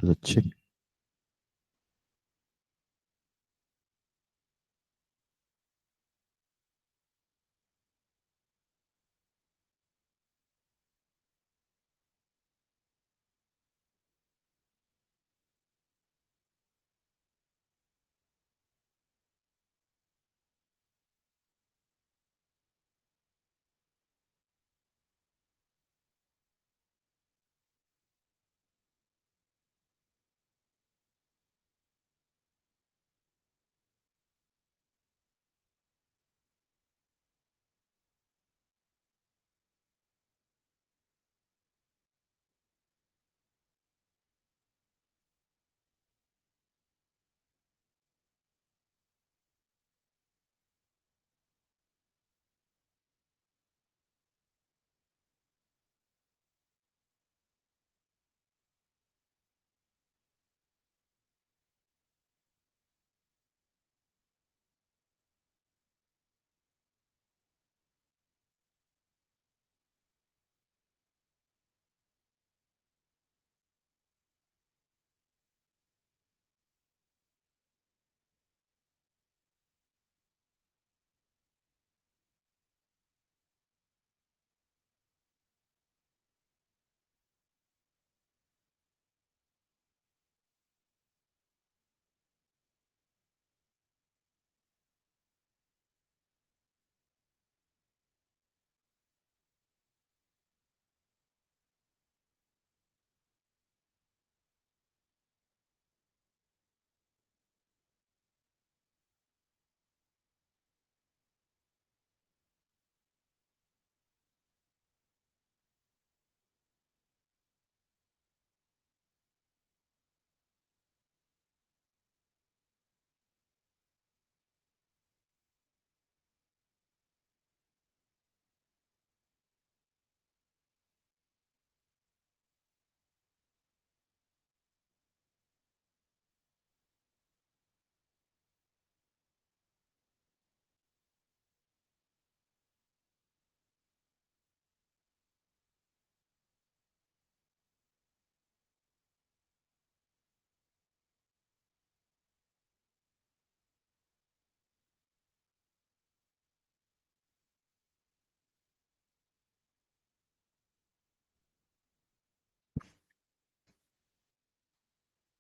Hello, check.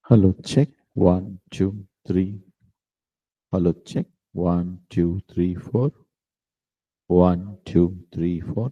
Hello, check. One, two, three. Hello, check. One, two, three, four. One, two, three, four.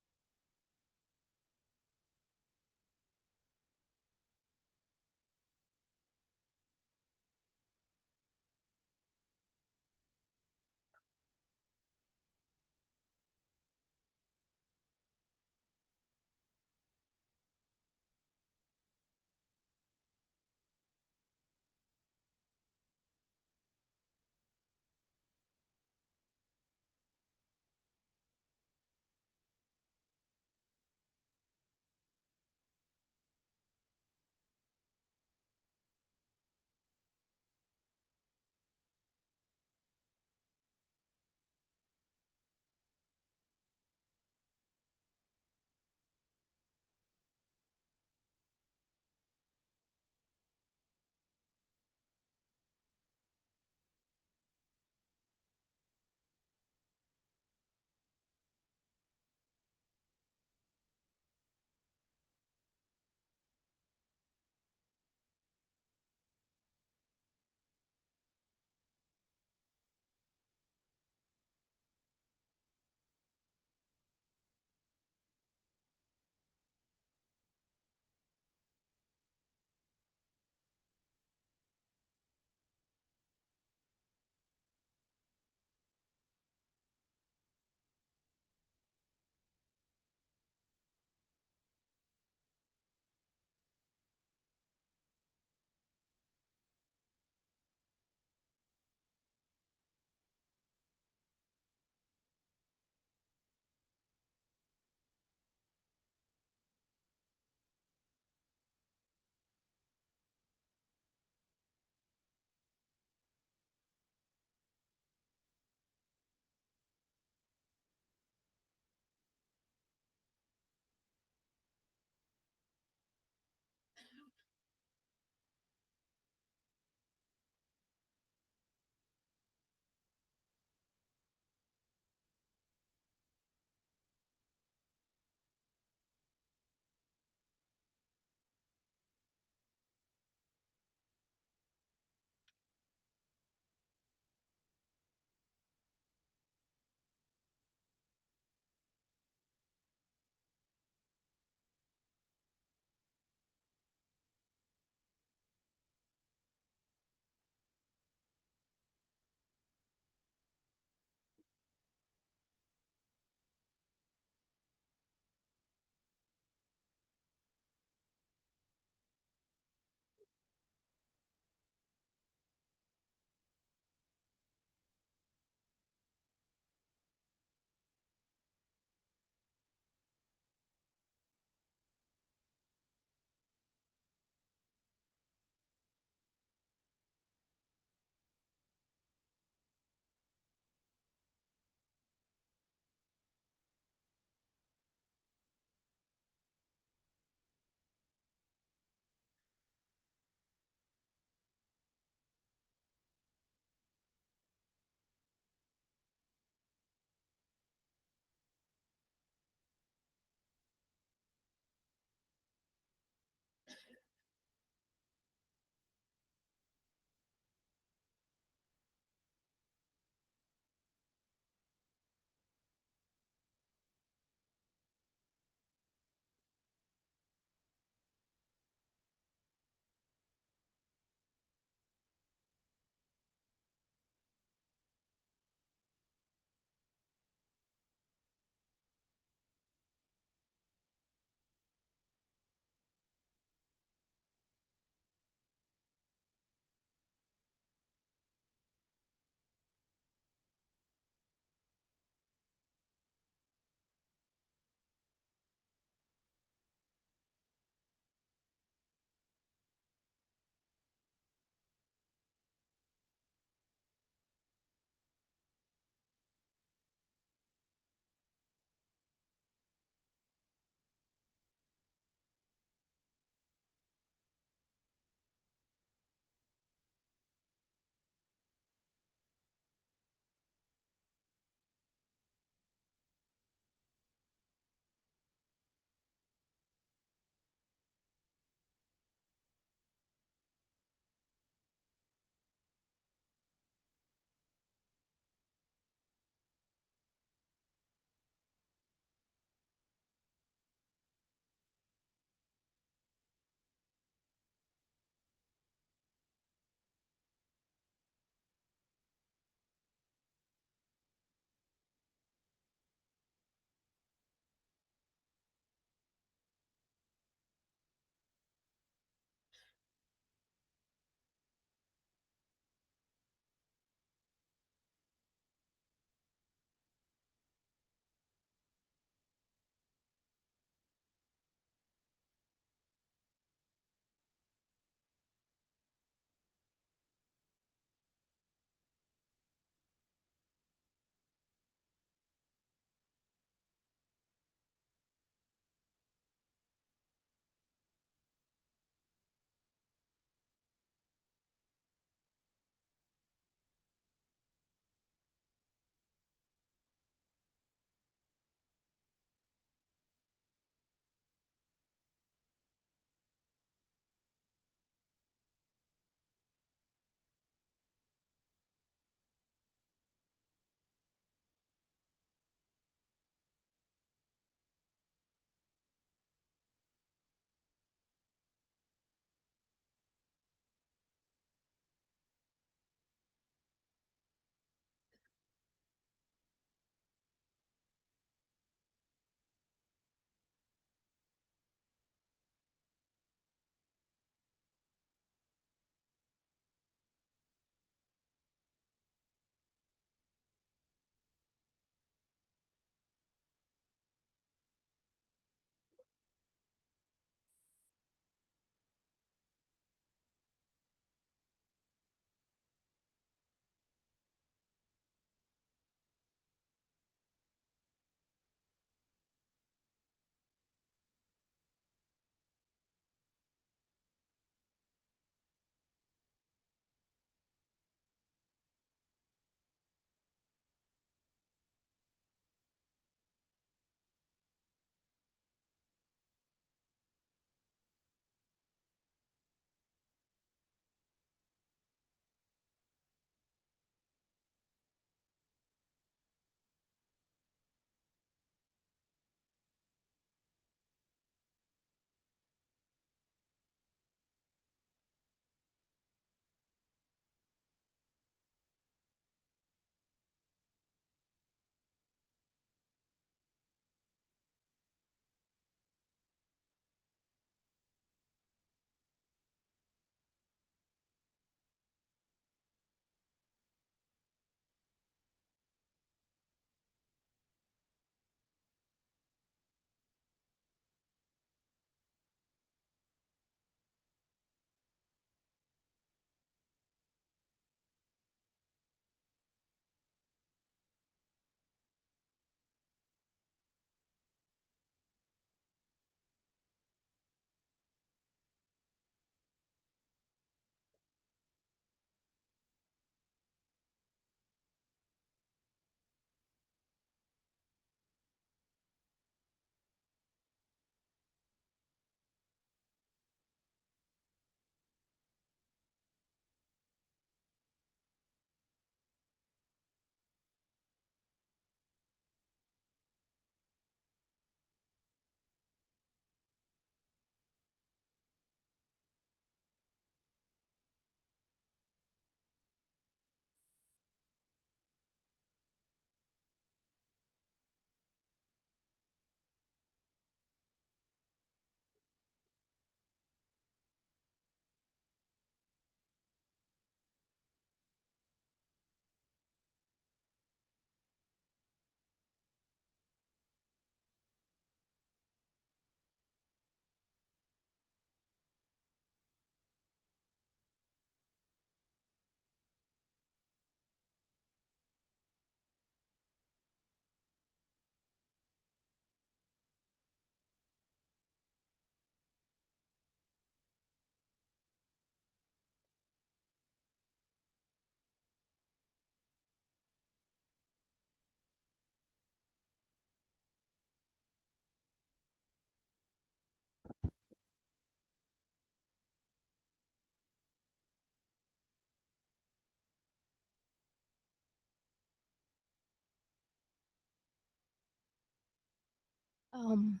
Um,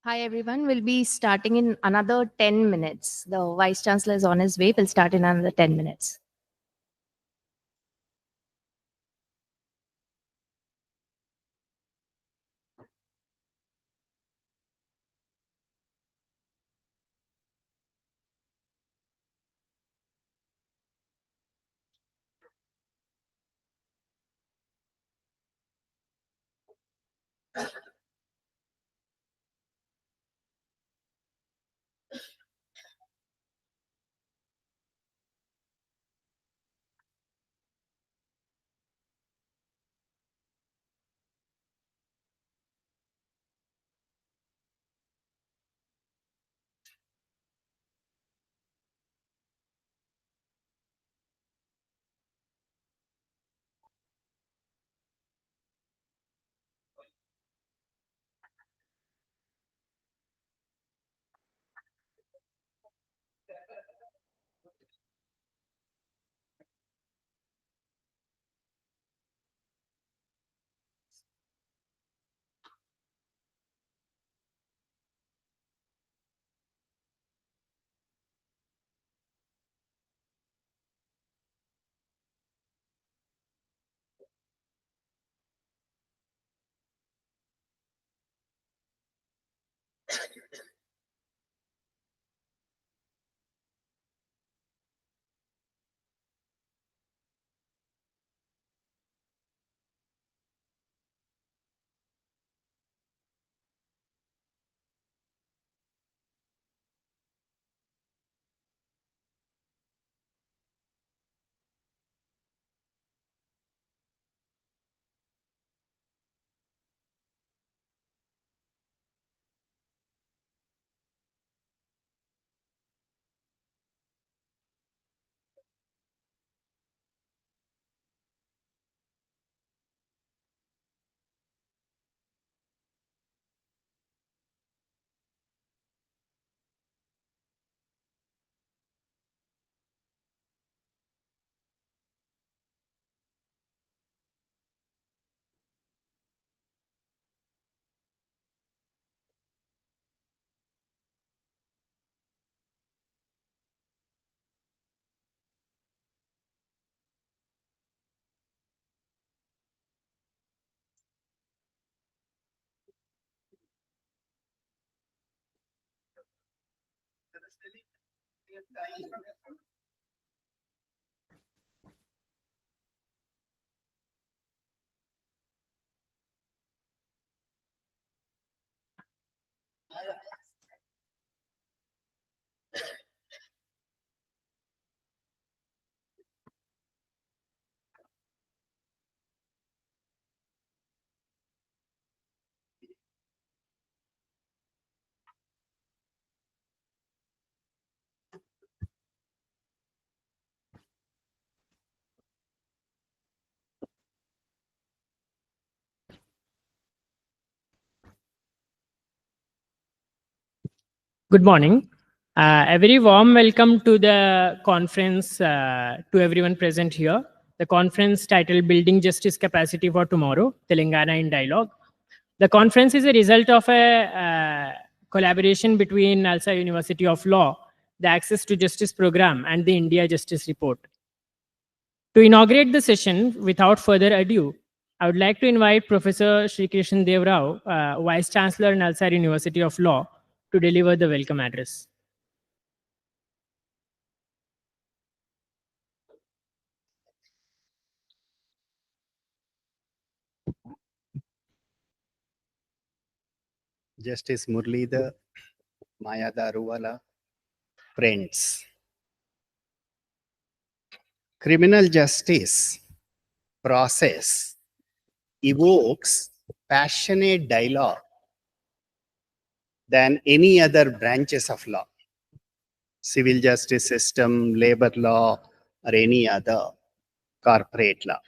Hi, everyone. We'll be starting in another 10 minutes. The Vice Chancellor is on his way. We'll start in another 10 minutes. Good morning. A very warm welcome to the conference to everyone present here. The conference titled Building Justice Capacity for Tomorrow, Telangana in Dialogue. The conference is a result of a collaboration between Nalsar University of Law, the Access to Justice Program, and the India Justice Report. To inaugurate the session, without further ado, I would like to invite Professor Sri Krishnan Dev Rao, Vice Chancellor, Nalsar University of Law, to deliver the welcome address. Justice Murlidhar, Maya Daruwala, friends. Criminal justice process evokes passionate dialogue than any other branches of law, civil justice system, labor law, or any other corporate law.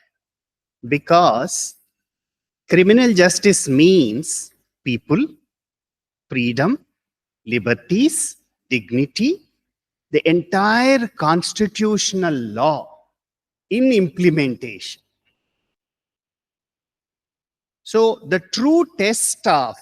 Because criminal justice means people, freedom, liberties, dignity, the entire constitutional law in implementation. So the true test of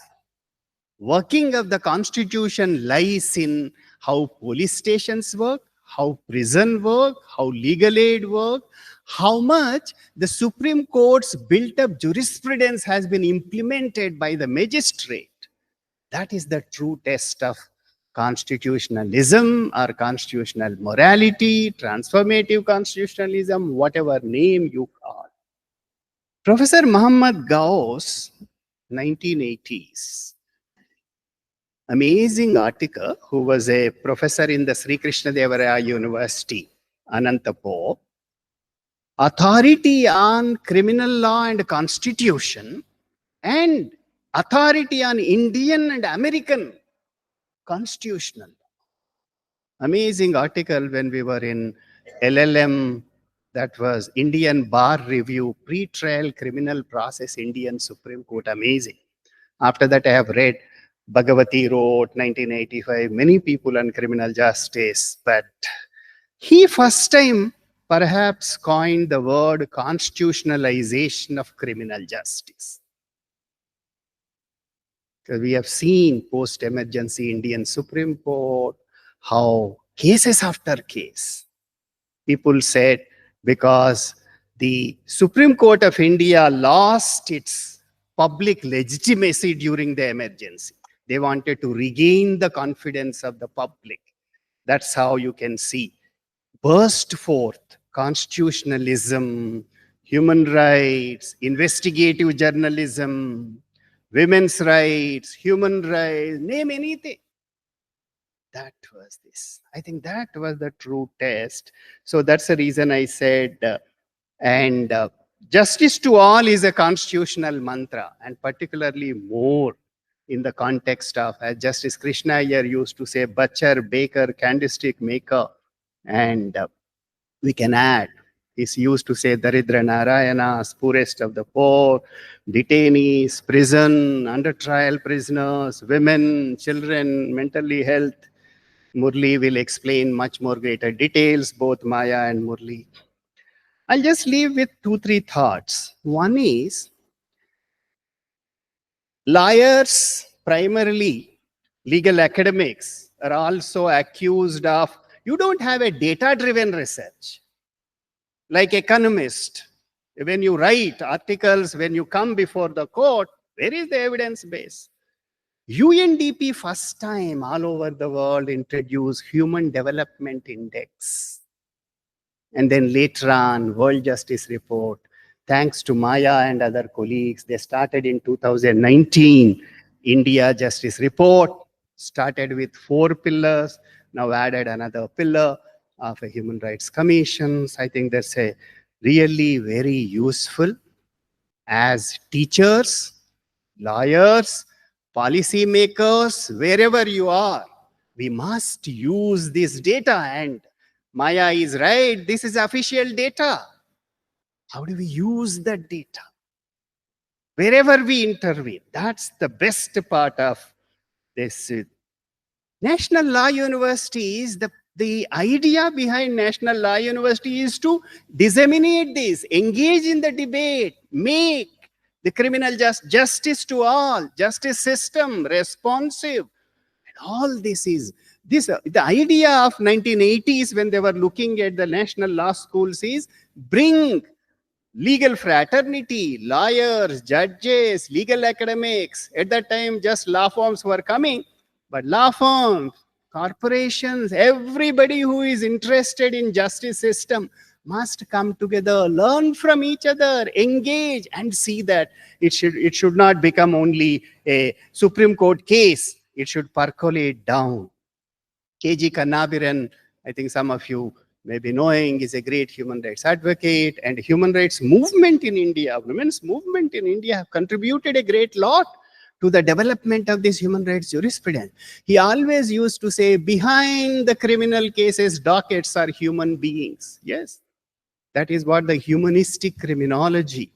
working of the constitution lies in how police stations work, how prison work, how legal aid work, how much the Supreme Court's built-up jurisprudence has been implemented by the magistrate. That is the true test of constitutionalism or constitutional morality, transformative constitutionalism, whatever name you call. Professor Muhammad Gauss, 1980s, amazing article, who was a professor in the Sri Krishna Devaraya University, Anantapur, authority on criminal law and constitution and authority on Indian and American constitutional. Amazing article when we were in LLM, that was Indian Bar Review, Pre-Trial Criminal Process, Indian Supreme Court, amazing. After that, I have read Bhagavati wrote, 1985, many people on criminal justice, but he first time perhaps coined the word constitutionalization of criminal justice. Because we have seen post-emergency Indian Supreme Court, how cases after case, people said because the Supreme Court of India lost its public legitimacy during the emergency. They wanted to regain the confidence of the public. That's how you can see burst forth constitutionalism, human rights, investigative journalism, women's rights, human rights, name anything. That was this. I think that was the true test. So that's the reason I said, justice to all is a constitutional mantra, and particularly more in the context of, as Justice Krishna Iyer used to say, butcher, baker, candlestick maker, and we can add, he's used to say Daridra Narayanas, poorest of the poor, detainees, prison, under trial prisoners, women, children, mentally health. Murli will explain much more greater details, both Maya and Murli. I'll just leave with 2-3 thoughts. One is, lawyers, primarily legal academics, are also accused of, you don't have a data-driven research. Like economists, when you write articles, when you come before the court, where is the evidence base? UNDP first time all over the world introduced Human Development Index. And then later on, World Justice Report. Thanks to Maya and other colleagues, they started in 2019. India Justice Report started with 4 pillars, now added another pillar of a Human Rights Commission. I think that's a really very useful as teachers, lawyers, policy makers, wherever you are. We must use this data, and Maya is right. This is official data. How do we use that data? Wherever we intervene, that's the best part of this. National Law Universities, the idea behind National Law University is to disseminate this, engage in the debate, make the criminal justice to all, justice system responsive. And all this is, the idea of 1980s when they were looking at the national law schools is bring legal fraternity, lawyers, judges, legal academics. At that time, just law firms were coming, but law firms, corporations, everybody who is interested in justice system must come together, learn from each other, engage, and see that it should not become only a Supreme Court case. It should percolate down. K.G. Kannabiran, I think some of you may be knowing, is a great human rights advocate, and human rights movement in India, women's movement in India have contributed a great lot to the development of this human rights jurisprudence. He always used to say, behind the criminal cases dockets are human beings. Yes, that is what the humanistic criminology,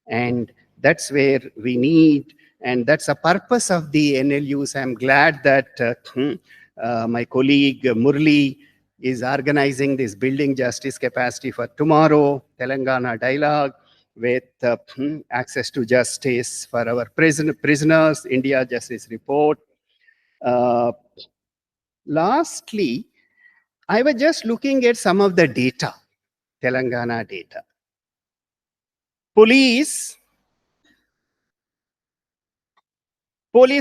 and that's where we need, and that's a purpose of the NLUs. I'm glad that my colleague Murli is organizing this Building Justice Capacity for Tomorrow, Telangana Dialogue. with access to justice for our prisoners, India Justice Report. Lastly, I was just looking at some of the data, Telangana data. Police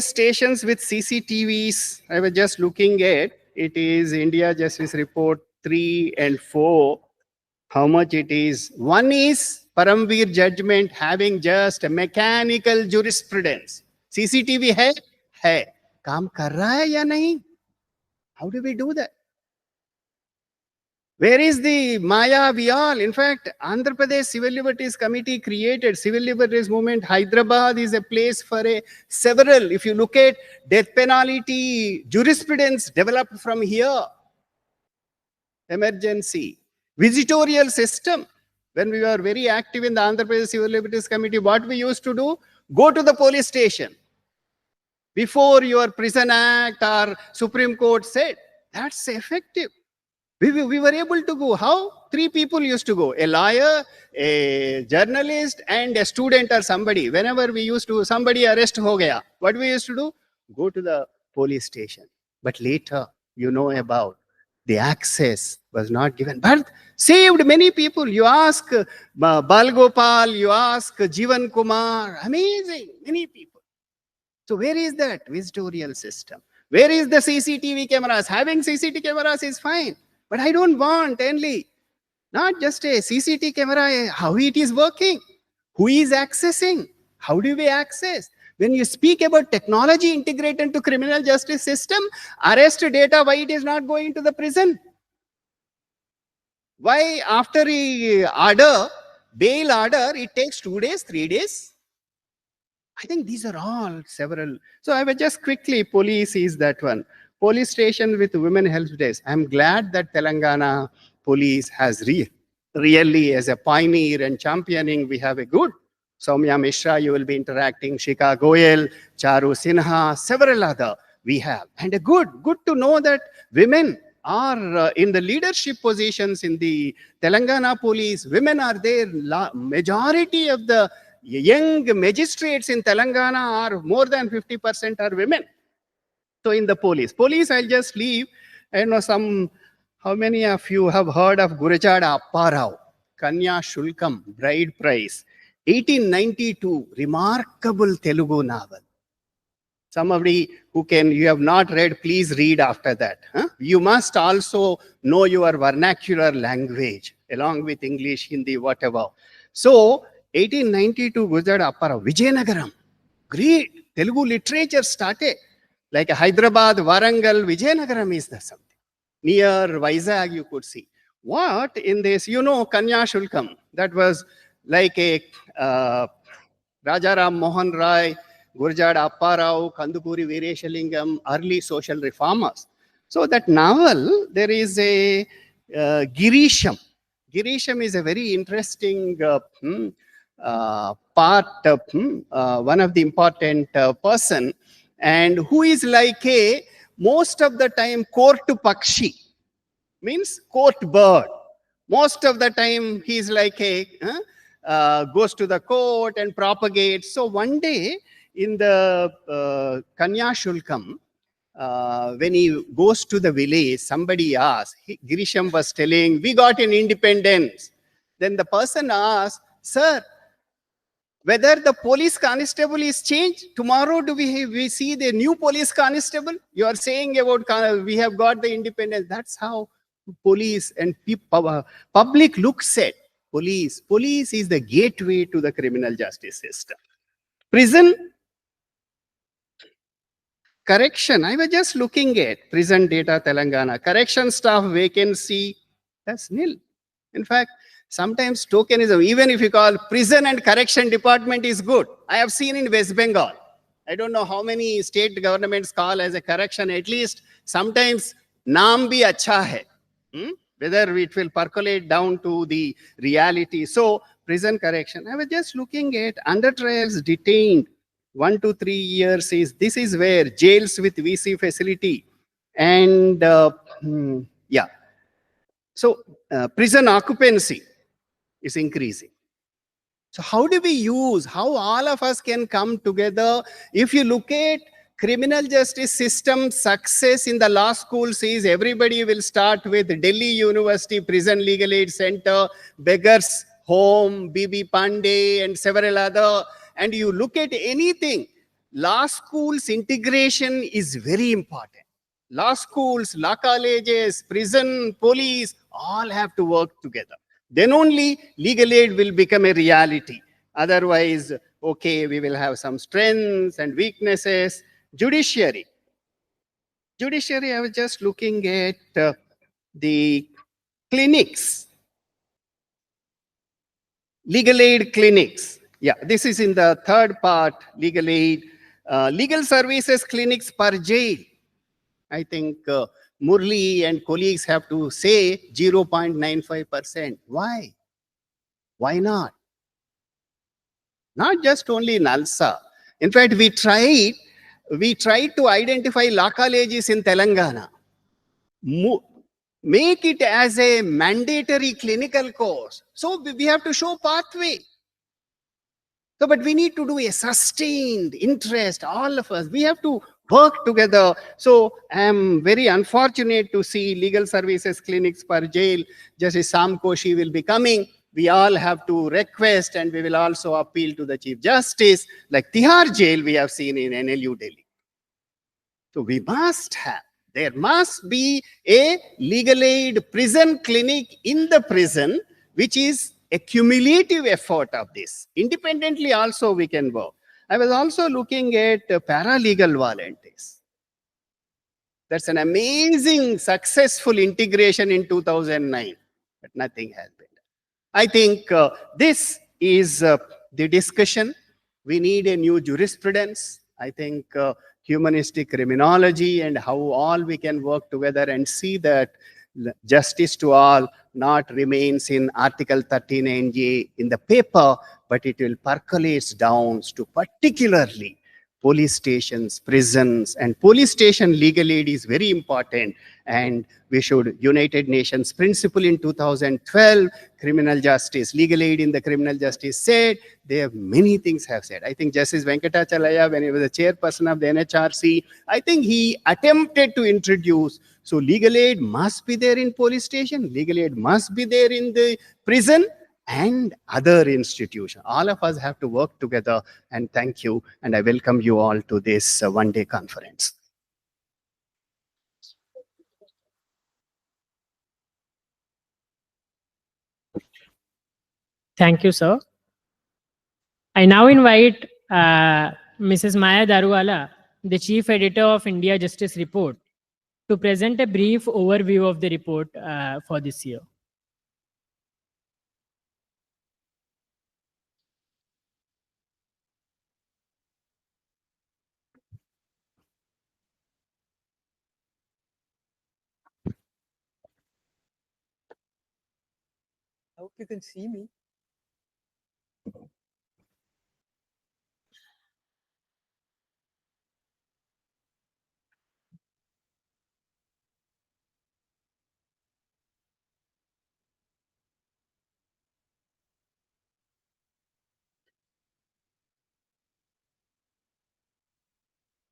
stations with CCTVs, I was just looking at, it is India Justice Report 3 and 4, how much it is. One is Paramveer judgment having just a mechanical jurisprudence. CCTV hai? Hai. Kaam kar raha hai ya nahi? How do we do that? Where is the Maya Vial? In fact, Andhra Pradesh Civil Liberties Committee created Civil Liberties Movement. Hyderabad is a place for several. If you look at death penalty jurisprudence developed from here, emergency, visitorial system. When we were very active in the Andhra Pradesh Civil Liberties Committee, what we used to do, go to the police station. Before your Prison Act or Supreme Court said, that's effective. We were able to go. How? 3 people used to go. A lawyer, a journalist, and a student or somebody. Whenever we used to, somebody arrest ho gaya. What we used to do? Go to the police station. But later, you know about the access was not given. But saved many people. You ask Bal Gopal, you ask Jivan Kumar. Amazing. Many people. So where is that visitorial system? Where is the CCTV cameras? Having CCTV cameras is fine. But I don't want only, not just a CCTV camera, how it is working, who is accessing, how do we access? When you speak about technology integrated into criminal justice system, arrest data, why it is not going to the prison? Why after a order, bail order, it takes 2 days, 3 days? I think these are all several. So I will just quickly, police is that one. Police station with women help desk. I'm glad that Telangana police has really as a pioneer and championing, we have a good. Soumya Mishra, you will be interacting, Shika Goyal, Charu Sinha, several other we have. And a good to know that women are in the leadership positions in the Telangana police. Women are there. Majority of the young magistrates in Telangana are more than 50% are women. So in the police, I'll just leave. I know how many of you have heard of Gurajada Apparao, Kanya Shulkam, Bride Prize, 1892, remarkable Telugu novel. Somebody who you have not read, please read after that. Huh? You must also know your vernacular language, along with English, Hindi, whatever. So, 1892, Gurajada Apparao, Vijayanagaram, great Telugu literature started. Like Hyderabad, Warangal, Vijayanagaram is the something. Near Vizag, you could see. What in this, Kanya Shulkam, that was like a Rajaram Mohan Rai, Gurjada Apparao, Kandukuri Veereshalingam, early social reformers. So that novel, there is a Girisham. Girisham is a very interesting part of one of the important person, and who is like most of the time court pakshi, means court bird. Most of the time he is like goes to the court and propagates. So one day in the Kanya Shulkam, when he goes to the village, somebody asks, Girisham was telling, we got an independence. Then the person asks, sir, whether the police constable is changed, tomorrow do we see the new police constable? You are saying about we have got the independence. That's how police and public looks at police. Police is the gateway to the criminal justice system. Prison, correction. I was just looking at prison data, Telangana. Correction staff vacancy, that's nil. In fact, sometimes tokenism, even if you call prison and correction department is good. I have seen in West Bengal. I don't know how many state governments call as a correction. At least sometimes naam bhi acha hai. Whether it will percolate down to the reality. So prison correction. I was just looking at under trials detained 1 to 3 years this is where jails with VC facility and yeah. So prison occupancy is increasing. So how do we use, how all of us can come together? If you look at criminal justice system success in the law schools is everybody will start with Delhi University Prison Legal Aid Center, Beggars Home, BB Pandey, and several other. And you look at anything, law schools integration is very important. Law schools, law colleges, prison, police, all have to work together. Then only legal aid will become a reality. Otherwise, okay, we will have some strengths and weaknesses. Judiciary. Judiciary, I was just looking at the clinics, legal aid clinics. Yeah, this is in the third part, legal aid. Legal services clinics per jail. I think Murli and colleagues have to say 0.95%. Why? Why not? Not just only Nalsar. In fact, we tried to identify law colleges in Telangana. Make it as a mandatory clinical course. So we have to show pathway. So, but we need to do a sustained interest, all of us. We have to work together. So I am very unfortunate to see legal services clinics per jail. Justice Sam Koshi will be coming. We all have to request, and we will also appeal to the Chief Justice, like Tihar jail we have seen in NLU Delhi. So we must have, there must be a legal aid prison clinic in the prison, which is a cumulative effort of this. Independently also we can work. I was also looking at paralegal volunteers. That's an amazing, successful integration in 2009, but nothing has been done. I think this is the discussion. We need a new jurisprudence. I think humanistic criminology and how all we can work together and see that justice to all not remains in Article 39J in the paper, but it will percolate down to particularly police stations, prisons, and police station legal aid is very important. And we should, United Nations principle in 2012, criminal justice, legal aid in the criminal justice said, there many things have said. I think Justice Venkatachalaya, when he was the chairperson of the NHRC, I think he attempted to introduce, so legal aid must be there in police station, legal aid must be there in the prison, and other institutions. All of us have to work together, and thank you. And I welcome you all to this one-day conference. Thank you, sir. I now invite Mrs. Maya Daruwala, the Chief Editor of India Justice Report, to present a brief overview of the report for this year. I hope you can see me.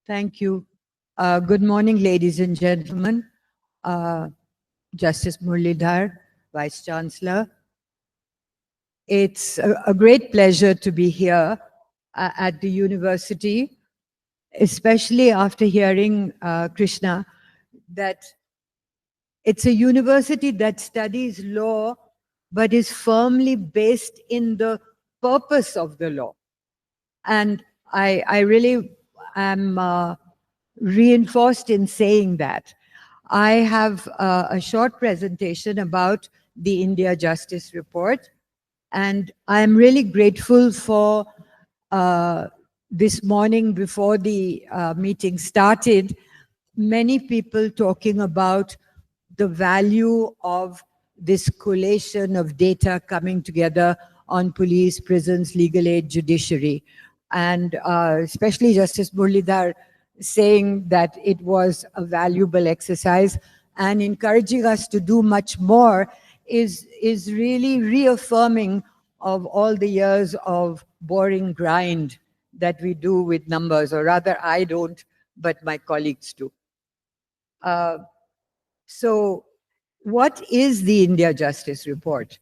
Thank you. Good morning, ladies and gentlemen. Justice Murlidhar, Vice Chancellor. It's a great pleasure to be here at the university, especially after hearing Krishna, that it's a university that studies law, but is firmly based in the purpose of the law. And I really am reinforced in saying that. I have a short presentation about the India Justice Report, and I'm really grateful for this morning before the meeting started, many people talking about the value of this collation of data coming together on police, prisons, legal aid, judiciary. And especially Justice Murlidhar saying that it was a valuable exercise and encouraging us to do much more is really reaffirming of all the years of boring grind that we do with numbers, or rather I don't, but my colleagues do. So what is the India Justice Report?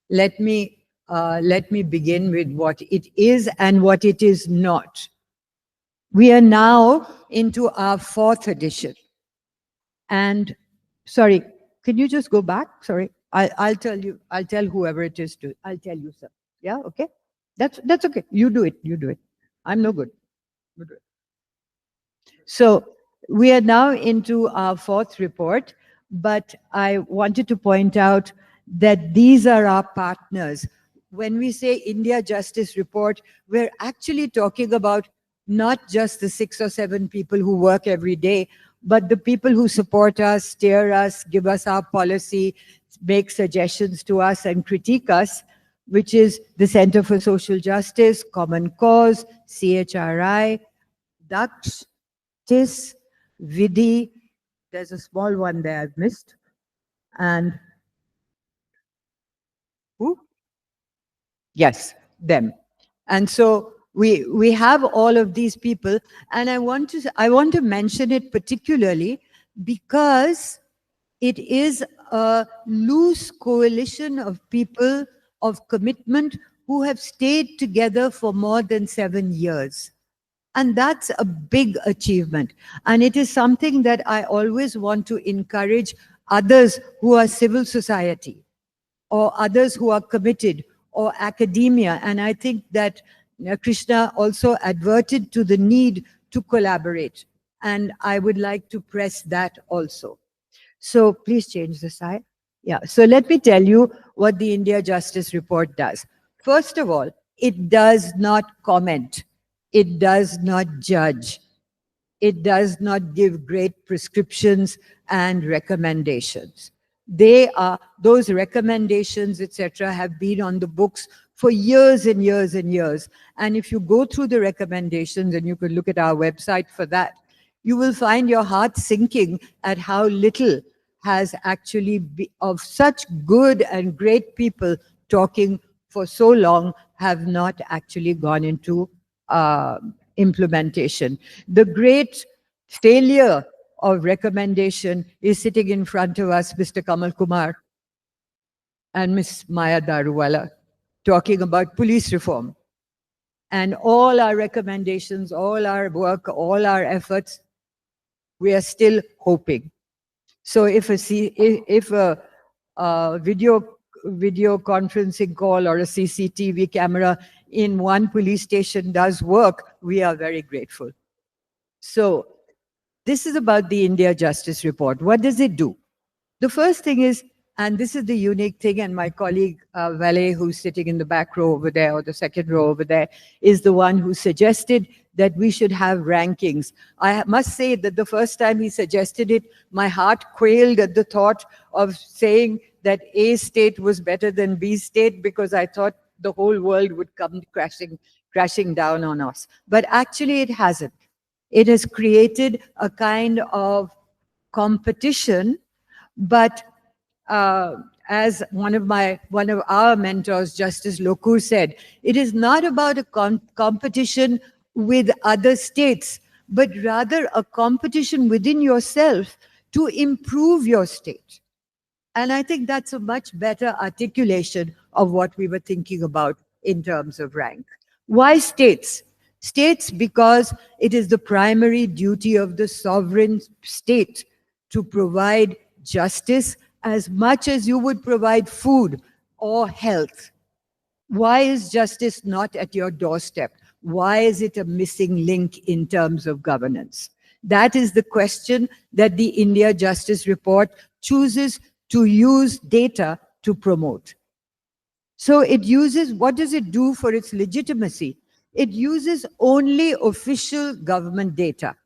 Let me begin with what it is and what it is not. We are now into our 4th edition. And sorry, can you just go back? Sorry, I'll tell you, I'll tell whoever it is to, I'll tell you, sir. Yeah, okay? That's okay. You do it. I'm no good. You do it. So we are now into our 4th report, but I wanted to point out that these are our partners. When we say India Justice Report, we're actually talking about not just the 6 or 7 people who work every day, but the people who support us, steer us, give us our policy, make suggestions to us and critique us, which is the Center for Social Justice, Common Cause, CHRI, DAX, TIS, Vidhi, there's a small one there I've missed, and who? Yes, them. And so we have all of these people, and I want to mention it particularly because it is a loose coalition of people of commitment who have stayed together for more than 7 years. And that's a big achievement. And it is something that I always want to encourage others who are civil society or others who are committed or academia. And I think that Krishna also adverted to the need to collaborate. And I would like to press that also. So please change the slide. Yeah, so let me tell you what the India Justice Report does. First of all, it does not comment. It does not judge. It does not give great prescriptions and recommendations. Those recommendations, etc., have been on the books for years and years and years. And if you go through the recommendations, and you can look at our website for that, you will find your heart sinking at how little has actually been of such good and great people talking for so long have not actually gone into implementation. The great failure of recommendation is sitting in front of us, Mr. Kamal Kumar and Ms. Maya Daruwala, talking about police reform. And all our recommendations, all our work, all our efforts, we are still hoping. So if a video conferencing call or a CCTV camera in one police station does work, we are very grateful. So this is about the India Justice Report. What does it do? The first thing is, and this is the unique thing, and my colleague Valet, who's sitting in the back row over there, or the second row over there, is the one who suggested that we should have rankings. I must say that the first time he suggested it, my heart quailed at the thought of saying that A state was better than B state, because I thought the whole world would come crashing down on us. But actually it hasn't. It has created a kind of competition, but as one of our mentors, Justice Lokur, said, it is not about a competition with other states, but rather a competition within yourself to improve your state. And I think that's a much better articulation of what we were thinking about in terms of rank. Why states? States, because it is the primary duty of the sovereign state to provide justice as much as you would provide food or health. Why is justice not at your doorstep? Why is it a missing link in terms of governance? That is the question that the India Justice Report chooses to use data to promote. So it uses, what does it do for its legitimacy? It uses only official government data.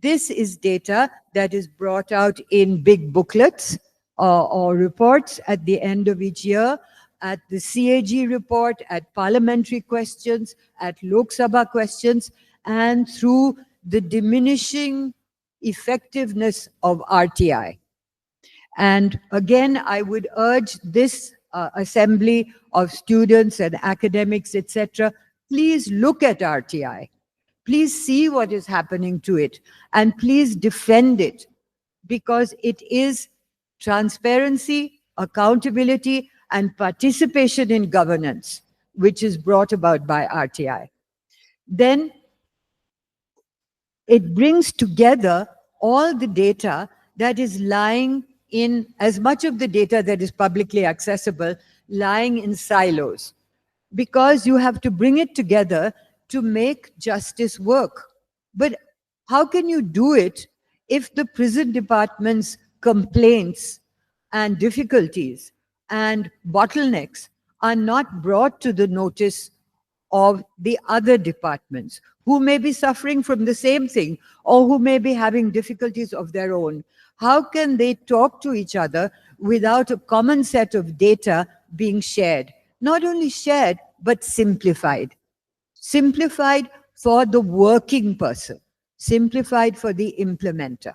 This is data that is brought out in big booklets or reports at the end of each year, at the CAG report, at parliamentary questions, at Lok Sabha questions, and through the diminishing effectiveness of RTI. And again, I would urge this assembly of students and academics, etc., please look at RTI. Please see what is happening to it and please defend it, because it is transparency, accountability, and participation in governance, which is brought about by RTI. Then it brings together all the data that is lying in, as much of the data that is publicly accessible, lying in silos, because you have to bring it together to make justice work. But how can you do it if the prison department's complaints and difficulties and bottlenecks are not brought to the notice of the other departments who may be suffering from the same thing or who may be having difficulties of their own? How can they talk to each other without a common set of data being shared? Not only shared, but simplified. Simplified for the working person, simplified for the implementer.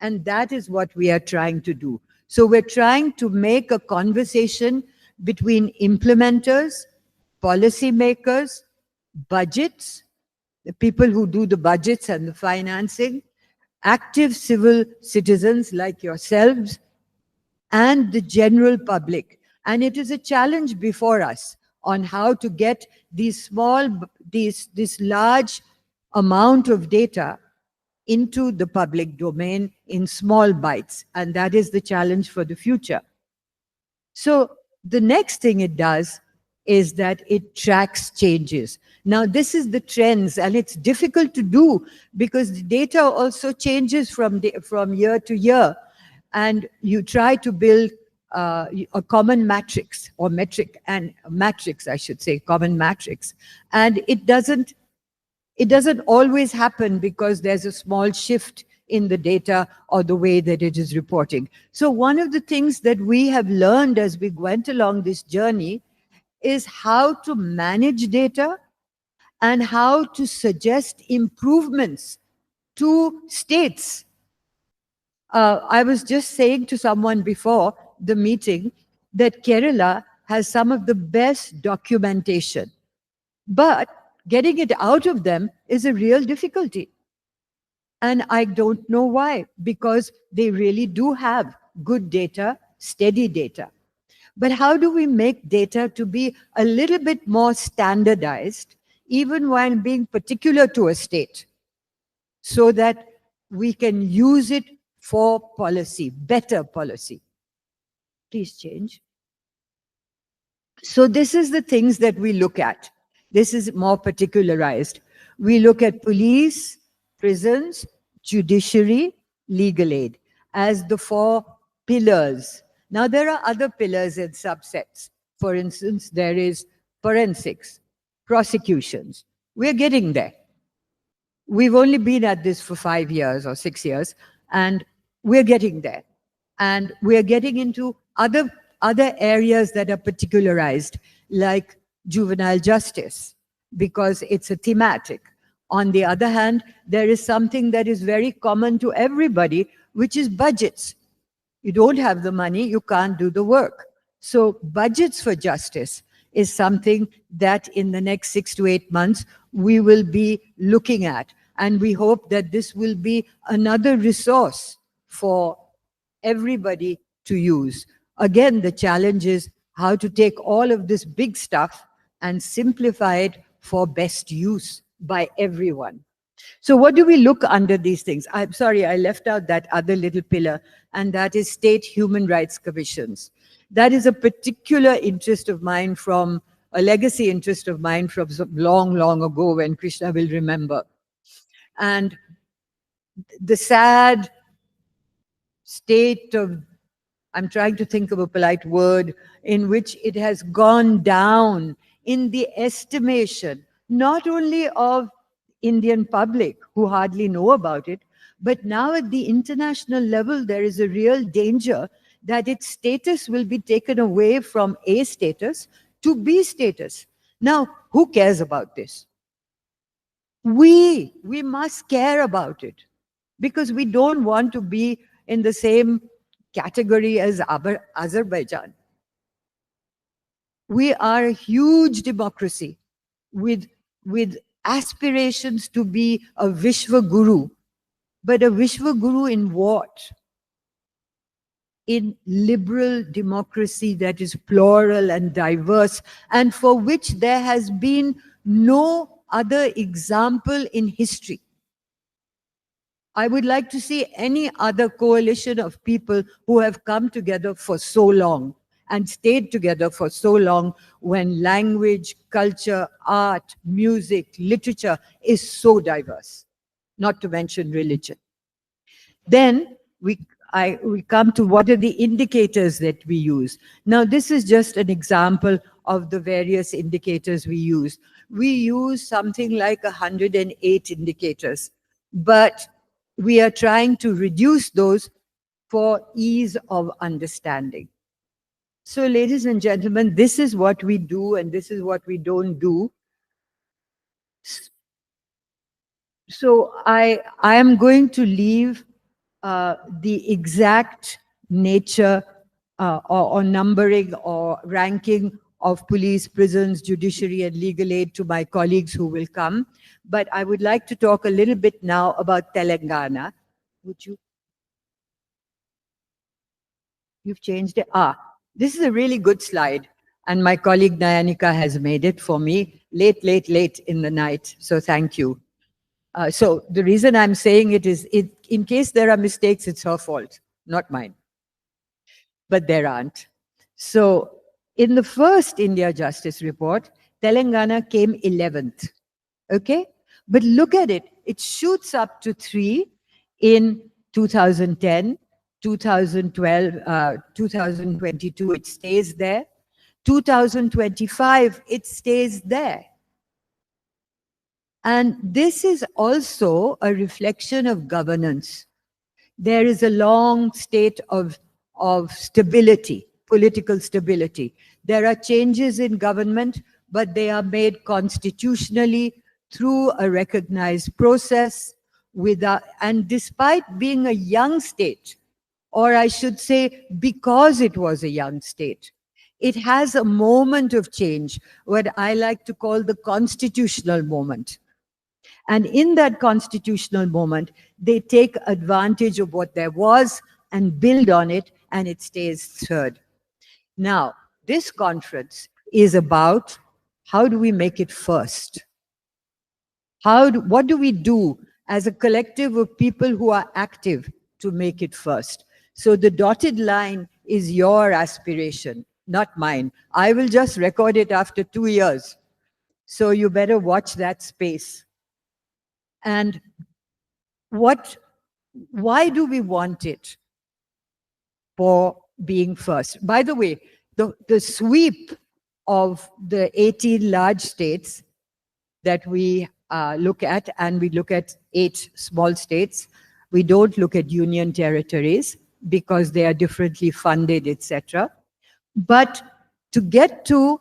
And that is what we are trying to do. So we're trying to make a conversation between implementers, policymakers, budgets, the people who do the budgets and the financing, active civil citizens like yourselves, and the general public. And it is a challenge before us on how to get this large amount of data into the public domain in small bites. And that is the challenge for the future. So the next thing it does is that it tracks changes. Now, this is the trends, and it's difficult to do because the data also changes from year to year. And you try to build a common matrix or metric, and matrix, I should say, common matrix. And it doesn't always happen because there's a small shift in the data or the way that it is reporting. So one of the things that we have learned as we went along this journey is how to manage data and how to suggest improvements to states. I was just saying to someone before the meeting that Kerala has some of the best documentation, but getting it out of them is a real difficulty. And I don't know why, because they really do have good data, steady data. But how do we make data to be a little bit more standardized, even while being particular to a state, so that we can use it for policy, better policy? Please change. So this is the things that we look at. This is more particularized. We look at police, prisons, judiciary, legal aid as the 4 pillars. Now, there are other pillars and subsets. For instance, there is forensics, prosecutions. We're getting there. We've only been at this for 5 years or 6 years, and we're getting there. And we're getting into other areas that are particularized, like juvenile justice, because it's a thematic. On the other hand, there is something that is very common to everybody, which is budgets. You don't have the money, you can't do the work. So budgets for justice is something that in the next 6 to 8 months, we will be looking at. And we hope that this will be another resource for everybody to use. Again, the challenge is how to take all of this big stuff and simplify it for best use by everyone. So what do we look under these things? I'm sorry, I left out that other little pillar, and that is state human rights commissions. That is a particular interest of mine, from a legacy interest of mine from long, long ago, when Krishna will remember. And the sad state of, I'm trying to think of a polite word, in which it has gone down in the estimation, not only of Indian public who hardly know about it, but now at the international level, there is a real danger that its status will be taken away from A status to B status. Now, who cares about this? We must care about it, because we don't want to be in the same category as Azerbaijan. We are a huge democracy with aspirations to be a Vishwa Guru. But a Vishwa Guru in what? In liberal democracy that is plural and diverse, and for which there has been no other example in history. I would like to see any other coalition of people who have come together for so long and stayed together for so long, when language, culture, art, music, literature is so diverse, not to mention religion. Then we come to what are the indicators that we use. Now, this is just an example of the various indicators we use. We use something like 108 indicators, but we are trying to reduce those for ease of understanding. So, ladies and gentlemen, this is what we do and this is what we don't do. So I am going to leave the exact nature or numbering or ranking of police, prisons, judiciary, and legal aid to my colleagues who will come. But I would like to talk a little bit now about Telangana. Would you? You've changed it. This is a really good slide. And my colleague Nayanika has made it for me late in the night. So thank you. So the reason I'm saying it is, in case there are mistakes, it's her fault, not mine. But there aren't. So in the first India Justice Report, Telangana came 11th. Okay? But look at it. It shoots up to 3 in 2010, 2012, 2022, it stays there. 2025, it stays there. And this is also a reflection of governance. There is a long state of stability, political stability. There are changes in government, but they are made constitutionally through a recognized process. And despite being a young state, or I should say, because it was a young state, it has a moment of change, what I like to call the constitutional moment. And in that constitutional moment, they take advantage of what there was and build on it, and it stays third. Now, this conference is about how do we make it first? What do we do as a collective of people who are active to make it first? So the dotted line is your aspiration, not mine. I will just record it after 2 years. So you better watch that space. And why do we want it for being first? By the way, the sweep of the 18 large states that we look at, and we look at 8 small states. We don't look at union territories because they are differently funded, etc. But to get to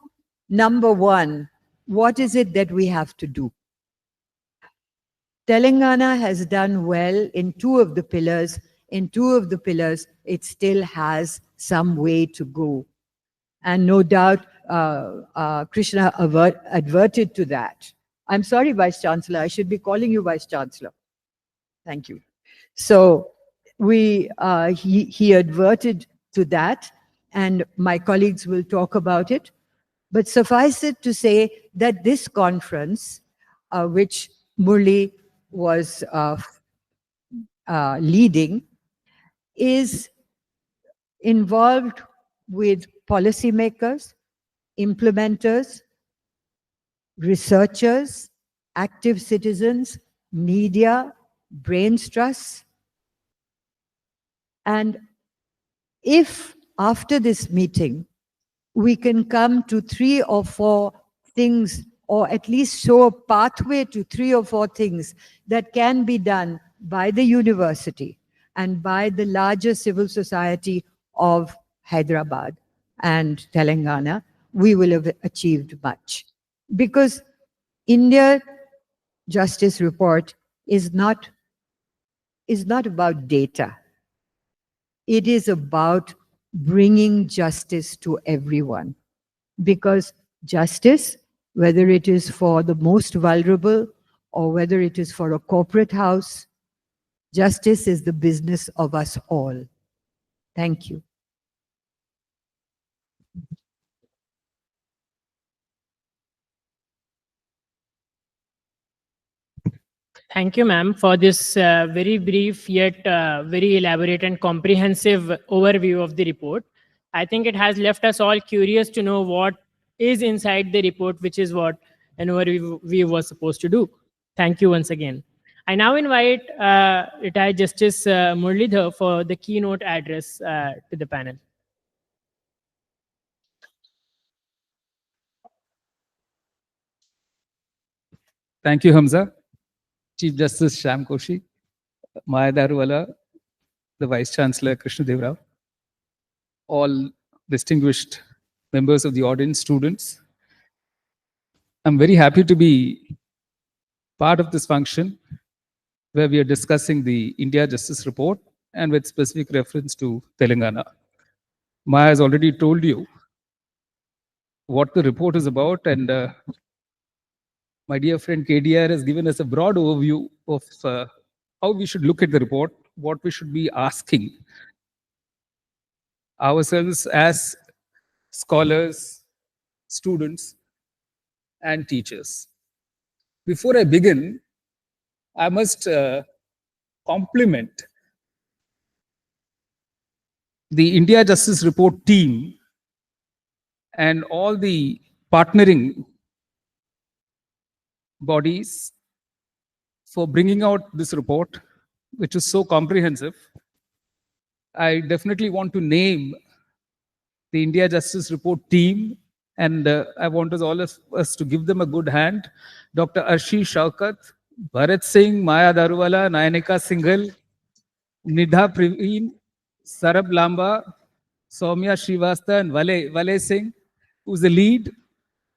number 1, what is it that we have to do? Telangana has done well in 2 of the pillars. In 2 of the pillars, it still has some way to go. And no doubt, Krishna adverted to that. I'm sorry, Vice Chancellor, I should be calling you Vice Chancellor. Thank you. So he adverted to that, and my colleagues will talk about it. But suffice it to say that this conference, which Murli was leading, is involved with policymakers, implementers, researchers, active citizens, media, brain trusts. And if after this meeting, we can come to 3 or 4 things, or at least show a pathway to 3 or 4 things that can be done by the university and by the larger civil society of Hyderabad and Telangana, we will have achieved much. Because India Justice Report is not about data. It is about bringing justice to everyone. because justice, whether it is for the most vulnerable or whether it is for a corporate house, justice is the business of us all. Thank you. Thank you, ma'am, for this very brief yet very elaborate and comprehensive overview of the report. I think it has left us all curious to know what is inside the report, which is what an overview was supposed to do. Thank you once again. I now invite retired Justice Murlidhar for the keynote address to the panel. Thank you, Hamza. Chief Justice Shyam Koshi, Maya Daruwala, the Vice Chancellor Krishna Dev Rao, all distinguished members of the audience, students. I'm very happy to be part of this function where we are discussing the India Justice Report and with specific reference to Telangana. Maya has already told you what the report is about, and my dear friend KDR has given us a broad overview of how we should look at the report, what we should be asking ourselves as scholars, students, and teachers. Before I begin, I must compliment the India Justice Report team and all the partnering bodies for bringing out this report, which is so comprehensive. I definitely want to name the India Justice Report team, and I want all of us to give them a good hand. Dr. Arshi Shaukat, Bharat Singh, Maya Daruwala, Nayanika Singhal, Nidha Praveen, Sarab Lamba, Soumya Srivastava, and Vale Singh, who's the lead.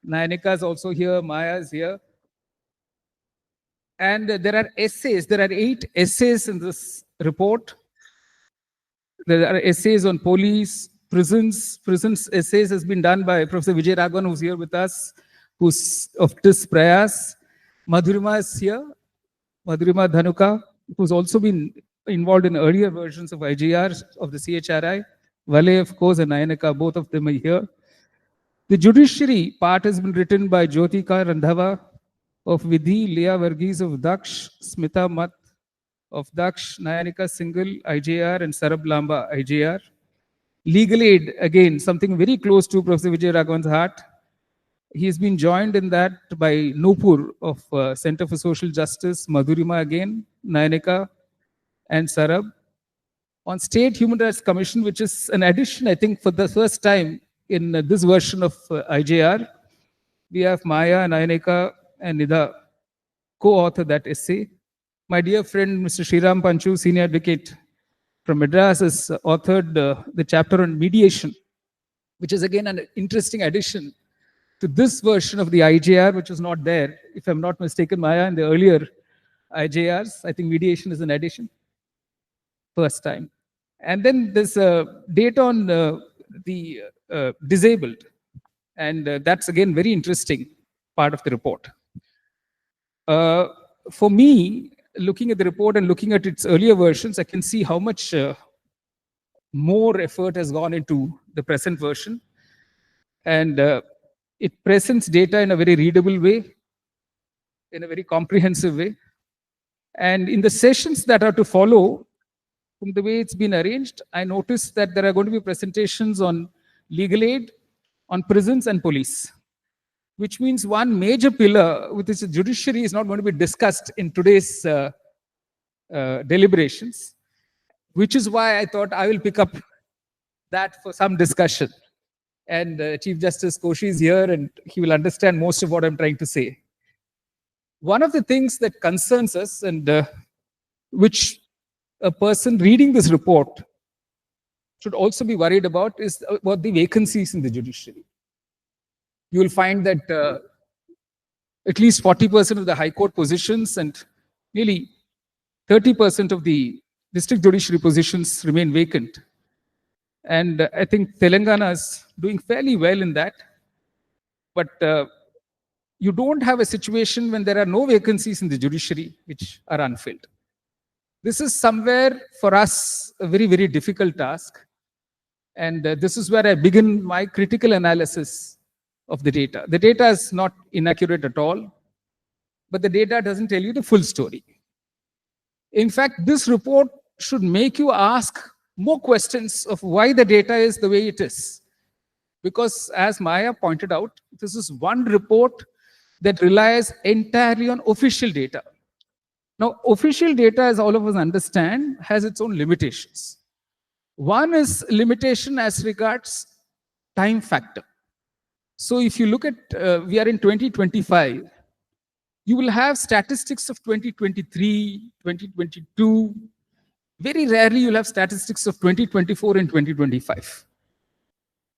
Nayanika is also here, Maya is here. And there are essays, there are 8 essays in this report. There are essays on police, prisons. Prisons essays has been done by Professor Vijay Raghavan, who's here with us, who's of TIS Prayas. Madhurima is here, Madhurima Dhanuka, who's also been involved in earlier versions of IGR of the CHRI. Vale, of course, and Nayanika, both of them are here. The judiciary part has been written by Jyotika Randhava of Vidhi, Leah Varghese of Daksh, Smita Mat of Daksh, Nayanika Singhal, IJR, and Sarab Lamba, IJR. Legal aid, again, something very close to Professor Vijay Raghavan's heart. He's been joined in that by Nupur of Center for Social Justice, Madhurima again, Nayanika, and Sarab. On State Human Rights Commission, which is an addition, I think, for the first time in this version of IJR, we have Maya, Nayanika, and Nidha co-author that essay. My dear friend, Mr. Sriram Panchu, senior advocate from Madras, has authored the chapter on mediation, which is again an interesting addition to this version of the IJR, which was not there, if I'm not mistaken, Maya, in the earlier IJRs. I think mediation is an addition, first time. And then there's data on the disabled, and that's again very interesting part of the report. For me, looking at the report and looking at its earlier versions, I can see how much more effort has gone into the present version. And it presents data in a very readable way, in a very comprehensive way. And in the sessions that are to follow, from the way it's been arranged, I noticed that there are going to be presentations on legal aid, on prisons and police, which means one major pillar, which is the judiciary, is not going to be discussed in today's deliberations, which is why I thought I will pick up that for some discussion. And Chief Justice Koshi is here, and he will understand most of what I'm trying to say. One of the things that concerns us, and which a person reading this report should also be worried about, is about the vacancies in the judiciary. You will find that at least 40% of the High Court positions and nearly 30% of the district judiciary positions remain vacant. And I think Telangana is doing fairly well in that. But you don't have a situation when there are no vacancies in the judiciary which are unfilled. This is somewhere for us a very, very difficult task. And this is where I begin my critical analysis of the data. The data is not inaccurate at all, but the data doesn't tell you the full story. In fact, this report should make you ask more questions of why the data is the way it is. Because as Maya pointed out, this is one report that relies entirely on official data. Now, official data, as all of us understand, has its own limitations. One is limitation as regards time factor. So if you look at, we are in 2025, you will have statistics of 2023, 2022. Very rarely you'll have statistics of 2024 and 2025.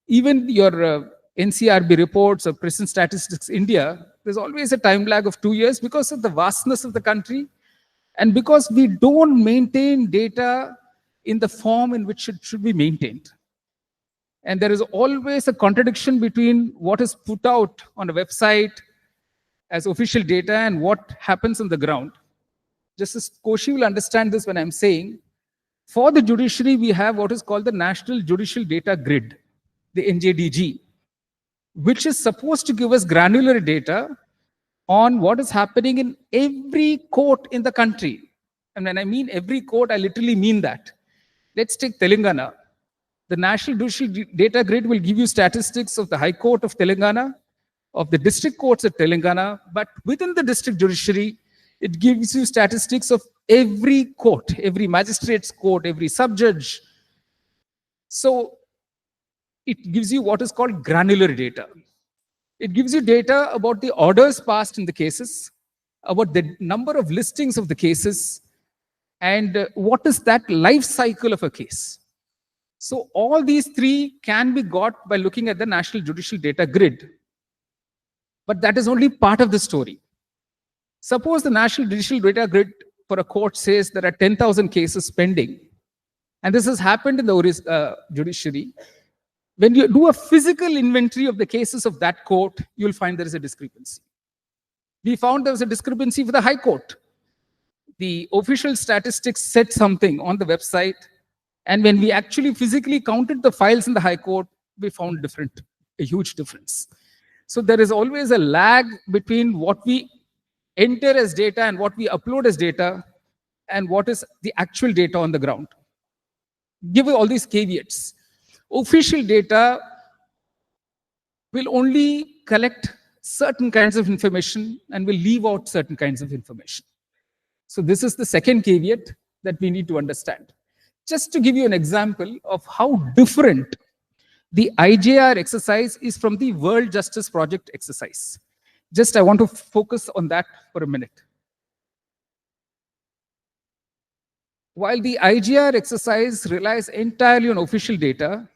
Even your NCRB reports or Prison Statistics India, there's always a time lag of 2 years because of the vastness of the country and because we don't maintain data in the form in which it should be maintained. And there is always a contradiction between what is put out on a website as official data and what happens on the ground. Justice Koshi will understand this when I'm saying, for the judiciary, we have what is called the National Judicial Data Grid, the NJDG, which is supposed to give us granular data on what is happening in every court in the country. And when I mean every court, I literally mean that. Let's take Telangana. The National Judicial Data Grid will give you statistics of the High Court of Telangana, of the district courts at Telangana, but within the district judiciary, it gives you statistics of every court, every magistrate's court, every sub-judge. So it gives you what is called granular data. It gives you data about the orders passed in the cases, about the number of listings of the cases, and what is that life cycle of a case. So all these three can be got by looking at the National Judicial Data Grid. But that is only part of the story. Suppose the National Judicial Data Grid for a court says there are 10,000 cases pending, and this has happened in the judiciary. When you do a physical inventory of the cases of that court, you'll find there is a discrepancy. We found there was a discrepancy for the High Court. The official statistics said something on the website, and when we actually physically counted the files in the High Court, we found a huge difference. So there is always a lag between what we enter as data and what we upload as data and what is the actual data on the ground. Give all these caveats. Official data will only collect certain kinds of information and will leave out certain kinds of information. So this is the second caveat that we need to understand. Just to give you an example of how different the IJR exercise is from the World Justice Project exercise. Just I want to focus on that for a minute. While the IJR exercise relies entirely on official data,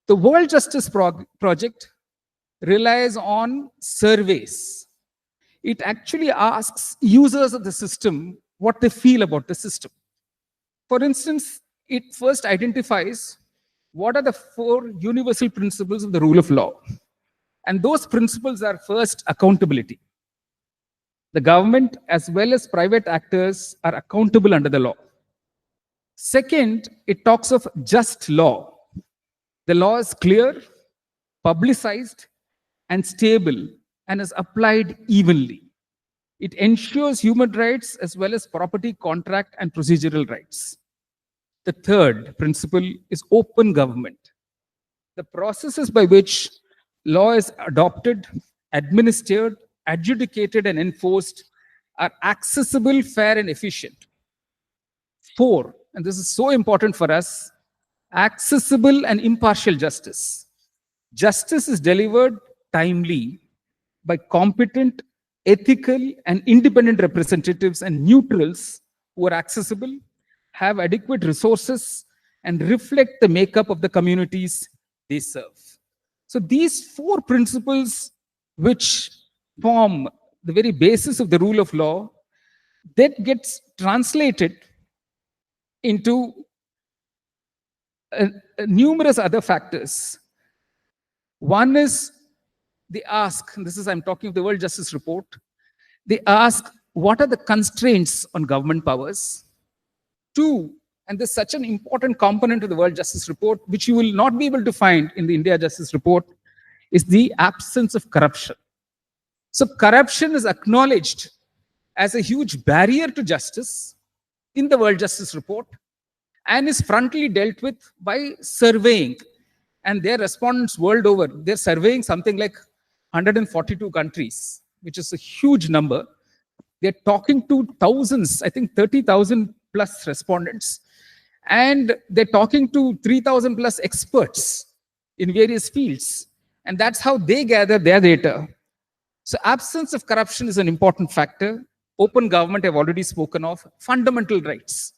the World Justice Project relies on surveys. It actually asks users of the system what they feel about the system. For instance, it first identifies what are the 4 universal principles of the rule of law. And those principles are first, accountability. The government as well as private actors are accountable under the law. Second, it talks of just law. The law is clear, publicized, and stable, and is applied evenly. It ensures human rights as well as property, contract, and procedural rights. The third principle is open government. The processes by which law is adopted, administered, adjudicated, and enforced are accessible, fair, and efficient. 4, and this is so important for us, accessible and impartial justice. Justice is delivered timely by competent, ethical, and independent representatives and neutrals who are accessible, have adequate resources, and reflect the makeup of the communities they serve. So these 4 principles, which form the very basis of the rule of law, that gets translated into numerous other factors. One is they ask, and this is, I'm talking of the World Justice Report, they ask, what are the constraints on government powers? Two, and there's such an important component of the World Justice Report, which you will not be able to find in the India Justice Report, is the absence of corruption. So corruption is acknowledged as a huge barrier to justice in the World Justice Report and is frontally dealt with by surveying. And their respondents world over, they're surveying something like 142 countries, which is a huge number. They're talking to thousands, I think 30,000 plus respondents. And they're talking to 3,000 plus experts in various fields. And that's how they gather their data. So absence of corruption is an important factor. Open government I've already spoken of. Fundamental rights.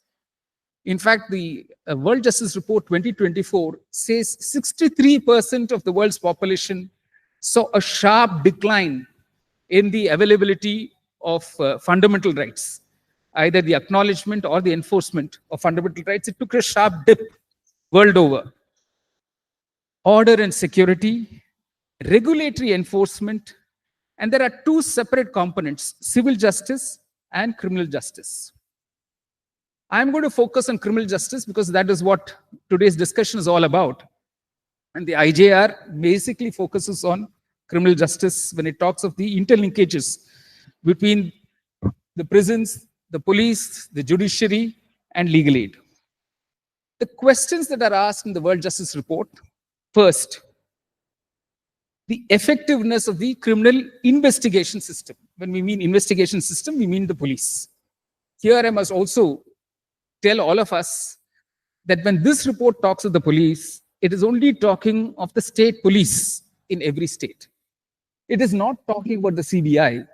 In fact, the World Justice Report 2024 says 63% of the world's population saw a sharp decline in the availability of fundamental rights, either the acknowledgement or the enforcement of fundamental rights. It took a sharp dip world over. Order and security, regulatory enforcement, and there are two separate components, civil justice and criminal justice. I'm going to focus on criminal justice because that is what today's discussion is all about. And the IJR basically focuses on criminal justice when it talks of the interlinkages between the prisons, the police, the judiciary, and legal aid. The questions that are asked in the World Justice Report, first, the effectiveness of the criminal investigation system. When we mean investigation system, we mean the police. Here I must also tell all of us that when this report talks of the police, it is only talking of the state police in every state. It is not talking about the CBI.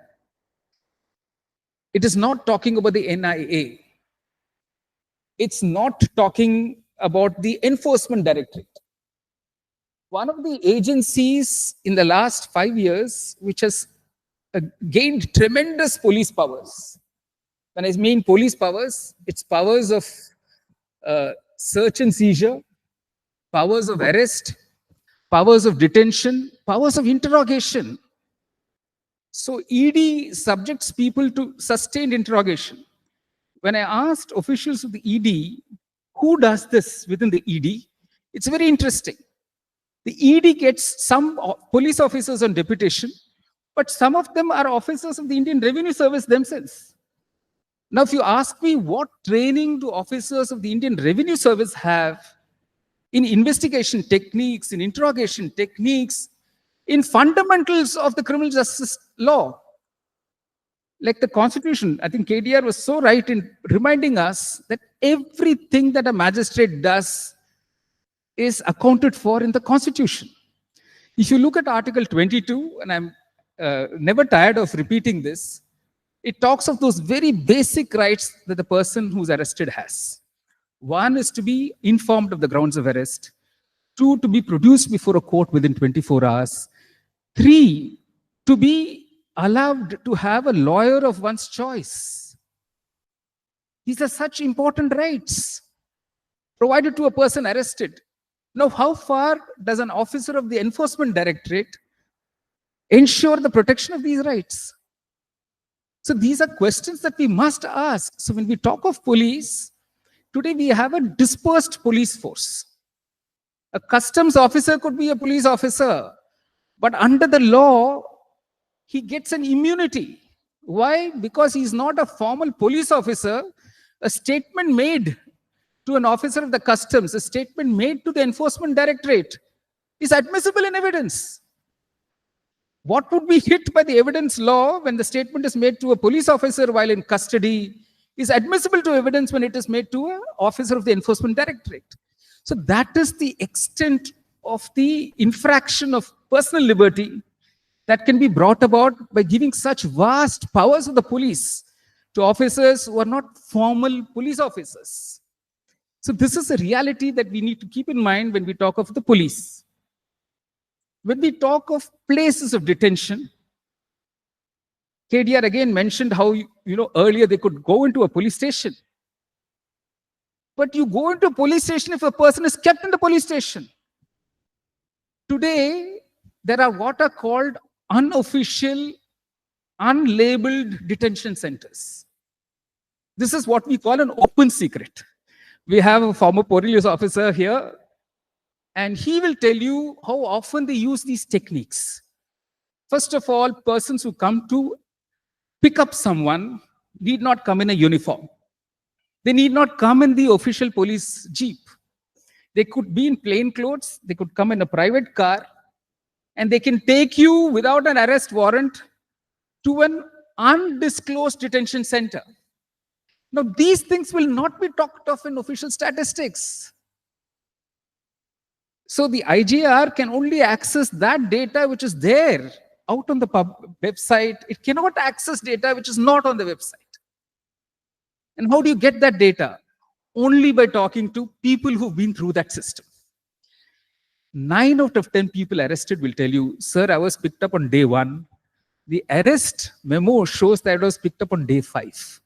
It is not talking about the NIA. It's not talking about the Enforcement Directorate. One of the agencies in the last 5 years which has gained tremendous police powers. When I mean police powers, it's powers of search and seizure, powers of arrest, powers of detention, powers of interrogation. So ED subjects people to sustained interrogation. When I asked officials of the ED, who does this within the ED, it's very interesting. The ED gets some police officers on deputation, but some of them are officers of the Indian Revenue Service themselves. Now, if you ask me what training do officers of the Indian Revenue Service have in investigation techniques, in interrogation techniques, in fundamentals of the criminal justice law, like the Constitution, I think KDR was so right in reminding us that everything that a magistrate does is accounted for in the Constitution. If you look at Article 22, and I'm never tired of repeating this, it talks of those very basic rights that the person who's arrested has. One is to be informed of the grounds of arrest. Two, to be produced before a court within 24 hours. Three, to be allowed to have a lawyer of one's choice. These are such important rights provided to a person arrested. Now, how far does an officer of the Enforcement Directorate ensure the protection of these rights? So these are questions that we must ask. So when we talk of police, today we have a dispersed police force. A customs officer could be a police officer, but under the law, he gets an immunity. Why? Because he's not a formal police officer. A statement made to an officer of the customs, a statement made to the Enforcement Directorate is admissible in evidence. What would be hit by the evidence law when the statement is made to a police officer while in custody is admissible to evidence when it is made to an officer of the Enforcement Directorate. So that is the extent of the infraction of personal liberty that can be brought about by giving such vast powers of the police to officers who are not formal police officers. So this is a reality that we need to keep in mind when we talk of the police. When we talk of places of detention, KDR again mentioned how, earlier they could go into a police station. But you go into a police station if a person is kept in the police station. Today, there are what are called unofficial, unlabeled detention centers. This is what we call an open secret. We have a former police officer here, and he will tell you how often they use these techniques. First of all, persons who come to pick up someone need not come in a uniform. They need not come in the official police jeep. They could be in plain clothes, they could come in a private car, and they can take you without an arrest warrant to an undisclosed detention center. Now, these things will not be talked of in official statistics. So the IGR can only access that data which is there out on the website. It cannot access data which is not on the website. And how do you get that data? Only by talking to people who've been through that system. 9 out of 10 people arrested will tell you, sir, I was picked up on day 1. The arrest memo shows that I was picked up on day 5.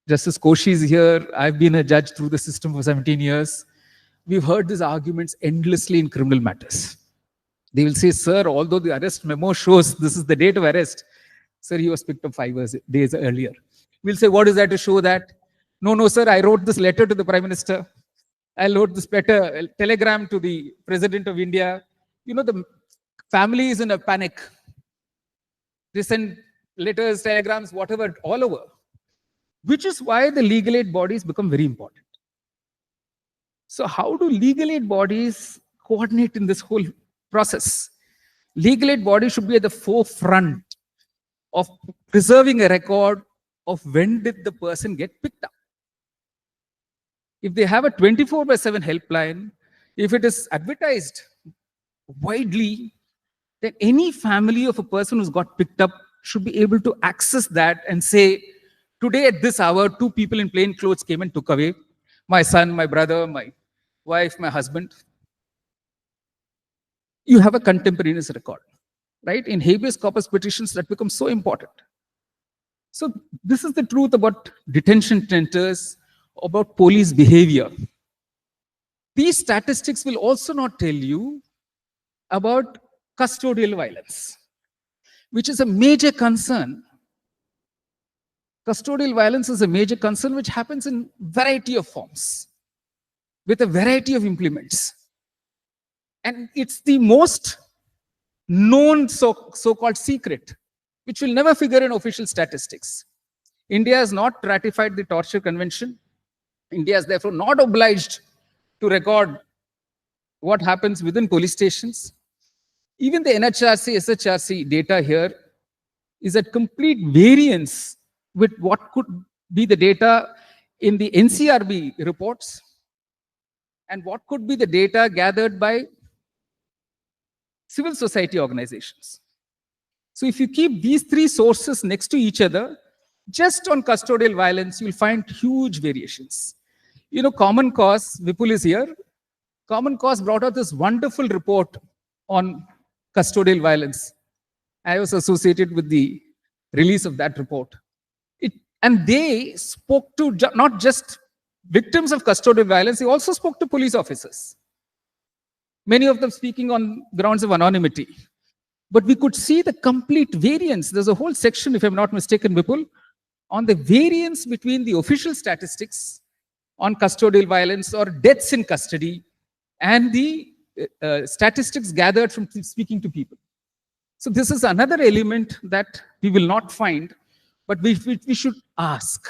Justice Koshi is here. I've been a judge through the system for 17 years. We've heard these arguments endlessly in criminal matters. They will say, sir, although the arrest memo shows this is the date of arrest, sir, he was picked up 5 days earlier. We'll say, what is that to show that? No, sir, I wrote this letter to the Prime Minister. I wrote this letter, telegram to the President of India. You know, the family is in a panic. They send letters, telegrams, whatever, all over. Which is why the legal aid bodies become very important. So how do legal aid bodies coordinate in this whole process? Legal aid bodies should be at the forefront of preserving a record of when did the person get picked up. If they have a 24/7 helpline, if it is advertised widely, then any family of a person who's got picked up should be able to access that and say, today at this hour, 2 people in plain clothes came and took away my son, my brother, my wife, my husband. You have a contemporaneous record, right? In habeas corpus petitions, that becomes so important. So this is the truth about detention centers, about police behavior. These statistics will also not tell you about custodial violence, which is a major concern. Custodial violence is a major concern which happens in variety of forms, with a variety of implements. And it's the most known so-called secret, which will never figure in official statistics. India has not ratified the Torture Convention. India is therefore not obliged to record what happens within police stations. Even the NHRC, SHRC data here is at complete variance with what could be the data in the NCRB reports and what could be the data gathered by civil society organizations. So if you keep these 3 sources next to each other, just on custodial violence, you'll find huge variations. You know, Common Cause, Vipul is here. Common Cause brought out this wonderful report on custodial violence. I was associated with the release of that report. And they spoke to not just victims of custodial violence, they also spoke to police officers. Many of them speaking on grounds of anonymity. But we could see the complete variance. There's a whole section, if I'm not mistaken, Vipul, on the variance between the official statistics on custodial violence or deaths in custody and the statistics gathered from speaking to people. So this is another element that we will not find, but we should ask.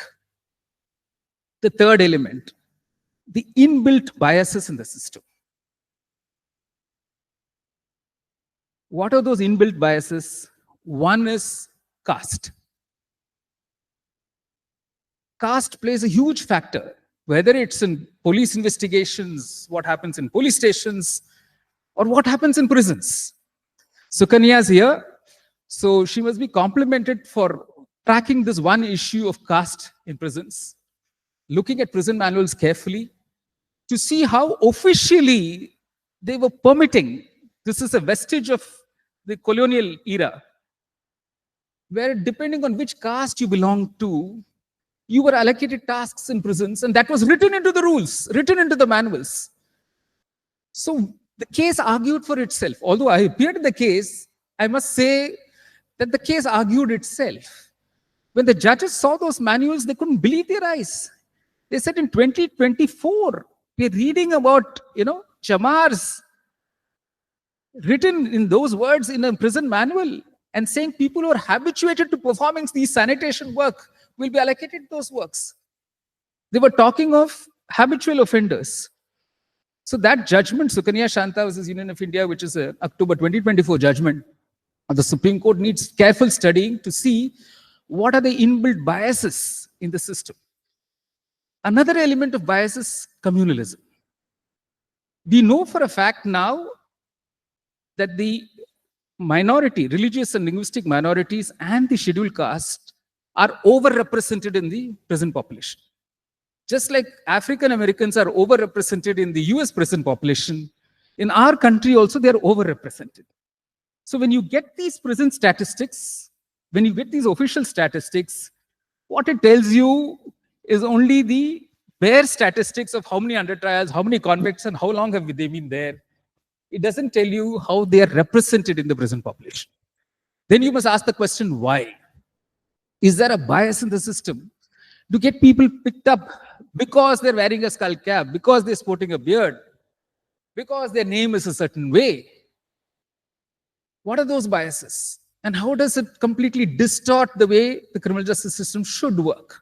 The third element, the inbuilt biases in the system. What are those inbuilt biases? One is caste. Caste plays a huge factor, whether it's in police investigations, what happens in police stations, or what happens in prisons. Sukanya is here, so she must be complimented for tracking this one issue of caste in prisons, looking at prison manuals carefully to see how officially they were permitting. This is a vestige of the colonial era, where depending on which caste you belonged to, you were allocated tasks in prisons, and that was written into the rules, written into the manuals. So the case argued for itself. Although I appeared in the case, I must say that the case argued itself. When the judges saw those manuals, they couldn't believe their eyes. They said in 2024, we're reading about, chamars written in those words in a prison manual and saying people who are habituated to performing these sanitation work will be allocated those works. They were talking of habitual offenders. So that judgment, Sukanya Shanta versus Union of India, which is a October 2024 judgment of the Supreme Court, needs careful studying to see what are the inbuilt biases in the system. Another element of bias is communalism. We know for a fact now that the minority, religious and linguistic minorities and the scheduled caste are overrepresented in the prison population. Just like African Americans are overrepresented in the US prison population, in our country also they are overrepresented. So when you get these prison statistics, when you get these official statistics, what it tells you is only the bare statistics of how many under trials, how many convicts, and how long have they been there. It doesn't tell you how they are represented in the prison population. Then you must ask the question, why? Is there a bias in the system to get people picked up because they're wearing a skull cap, because they're sporting a beard, because their name is a certain way? What are those biases? And how does it completely distort the way the criminal justice system should work?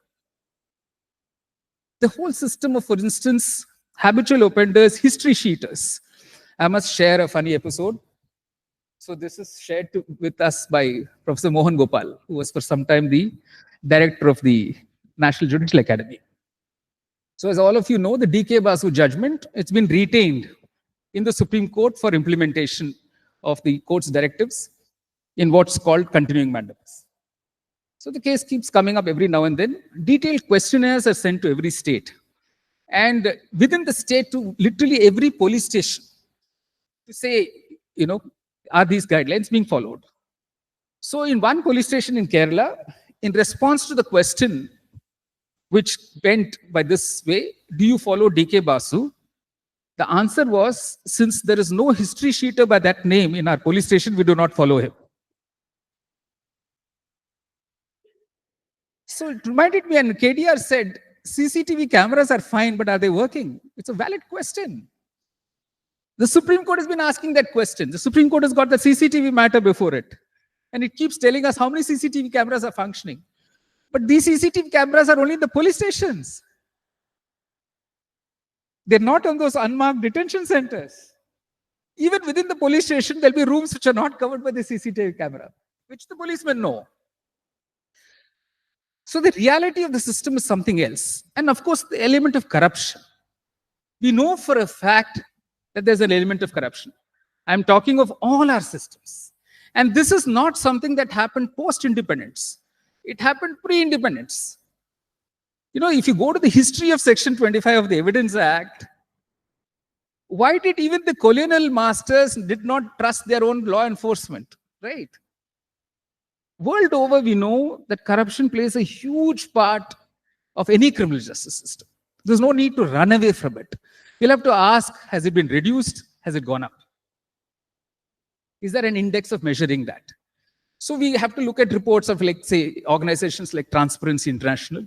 The whole system of, for instance, habitual offenders, history sheeters. I must share a funny episode. So this is shared with us by Professor Mohan Gopal, who was for some time the director of the National Judicial Academy. So as all of you know, the D.K. Basu judgment, it's been retained in the Supreme Court for implementation of the court's directives in what's called continuing mandamus. So the case keeps coming up every now and then. Detailed questionnaires are sent to every state. And within the state to literally every police station to say, are these guidelines being followed? So in one police station in Kerala, in response to the question, which went by this way, do you follow D.K. Basu? The answer was, since there is no history sheeter by that name in our police station, we do not follow him. So it reminded me, and KDR said, CCTV cameras are fine, but are they working? It's a valid question. The Supreme Court has been asking that question. The Supreme Court has got the CCTV matter before it. And it keeps telling us how many CCTV cameras are functioning. But these CCTV cameras are only in the police stations. They're not on those unmarked detention centers. Even within the police station, there'll be rooms which are not covered by the CCTV camera, which the policemen know. So the reality of the system is something else. And of course, the element of corruption. We know for a fact that there's an element of corruption. I'm talking of all our systems. And this is not something that happened post-independence. It happened pre-independence. If you go to the history of Section 25 of the Evidence Act, why did even the colonial masters did not trust their own law enforcement, right? World over, we know that corruption plays a huge part of any criminal justice system. There's no need to run away from it. We'll have to ask, has it been reduced? Has it gone up? Is there an index of measuring that? So we have to look at reports of, say, organizations like Transparency International.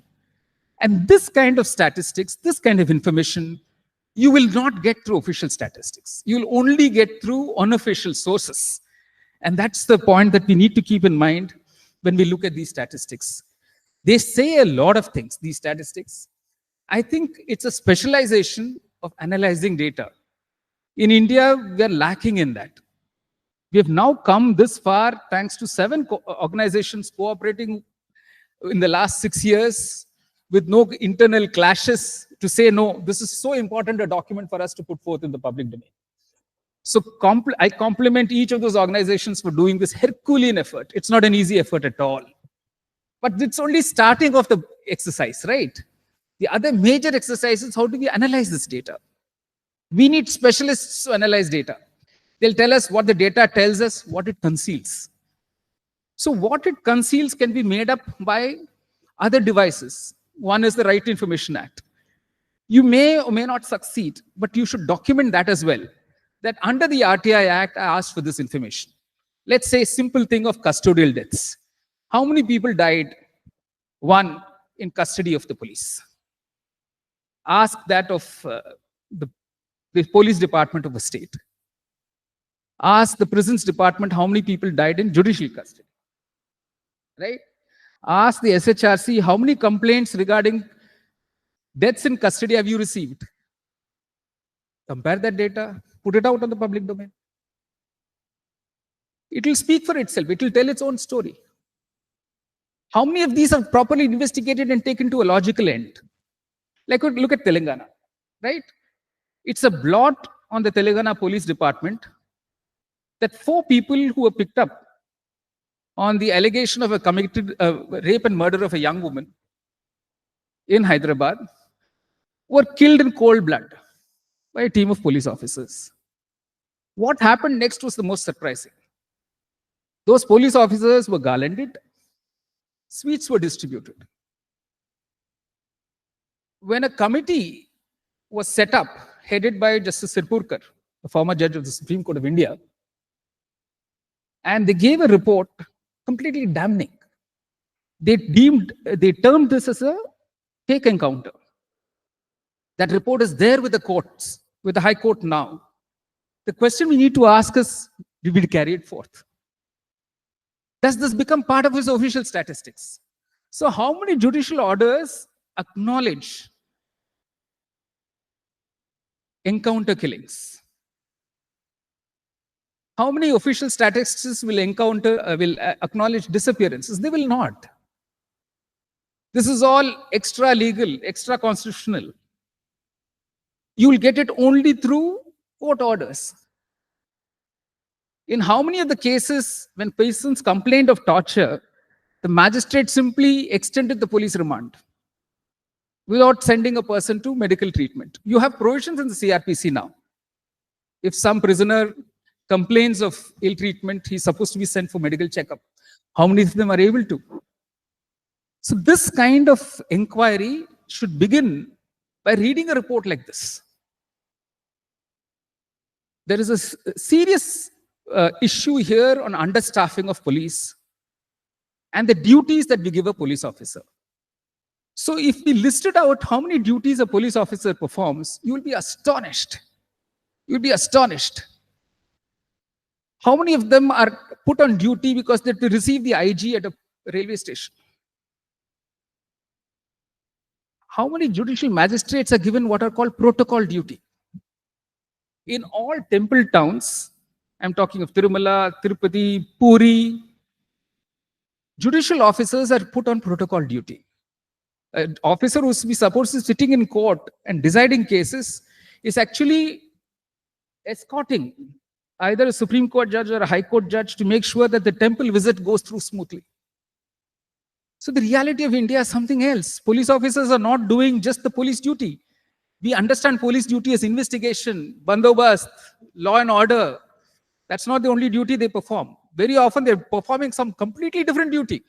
And this kind of statistics, this kind of information, you will not get through official statistics. You'll only get through unofficial sources. And that's the point that we need to keep in mind when we look at these statistics. They say a lot of things, these statistics. I think it's a specialization of analyzing data. In India, we are lacking in that. We have now come this far thanks to 7 organizations cooperating in the last 6 years with no internal clashes to say, no, this is so important a document for us to put forth in the public domain. So I compliment each of those organizations for doing this Herculean effort. It's not an easy effort at all. But it's only starting of the exercise, right? The other major exercise is how do we analyze this data? We need specialists to analyze data. They'll tell us what the data tells us, what it conceals. So what it conceals can be made up by other devices. One is the Right to Information Act. You may or may not succeed, but you should document that as well. That under the RTI Act, I asked for this information. Let's say simple thing of custodial deaths. How many people died? One, in custody of the police. Ask that of the police department of a state. Ask the prisons department how many people died in judicial custody. Right? Ask the SHRC how many complaints regarding deaths in custody have you received? Compare that data, put it out on the public domain. It will speak for itself. It will tell its own story. How many of these are properly investigated and taken to a logical end? Like, look at Telangana, right? It's a blot on the Telangana Police Department that 4 people who were picked up on the allegation of a committed rape and murder of a young woman in Hyderabad were killed in cold blood by a team of police officers. What happened next was the most surprising. Those police officers were garlanded, sweets were distributed. When a committee was set up, headed by Justice Sirpurkar, a former judge of the Supreme Court of India, and they gave a report completely damning. They termed this as a fake encounter. That report is there with the courts, with the High Court now. The question we need to ask is, did we carry it forth? Does this become part of his official statistics? So how many judicial orders acknowledge encounter killings? How many official statistics will acknowledge disappearances? They will not. This is all extra legal, extra constitutional. You will get it only through court orders. In how many of the cases when persons complained of torture, the magistrate simply extended the police remand without sending a person to medical treatment? You have provisions in the CRPC now. If some prisoner complains of ill treatment, he's supposed to be sent for medical checkup. How many of them are able to? So this kind of inquiry should begin by reading a report like this. There is a serious issue here on understaffing of police and the duties that we give a police officer. So if we listed out how many duties a police officer performs, you will be astonished. You'll be astonished. How many of them are put on duty because they have to receive the IG at a railway station? How many judicial magistrates are given what are called protocol duty? In all temple towns, I'm talking of Tirumala, Tirupati, Puri, judicial officers are put on protocol duty. An officer who's supposed to be sitting in court and deciding cases is actually escorting either a Supreme Court judge or a High Court judge to make sure that the temple visit goes through smoothly. So the reality of India is something else. Police officers are not doing just the police duty. We understand police duty as investigation, bandobast, law and order. That's not the only duty they perform. Very often they're performing some completely different duty.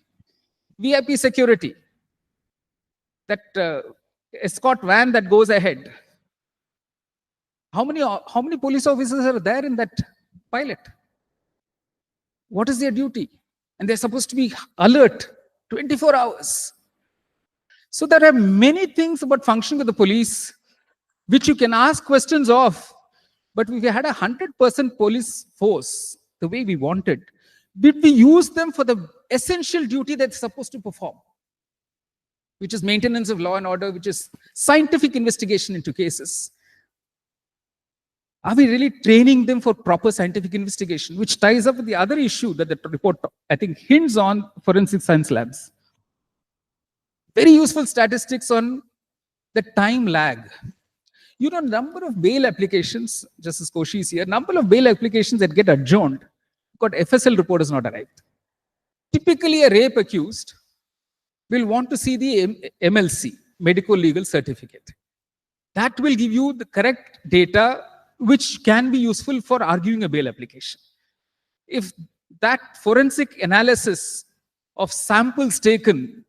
VIP security, that escort van that goes ahead. How many police officers are there in that pilot? What is their duty? And they're supposed to be alert 24 hours. So there are many things about functioning of the police which you can ask questions of. But if we had 100% police force, the way we wanted, did we use them for the essential duty that they're supposed to perform? Which is maintenance of law and order, which is scientific investigation into cases. Are we really training them for proper scientific investigation? Which ties up with the other issue that the report, I think, hints on forensic science labs. Very useful statistics on the time lag. You know, number of bail applications, Justice Koshi is here, number of bail applications that get adjourned, because FSL report has not arrived. Typically, a rape accused will want to see the MLC, medical legal certificate. That will give you the correct data which can be useful for arguing a bail application. If that forensic analysis of samples taken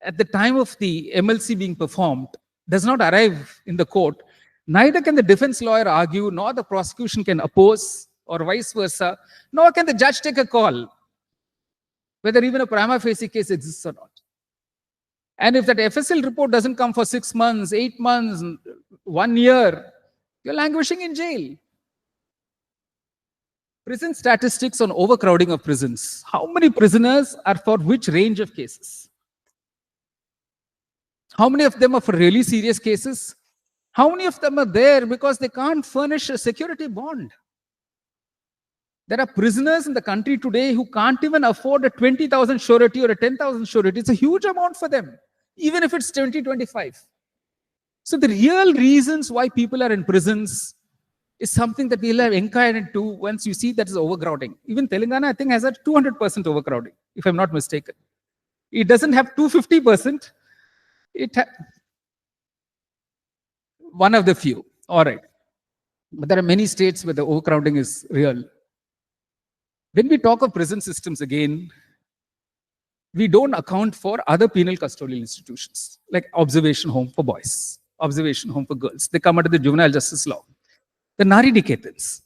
at the time of the MLC being performed does not arrive in the court, neither can the defense lawyer argue, nor the prosecution can oppose or vice versa, nor can the judge take a call whether even a prima facie case exists or not. And if that FSL report doesn't come for 6 months, 8 months, 1 year, you're languishing in jail. Prison statistics on overcrowding of prisons. How many prisoners are for which range of cases? How many of them are for really serious cases? How many of them are there because they can't furnish a security bond? There are prisoners in the country today who can't even afford a 20,000 surety or a 10,000 surety. It's a huge amount for them, even if it's 2025. So the real reasons why people are in prisons is something that we'll have inquired into once you see that is overcrowding. Even Telangana, I think, has a 200% overcrowding, if I'm not mistaken. It doesn't have 250%. One of the few. All right. But there are many states where the overcrowding is real. When we talk of prison systems again, we don't account for other penal custodial institutions, like observation home for boys, observation home for girls. They come under the juvenile justice law. The Nari Niketans.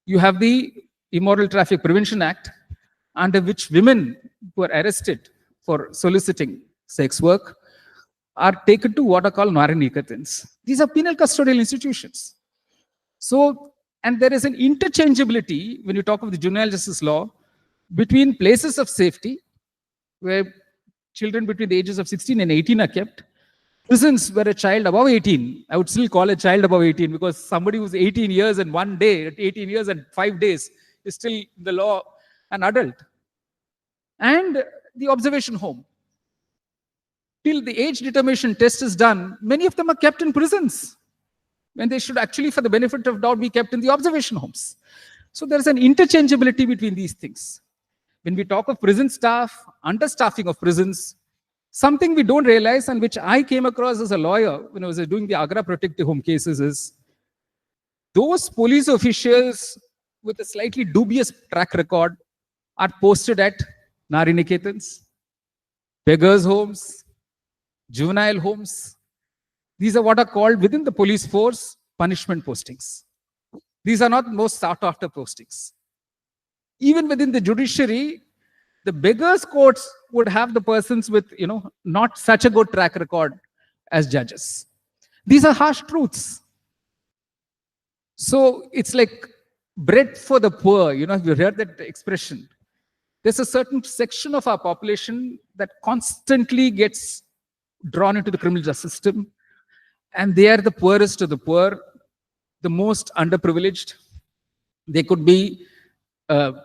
You have the Immoral Traffic Prevention Act, under which women who are arrested for soliciting sex work are taken to what are called Nari Niketans. These are penal custodial institutions. So, and there is an interchangeability when you talk of the juvenile justice law between places of safety, where children between the ages of 16 and 18 are kept, prisons where a child above 18, I would still call a child above 18 because somebody who's 18 years and 1 day, 18 years and 5 days is still in the law an adult. And the observation home. Till the age determination test is done, many of them are kept in prisons when they should actually, for the benefit of doubt, be kept in the observation homes. So there's an interchangeability between these things. When we talk of prison staff, understaffing of prisons, something we don't realize and which I came across as a lawyer when I was doing the Agra protective home cases is those police officials with a slightly dubious track record are posted at Nari Niketans, beggars' homes, juvenile homes. These are what are called within the police force punishment postings. These are not most sought after postings. Even within the judiciary, the beggars' courts would have the persons with, not such a good track record as judges. These are harsh truths. So it's like bread for the poor. You heard that expression. There's a certain section of our population that constantly gets drawn into the criminal justice system, and they are the poorest of the poor, the most underprivileged. They could be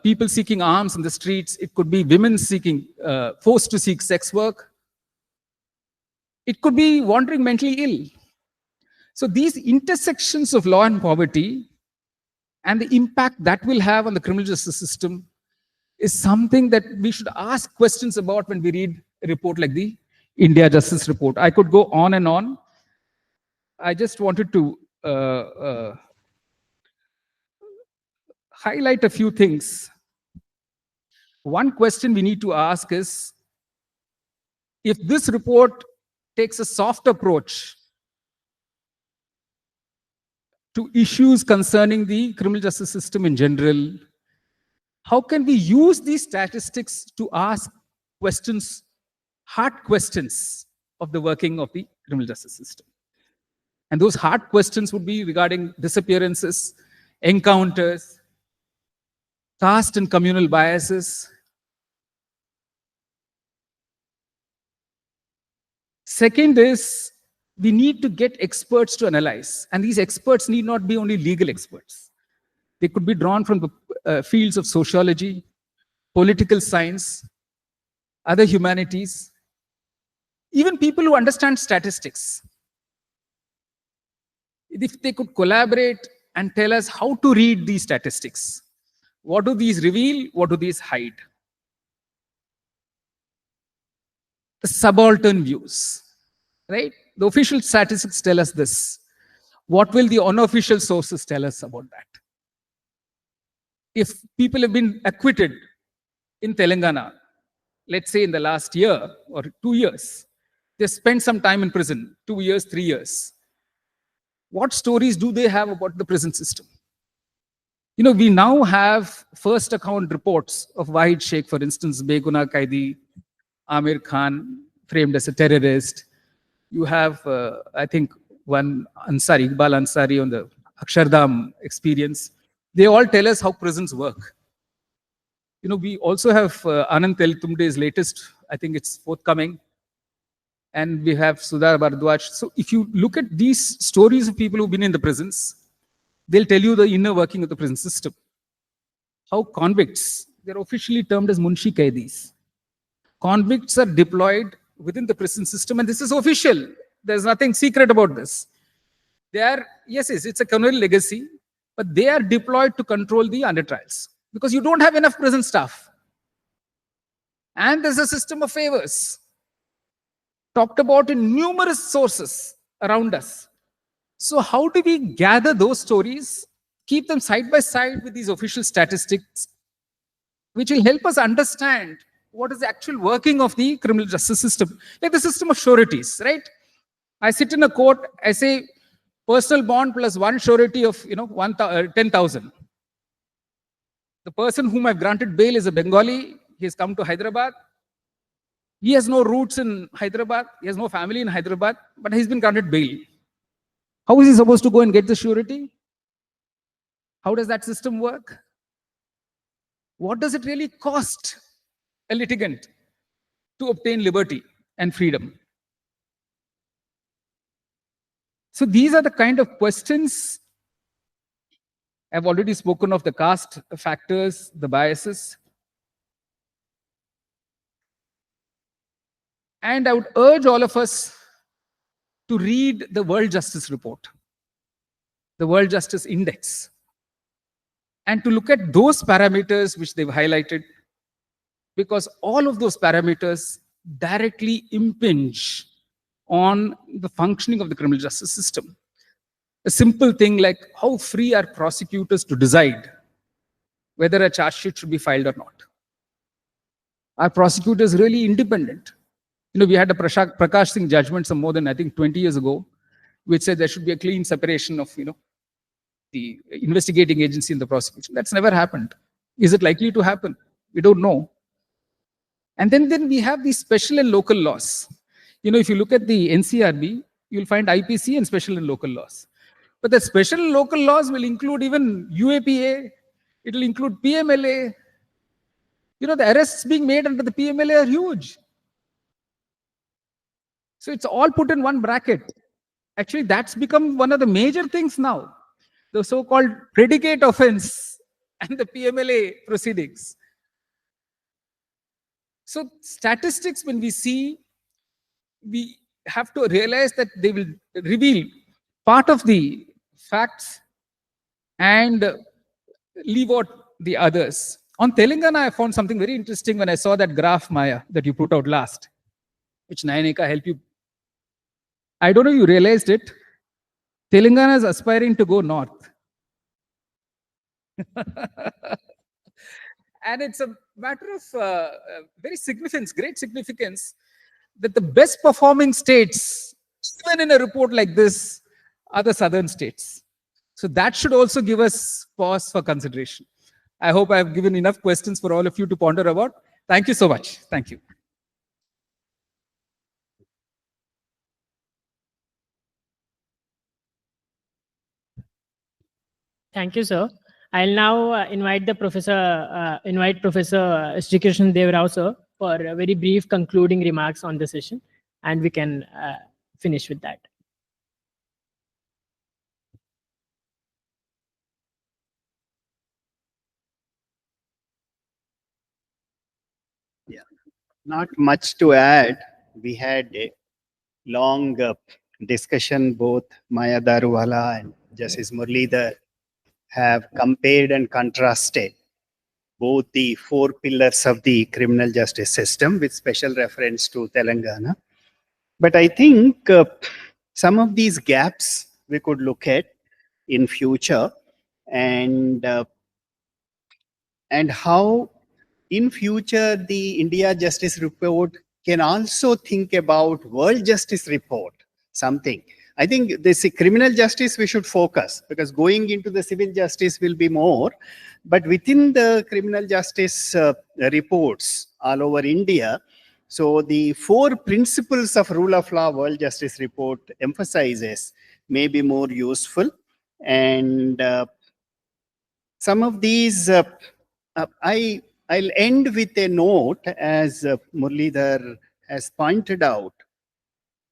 people seeking arms in the streets. It could be women forced to seek sex work. It could be wandering mentally ill. So these intersections of law and poverty and the impact that will have on the criminal justice system is something that we should ask questions about when we read a report like the India Justice Report. I could go on and on. I just wanted to highlight a few things. One question we need to ask is, if this report takes a soft approach to issues concerning the criminal justice system in general, how can we use these statistics to ask questions, hard questions of the working of the criminal justice system? And those hard questions would be regarding disappearances, encounters, caste and communal biases. Second is, we need to get experts to analyze. And these experts need not be only legal experts. They could be drawn from the fields of sociology, political science, other humanities, even people who understand statistics. If they could collaborate and tell us how to read these statistics. What do these reveal? What do these hide? The subaltern views, right? The official statistics tell us this. What will the unofficial sources tell us about that? If people have been acquitted in Telangana, let's say in the last year or 2 years, they spent some time in prison, 2 years, 3 years. What stories do they have about the prison system? We now have first account reports of Wahid Sheikh, for instance, Beguna Qaidi, Amir Khan, framed as a terrorist. You have, I think, one Ansari, Iqbal Ansari on the Akshardham experience. They all tell us how prisons work. We also have Anand Teltumde's latest, I think it's forthcoming, and we have Sudhar Bardwaj. So if you look at these stories of people who've been in the prisons, they'll tell you the inner working of the prison system. How convicts, they're officially termed as Munshi Qaidis. Convicts are deployed within the prison system, and this is official. There's nothing secret about this. They are, yes, it's a colonial legacy, but they are deployed to control the under trials because you don't have enough prison staff. And there's a system of favors talked about in numerous sources around us. So how do we gather those stories, keep them side by side with these official statistics, which will help us understand what is the actual working of the criminal justice system? Like the system of sureties, right? I sit in a court, I say personal bond plus one surety of 10,000. The person whom I've granted bail is a Bengali. He has come to Hyderabad. He has no roots in Hyderabad. He has no family in Hyderabad, but he's been granted bail. How is he supposed to go and get the surety? How does that system work? What does it really cost a litigant to obtain liberty and freedom? So these are the kind of questions. I've already spoken of the caste factors, the biases. And I would urge all of us to read the World Justice Report, the World Justice Index, and to look at those parameters which they've highlighted, because all of those parameters directly impinge on the functioning of the criminal justice system. A simple thing like how free are prosecutors to decide whether a charge sheet should be filed or not? Are prosecutors really independent? We had a Prakash Singh judgment some more than, I think, 20 years ago, which said there should be a clean separation of, the investigating agency and the prosecution. That's never happened. Is it likely to happen? We don't know. And then we have these special and local laws. If you look at the NCRB, you'll find IPC and special and local laws. But the special and local laws will include even UAPA. It will include PMLA. The arrests being made under the PMLA are huge. So it's all put in one bracket. Actually, that's become one of the major things now. The so-called predicate offense and the PMLA proceedings. So statistics, when we see, we have to realize that they will reveal part of the facts and leave out the others. On Telangana, I found something very interesting when I saw that graph, Maya, that you put out last, which Nayaneka helped you. I don't know if you realized it. Telangana is aspiring to go north. And it's a matter of very significance, great significance, that the best performing states, even in a report like this, are the southern states. So that should also give us pause for consideration. I hope I've given enough questions for all of you to ponder about. Thank you so much. Thank you. Thank you, sir. I'll now invite Professor Sri Krishna Dev Rao, sir, for very brief concluding remarks on the session, and we can finish with that. Yeah, not much to add. We had a long discussion. Both Maya Daruwala and Justice Muralidhar have compared and contrasted both the four pillars of the criminal justice system with special reference to Telangana. But I think some of these gaps we could look at in future, and how in future the India Justice Report can also think about World Justice Report, something. I think this criminal justice we should focus, because going into the civil justice will be more. But within the criminal justice reports all over India, so the 4 principles of rule of law world justice report emphasizes may be more useful. And some of these, I'll end with a note, as Muralidhar has pointed out.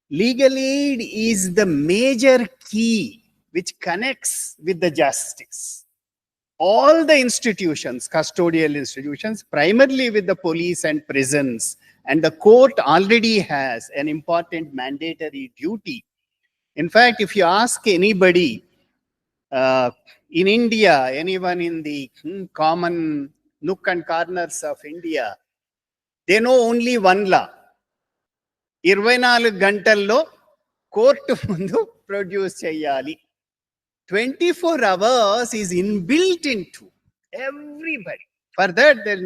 Legal aid is the major key which connects with the justice. All the institutions, custodial institutions, primarily with the police and prisons, and the court already has an important mandatory duty. In fact, if you ask anybody in India, anyone in the common nook and corners of India, they know only one law. 24 గంటల్లో court ముందు produce చేయాలి. 24 hours is inbuilt into everybody. For that, there's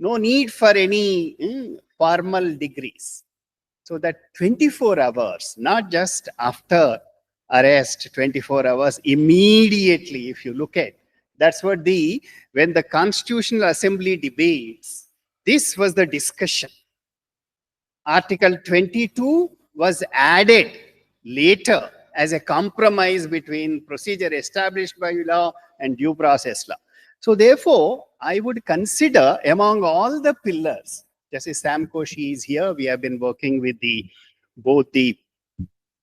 no need for any formal degrees. So that 24 hours, not just after arrest, 24 hours immediately, if you look at, that's what when the Constitutional Assembly debates, this was the discussion. Article 22 was added later as a compromise between procedure established by law and due process law. So therefore, I would consider among all the pillars, Justice Sam Koshi is here, we have been working with both the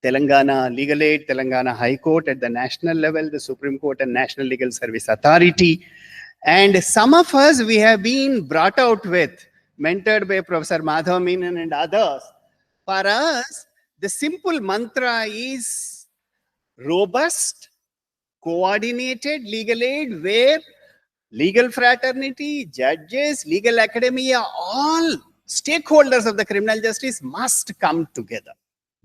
Telangana Legal Aid, Telangana High Court at the national level, the Supreme Court and National Legal Service Authority. And some of us, we have been brought out with, mentored by Professor Madhav Menon and others. For us, the simple mantra is robust, coordinated legal aid, where legal fraternity, judges, legal academia, all stakeholders of the criminal justice must come together.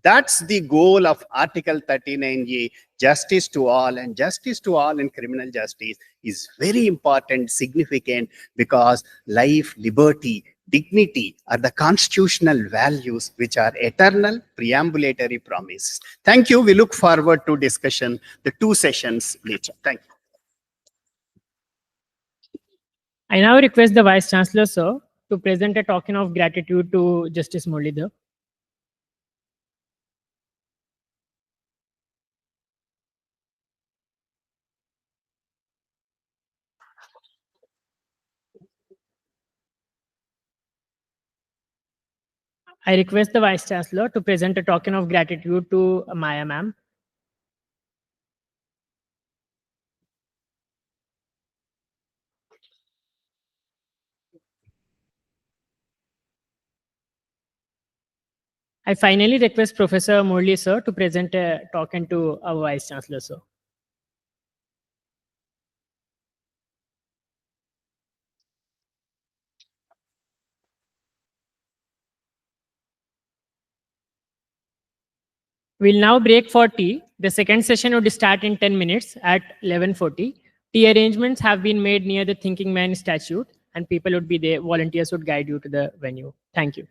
That's the goal of Article 39A, justice to all. And justice to all in criminal justice is very important, significant, because life, liberty, dignity are the constitutional values which are eternal, preambulatory promises. Thank you. We look forward to discussion, the 2 sessions later. Thank you. I now request the Vice Chancellor, sir, to present a token of gratitude to Justice Muralidhar. I request the Vice Chancellor to present a token of gratitude to Maya ma'am. I finally request Professor Murli sir to present a token to our Vice Chancellor, sir. We'll now break for tea. The second session would start in 10 minutes at 11:40. Tea arrangements have been made near the Thinking Man statue, and people would be there. Volunteers would guide you to the venue. Thank you.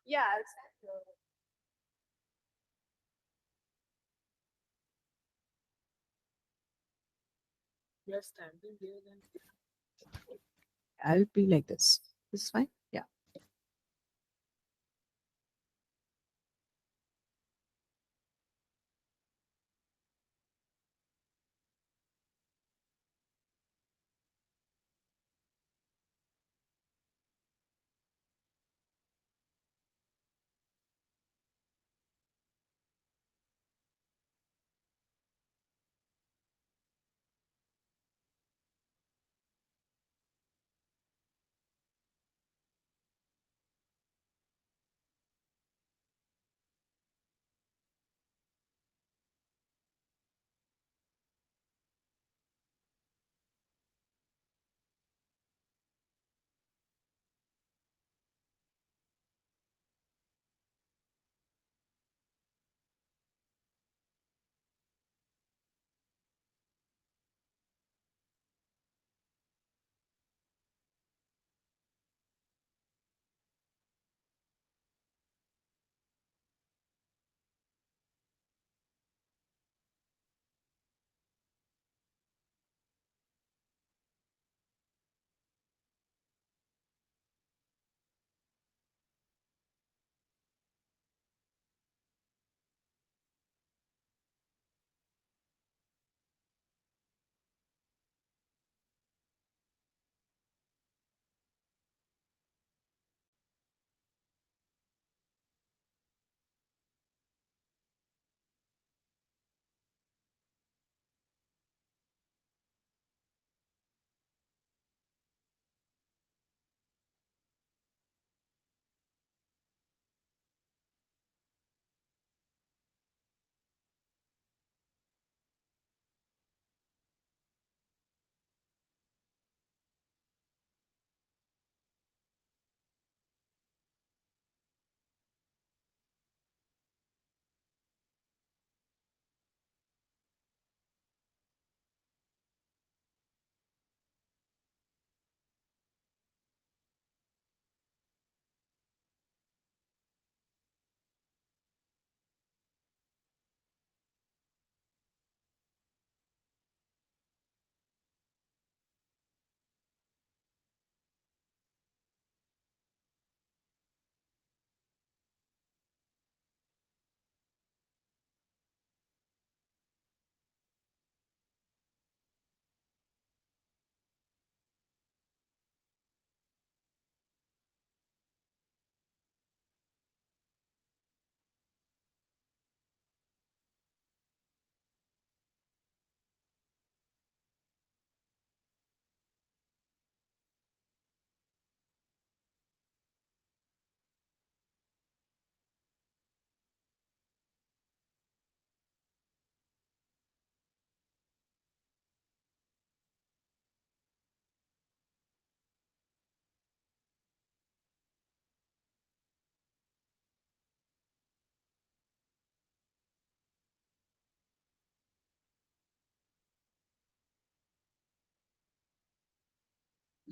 Yeah. I'll be like this. This is fine. Yeah.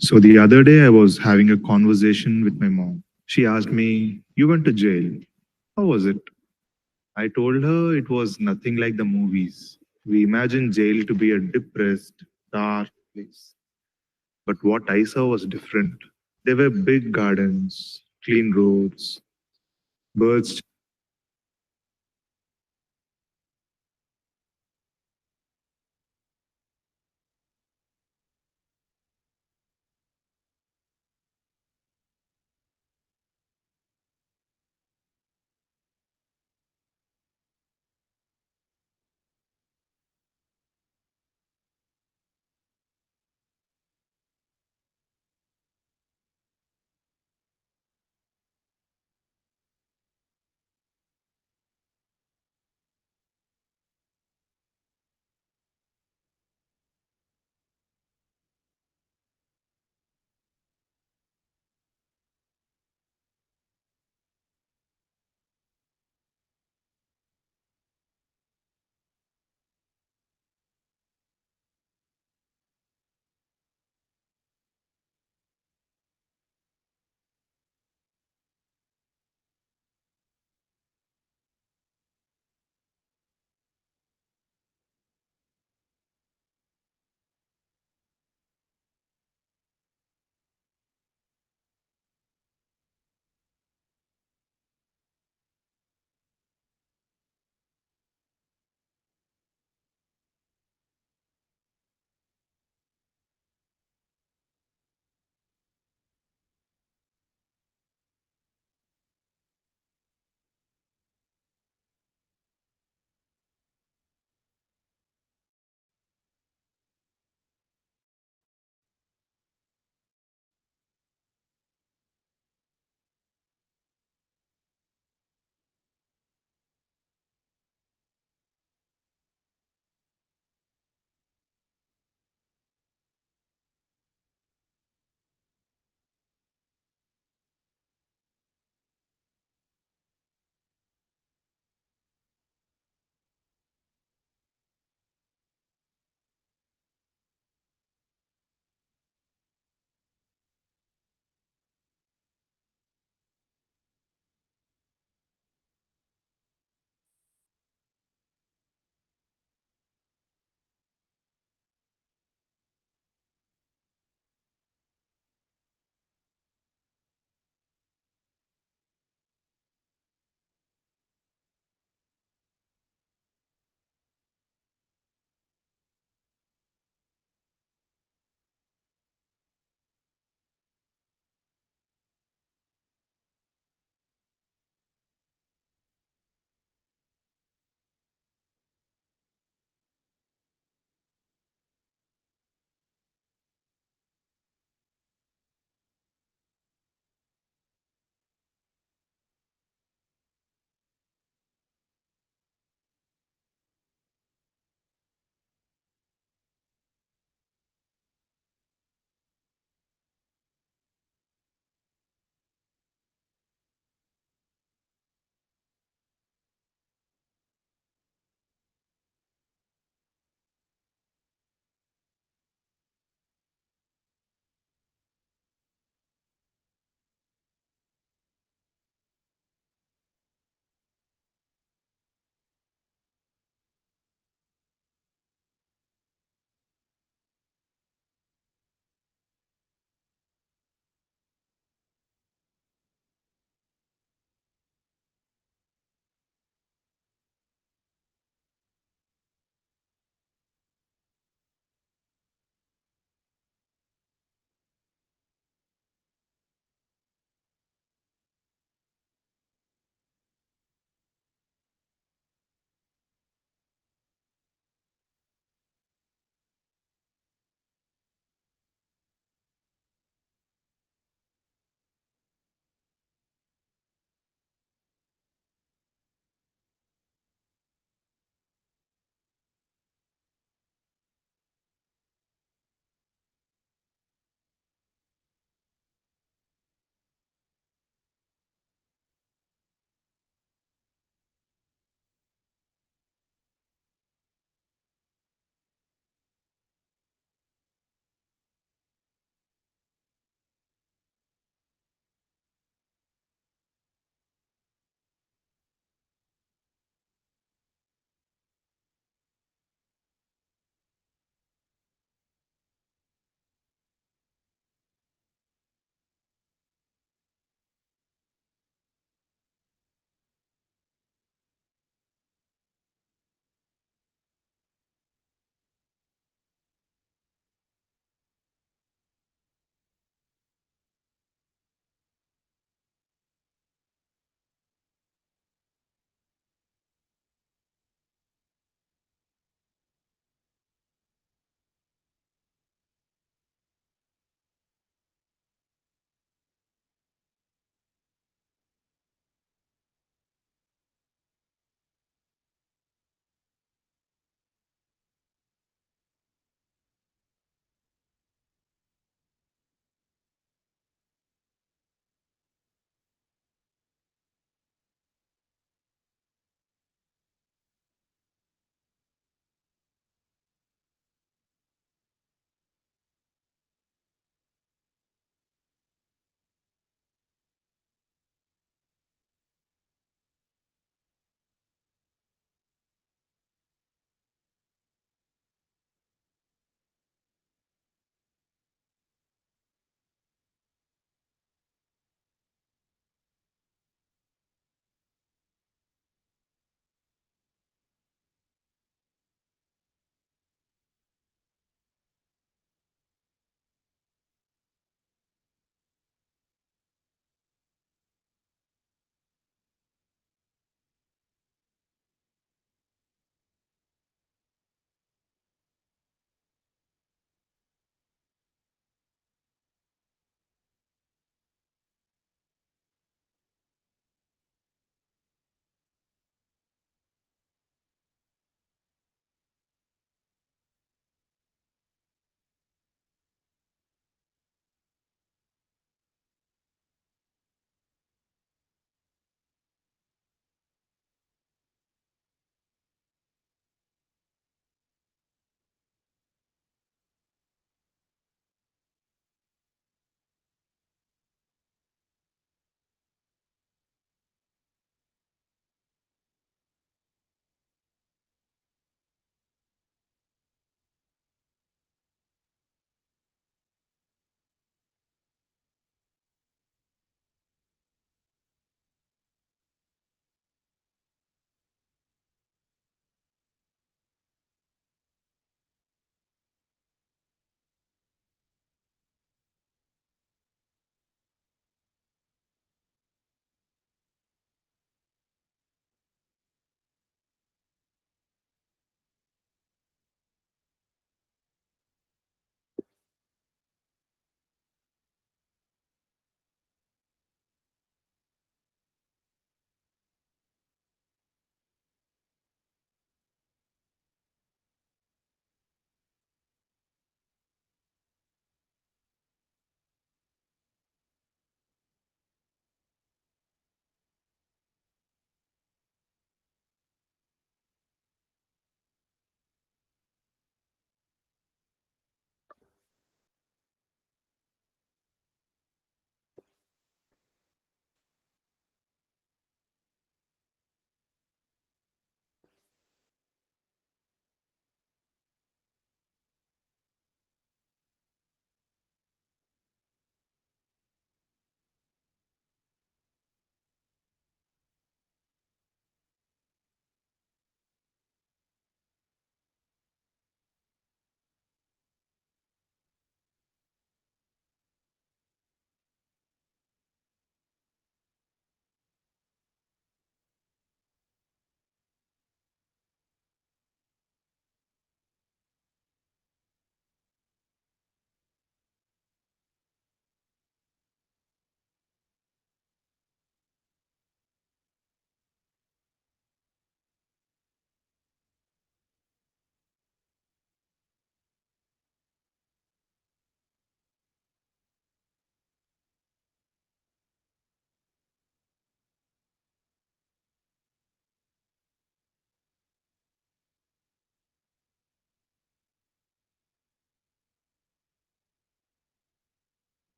So the other day, I was having a conversation with my mom. She asked me, "You went to jail. How was it?" I told her it was nothing like the movies. We imagine jail to be a depressed, dark place. But what I saw was different. There were big gardens, clean roads, birds.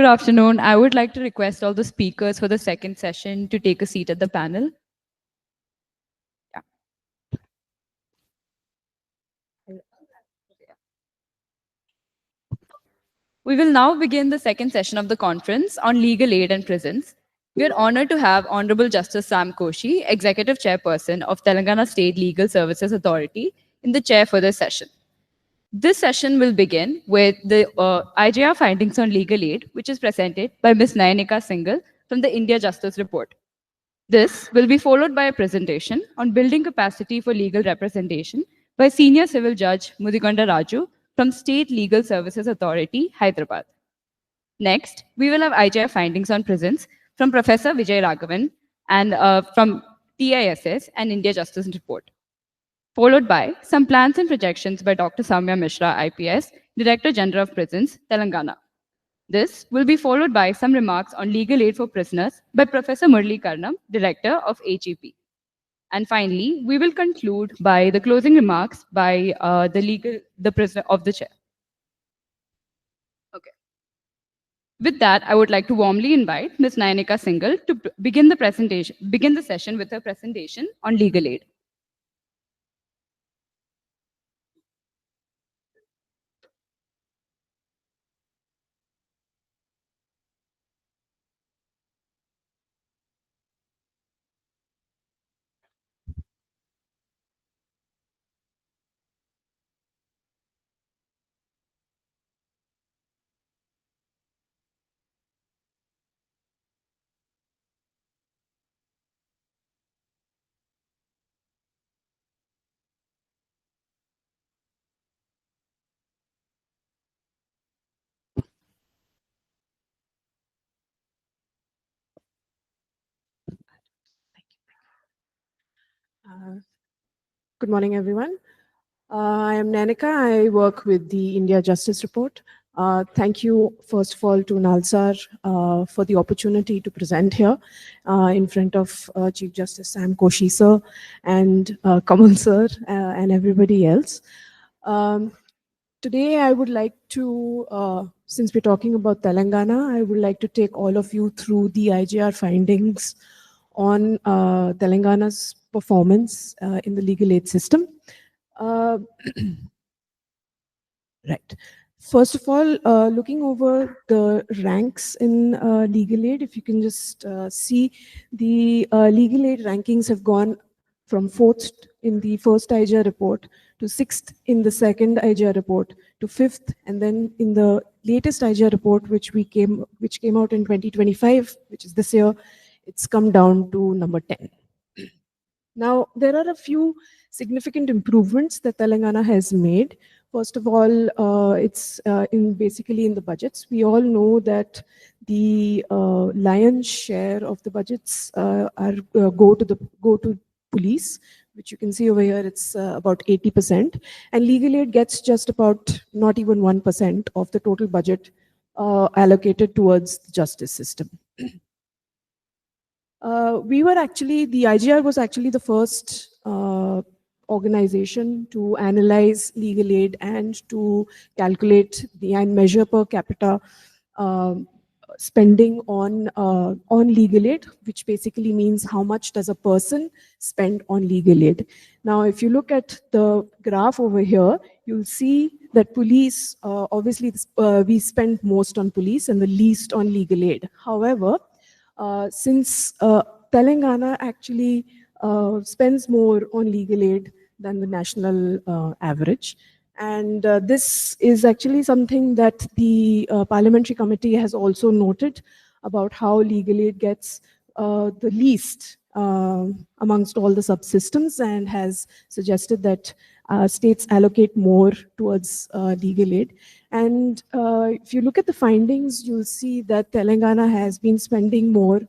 Good afternoon. I would like to request all the speakers for the second session to take a seat at the panel. We will now begin the second session of the conference on legal aid and prisons. We are honored to have Honorable Justice Sam Koshi, Executive Chairperson of Telangana State Legal Services Authority, in the chair for this session. This session will begin with the IJR findings on legal aid, which is presented by Ms. Nayanika Singhal from the India Justice Report. This will be followed by a presentation on building capacity for legal representation by Senior Civil Judge Mudikonda Raju from State Legal Services Authority, Hyderabad. Next, we will have IJR findings on prisons from Professor Vijay Raghavan and from TISS and India Justice Report, followed by some plans and projections by Dr. Samya Mishra, IPS, Director General of Prisons, Telangana. This will be followed by some remarks on legal aid for prisoners by Professor Murli Karnam, Director of HEP. And finally, we will conclude by the closing remarks by the prisoner of the chair. Okay. With that, I would like to warmly invite Ms. Nayanika Singhal to begin the session with her presentation on legal aid. Good morning, everyone. I am Nanika. I work with the India Justice Report. Thank you, first of all, to Nalsar for the opportunity to present here in front of Chief Justice Sam Koshi sir and Kamal sir and everybody else. Today, I would like to, since we're talking about Telangana, I would like to take all of you through the IJR findings on Telangana's performance in the legal aid system. Right. First of all, looking over the ranks in legal aid, if you can just see the legal aid rankings have gone from 4th in the first IJR report to 6th in the second IJR report to 5th, and then in the latest IJR report, which came out in 2025, which is this year, it's come down to number 10. Now, there are a few significant improvements that Telangana has made. First of all, it's basically in the budgets. We all know that the lion's share of the budgets go to police, which you can see over here. It's about 80%, and legal aid gets just about not even 1% of the total budget allocated towards the justice system. The IGR was actually the first organization to analyze legal aid and to calculate and measure per capita spending on legal aid, which basically means how much does a person spend on legal aid. Now, if you look at the graph over here, you'll see that police, obviously, we spend most on police and the least on legal aid. However, since Telangana actually spends more on legal aid than the national average. And this is actually something that the parliamentary committee has also noted about how legal aid gets the least amongst all the subsystems, and has suggested that states allocate more towards legal aid. And if you look at the findings, you'll see that Telangana has been spending more.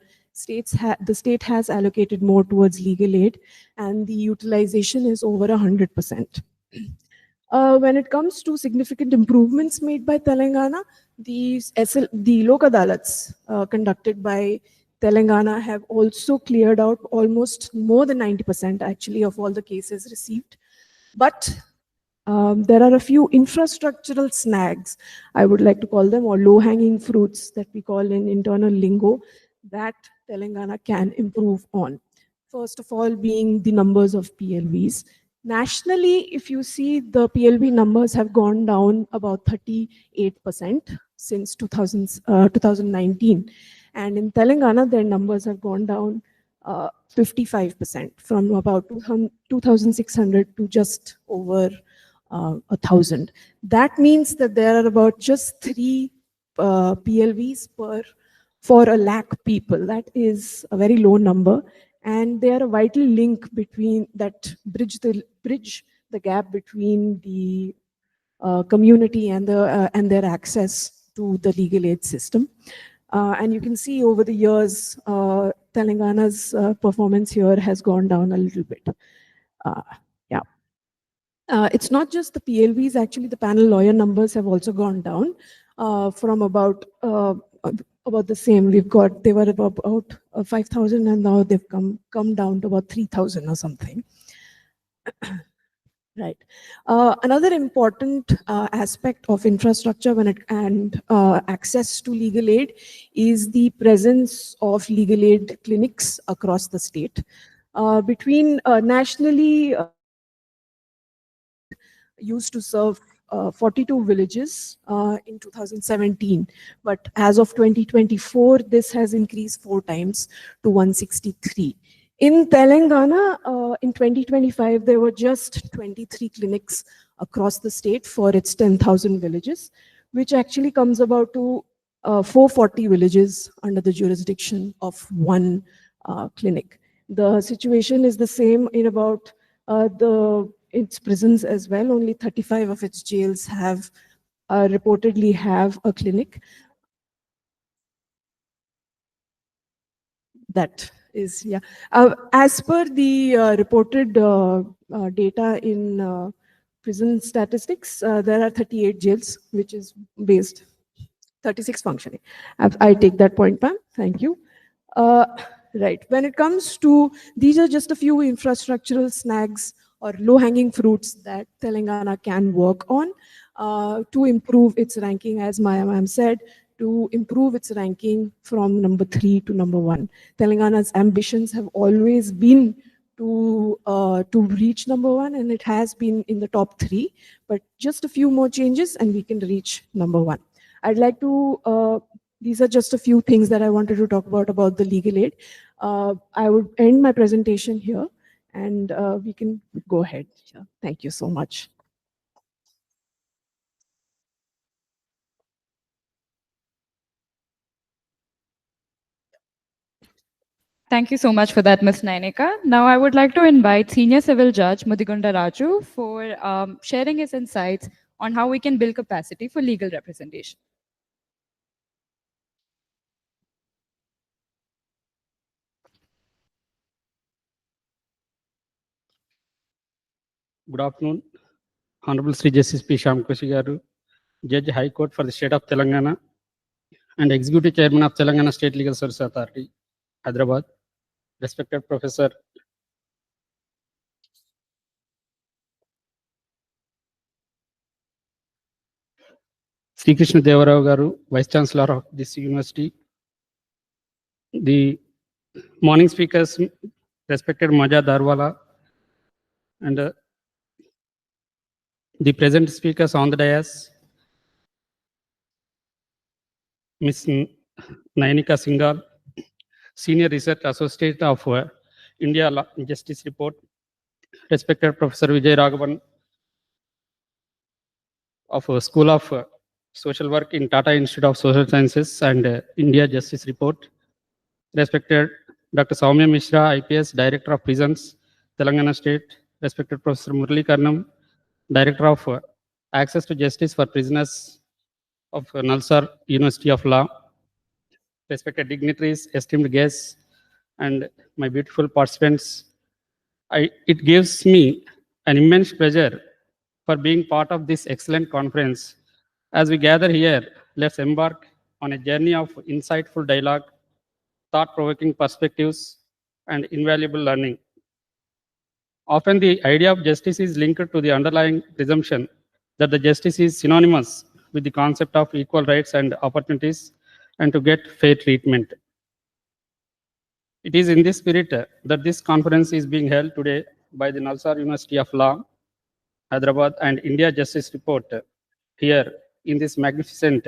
The state has allocated more towards legal aid, and the utilization is over 100%. When it comes to significant improvements made by Telangana, the Lok Adalats conducted by Telangana have also cleared out almost more than 90% actually of all the cases received. But There are a few infrastructural snags, I would like to call them, or low-hanging fruits that we call in internal lingo, that Telangana can improve on. First of all, being the numbers of PLVs. Nationally, if you see, the PLV numbers have gone down about 38% since 2019. And in Telangana, their numbers have gone down 55% from about 2,600 to just over 1,000. That means that there are about just 3 PLVs for a lakh people. That is a very low number, and they are a vital link between that bridge the gap between the community and their access to the legal aid system. And you can see over the years, Telangana's performance here has gone down a little bit. Yeah. It's not just the PLVs, actually, the panel lawyer numbers have also gone down from about the same. They were about 5,000, and now they've come down to about 3,000 or something. Right. Another important aspect of infrastructure and access to legal aid is the presence of legal aid clinics across the state. Nationally, used to serve 42 villages in 2017, but as of 2024, this has increased 4 times to 163. In Telangana, in 2025, there were just 23 clinics across the state for its 10,000 villages, which actually comes about to 440 villages under the jurisdiction of one clinic. The situation is the same in about its prisons as well. Only 35 of its jails have reportedly have a clinic. That is, yeah. As per the reported data in prison statistics, there are 38 jails, which is based 36 functioning. I take that point, Pam. Thank you. Right. When it comes to, these are just a few infrastructural snags or low-hanging fruits that Telangana can work on to improve its ranking, as Maya ma'am said, to improve its ranking from number 3 to number 1. Telangana's ambitions have always been to reach number 1, and it has been in the top 3. But just a few more changes, and we can reach number 1. I'd like to. These are just a few things that I wanted to talk about the legal aid. I would end my presentation here, and we can go ahead. Thank you so much. Thank you so much for that, Ms. Nainika. Now I would like to invite Senior Civil Judge Mudigunda Raju for sharing his insights on how we can build capacity for legal representation. Good afternoon, Honorable Sri Justice P. Shamkoshi Garu, Judge High Court for the State of Telangana and Executive Chairman of Telangana State Legal Service Authority, Hyderabad, respected Professor Sri Krishna Devarao Garu, Vice Chancellor of this university, the morning speakers, respected Maja Darwala, and the present speakers on the dais, Ms. Nainika Singhal, Senior Research Associate of India Law Justice Report, respected Professor Vijay Raghavan of School of Social Work in Tata Institute of Social Sciences and India Justice Report, respected Dr. Soumya Mishra, IPS, Director of Prisons, Telangana State, respected Professor Murali Karnam, Director of Access to Justice for Prisoners of Nalsar University of Law, respected dignitaries, esteemed guests, and my beautiful participants. It gives me an immense pleasure for being part of this excellent conference. As we gather here, let's embark on a journey of insightful dialogue, thought-provoking perspectives, and invaluable learning. Often the idea of justice is linked to the underlying presumption that the justice is synonymous with the concept of equal rights and opportunities and to get fair treatment. It is in this spirit that this conference is being held today by the Nalsar University of Law, Hyderabad and India Justice Report here in this magnificent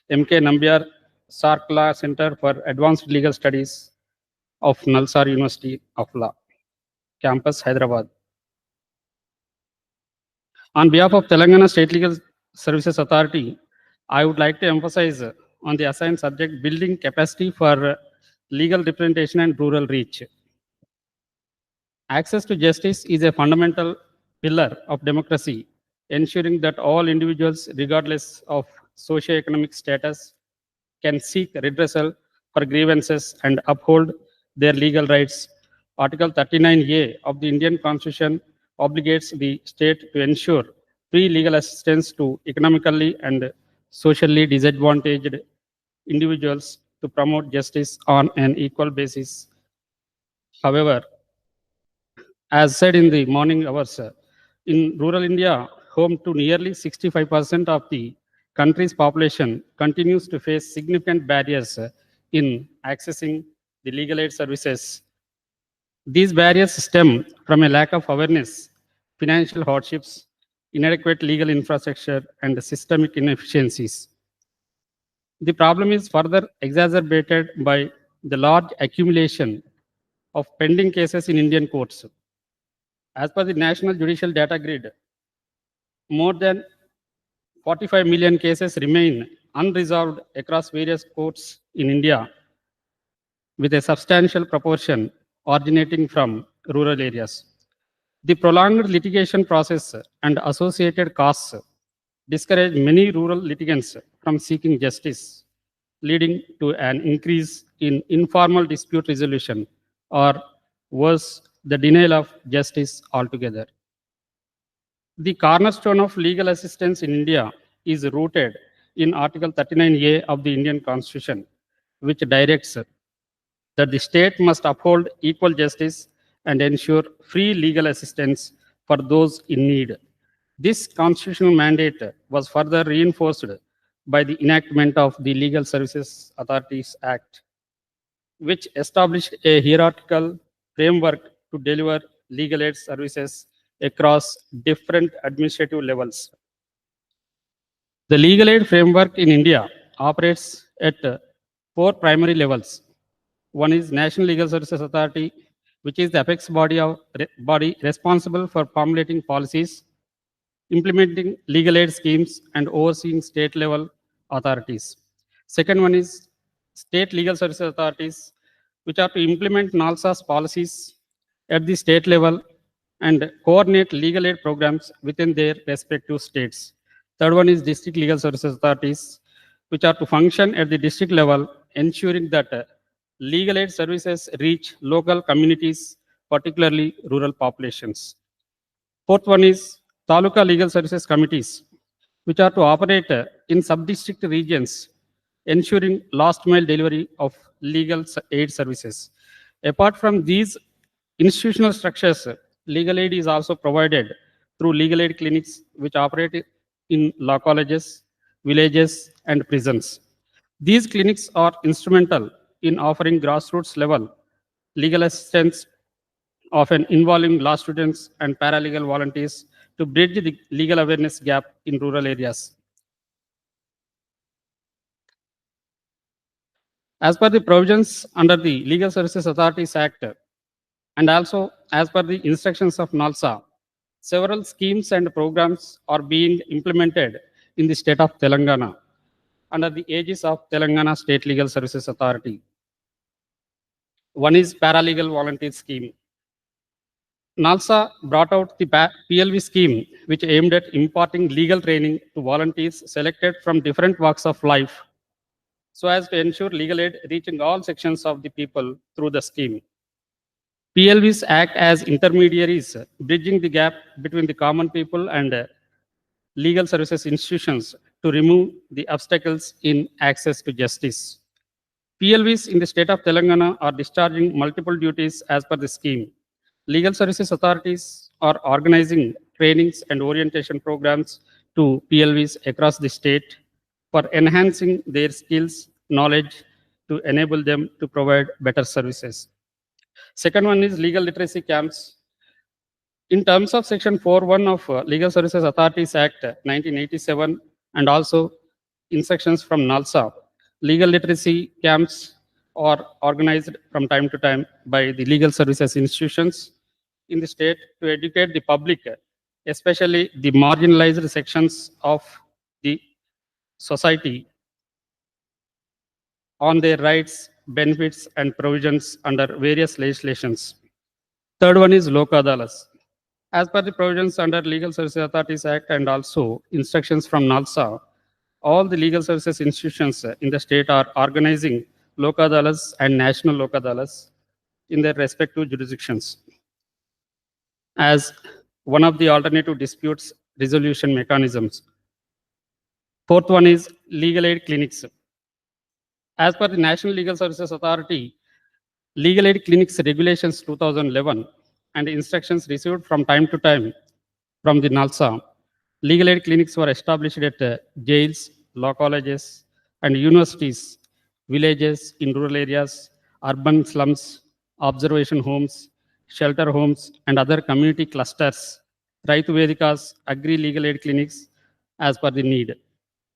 M.K. Nambiar Sarkla Center for Advanced Legal Studies of Nalsar University of Law, campus Hyderabad. On behalf of Telangana State Legal Services Authority, I would like to emphasize on the assigned subject building capacity for legal representation and rural reach. Access to justice is a fundamental pillar of democracy, ensuring that all individuals, regardless of socioeconomic status, can seek redressal for grievances and uphold their legal rights. Article 39A of the Indian Constitution obligates the state to ensure free legal assistance to economically and socially disadvantaged individuals to promote justice on an equal basis. However, as said in the morning hours, in rural India, home to nearly 65% of the country's population, continues to face significant barriers in accessing the legal aid services. These barriers stem from a lack of awareness, financial hardships, inadequate legal infrastructure, and systemic inefficiencies. The problem is further exacerbated by the large accumulation of pending cases in Indian courts. As per the National Judicial Data Grid, more than 45 million cases remain unresolved across various courts in India, with a substantial proportion originating from rural areas. The prolonged litigation process and associated costs discourage many rural litigants from seeking justice, leading to an increase in informal dispute resolution or worse, the denial of justice altogether. The cornerstone of legal assistance in India is rooted in Article 39A of the Indian Constitution, which directs that the state must uphold equal justice and ensure free legal assistance for those in need. This constitutional mandate was further reinforced by the enactment of the Legal Services Authorities Act, which established a hierarchical framework to deliver legal aid services across different administrative levels. The legal aid framework in India operates at four primary levels. One is National Legal Services Authority, which is the apex body responsible for formulating policies, implementing legal aid schemes, and overseeing state-level authorities. Second one is State Legal Services Authorities, which are to implement Nalsar's policies at the state level and coordinate legal aid programs within their respective states. Third one is District Legal Services Authorities, which are to function at the district level, ensuring that legal aid services reach local communities, particularly rural populations. Fourth one is Taluka Legal Services Committees, which are to operate in sub-district regions, ensuring last mile delivery of legal aid services. Apart from these institutional structures, legal aid is also provided through legal aid clinics, which operate in law colleges, villages, and prisons. These clinics are instrumental in offering grassroots level legal assistance, often involving law students and paralegal volunteers to bridge the legal awareness gap in rural areas. As per the provisions under the Legal Services Authorities Act, and also as per the instructions of NALSA, several schemes and programs are being implemented in the state of Telangana under the aegis of Telangana State Legal Services Authority. One is Paralegal Volunteer Scheme. NALSA brought out the PLV scheme, which aimed at imparting legal training to volunteers selected from different walks of life, so as to ensure legal aid reaching all sections of the people through the scheme. PLVs act as intermediaries, bridging the gap between the common people and legal services institutions to remove the obstacles in access to justice. PLVs in the state of Telangana are discharging multiple duties as per the scheme. Legal services authorities are organizing trainings and orientation programs to PLVs across the state for enhancing their skills, knowledge to enable them to provide better services. Second one is legal literacy camps. In terms of Section 4.1 of Legal Services Authorities Act 1987 and also in sections from Nalsar, legal literacy camps are organized from time to time by the legal services institutions in the state to educate the public, especially the marginalized sections of the society, on their rights, benefits, and provisions under various legislations. Third one is Lok Adalas. As per the provisions under Legal Services Authorities Act and also instructions from NALSA, all the legal services institutions in the state are organizing Lok Adalas and National Lok Adalas in their respective jurisdictions as one of the alternative disputes resolution mechanisms. Fourth one is legal aid clinics. As per the National Legal Services Authority, Legal Aid Clinics Regulations 2011 and instructions received from time to time from the NALSA, legal aid clinics were established at jails, law colleges, and universities, villages in rural areas, urban slums, observation homes, shelter homes, and other community clusters, Raitu Vedikas, agri legal aid clinics as per the need.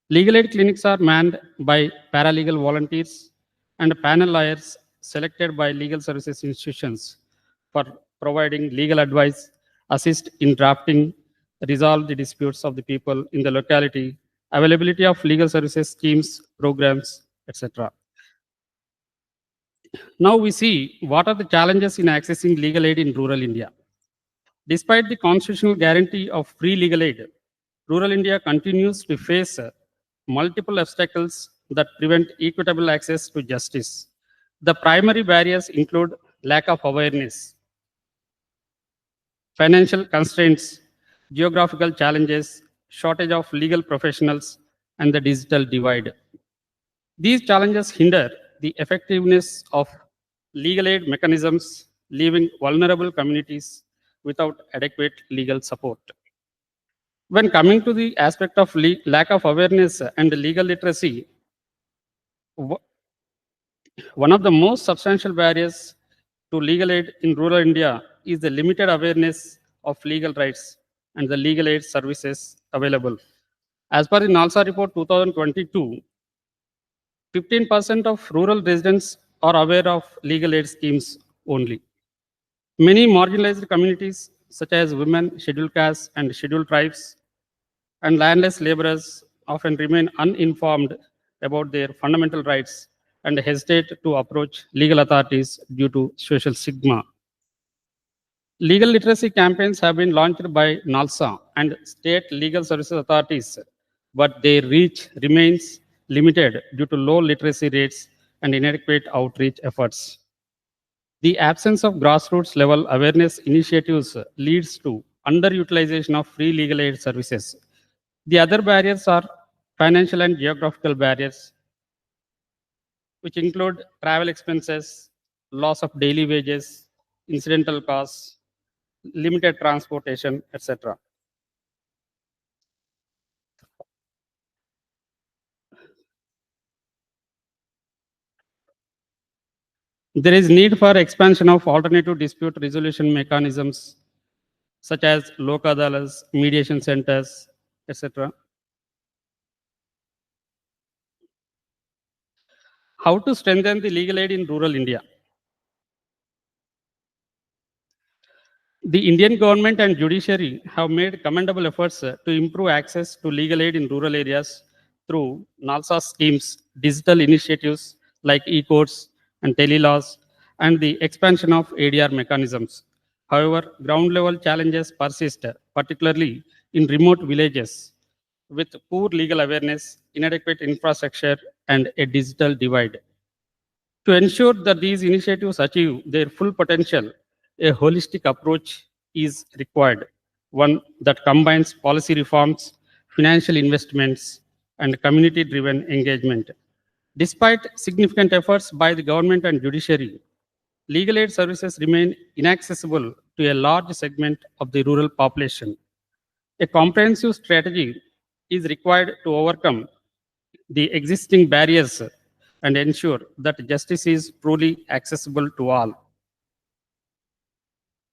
Legal aid clinics are manned by paralegal volunteers and panel lawyers selected by legal services institutions for providing legal advice, assist in drafting, resolve the disputes of the people in the locality, availability of legal services schemes, programs, etc. Now we see what are the challenges in accessing legal aid in rural India. Despite the constitutional guarantee of free legal aid, rural India continues to face multiple obstacles that prevent equitable access to justice. The primary barriers include lack of awareness, financial constraints, geographical challenges, shortage of legal professionals, and the digital divide. These challenges hinder the effectiveness of legal aid mechanisms, leaving vulnerable communities without adequate legal support. When coming to the aspect of lack of awareness and legal literacy, one of the most substantial barriers to legal aid in rural India is the limited awareness of legal rights and the legal aid services available. As per the NALSA report 2022, 15% of rural residents are aware of legal aid schemes only. Many marginalized communities, such as women, scheduled castes, and scheduled tribes, and landless laborers often remain uninformed about their fundamental rights and hesitate to approach legal authorities due to social stigma. Legal literacy campaigns have been launched by NALSA and state legal services authorities, but their reach remains limited due to low literacy rates and inadequate outreach efforts. The absence of grassroots level awareness initiatives leads to underutilization of free legal aid services. The other barriers are financial and geographical barriers, which include travel expenses, loss of daily wages, incidental costs, limited transportation, etc. There is need for expansion of alternative dispute resolution mechanisms such as Lok Adalas, mediation centers, etc. How to strengthen the legal aid in rural India? The Indian government and judiciary have made commendable efforts to improve access to legal aid in rural areas through NALSA schemes, digital initiatives like e-courts and telelaws, and the expansion of ADR mechanisms. However, ground level challenges persist, particularly in remote villages with poor legal awareness, inadequate infrastructure, and a digital divide. To ensure that these initiatives achieve their full potential, a holistic approach is required, one that combines policy reforms, financial investments, and community-driven engagement. Despite significant efforts by the government and judiciary, legal aid services remain inaccessible to to a large segment of the rural population. A comprehensive strategy is required to overcome the existing barriers and ensure that justice is truly accessible to all.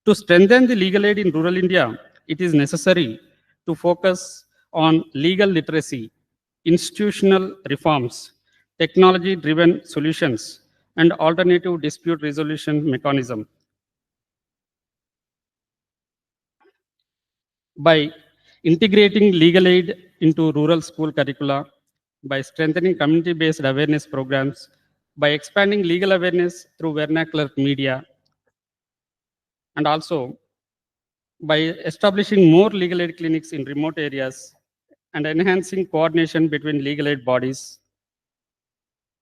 To strengthen the legal aid in rural India, it is necessary to focus on legal literacy, institutional reforms, technology-driven solutions, and alternative dispute resolution mechanism. By integrating legal aid into rural school curricula, by strengthening community-based awareness programs, by expanding legal awareness through vernacular media, and also by establishing more legal aid clinics in remote areas and enhancing coordination between legal aid bodies,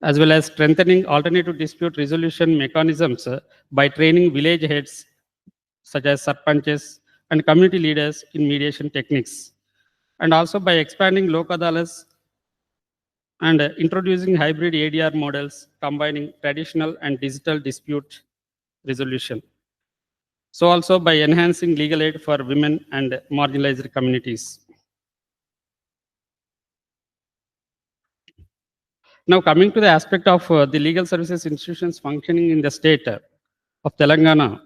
as well as strengthening alternative dispute resolution mechanisms by training village heads such as sarpanches and community leaders in mediation techniques, and also by expanding lok adalas and introducing hybrid ADR models combining traditional and digital dispute resolution. So also by enhancing legal aid for women and marginalized communities. Now coming to the aspect of the legal services institutions functioning in the state of Telangana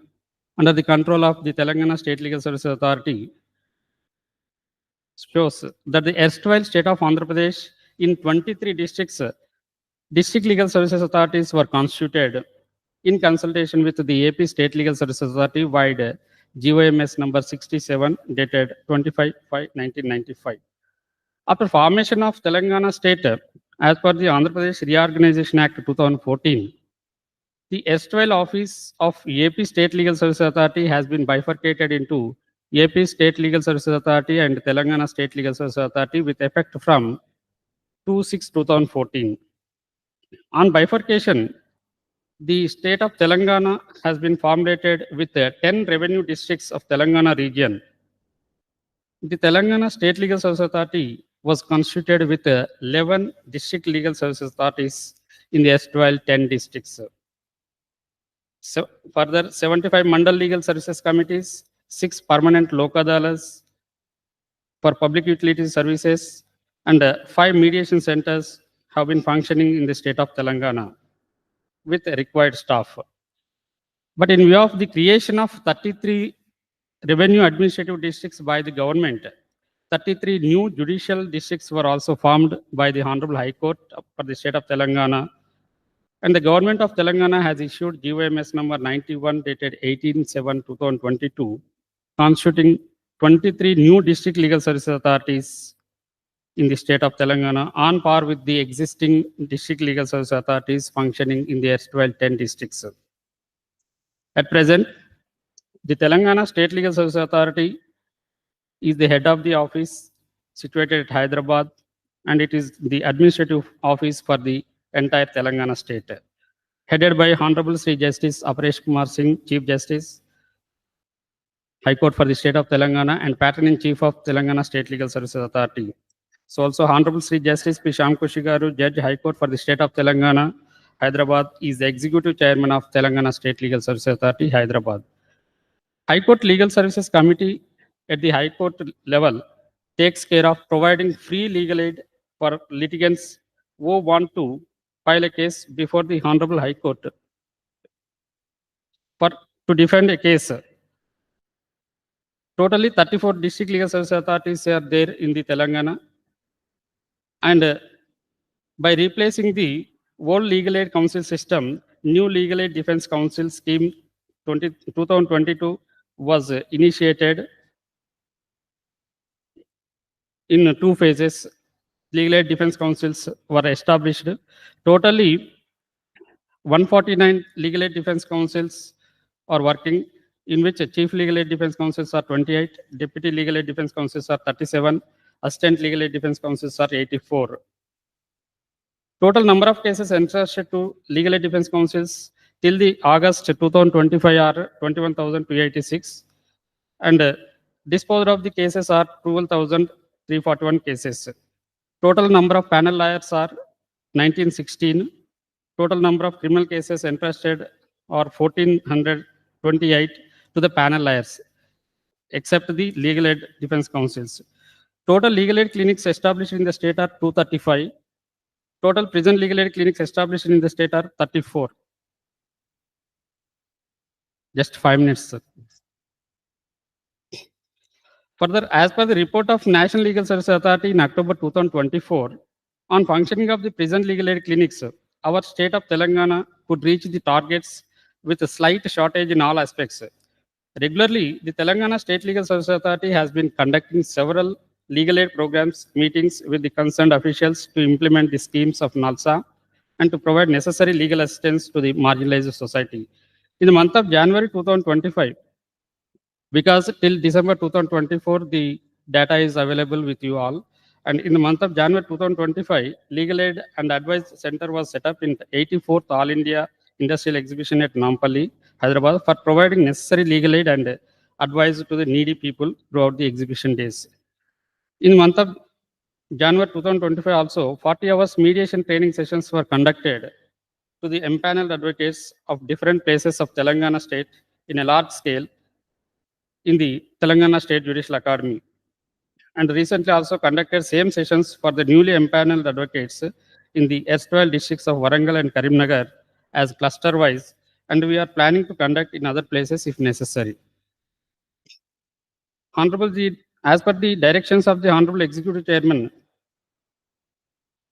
under the control of the Telangana State Legal Services Authority shows that the erstwhile state of Andhra Pradesh in 23 districts, district legal services authorities were constituted in consultation with the AP State Legal Services Authority wide GOMS number 67 dated 25/5/1995. After formation of Telangana state, as per the Andhra Pradesh Reorganization Act 2014, the erstwhile office of AP State Legal Services Authority has been bifurcated into AP State Legal Services Authority and Telangana State Legal Services Authority with effect from 2/6/2014. On bifurcation, the state of Telangana has been formulated with 10 revenue districts of Telangana region. The Telangana State Legal Services Authority was constituted with 11 district legal services authorities in the erstwhile 10 districts. So further, 75 Mandal Legal Services Committees, 6 permanent lok adalas for public utility services, and 5 mediation centers have been functioning in the state of Telangana with required staff. But in view of the creation of 33 revenue administrative districts by the government, 33 new judicial districts were also formed by the Honorable High Court for the state of Telangana. And the government of Telangana has issued GOMS number 91 dated 18/7/2022, constituting 23 new district legal services authorities in the state of Telangana on par with the existing district legal service authorities functioning in the erstwhile 10 districts. At present, the Telangana State Legal Services Authority is the head of the office situated at Hyderabad, and it is the administrative office for the entire Telangana state, headed by Honorable Sri Justice Aparesh Kumar Singh, Chief Justice, High Court for the state of Telangana, and Patron in Chief of Telangana State Legal Services Authority. So also Honorable Sri Justice P. Shyam Koshi Garu, Judge, High Court for the state of Telangana, Hyderabad, is the Executive Chairman of Telangana State Legal Services Authority, Hyderabad. High Court Legal Services Committee at the High Court level takes care of providing free legal aid for litigants who want to file a case before the Honorable High Court to defend a case. Totally 34 district legal service authorities are there in the Telangana. And by replacing the old legal aid council system, new legal aid defense council scheme 2022 was initiated in 2 phases. Legal aid defense councils were established. Totally 149 legal aid defense councils are working, in which chief legal aid defense councils are 28, deputy legal aid defense councils are 37, assistant legal aid defense councils are 84. Total number of cases entrusted to legal aid defense councils till the August 2025 are 21,286, and disposed of the cases are 12,341 cases. Total number of panel lawyers are 1916. Total number of criminal cases entrusted are 1,428. to the panel lawyers, except the legal aid defense councils. Total legal aid clinics established in the state are 235. Total prison legal aid clinics established in the state are 34. Just 5 minutes, sir. Further, as per the report of National Legal Services Authority in October 2024, on functioning of the prison legal aid clinics, our state of Telangana could reach the targets with a slight shortage in all aspects. Regularly, the Telangana State Legal Services Authority has been conducting several legal aid programs, meetings with the concerned officials to implement the schemes of Nalsar and to provide necessary legal assistance to the marginalized society. In the month of January 2025, because till December 2024, the data is available with you all. And in the month of January 2025, Legal Aid and Advice Center was set up in the 84th All India Industrial Exhibition at Nampalli, Hyderabad, for providing necessary legal aid and advice to the needy people throughout the exhibition days. In the month of January 2025 also, 40 hours mediation training sessions were conducted to the empaneled advocates of different places of Telangana state in a large scale in the Telangana State Judicial Academy, and recently also conducted same sessions for the newly empaneled advocates in the erstwhile districts of Warangal and Karimnagar as cluster-wise, and we are planning to conduct in other places if necessary. As per the directions of the Honorable Executive Chairman,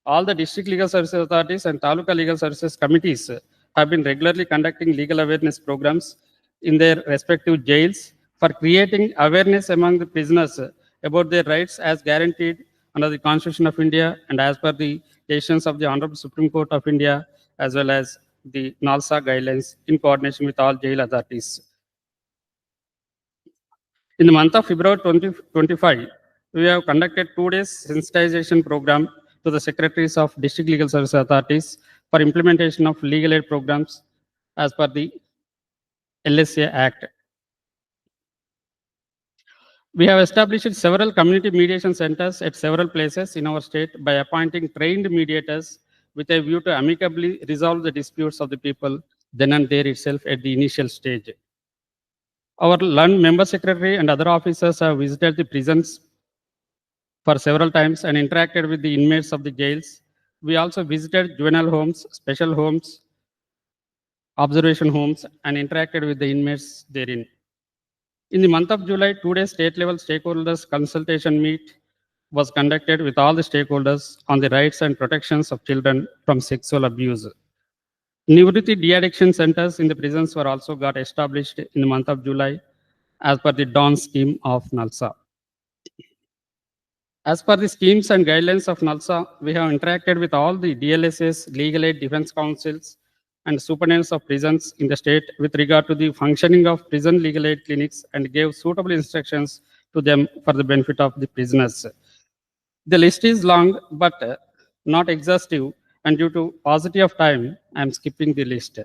all the district legal services authorities and taluka legal services committees have been regularly conducting legal awareness programs in their respective jails for creating awareness among the prisoners about their rights as guaranteed under the Constitution of India and as per the decisions of the Honorable Supreme Court of India, as well as the Nalsar guidelines in coordination with all jail authorities. In the month of February 2025, we have conducted 2 days sensitization program to the secretaries of district legal service authorities for implementation of legal aid programs as per the LSA Act. We have established several community mediation centers at several places in our state by appointing trained mediators with a view to amicably resolve the disputes of the people then and there itself at the initial stage. Our LUN member secretary and other officers have visited the prisons for several times and interacted with the inmates of the jails. We also visited juvenile homes, special homes, observation homes, and interacted with the inmates therein. In the month of July, 2-day state-level stakeholders consultation meet was conducted with all the stakeholders on the rights and protections of children from sexual abuse. Nivriti de-addiction centers in the prisons were also got established in the month of July as per the DAWN scheme of Nalsar. As per the schemes and guidelines of Nalsar, we have interacted with all the DLSS, legal aid defense councils, and superintendents of prisons in the state with regard to the functioning of prison legal aid clinics and gave suitable instructions to them for the benefit of the prisoners. The list is long, but not exhaustive, and due to paucity of time, I am skipping the list.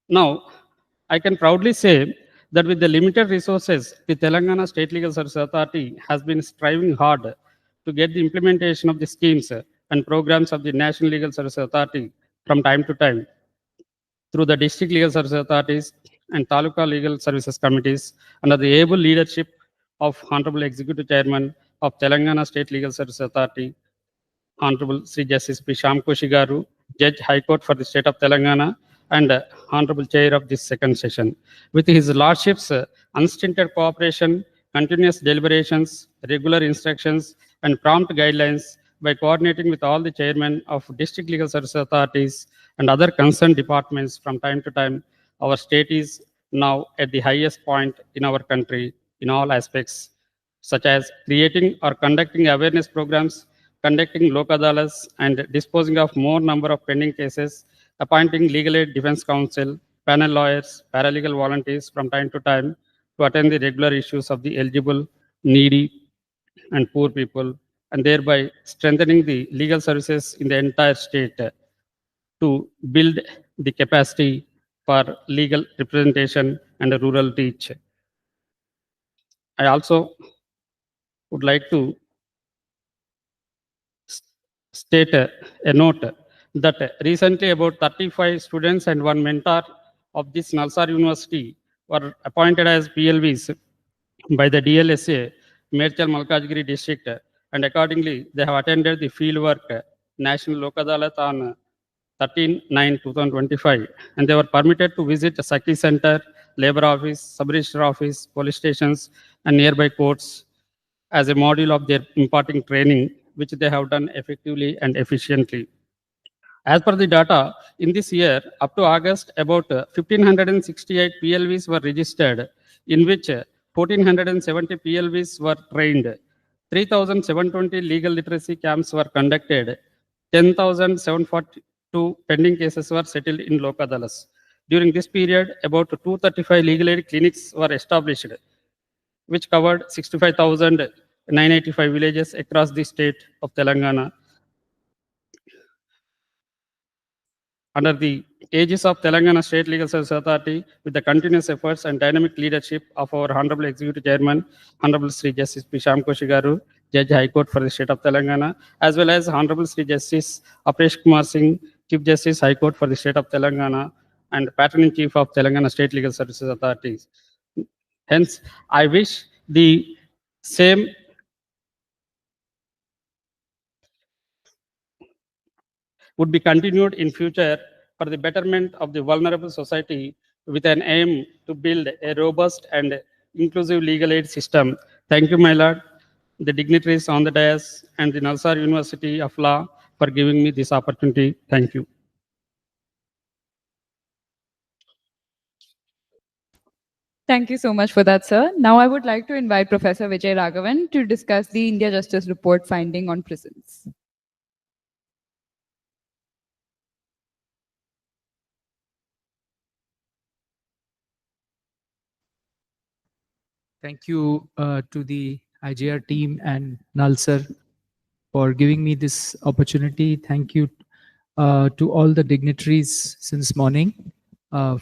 Now, I can proudly say that with the limited resources, the Telangana State Legal Services Authority has been striving hard to get the implementation of the schemes and programs of the National Legal Services Authority from time to time through the district legal services authorities and taluka legal services committees under the able leadership of Honorable Executive Chairman of Telangana State Legal Services Authority, Honorable Sri Justice P. Shamkoshi Garu, Judge High Court for the State of Telangana, and Honorable Chair of this second session. With his Lordship's unstinted cooperation, continuous deliberations, regular instructions, and prompt guidelines, by coordinating with all the chairmen of district legal service authorities and other concerned departments from time to time, our state is now at the highest point in our country in all aspects, such as creating or conducting awareness programs, conducting lok adalats, and disposing of more number of pending cases, appointing legal aid defense counsel, panel lawyers, paralegal volunteers from time to time to attend the regular issues of the eligible, needy, and poor people, and thereby strengthening the legal services in the entire state to build the capacity for legal representation and rural reach. I also would like to state a note that recently about 35 students and one mentor of this Nalsar University were appointed as PLVs by the DLSA, Merchal Malkajgiri district, and accordingly, they have attended the fieldwork National Lok Adalat on 13/9/2025, and they were permitted to visit the Sakhi Center, Labor Office, Sub-Register Office, police stations, and nearby courts as a module of their imparting training, which they have done effectively and efficiently. As per the data, in this year, up to August, about 1,568 PLVs were registered, in which 1,470 PLVs were trained. 3,720 legal literacy camps were conducted. 10,742 pending cases were settled in Lok Adalas. During this period, about 235 legal aid clinics were established, which covered 65,985 villages across the state of Telangana. Under the aegis of Telangana State Legal Service Authority, with the continuous efforts and dynamic leadership of our Honorable Executive Chairman, Honorable Sri Justice P. Shyamkoshi Garu, Judge High Court for the State of Telangana, as well as Honorable Sri Justice Apresh Kumar Singh, Chief Justice High Court for the State of Telangana, and Patron Chief of Telangana State Legal Services Authorities. Hence, I wish the same would be continued in future for the betterment of the vulnerable society with an aim to build a robust and inclusive legal aid system. Thank you, my lord, the dignitaries on the dais, and the Nalsar University of Law for giving me this opportunity. Thank you. Thank you so much for that, sir. Now I would like to invite Professor Vijay Raghavan to discuss the India Justice Report finding on prisons. Thank you to the IJR team and Nalsar for giving me this opportunity. Thank you to all the dignitaries since morning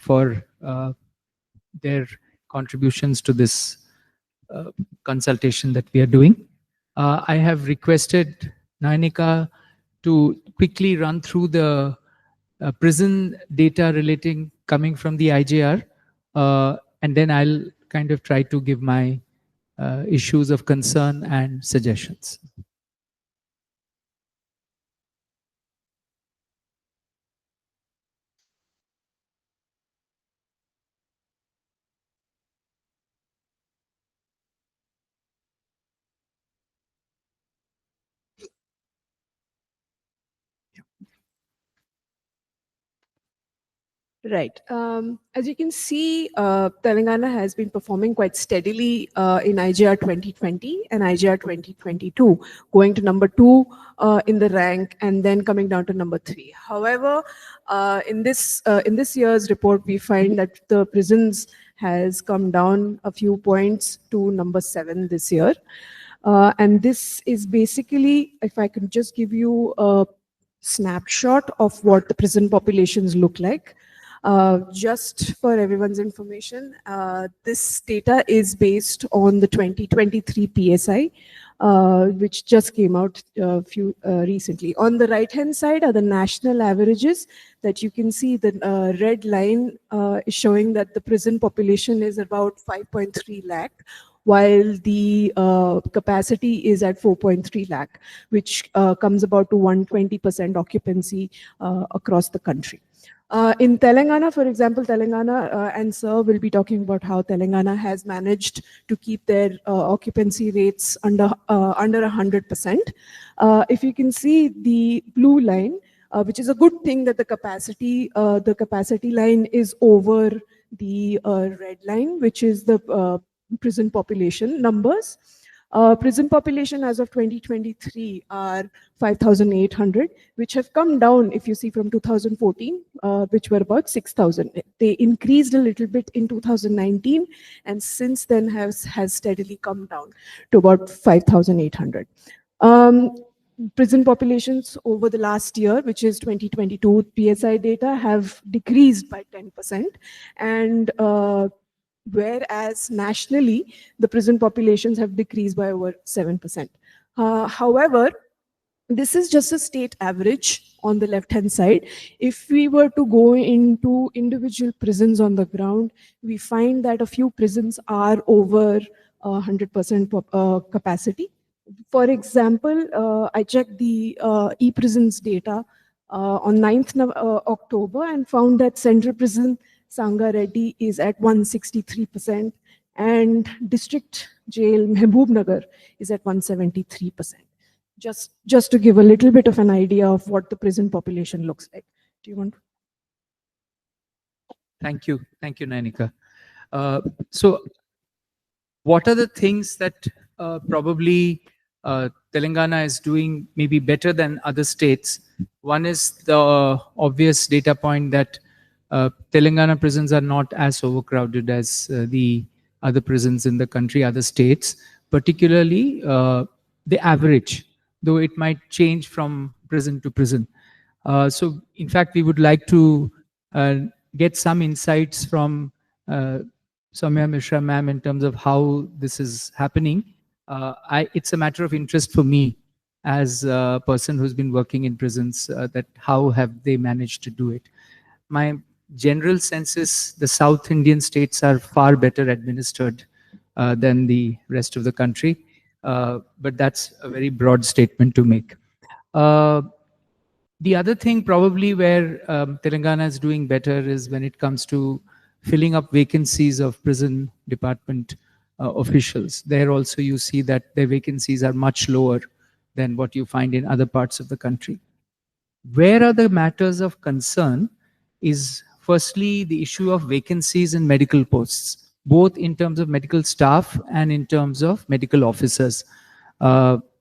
for their contributions to this consultation that we are doing. I have requested Nayanika to quickly run through the prison data coming from the IJR, and then I'll kind of try to give my issues of concern and suggestions. Right. As you can see, Telangana has been performing quite steadily in IJR 2020 and IJR 2022, going to number 2 in the rank and then coming down to number 3. However, in this year's report, we find that the prisons has come down a few points to number 7 this year. And this is basically, if I can just give you a snapshot of what the prison populations look like. Just for everyone's information, this data is based on the 2023 PSI, which just came out recently. On the right-hand side are the national averages that you can see. The red line is showing that the prison population is about 5.3 lakh, while the capacity is at 4.3 lakh, which comes about to 120% occupancy across the country. In Telangana, for example, Telangana and Sir will be talking about how Telangana has managed to keep their occupancy rates under 100%. If you can see the blue line, which is a good thing that the capacity line is over the red line, which is the prison population numbers. Prison population as of 2023 are 5,800, which have come down, if you see, from 2014, which were about 6,000. They increased a little bit in 2019, and since then has steadily come down to about 5,800. Prison populations over the last year, which is 2022 PSI data, have decreased by 10%, and whereas nationally, the prison populations have decreased by over 7%. However, this is just a state average on the left-hand side. If we were to go into individual prisons on the ground, we find that a few prisons are over 100% capacity. For example, I checked the e-prisons data on 9th October and found that Central Prison Sangareddy is at 163% and District Jail Mehboob Nagar is at 173%. Just to give a little bit of an idea of what the prison population looks like. Do you want to? Thank you, Nainika. So, what are the things that probably Telangana is doing maybe better than other states? One is the obvious data point that Telangana prisons are not as overcrowded as the other prisons in the country, other states, particularly the average, though it might change from prison to prison. So, in fact, we would like to get some insights from Soumya Mishra ma'am in terms of how this is happening. It's a matter of interest for me as a person who's been working in prisons, that how have they managed to do it. My general sense is the South Indian states are far better administered than the rest of the country. But that's a very broad statement to make. The other thing probably where Telangana is doing better is when it comes to filling up vacancies of prison department officials. There also you see that their vacancies are much lower than what you find in other parts of the country. Where are the matters of concern is firstly the issue of vacancies in medical posts, both in terms of medical staff and in terms of medical officers.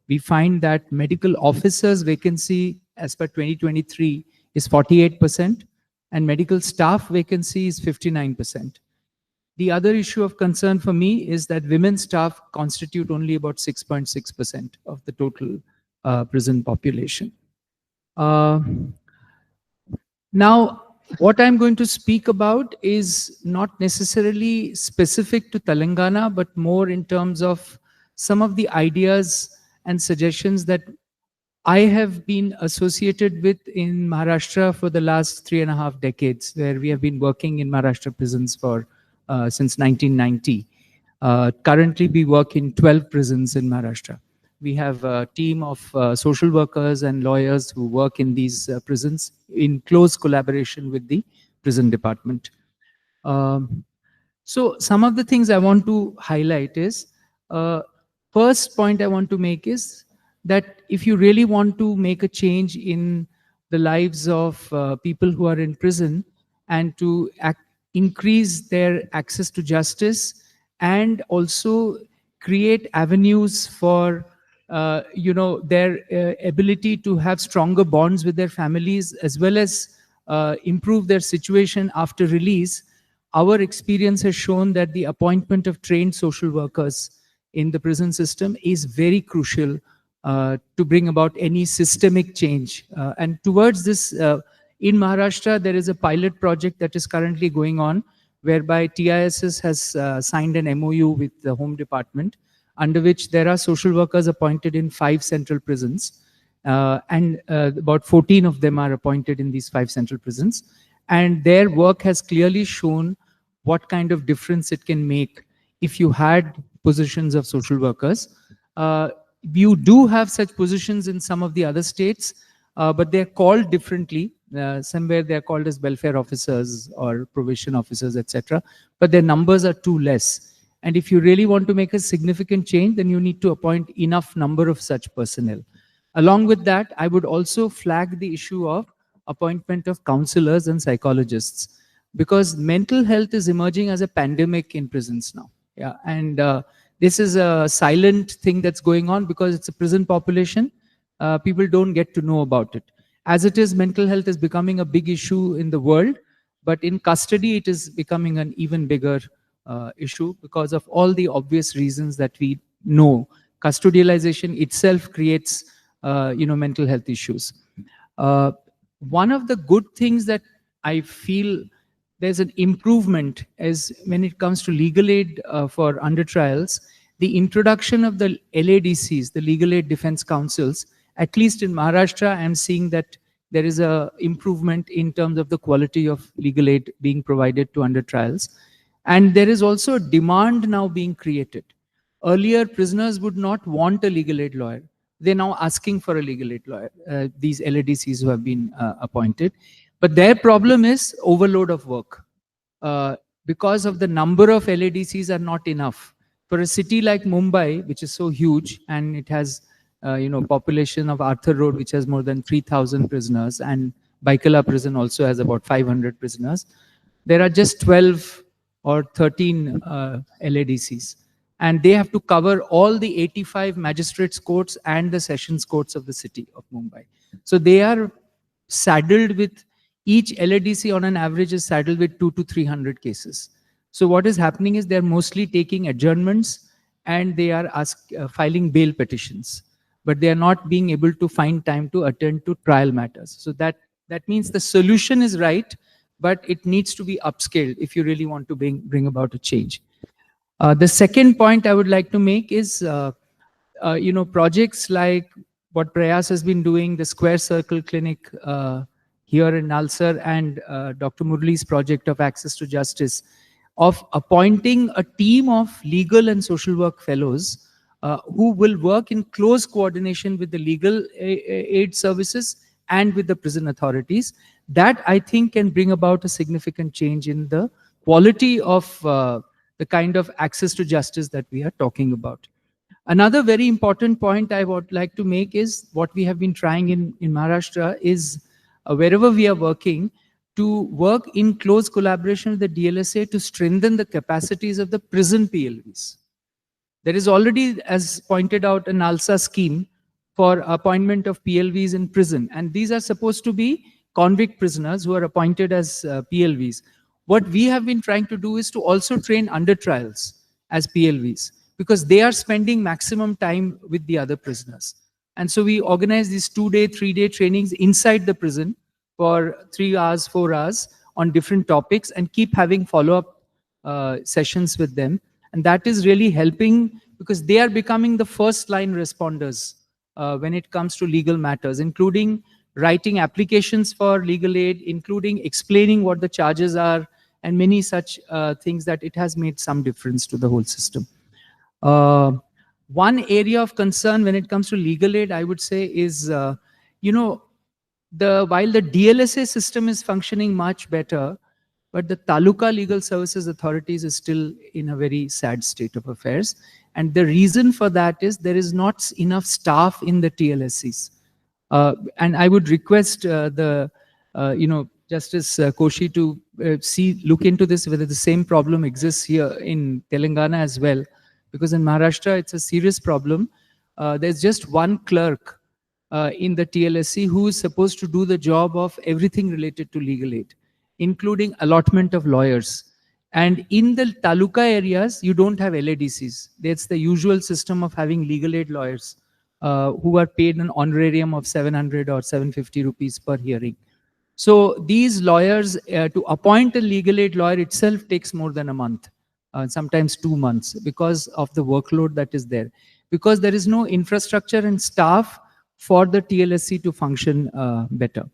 We find that medical officers vacancy as per 2023 is 48% and medical staff vacancy is 59%. The other issue of concern for me is that women staff constitute only about 6.6% of the total prison population. Now, what I'm going to speak about is not necessarily specific to Telangana, but more in terms of some of the ideas and suggestions that I have been associated with in Maharashtra for the last 3.5 decades, where we have been working in Maharashtra prisons for since 1990. Currently, we work in 12 prisons in Maharashtra. We have a team of social workers and lawyers who work in these prisons in close collaboration with the prison department. So some of the things I want to highlight is, first point I want to make is that if you really want to make a change in the lives of people who are in prison and to increase their access to justice and also create avenues for their ability to have stronger bonds with their families as well as improve their situation after release, our experience has shown that the appointment of trained social workers in the prison system is very crucial to bring about any systemic change. And towards this, in Maharashtra, there is a pilot project that is currently going on, whereby TISS has signed an MOU with the Home Department, under which there are social workers appointed in 5 central prisons. And about 14 of them are appointed in these 5 central prisons. And their work has clearly shown what kind of difference it can make if you had positions of social workers. You do have such positions in some of the other states, but they're called differently. Somewhere they're called as welfare officers or probation officers, etc. But their numbers are too less. And if you really want to make a significant change, then you need to appoint enough number of such personnel. Along with that, I would also flag the issue of appointment of counselors and psychologists, because mental health is emerging as a pandemic in prisons now. Yeah, and this is a silent thing that's going on because it's a prison population. People don't get to know about it. As it is, mental health is becoming a big issue in the world, but in custody, it is becoming an even bigger issue because of all the obvious reasons that we know. Custodialization itself creates, mental health issues. One of the good things that I feel there's an improvement is when it comes to legal aid for under trials, the introduction of the LADCs, the Legal Aid Defense Councils, at least in Maharashtra, I'm seeing that there is a improvement in terms of the quality of legal aid being provided to under trials. And there is also a demand now being created. Earlier, prisoners would not want a legal aid lawyer. They're now asking for a legal aid lawyer, these LADCs who have been appointed. But their problem is overload of work. Because of the number of LADCs are not enough. For a city like Mumbai, which is so huge, and it has population of Arthur Road, which has more than 3,000 prisoners, and Baikala prison also has about 500 prisoners. There are just 12 or 13 LADCs, and they have to cover all the 85 magistrates courts and the sessions courts of the city of Mumbai. So they are saddled with, each LADC on an average is saddled with 200 to 300 cases. So what is happening is they're mostly taking adjournments and they are filing bail petitions, but they are not being able to find time to attend to trial matters. So that means the solution is right, but it needs to be upscaled if you really want to bring about a change. The second point I would like to make is, projects like what Prayas has been doing, the Square Circle Clinic here in Nalsar, and Dr. Murli's project of Access to Justice, of appointing a team of legal and social work fellows who will work in close coordination with the legal aid services and with the prison authorities. That, I think, can bring about a significant change in the quality of the kind of access to justice that we are talking about. Another very important point I would like to make is what we have been trying in Maharashtra is wherever we are working, to work in close collaboration with the DLSA to strengthen the capacities of the prison PLVs. There is already, as pointed out, an Nalsar scheme for appointment of PLVs in prison. And these are supposed to be convict prisoners who are appointed as PLVs. What we have been trying to do is to also train under trials as PLVs, because they are spending maximum time with the other prisoners. And so we organize these 2-day, 3-day trainings inside the prison for 3 hours, 4 hours on different topics, and keep having follow-up sessions with them. And that is really helping, because they are becoming the first line responders when it comes to legal matters, including writing applications for legal aid, including explaining what the charges are, and many such things, that it has made some difference to the whole system. One area of concern when it comes to legal aid, I would say, is, while the DLSA system is functioning much better, but the Taluka Legal Services Authorities is still in a very sad state of affairs. And the reason for that is there is not enough staff in the TLSCs. And I would request Justice Koshi to look into this, whether the same problem exists here in Telangana as well. Because in Maharashtra, it's a serious problem. There's just one clerk in the TLSC who is supposed to do the job of everything related to legal aid, including allotment of lawyers. And in the taluka areas, you don't have LADCs. That's the usual system of having legal aid lawyers who are paid an honorarium of 700 or 750 rupees per hearing. So these lawyers, to appoint a legal aid lawyer itself takes more than a month. Sometimes 2 months, because of the workload that is there, because there is no infrastructure and staff for the TLSC to function better.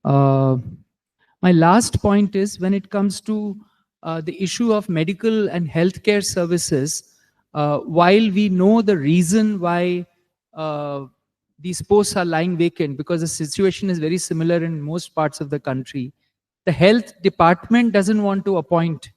My last point is, when it comes to the issue of medical and healthcare services, while we know the reason why these posts are lying vacant, because the situation is very similar in most parts of the country, the health department doesn't want to appoint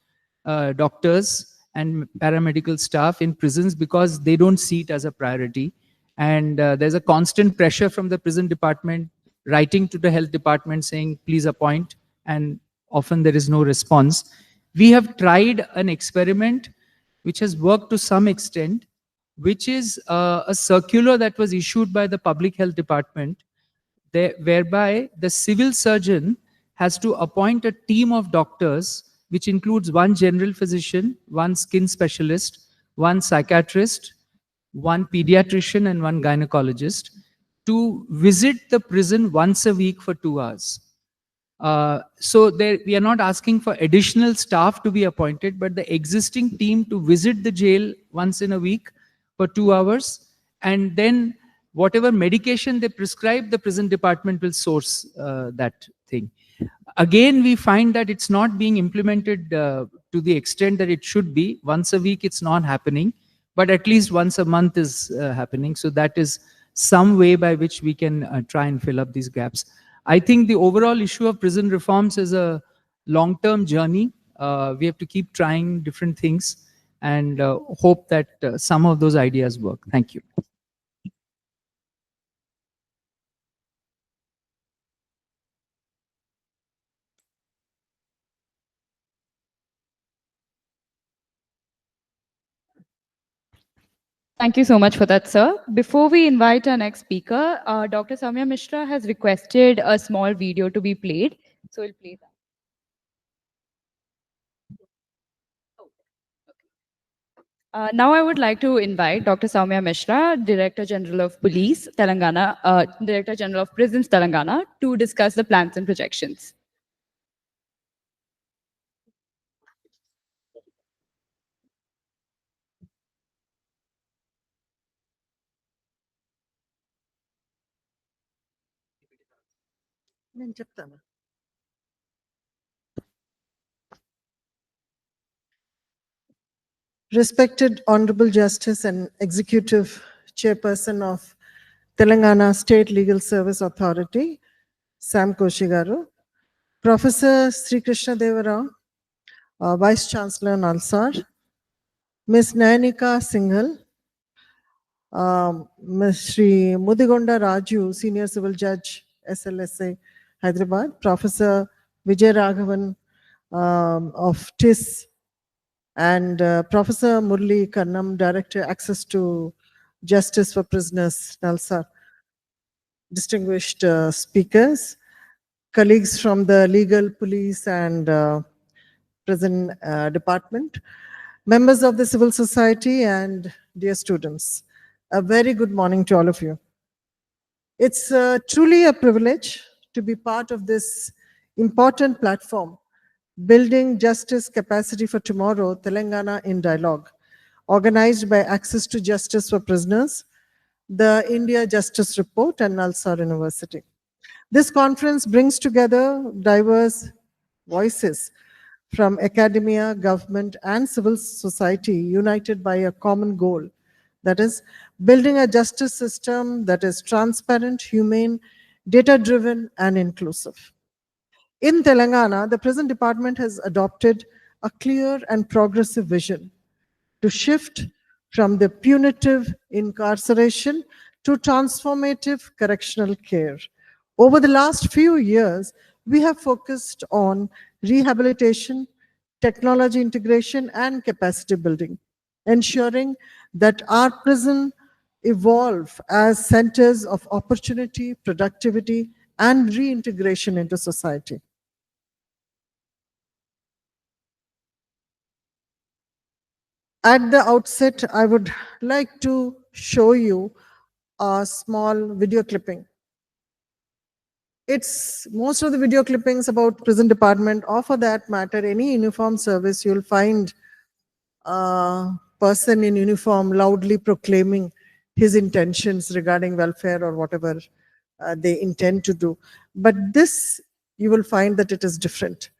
doctors and paramedical staff in prisons because they don't see it as a priority. And there's a constant pressure from the prison department writing to the health department saying, please appoint, and often there is no response. We have tried an experiment which has worked to some extent, which is a circular that was issued by the public health department, whereby the civil surgeon has to appoint a team of doctors, which includes 1 general physician, 1 skin specialist, 1 psychiatrist, 1 pediatrician, and 1 gynecologist, to visit the prison once a week for 2 hours. So we are not asking for additional staff to be appointed, but the existing team to visit the jail once in a week for 2 hours, and then whatever medication they prescribe, the prison department will source that thing. Again, we find that it's not being implemented to the extent that it should be. Once a week, it's not happening, but at least once a month is happening. So that is some way by which we can try and fill up these gaps. I think the overall issue of prison reforms is a long-term journey. We have to keep trying different things and hope that some of those ideas work. Thank you. Thank you so much for that, sir. Before we invite our next speaker, Dr. Samya Mishra has requested a small video to be played. So we'll play that. Now I would like to invite Dr. Soumya Mishra, Director General of Police, Telangana, Director General of Prisons, Telangana, to discuss the plans and projections. నేను చెప్తాను. Respected Honorable Justice and Executive Chairperson of Telangana State Legal Service Authority, Sam Koshi garu, Professor Sri Krishna Deva Rao, Vice Chancellor Nalsar, Ms. Nayanika Singhal, Ms. Sri Mudigonda Raju, Senior Civil Judge, SLSA, Hyderabad, Professor Vijay Raghavan of TIS, and Professor Murli Karnam, Director Access to Justice for Prisoners, Nalsar. Distinguished speakers, colleagues from the legal, police, and prison department, members of the civil society, and dear students, a very good morning to all of you. It's truly a privilege to be part of this important platform, Building Justice Capacity for Tomorrow, Telangana in Dialogue, organized by Access to Justice for Prisoners, the India Justice Report, and Nalsar University. This conference brings together diverse voices from academia, government, and civil society united by a common goal, that is, building a justice system that is transparent, humane, data-driven, and inclusive. In Telangana, the prison department has adopted a clear and progressive vision to shift from the punitive incarceration to transformative correctional care. Over the last few years, we have focused on rehabilitation, technology integration, and capacity building, ensuring that our prison evolve as centers of opportunity, productivity, and reintegration into society. At the outset, I would like to show you a small video clipping. It's most of the video clippings about prison department, or for that matter, any uniform service, you'll find a person in uniform loudly proclaiming his intentions regarding welfare or whatever they intend to do. But this, you will find that it is different.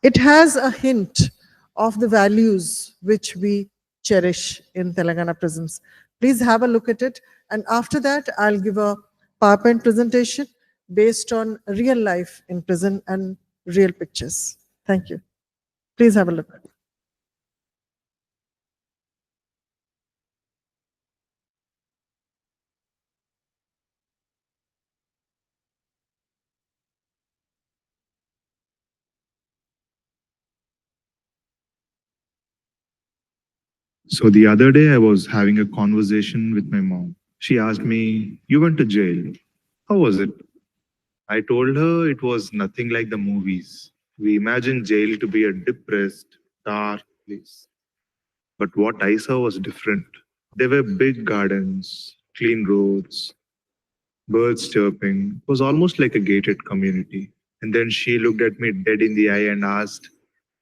It has a hint of the values which we cherish in Telangana prisons. Please have a look at it. And after that, I'll give a PowerPoint presentation based on real life in prison and real pictures. Thank you. Please have a look. So the other day, I was having a conversation with my mom. She asked me, "You went to jail. How was it?" I told her it was nothing like the movies. We imagined jail to be a depressed, dark place. But what I saw was different. There were big gardens, clean roads, birds chirping. It was almost like a gated community. And then she looked at me dead in the eye and asked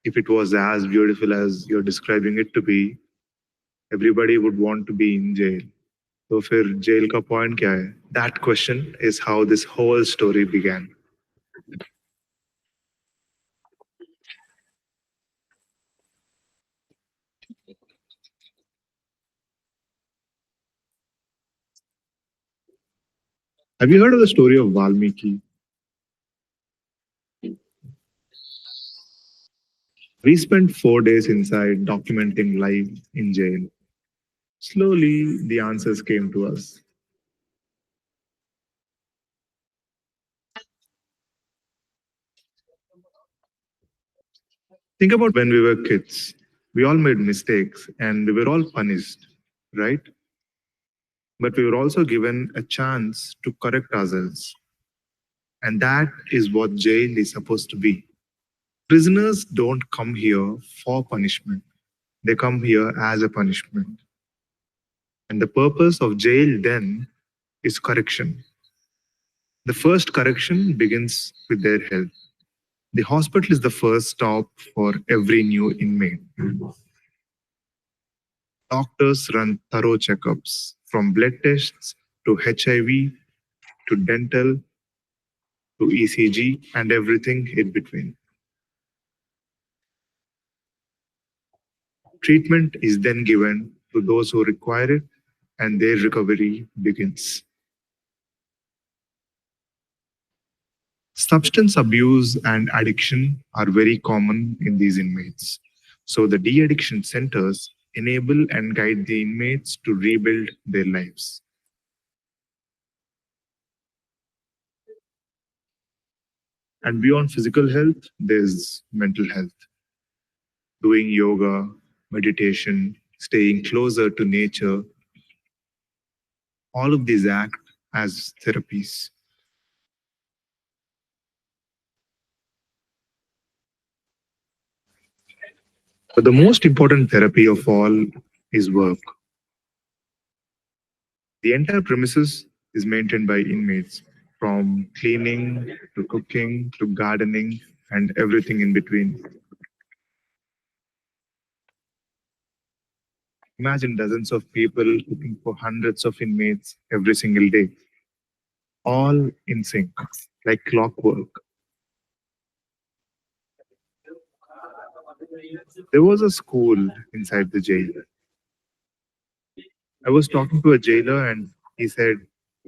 if it was as beautiful as you're describing it to be. Everybody would want to be in jail. तो फिर jail का point क्या है? That question is how this whole story began. Have you heard of the story of Valmiki? We spent 4 days inside documenting life in jail. Slowly, the answers came to us. Think about when we were kids. We all made mistakes and we were all punished, right? But we were also given a chance to correct ourselves. And that is what jail is supposed to be. Prisoners don't come here for punishment, they come here as a punishment. And the purpose of jail then is correction. The first correction begins with their health. The hospital is the first stop for every new inmate. Doctors run thorough checkups from blood tests to HIV to dental to ECG and everything in between. Treatment is then given to those who require it and their recovery begins. Substance abuse and addiction are very common in these inmates. So the de-addiction centers enable and guide the inmates to rebuild their lives. And beyond physical health, there's mental health. Doing yoga, meditation, staying closer to nature, all of these act as therapies. But the most important therapy of all is work. The entire premises is maintained by inmates, from cleaning to cooking to gardening and everything in between. Imagine dozens of people cooking for hundreds of inmates every single day, all in sync, like clockwork. There was a school inside the jail. I was talking to a jailer and he said,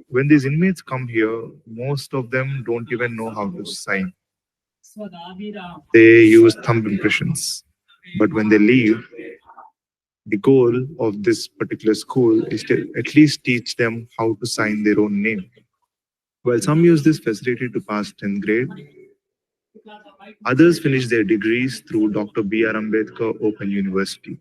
when these inmates come here, most of them don't even know how to sign. They use thumb impressions. But when they leave, the goal of this particular school is to at least teach them how to sign their own name. While some use this facility to pass 10th grade, others finish their degrees through Dr. B.R. Ambedkar Open University.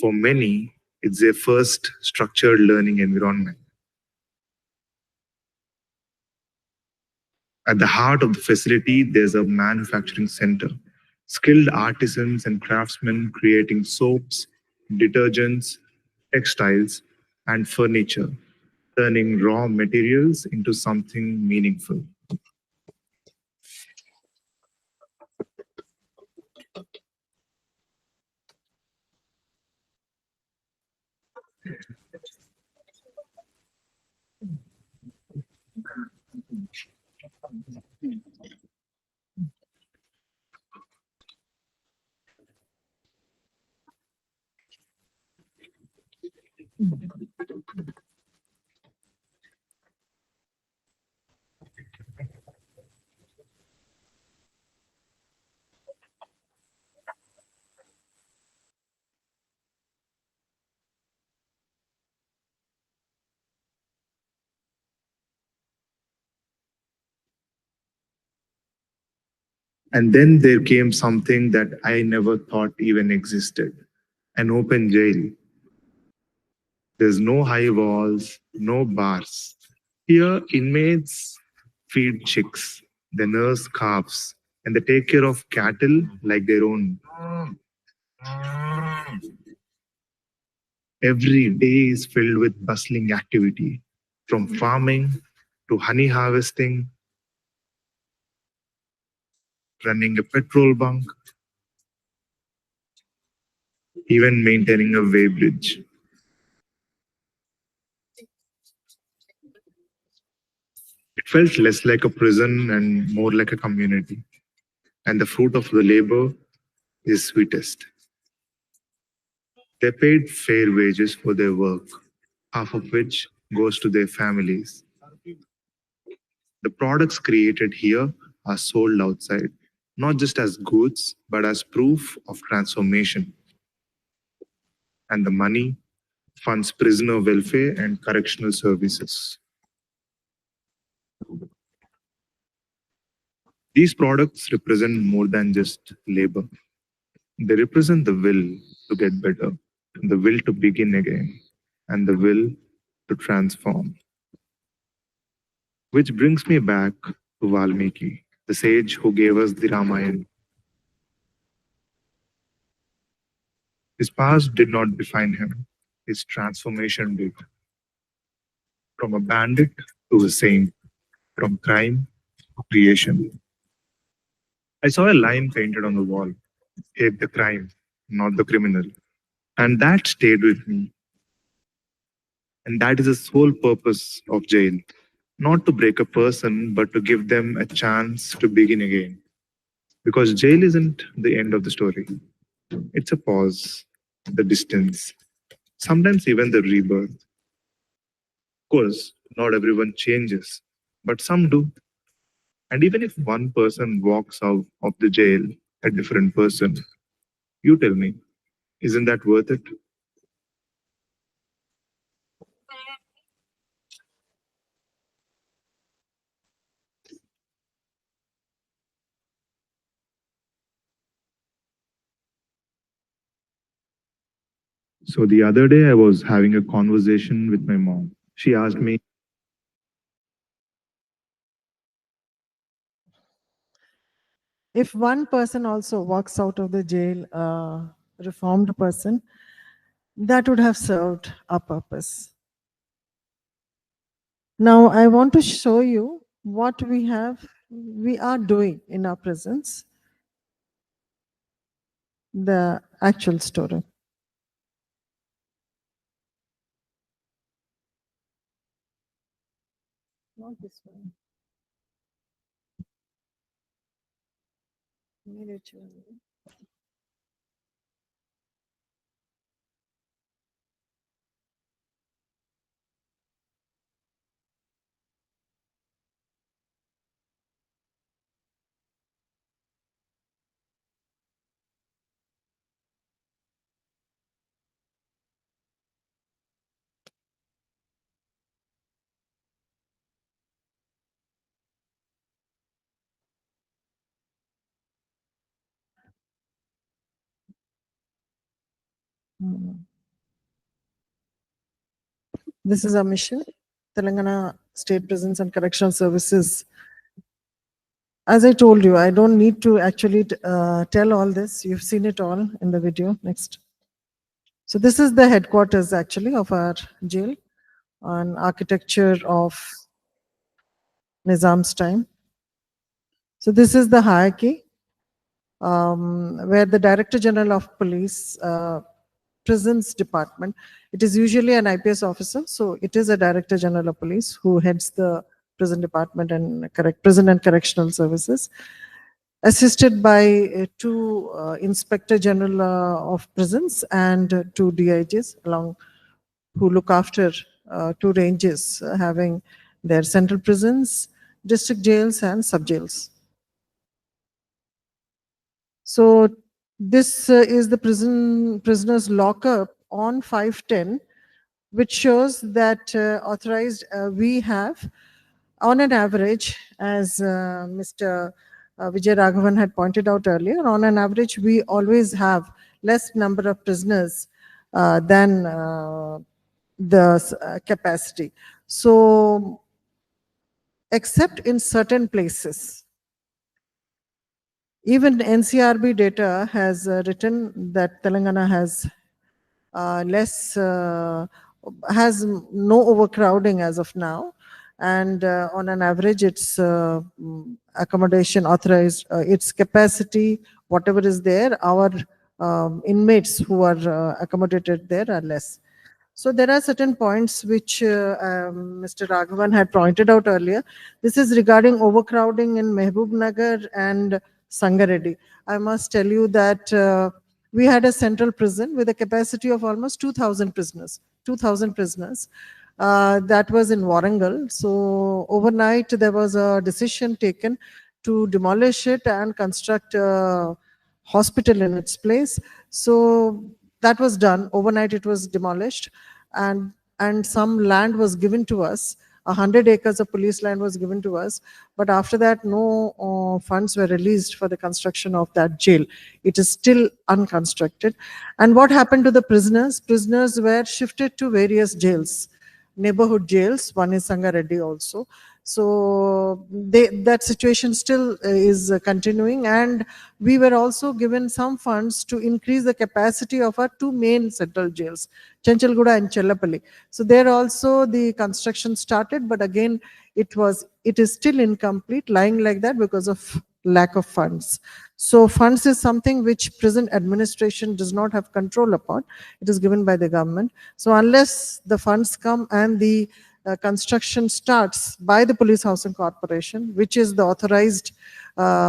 For many, it's their first structured learning environment. At the heart of the facility, there's a manufacturing center. Skilled artisans and craftsmen creating soaps, detergents, textiles, and furniture, turning raw materials into something meaningful. And then there came something that I never thought even existed, an open jail. There's no high walls, no bars. Here, inmates feed chicks, they nurse calves, and they take care of cattle like their own. Every day is filled with bustling activity, from farming to honey harvesting. running a petrol bunk, even maintaining a weighbridge. It felt less like a prison and more like a community. And the fruit of the labor is sweetest. They paid fair wages for their work, half of which goes to their families. The products created here are sold outside, not just as goods, but as proof of transformation. And the money funds prisoner welfare and correctional services. These products represent more than just labor. They represent the will to get better, the will to begin again, and the will to transform. Which brings me back to Valmiki, the sage who gave us the Ramayana. His past did not define him, his transformation did. From a bandit to a saint, from crime to creation. I saw a line painted on the wall: hate the crime, not the criminal. And that stayed with me. And that is the sole purpose of jail. Not to break a person, but to give them a chance to begin again. Because jail isn't the end of the story. It's a pause, the distance, sometimes even the rebirth. Of course, not everyone changes, but some do. And even if one person walks out of the jail a different person, you tell me, isn't that worth it? So the other day, I was having a conversation with my mom. She asked me, if one person also walks out of the jail, a reformed person, that would have served a purpose. Now, I want to show you what we are doing in our prisons, the actual story. Not this one. Miniature. This is our mission, Telangana State Prisons and Correctional Services. As I told you, I don't need to actually tell all this. You've seen it all in the video. Next. So this is the headquarters actually of our jail, on architecture of Nizam's time. So this is the hierarchy, where the Director General of Police, Prisons Department, it is usually an IPS officer, so it is a Director General of Police who heads the prison department and prison and correctional services, assisted by two Inspector General of Prisons and two DIGs along, who look after two ranges, having their central prisons, district jails and sub jails. So this is the prisoner's lockup on 510, which shows that authorized we have, on an average, as Mr. Vijay Raghavan had pointed out earlier, on an average, we always have less number of prisoners than the capacity. So, except in certain places, even NCRB data has written that Telangana has has no overcrowding as of now. And on an average, it's accommodation authorized, its capacity, whatever is there, our inmates who are accommodated there are less. So there are certain points which Mr. Raghavan had pointed out earlier. This is regarding overcrowding in Mehboob Nagar and Sangareddy. I must tell you that we had a central prison with a capacity of almost 2,000 prisoners. 2,000 prisoners. That was in Warangal. So overnight there was a decision taken to demolish it and construct a hospital in its place. So that was done. Overnight it was demolished, and some land was given to us. 100 acres of police land was given to us, but after that no funds were released for the construction of that jail. It is still unconstructed. And what happened to the prisoners? Prisoners were shifted to various jails, neighborhood jails. One is Sangareddy also. So that situation still is continuing, and we were also given some funds to increase the capacity of our two main central jails, Chenchalguda and Chellapalli. So there also the construction started, but again it is still incomplete, lying like that because of lack of funds. So funds is something which prison administration does not have control upon. It is given by the government. So unless the funds come and the construction starts by the Police Housing Corporation, which is the authorized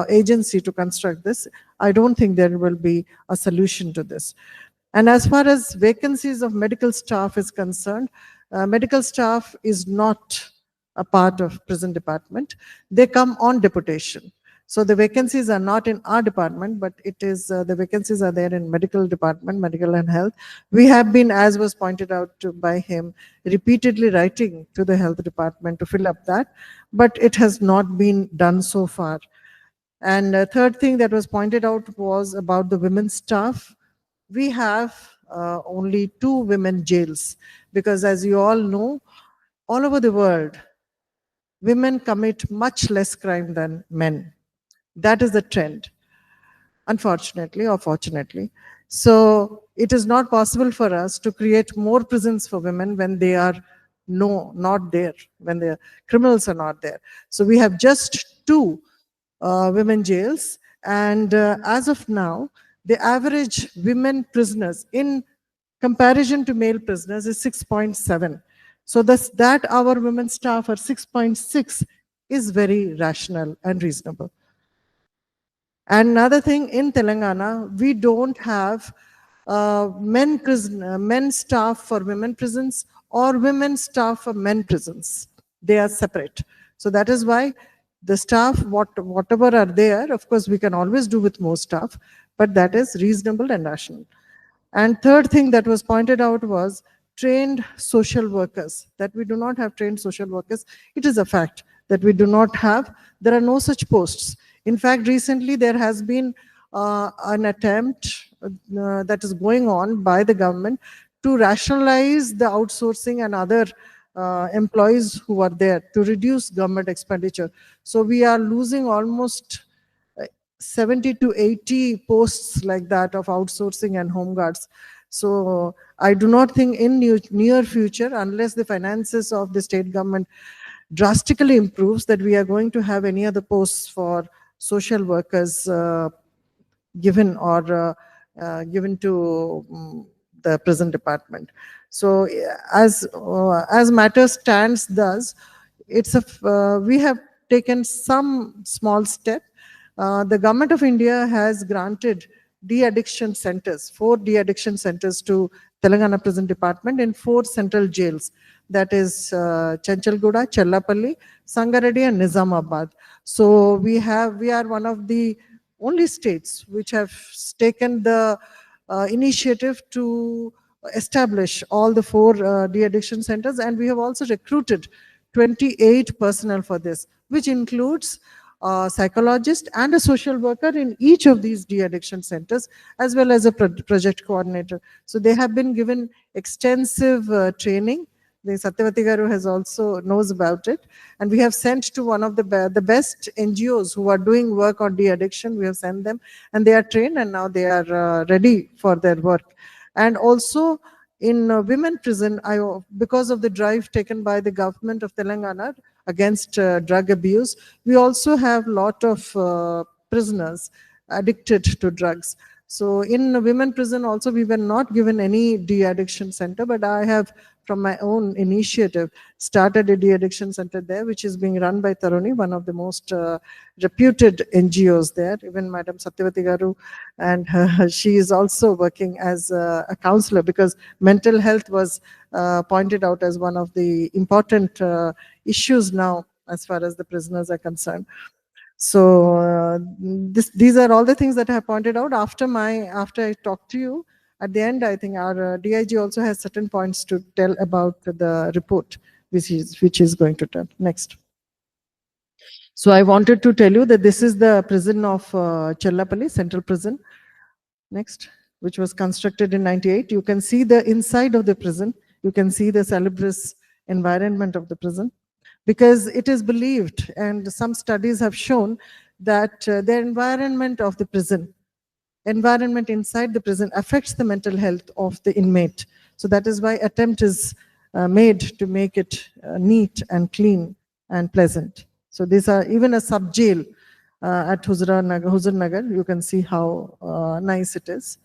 agency to construct this, I don't think there will be a solution to this. And as far as vacancies of medical staff is concerned, medical staff is not a part of prison department. They come on deputation. So the vacancies are not in our department, but it is the vacancies are there in medical department, medical and health. We have been, as was pointed out by him, repeatedly writing to the health department to fill up that, but it has not been done so far. And third thing that was pointed out was about the women's staff. We have only 2 women jails because, as you all know, all over the world, women commit much less crime than men. That is the trend, unfortunately or fortunately. So it is not possible for us to create more prisons for women when they are not there, when the criminals are not there. So we have just 2 women jails, and as of now, the average women prisoners in comparison to male prisoners is 6.7. So that our women staff are 6.6 is very rational and reasonable. And another thing, in Telangana, we don't have men staff for women prisons or women staff for men prisons. They are separate. So that is why the staff, whatever are there, of course, we can always do with more staff, but that is reasonable and rational. And third thing that was pointed out was trained social workers, that we do not have trained social workers. It is a fact that we do not have. There are no such posts. In fact, recently there has been an attempt that is going on by the government to rationalize the outsourcing and other employees who are there to reduce government expenditure. So we are losing almost 70 to 80 posts like that of outsourcing and home guards. So I do not think in near future, unless the finances of the state government drastically improves, that we are going to have any other posts for social workers given to the prison department. So as matters stands thus, we have taken some small step. The government of India has granted de-addiction centers, 4 de-addiction centers to Telangana Prison Department in 4 central jails. That is Chenchalguda, Chellapalli, Sangareddy and Nizamabad. So we are one of the only states which have taken the initiative to establish all the 4 de-addiction centers, and we have also recruited 28 personnel for this, which includes a psychologist and a social worker in each of these de-addiction centers, as well as a project coordinator. So they have been given extensive training. The Satyavati Garu has also knows about it, and we have sent to one of the best NGOs who are doing work on de-addiction. We have sent them, and they are trained, and now they are ready for their work. And also in women prison, because of the drive taken by the government of Telangana, against drug abuse. We also have a lot of prisoners addicted to drugs. So in women prison also, we were not given any de-addiction center, but I have, from my own initiative, started a de-addiction center there, which is being run by Taruni, one of the most reputed NGOs there. Even Madam Satyavati Garu, and she is also working as a counselor, because mental health was pointed out as one of the important issues now as far as the prisoners are concerned. So these are all the things that I have pointed out after I talked to you. At the end, I think our DIG also has certain points to tell about the report, which is going to tell. Next. So I wanted to tell you that this is the prison of Chellapalli, Central Prison. Next, which was constructed in 98. You can see the inside of the prison. You can see the salubrious environment of the prison, because it is believed, and some studies have shown, that the environment of the prison, environment inside the prison, affects the mental health of the inmate. So that is why attempt is made to make it neat and clean and pleasant. So these are even a sub jail at Huzur Nagar. You can see how nice it is.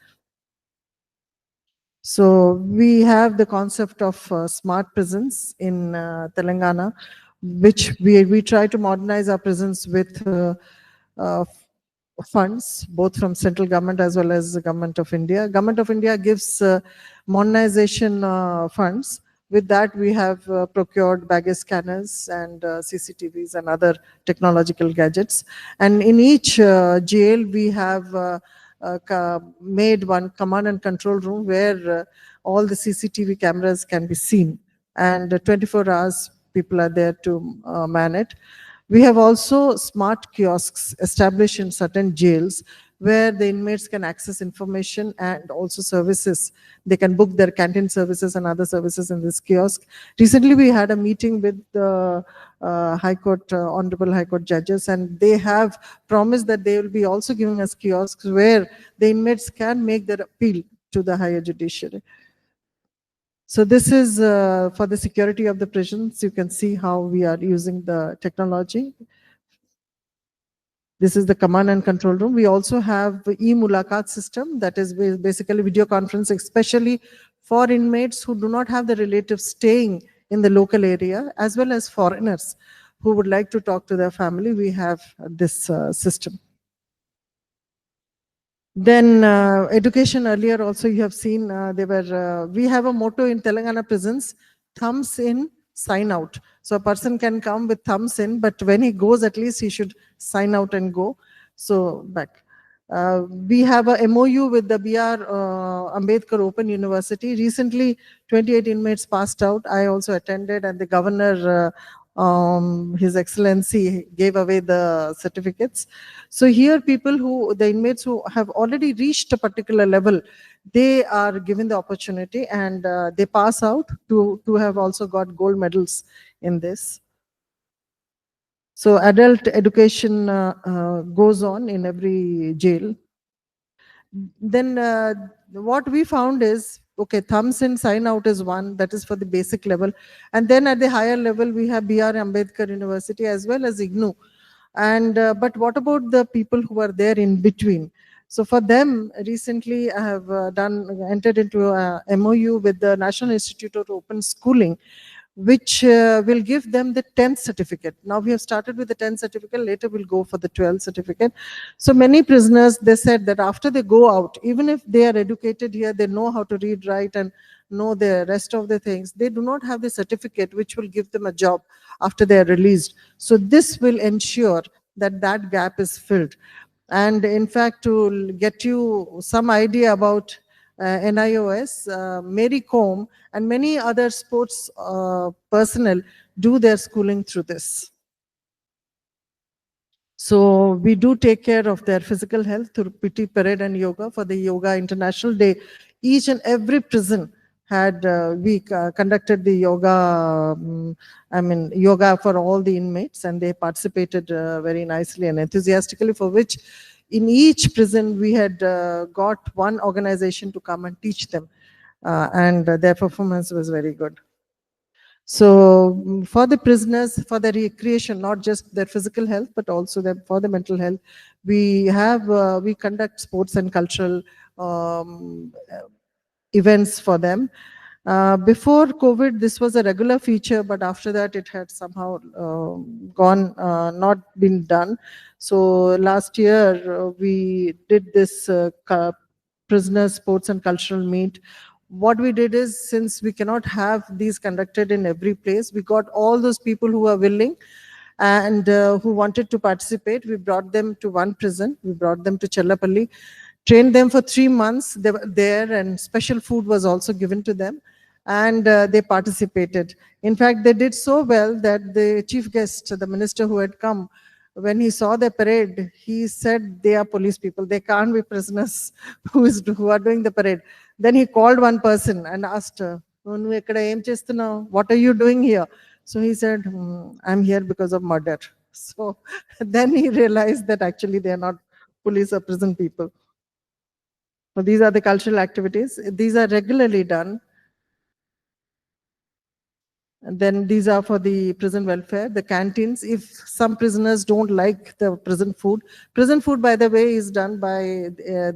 So we have the concept of smart prisons in Telangana, which we try to modernize our prisons with funds, both from central government as well as the government of India. Government of India gives modernization funds. With that, we have procured baggage scanners and CCTVs and other technological gadgets. And in each jail, we have made one command and control room where all the CCTV cameras can be seen. And 24 hours, people are there to man it. We have also smart kiosks established in certain jails where the inmates can access information and also services. They can book their canteen services and other services in this kiosk. Recently, we had a meeting with the High Court, Honorable High Court judges, and they have promised that they will be also giving us kiosks where the inmates can make their appeal to the higher judiciary. So this is for the security of the prisons. You can see how we are using the technology. This is the command and control room. We also have e-Mulakat system, that is basically video conference, especially for inmates who do not have the relatives staying in the local area, as well as foreigners who would like to talk to their family. We have this system. Then education, earlier also you have seen, we have a motto in Telangana prisons, thumbs in, sign out. So a person can come with thumbs in, but when he goes, at least he should sign out and go. So back. We have a MOU with the BR Ambedkar Open University. Recently, 28 inmates passed out. I also attended, and the governor, His Excellency, gave away the certificates. So here, the inmates who have already reached a particular level, they are given the opportunity, and they pass out to have also got gold medals in this. So adult education goes on in every jail. Then what we found is, okay, thumbs in, sign out is one, that is for the basic level. And then at the higher level, we have BR Ambedkar University as well as IGNOU. And but what about the people who are there in between? So for them, recently I have entered into a MOU with the National Institute of Open Schooling, which will give them the 10th certificate. Now we have started with the 10th certificate, later we'll go for the 12th certificate. So many prisoners, they said that after they go out, even if they are educated here, they know how to read, write, and know the rest of the things, they do not have the certificate which will give them a job after they are released. So this will ensure that that gap is filled. And in fact, to get you some idea about NIOS, Mary Kom, and many other sports personnel do their schooling through this. So we do take care of their physical health through PT parade and yoga. For the Yoga International Day, each and every prison had, we conducted the yoga, yoga for all the inmates, and they participated very nicely and enthusiastically, for which in each prison we had got one organization to come and teach them, and their performance was very good. So for the prisoners, for their recreation, not just their physical health, but also for the mental health, we conduct sports and cultural events for them. Before COVID, this was a regular feature, but after that, it had somehow not been done. So last year, we did this prisoner sports and cultural meet. What we did is, since we cannot have these conducted in every place, we got all those people who are willing and who wanted to participate. We brought them to one prison. We brought them to Chellapalli, trained them for 3 months. They were there, and special food was also given to them, and they participated. In fact, they did so well that the chief guest, the minister who had come, when he saw the parade, he said, they are police people. They can't be prisoners who are doing the parade. Then he called one person and asked, what are you doing here? So he said, I'm here because of murder. So then he realized that actually they are not police or prison people. So these are the cultural activities. These are regularly done. And then these are for the prison welfare, the canteens. If some prisoners don't like the prison food, by the way, is done by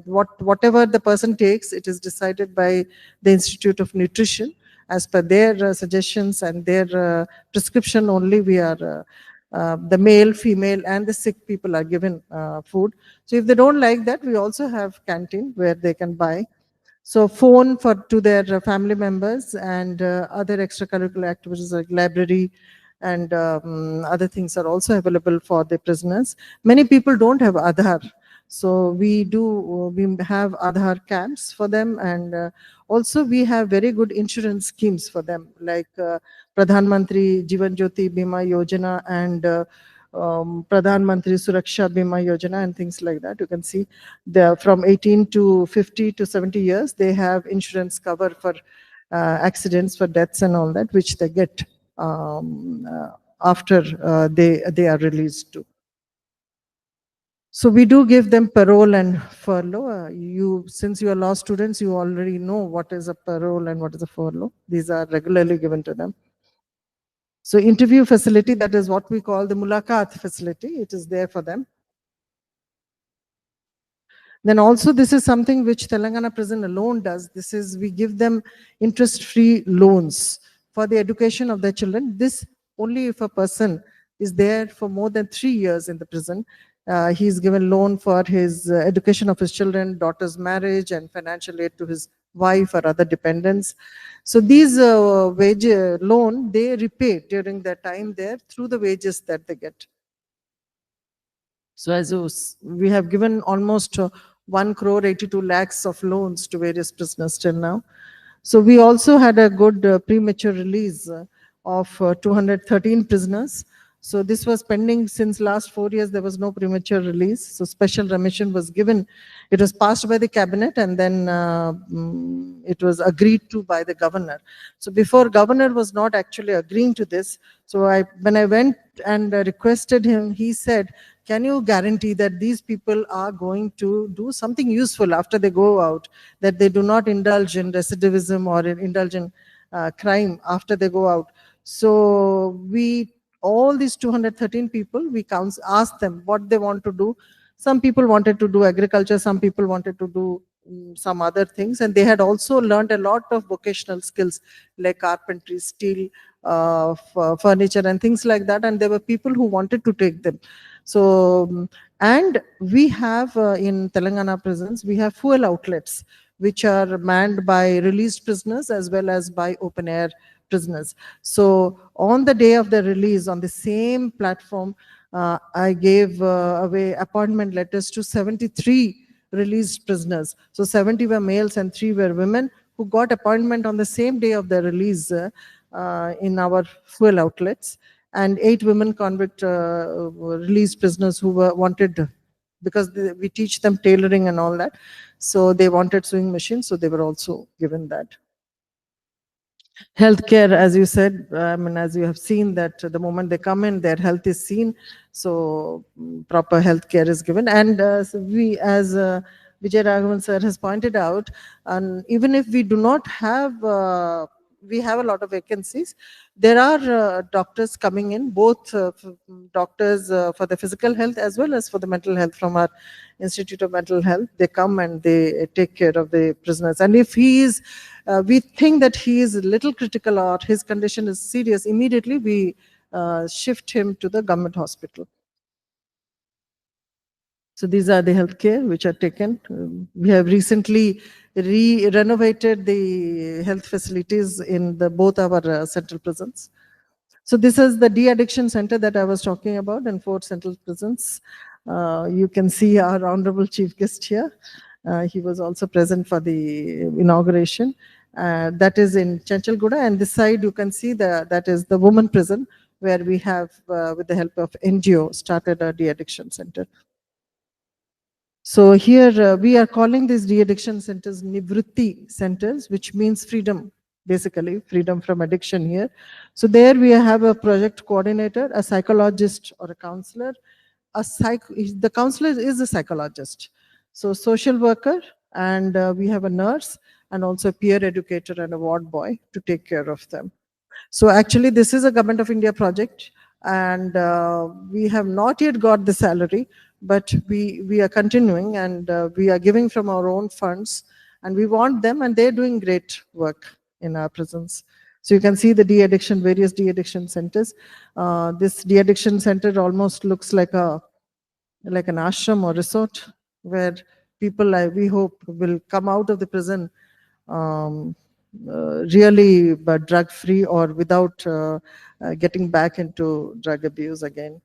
whatever the person takes, it is decided by the Institute of Nutrition. As per their suggestions and their prescription only, we are the male, female, and the sick people are given food. So if they don't like that, we also have canteen where they can buy. So phone to their family members, and other extracurricular activities like library and other things are also available for the prisoners. Many people don't have Aadhaar. So we have Aadhaar camps for them, and also we have very good insurance schemes for them, like Pradhan Mantri Jeevan Jyoti Bima Yojana and Pradhan Mantri Suraksha Bima Yojana and things like that. You can see from 18 to 50 to 70 years, they have insurance cover for accidents, for deaths and all that, which they get after they are released too. So we do give them parole and furlough. Since you are law students, you already know what is a parole and what is a furlough. These are regularly given to them. So interview facility, that is what we call the Mulakat facility. It is there for them. Then also this is something which Telangana prison alone does. This is, we give them interest-free loans for the education of their children. This only if a person is there for more than 3 years in the prison. He's given loan for his education of his children, daughter's marriage, and financial aid to his wife or other dependents. So these wage loan, they repay during their time there through the wages that they get. So as we have given almost 1 crore 82 lakhs of loans to various prisoners till now. So we also had a good premature release of 213 prisoners. So this was pending since last 4 years. There was no premature release. So special remission was given. It was passed by the cabinet, and then it was agreed to by the governor. So before, governor was not actually agreeing to this. So when I went and requested him, he said, can you guarantee that these people are going to do something useful after they go out, that they do not indulge in recidivism or indulge in crime after they go out? So all these 213 people, we asked them what they want to do. Some people wanted to do agriculture, some people wanted to do some other things, and they had also learned a lot of vocational skills like carpentry, steel, furniture and things like that, and there were people who wanted to take them. So, and we have in Telangana prisons, we have fuel outlets which are manned by released prisoners as well as by open air prisoners. So on the day of the release, on the same platform, I gave away appointment letters to 73 released prisoners. So 70 were males and 3 were women who got appointment on the same day of the release in our fuel outlets, and 8 women convict released prisoners who wanted, because we teach them tailoring and all that. So they wanted sewing machines, so they were also given that. Healthcare, as you said, as you have seen, that the moment they come in, their health is seen. So proper healthcare is given. And so we, as Vijay Raghavan sir has pointed out, and even if we do not have, we have a lot of vacancies, There are doctors coming in, both doctors for the physical health as well as for the mental health from our Institute of Mental Health. They come and they take care of the prisoners. And if he is, we think that he is a little critical or his condition is serious, immediately we shift him to the government hospital. So these are the healthcare which are taken. We have recently renovated the health facilities in both our central prisons. So this is the de-addiction center that I was talking about in 4 central prisons. You can see our honorable chief guest here. He was also present for the inauguration. That is in Chenchalguda, and this side you can see that is the women prison, where we have, with the help of NGO, started a de-addiction center. So here we are calling these de-addiction centers Nivrutti centers, which means freedom, basically freedom from addiction here. So there we have a project coordinator, a psychologist or a counselor. The counselor is a psychologist. So social worker, and we have a nurse and also a peer educator and a ward boy to take care of them. So actually this is a Government of India project, and we have not yet got the salary, but we are continuing, and we are giving from our own funds, and we want them, and they're doing great work in our prisons. So you can see the de-addiction, various de-addiction centers. This de-addiction center almost looks like an ashram or resort, where people, we hope, will come out of the prison really drug free or without getting back into drug abuse again.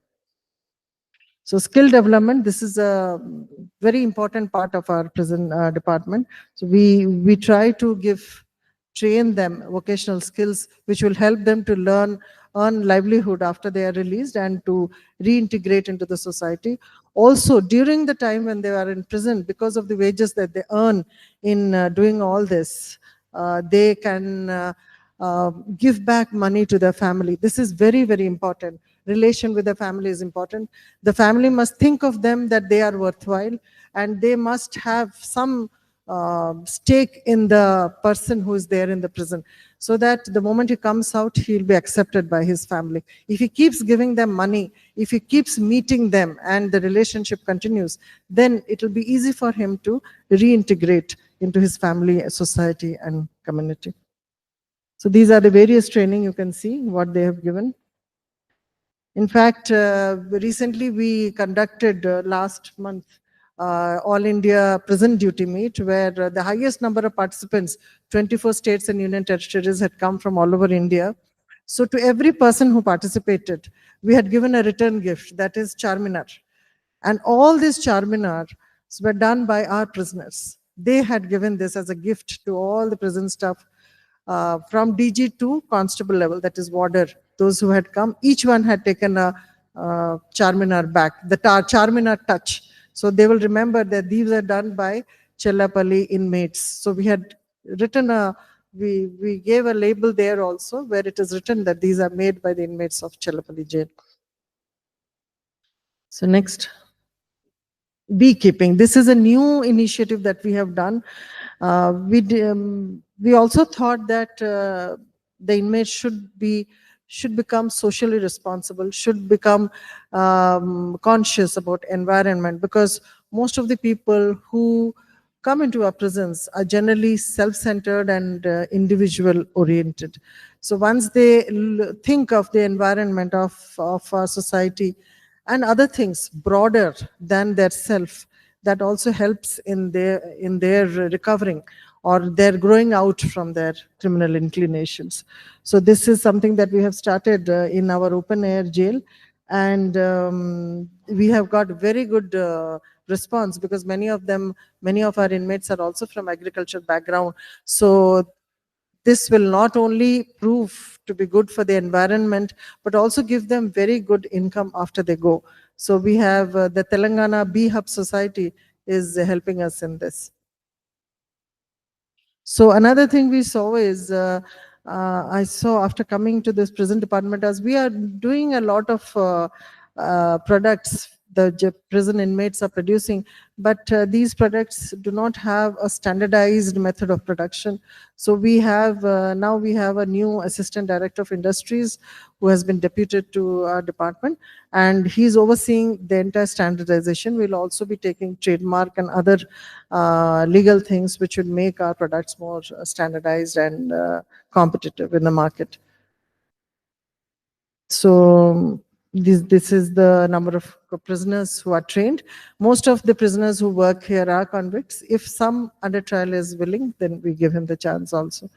So skill development, this is a very important part of our prison department. So we try to train them vocational skills which will help them to earn livelihood after they are released and to reintegrate into the society. Also, during the time when they are in prison, because of the wages that they earn in doing all this, they can give back money to their family. This is very, very important. Relation with the family is important. The family must think of them that they are worthwhile, and they must have some stake in the person who is there in the prison, so that the moment he comes out, he'll be accepted by his family. If he keeps giving them money, if he keeps meeting them and the relationship continues, then it will be easy for him to reintegrate into his family, society, and community. So these are the various training. You can see what they have given. In fact, recently we conducted last month All India Prison Duty Meet, where the highest number of participants, 24 states and union territories, had come from all over India. So to every person who participated, we had given a return gift, that is Charminar. And all these Charminars were done by our prisoners. They had given this as a gift to all the prison staff from DG to constable level, that is warder. Those who had come, each one had taken a Charminar back, the Charminar touch. So they will remember that these are done by Chellapalli inmates. So we had written we gave a label there also where it is written that these are made by the inmates of Chellapalli jail. So next, beekeeping. This is a new initiative that we have done. We also thought that the inmates should become socially responsible, should become conscious about environment, because most of the people who come into our prisons are generally self-centered and individual oriented. So once they think of the environment of our society and other things broader than their self, that also helps in their recovering or their growing out from their criminal inclinations. So this is something that we have started in our open air jail, and we have got very good response, because many of our inmates are also from agriculture background. So this will not only prove to be good for the environment, but also give them very good income after they go. So we have the Telangana Bee Hub Society is helping us in this. So another thing we saw is, I saw after coming to this prison department, as we are doing a lot of products the prison inmates are producing, but these products do not have a standardized method of production. So we have now we have a new assistant director of industries who has been deputed to our department, and he's overseeing the entire standardization. We'll also be taking trademark and other legal things which would make our products more standardized and competitive in the market. So this is the number of prisoners who are trained. Most of the prisoners who work here are convicts. If some under trial is willing, then we give him the chance also.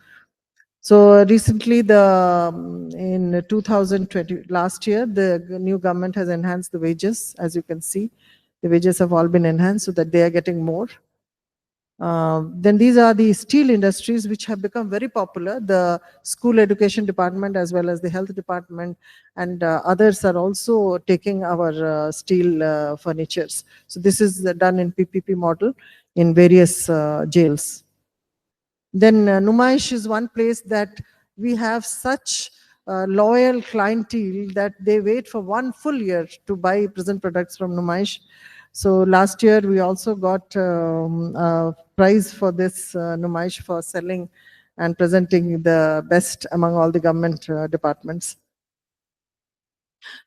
So recently, in 2020, last year, the new government has enhanced the wages. As you can see, the wages have all been enhanced so that they are getting more. Then these are the steel industries which have become very popular. The school education department as well as the health department and others are also taking our steel furnitures. So this is done in PPP model in various jails. Then Numaish is one place that we have such loyal clientele that they wait for 1 full year to buy prison products from Numaish. So last year we also got a prize for this Numaish for selling and presenting the best among all the government departments.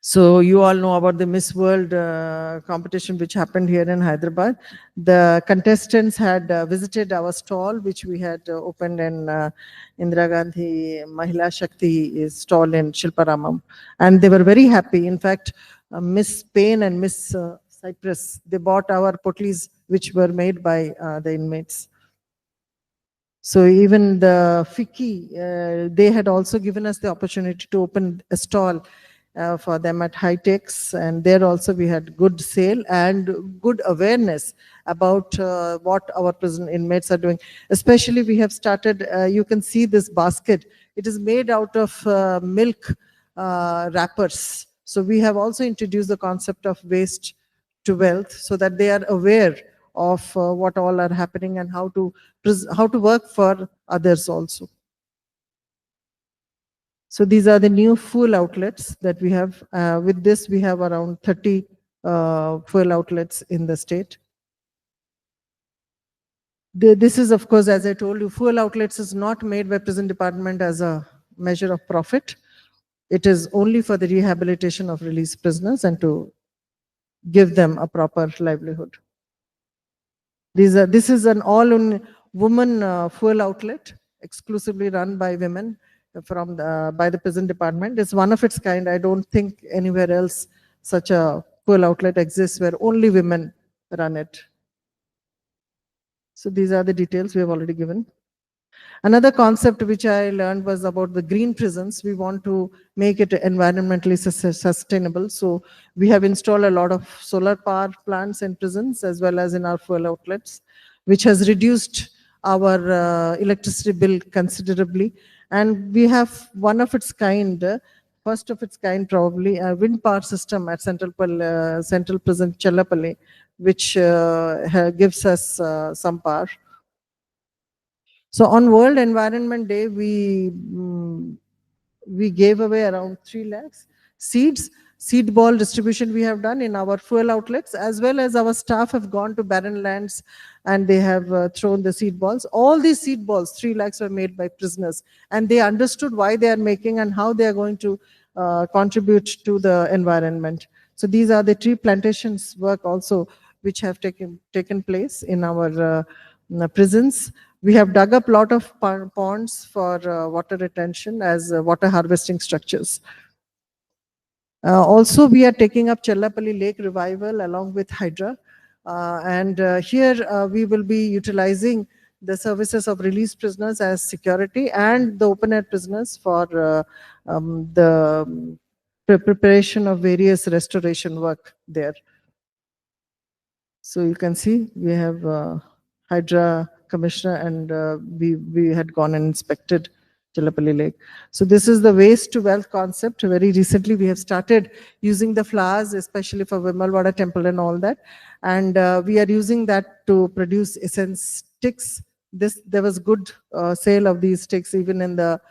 So you all know about the Miss World competition which happened here in Hyderabad. The contestants had visited our stall which we had opened in Indira Gandhi Mahila Shakti stall in Shilparamam, and they were very happy. In fact, Miss Spain and Miss Cyprus, they bought our potlis which were made by the inmates. So even the FICCI, they had also given us the opportunity to open a stall for them at High Techs, and there also we had good sale and good awareness about what our prison inmates are doing. Especially we have started, you can see this basket, it is made out of milk wrappers. So we have also introduced the concept of waste to wealth so that they are aware of what all are happening and how to work for others also. So these are the new fuel outlets that we have. With this, we have around 30 fuel outlets in the state. This is, of course, as I told you, fuel outlets is not made by prison department as a measure of profit. It is only for the rehabilitation of released prisoners and to give them a proper livelihood. This is an all-woman fuel outlet, exclusively run by women by the prison department. It's one of its kind. I don't think anywhere else such a fuel outlet exists where only women run it. So these are the details we have already given. Another concept which I learned was about the green prisons. We want to make it environmentally sustainable. So we have installed a lot of solar power plants in prisons as well as in our fuel outlets, which has reduced our electricity bill considerably. And we have one of its kind, first of its kind probably, a wind power system at Central Prison Chellapalli, which gives us some power. So on World Environment Day, we gave away around 3 lakhs seeds. Seed ball distribution we have done in our fuel outlets, as well as our staff have gone to barren lands and they have thrown the seed balls. All these seed balls, 3 lakhs, were made by prisoners, and they understood why they are making and how they are going to contribute to the environment. So these are the tree plantations work also which have taken place in our prisons. We have dug up a lot of ponds for water retention as water harvesting structures. Also, we are taking up Chellapalli Lake Revival along with Hydra. Here we will be utilizing the services of released prisoners as security and the open-air prisoners for the preparation of various restoration work there. So you can see we have Hydra commissioner and we had gone and inspected Chellapalli Lake. So this is the waste to wealth concept. Very recently we have started using the flowers, especially for Vimalwada temple and all that. And we are using that to produce essence sticks. There was good sale of these sticks even in the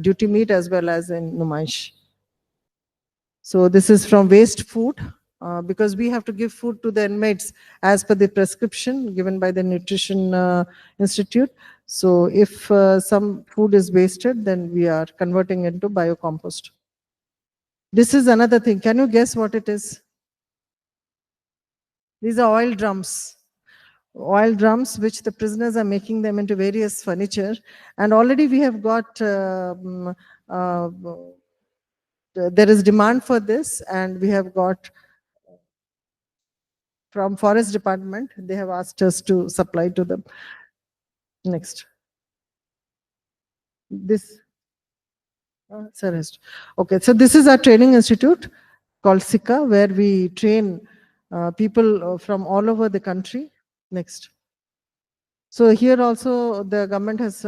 duty meet as well as in Numaish. So this is from waste food. because we have to give food to the inmates as per the prescription given by the Nutrition Institute. So if some food is wasted, then we are converting into biocompost. This is another thing. Can you guess what it is? These are oil drums. Oil drums, which the prisoners are making them into various furniture. And already we have got, there is demand for this, and we have got from Forest Department, they have asked us to supply to them. Next. This. Okay, so this is our training institute called SICA, where we train people from all over the country. Next. So here also the government has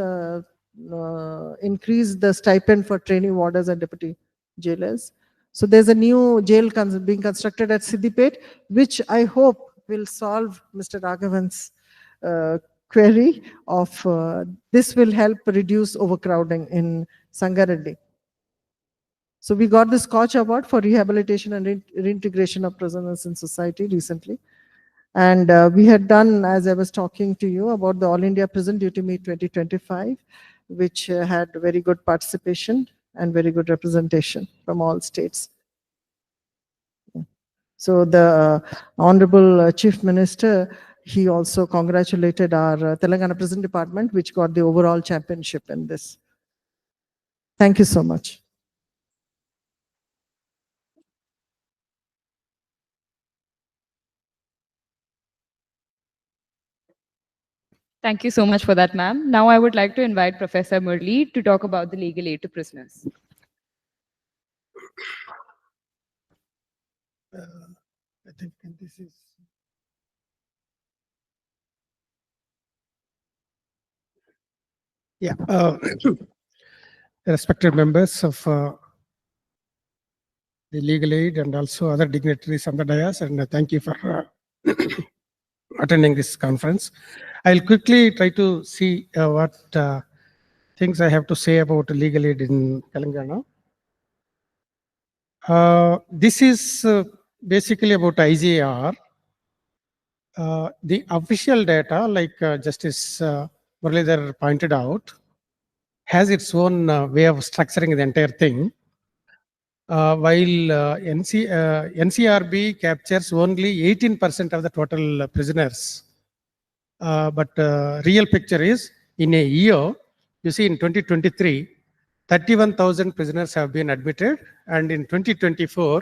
increased the stipend for trainee warders and deputy jailers. So there's a new jail being constructed at Siddipet, which I hope will solve Mr. Raghavan's query of this will help reduce overcrowding in Sangareddy. So we got the Scotch Award for rehabilitation and reintegration of prisoners in society recently. And we had done, as I was talking to you, about the All India Prison Duty Meet 2025, which had very good participation and very good representation from all states. So the Honorable Chief Minister, he also congratulated our Telangana Prison Department, which got the overall championship in this. Thank you so much. Thank you so much for that, ma'am. Now I would like to invite Professor Murli to talk about the legal aid to prisoners. I think this is. Yeah, respected members of the legal aid and also other dignitaries on the dais, and thank you for attending this conference. I'll quickly try to see what things I have to say about legal aid in Telangana. This is basically about IJR. The official data, like Justice Muralidhar pointed out, has its own way of structuring the entire thing. While NCRB captures only 18% of the total prisoners. But real picture is, in a year, you see in 2023, 31,000 prisoners have been admitted. And in 2024,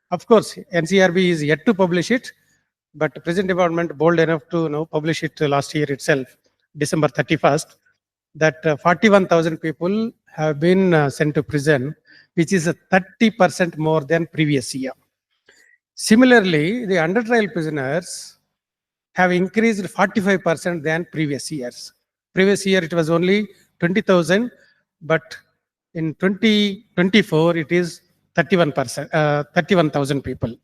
of course, NCRB is yet to publish it, but Prison Department bold enough to publish it last year itself, December 31st, that 41,000 people have been sent to prison, which is 30% more than previous year. Similarly, the under trial prisoners have increased 45% than previous years. Previous year it was only 20,000, but in 2024 it is 31,000 people.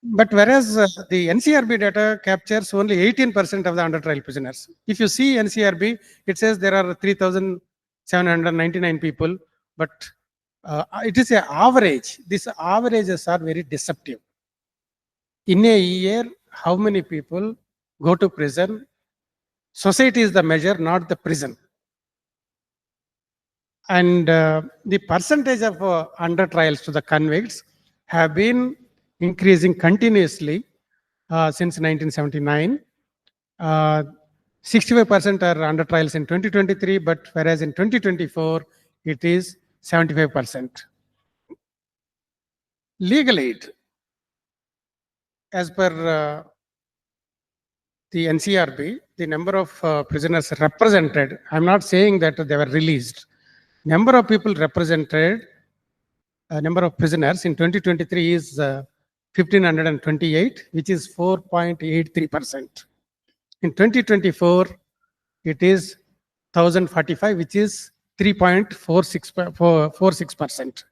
But whereas the NCRB data captures only 18% of the under trial prisoners. If you see NCRB, it says there are 3,799 people, but it is an average. These averages are very deceptive. In a year, how many people go to prison? Society is the measure, not the prison. And the percentage of under trials to the convicts have been increasing continuously since 1979. 65% are under trials in 2023, but whereas in 2024, it is 75%. Legal aid, as per the NCRB, the number of prisoners represented, I'm not saying that they were released. Number of people represented, number of prisoners in 2023 is 1,528, which is 4.83%. In 2024, it is 1,045, which is 3.46%.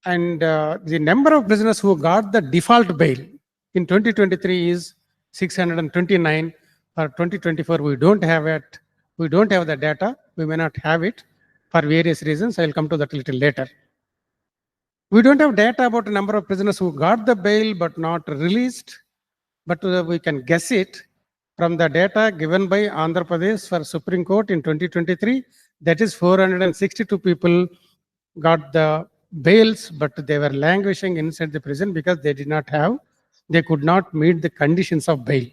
And the number of prisoners who got the default bail in 2023 is 629. For 2024, we don't have it. We don't have the data. We may not have it for various reasons. I'll come to that a little later. We don't have data about the number of prisoners who got the bail but not released, but we can guess it from the data given by Andhra Pradesh for Supreme Court in 2023. That is 462 people got the bails, but they were languishing inside the prison because they could not meet the conditions of bail.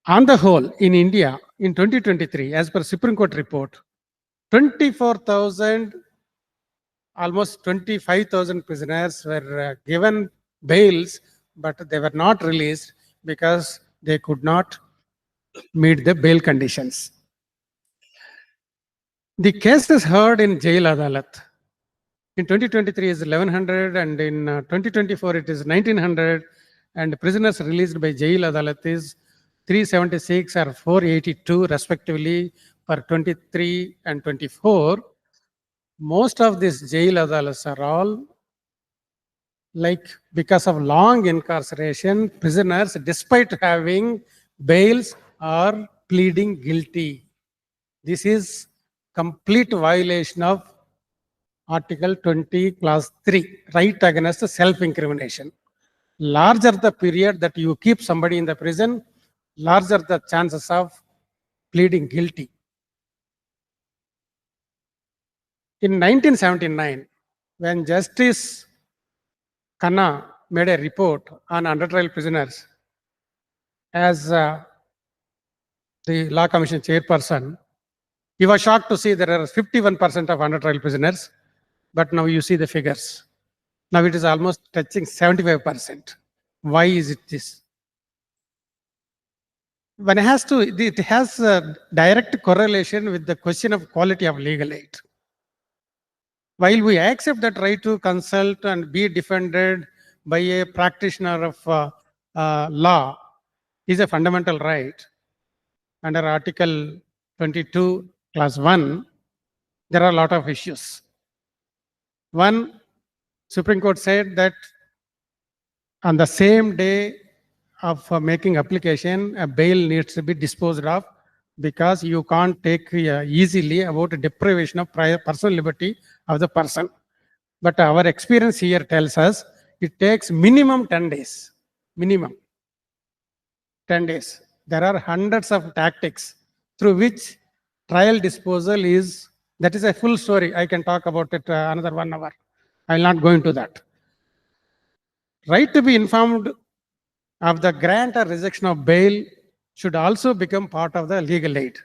On the whole, in India, in 2023, as per Supreme Court report, 24,000, almost 25,000 prisoners were given bails, but they were not released because they could not meet the bail conditions. The cases heard in Jail Adalat in 2023 is 1100, and in 2024 it is 1900, and prisoners released by Jail Adalat is 376 or 482 respectively for 23 and 24. Most of these Jail Adalats are all like because of long incarceration, prisoners, despite having bails, are pleading guilty. This is complete violation of Article 20, Clause 3, right against self-incrimination. Larger the period that you keep somebody in the prison, larger the chances of pleading guilty. In 1979, when Justice Khanna made a report on under trial prisoners as the Law Commission chairperson, he was shocked to see there are 51% of under trial prisoners, but now you see the figures. Now it is almost touching 75%. Why is it this? It has a direct correlation with the question of quality of legal aid. While we accept that right to consult and be defended by a practitioner of law is a fundamental right, under Article 22, Clause 1, there are a lot of issues. One, Supreme Court said that on the same day of making application, a bail needs to be disposed of because you can't take easily about deprivation of personal liberty of the person. But our experience here tells us it takes minimum 10 days. Minimum 10 days. There are hundreds of tactics through which trial disposal is, that is a full story. I can talk about it another 1 hour. I will not go into that. Right to be informed of the grant or rejection of bail should also become part of the legal aid.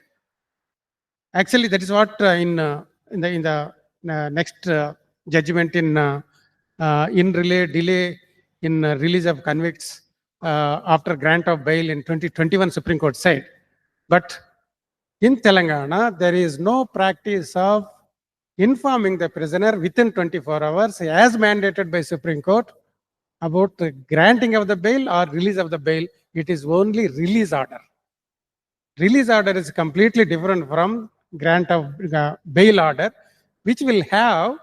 Actually, that is what in the next judgment in delay in release of convicts after grant of bail in 2021 Supreme Court said. But in Telangana, there is no practice of informing the prisoner within 24 hours as mandated by Supreme Court about the granting of the bail or release of the bail. It is only release order. Release order is completely different from grant of bail order, which will have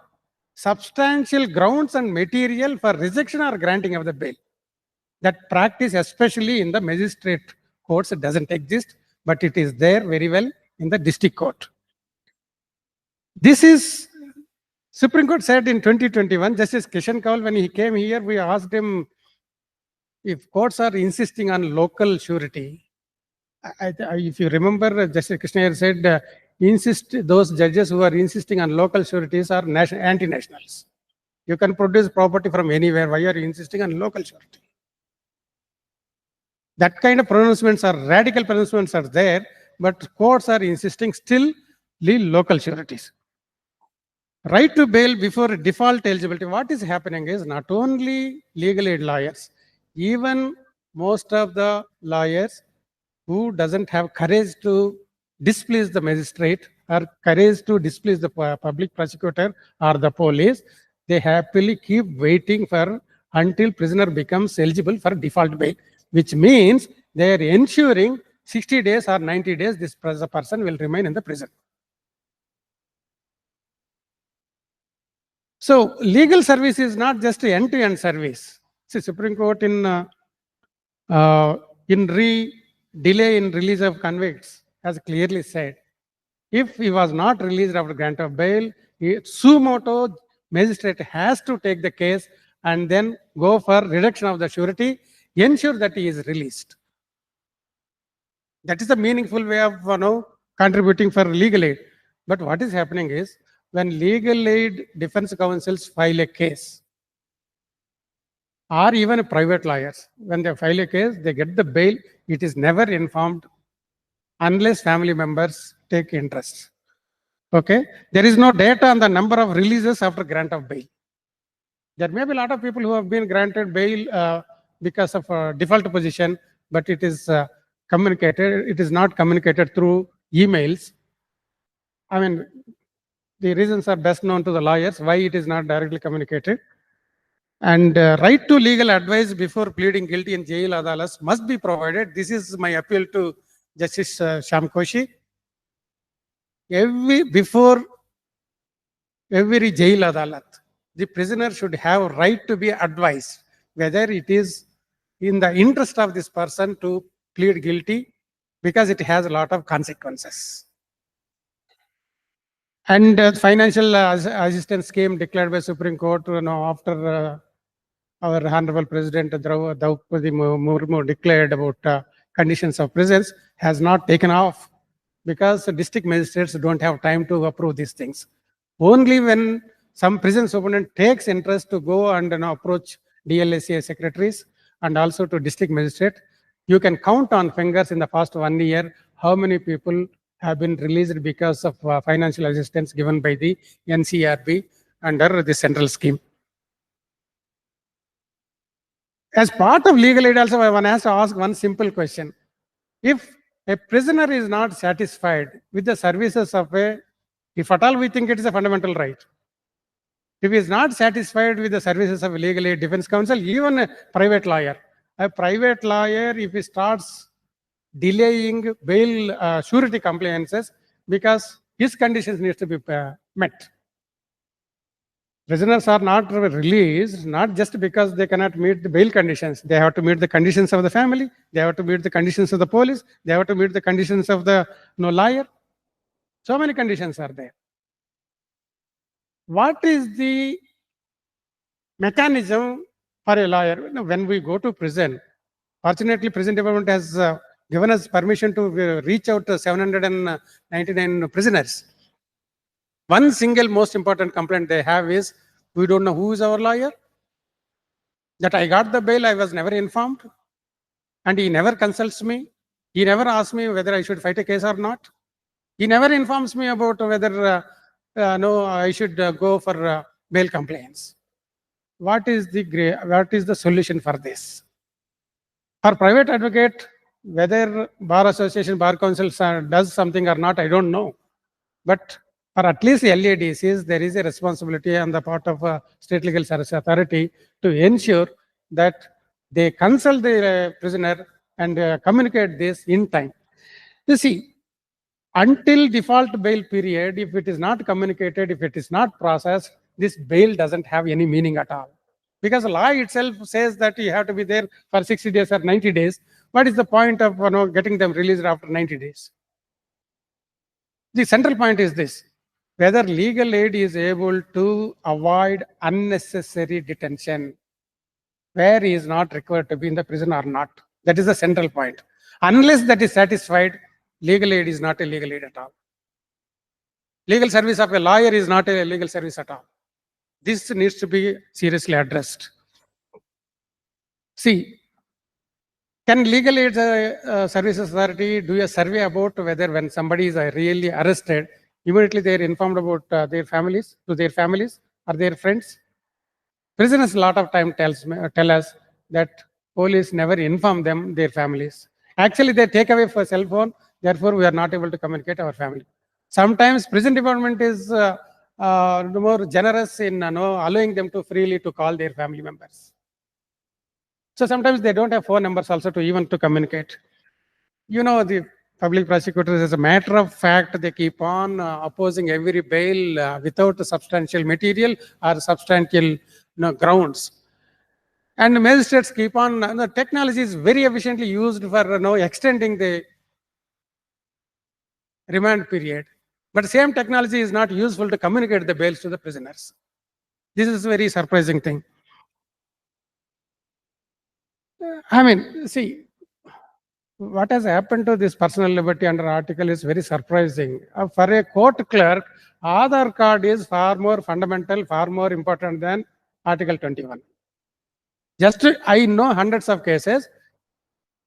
substantial grounds and material for rejection or granting of the bail. That practice, especially in the magistrate courts, doesn't exist, but it is there very well in the district court. This is, Supreme Court said in 2021, Justice Kishan Kaul, when he came here, we asked him if courts are insisting on local surety. If you remember, Justice Krishna said, those judges who are insisting on local sureties are anti-nationals. You can produce property from anywhere. Why are you insisting on local surety? That kind of pronouncements are radical pronouncements are there, but courts are insisting still local sureties. Right to bail before default eligibility. What is happening is not only legal aid lawyers, even most of the lawyers who doesn't have courage to displease the magistrate or courage to displease the public prosecutor or the police, they happily keep waiting for until prisoner becomes eligible for default bail, which means they are ensuring 60 days or 90 days this person will remain in the prison. So legal service is not just an end-to-end service. See, Supreme Court in delay in release of convicts has clearly said, if he was not released after grant of bail, Suo motu magistrate has to take the case and then go for reduction of the surety, ensure that he is released. That is the meaningful way of contributing for legal aid. But what is happening is, when legal aid defense counsels file a case, or even private lawyers, when they file a case, they get the bail. It is never informed unless family members take interest. Okay, there is no data on the number of releases after grant of bail. There may be a lot of people who have been granted bail because of a default position, but it is communicated. It is not communicated through emails. I mean, the reasons are best known to the lawyers why it is not directly communicated. And right to legal advice before pleading guilty in jail adalas must be provided. This is my appeal to Justice Shyam Koshi. Before every jail adalat, the prisoner should have right to be advised whether it is in the interest of this person to plead guilty, because it has a lot of consequences. And financial assistance scheme declared by Supreme Court, after our Honorable President Draupadi Murmu declared about conditions of prisons, has not taken off, because the district magistrates don't have time to approve these things. Only when some prison superintendent takes interest to go and approach DLSA secretaries and also to district magistrate, you can count on fingers in the past 1 year how many people have been released because of financial assistance given by the NCRB under the central scheme. As part of legal aid also, one has to ask one simple question. If a prisoner is not satisfied with the services of if at all we think it is a fundamental right, if he is not satisfied with the services of a legal aid defense counsel, even a private lawyer, if he starts delaying bail surety compliances because his conditions need to be met. Prisoners are not released not just because they cannot meet the bail conditions. They have to meet the conditions of the family. They have to meet the conditions of the police. They have to meet the conditions of the lawyer. So many conditions are there. What is the mechanism for a lawyer? When we go to prison, fortunately, prison department has given us permission to reach out to 799 prisoners. One single most important complaint they have is, we don't know who is our lawyer. That I got the bail, I was never informed. And he never consults me. He never asks me whether I should fight a case or not. He never informs me about whether I should go for bail compliance. What is the solution for this? For private advocate, whether Bar Association, Bar Council does something or not, I don't know. But for at least LADCs, there is a responsibility on the part of State Legal Service Authority to ensure that they consult the prisoner and communicate this in time. You see, until default bail period, if it is not communicated, if it is not processed, this bail doesn't have any meaning at all. Because the law itself says that you have to be there for 60 days or 90 days. What is the point of getting them released after 90 days? The central point is this: whether legal aid is able to avoid unnecessary detention where he is not required to be in the prison or not. That is the central point. Unless that is satisfied, legal aid is not a legal aid at all. Legal service of a lawyer is not a legal service at all. This needs to be seriously addressed. See, can Legal Aid Services Authority do a survey about whether when somebody is really arrested, immediately they are informed about their families, or their friends? Prisoners a lot of time tell us that police never inform them, their families. Actually, they take away for cell phone, therefore we are not able to communicate our family. Sometimes prison department is more generous in allowing them to freely to call their family members. So sometimes they don't have phone numbers also to even to communicate. The public prosecutors, as a matter of fact, they keep on opposing every bail without substantial material or substantial grounds. And magistrates keep on, the technology is very efficiently used for extending the remand period. But same technology is not useful to communicate the bails to the prisoners. This is a very surprising thing. I mean, see, what has happened to this personal liberty under article is very surprising. For a court clerk, Aadhaar card is far more fundamental, far more important than Article 21. I know hundreds of cases,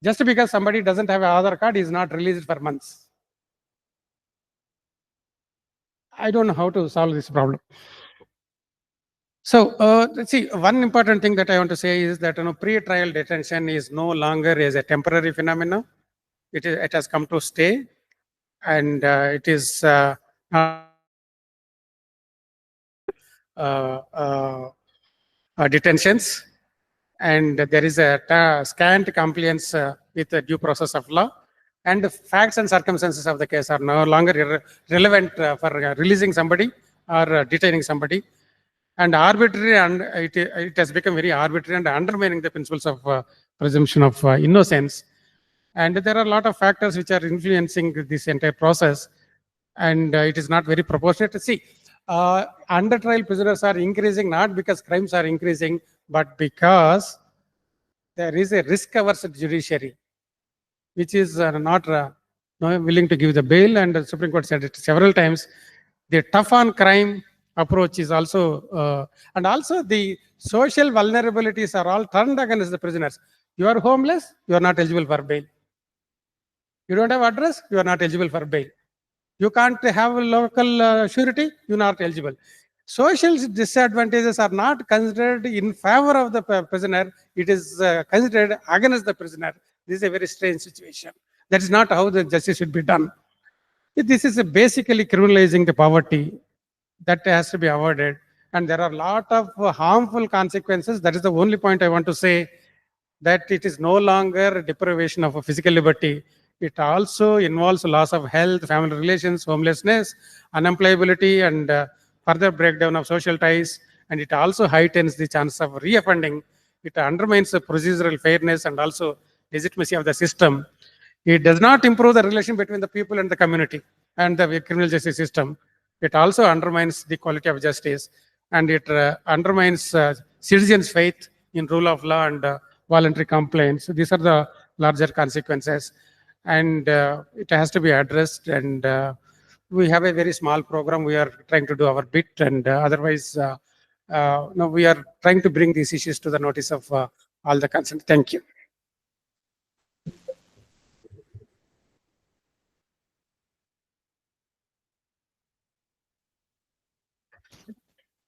just because somebody doesn't have an Aadhaar card, is not released for months. I don't know how to solve this problem. So, let's see, one important thing that I want to say is that pre-trial detention is no longer as a temporary phenomenon. It has come to stay, and it is detentions, and there is a scant compliance with the due process of law, and the facts and circumstances of the case are no longer relevant for releasing somebody or detaining somebody. And arbitrary, and it has become very arbitrary and undermining the principles of presumption of innocence. And there are a lot of factors which are influencing this entire process, and it is not very proportionate. See, under trial prisoners are increasing not because crimes are increasing, but because there is a risk-averse judiciary, which is not willing to give the bail. And the Supreme Court said it several times. The tough on crime approach is also, and also the social vulnerabilities are all turned against the prisoners. You are homeless, you are not eligible for bail. You don't have address, you are not eligible for bail. You can't have a local surety, you are not eligible. Social disadvantages are not considered in favor of the prisoner, it is considered against the prisoner. This is a very strange situation. That is not how the justice should be done. This is basically criminalizing the poverty. That has to be avoided. And there are a lot of harmful consequences. That is the only point I want to say, that it is no longer deprivation of a physical liberty. It also involves loss of health, family relations, homelessness, unemployability, and further breakdown of social ties. And it also heightens the chance of reoffending. It undermines the procedural fairness and also legitimacy of the system. It does not improve the relation between the people and the community and the criminal justice system. It also undermines the quality of justice, and it undermines citizens' faith in rule of law and voluntary complaints. So these are the larger consequences, and it has to be addressed. And we have a very small program. We are trying to do our bit, and otherwise, no, we are trying to bring these issues to the notice of all the concerned. Thank you.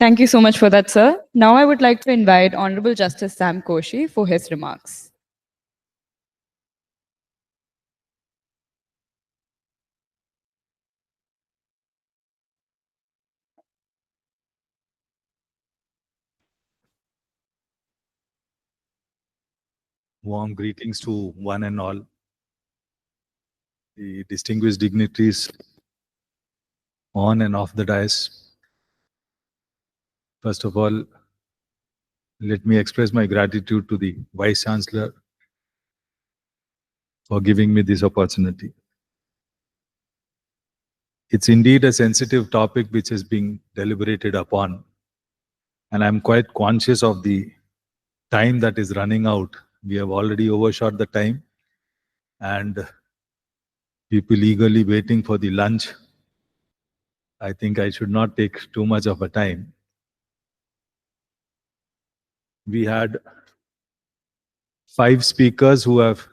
Thank you so much for that, sir. Now I would like to invite Honorable Justice Sam Koshi for his remarks. Warm greetings to one and all. The distinguished dignitaries on and off the dais. First of all, let me express my gratitude to the Vice Chancellor for giving me this opportunity. It's indeed a sensitive topic which is being deliberated upon, and I'm quite conscious of the time that is running out. We have already overshot the time, and people eagerly waiting for the lunch. I think I should not take too much of a time. We had 5 speakers who have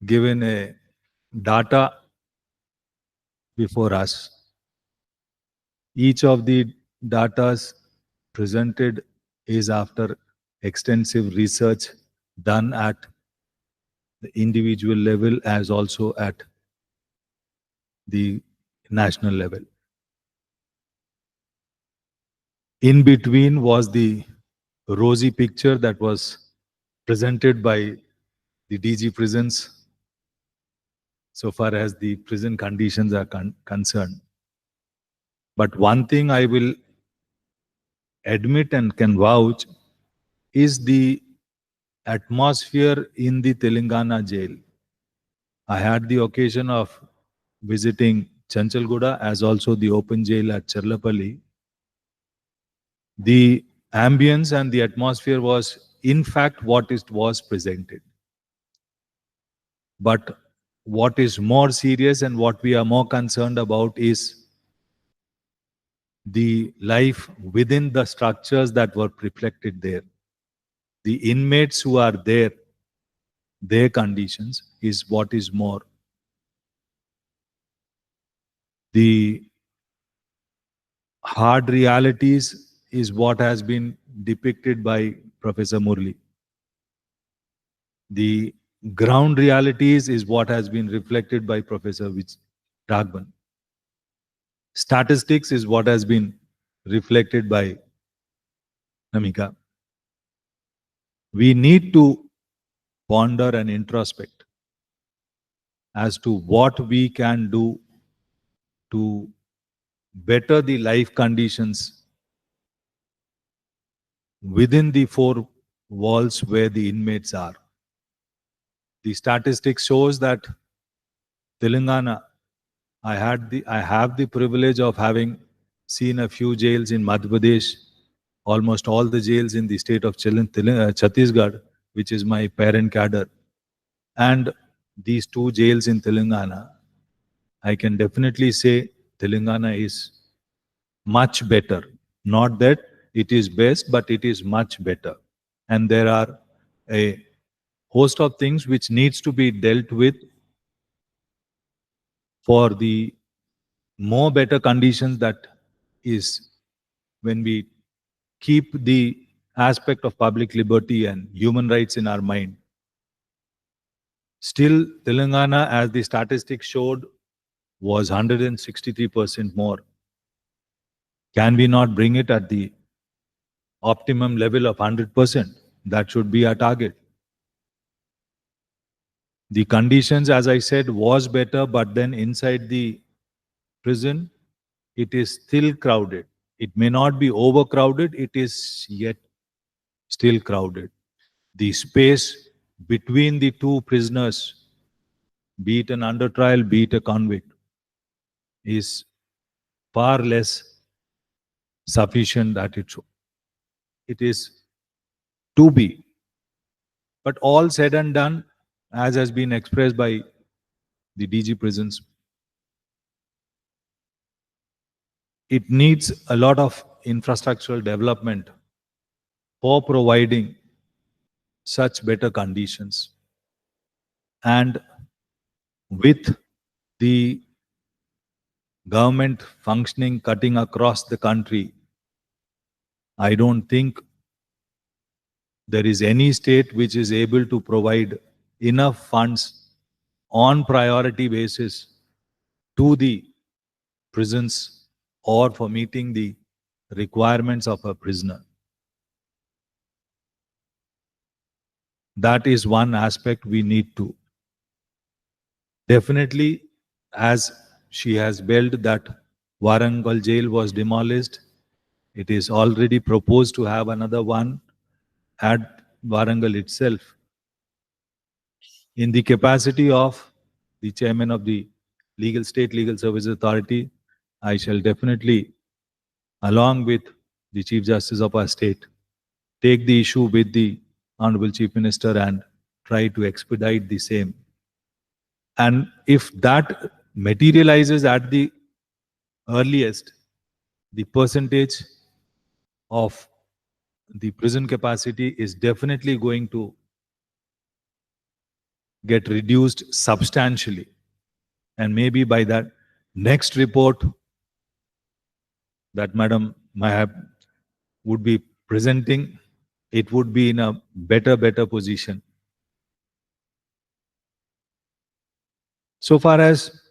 given a data before us. Each of the datas presented is after extensive research done at the individual level as also at the national level. In between was the rosy picture that was presented by the DG prisons so far as the prison conditions are concerned. But one thing I will admit and can vouch is the atmosphere in the Telangana jail. I had the occasion of visiting Chanchalguda as also the open jail at Cherlapalli, the ambience and the atmosphere was in fact what it was presented. But what is more serious and what we are more concerned about is the life within the structures that were reflected there. The inmates who are there, their conditions is what is more. The hard realities is what has been depicted by Professor Murli. The ground realities is what has been reflected by Professor Raghavan. Statistics is what has been reflected by Namika. We need to ponder and introspect as to what we can do to better the life conditions within the four walls where the inmates are. The statistics shows that Telangana, I have the privilege of having seen a few jails in Madhya Pradesh, almost all the jails in the state of Chhattisgarh, which is my parent cadre. And these two jails in Telangana, I can definitely say Telangana is much better. Not that it is best, but it is much better. And there are a host of things which needs to be dealt with for the more better conditions, that is when we keep the aspect of public liberty and human rights in our mind. Still, Telangana, as the statistics showed, was 163% more. Can we not bring it at the optimum level of 100%? That should be our target. The conditions, as I said, was better, but then inside the prison, it is still crowded. It may not be overcrowded, it is yet still crowded. The space between the two prisoners, be it an under trial, be it a convict, is far less sufficient that it is to be. But all said and done, as has been expressed by the DG prisons, it needs a lot of infrastructural development for providing such better conditions. And with the government functioning, cutting across the country, I don't think there is any state which is able to provide enough funds on priority basis to the prisons or for meeting the requirements of a prisoner. That is one aspect we need to. Definitely, as she has built that Warangal jail was demolished, it is already proposed to have another one at Warangal itself. In the capacity of the chairman of the State Legal Services Authority, I shall definitely, along with the Chief Justice of our state, take the issue with the Honorable Chief Minister and try to expedite the same. And if that materializes at the earliest, the percentage of the prison capacity is definitely going to get reduced substantially. And maybe by that next report that Madam Mahab would be presenting, it would be in a better position. So far as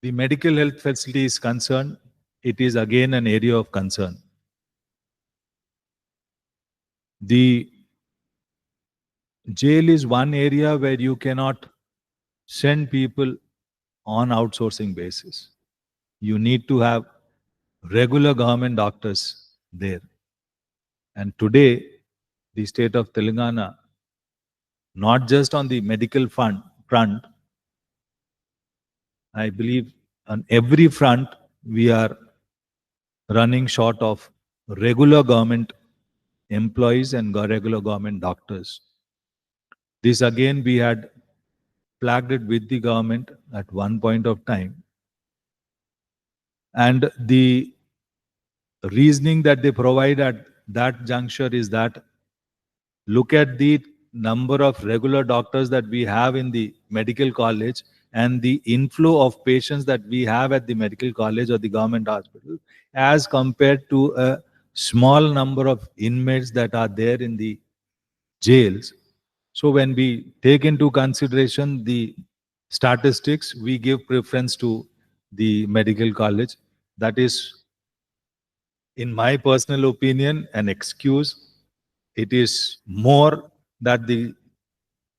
the medical health facility is concerned, it is again an area of concern. The jail is one area where you cannot send people on outsourcing basis. You need to have regular government doctors there. And today, the state of Telangana, not just on the medical front, I believe on every front, we are running short of regular government employees and regular government doctors. This again, we had flagged it with the government at one point of time. And the reasoning that they provide at that juncture is that look at the number of regular doctors that we have in the medical college and the inflow of patients that we have at the medical college or the government hospital as compared to a small number of inmates that are there in the jails. So when we take into consideration the statistics, we give preference to the medical college. That is, in my personal opinion, an excuse. It is more that the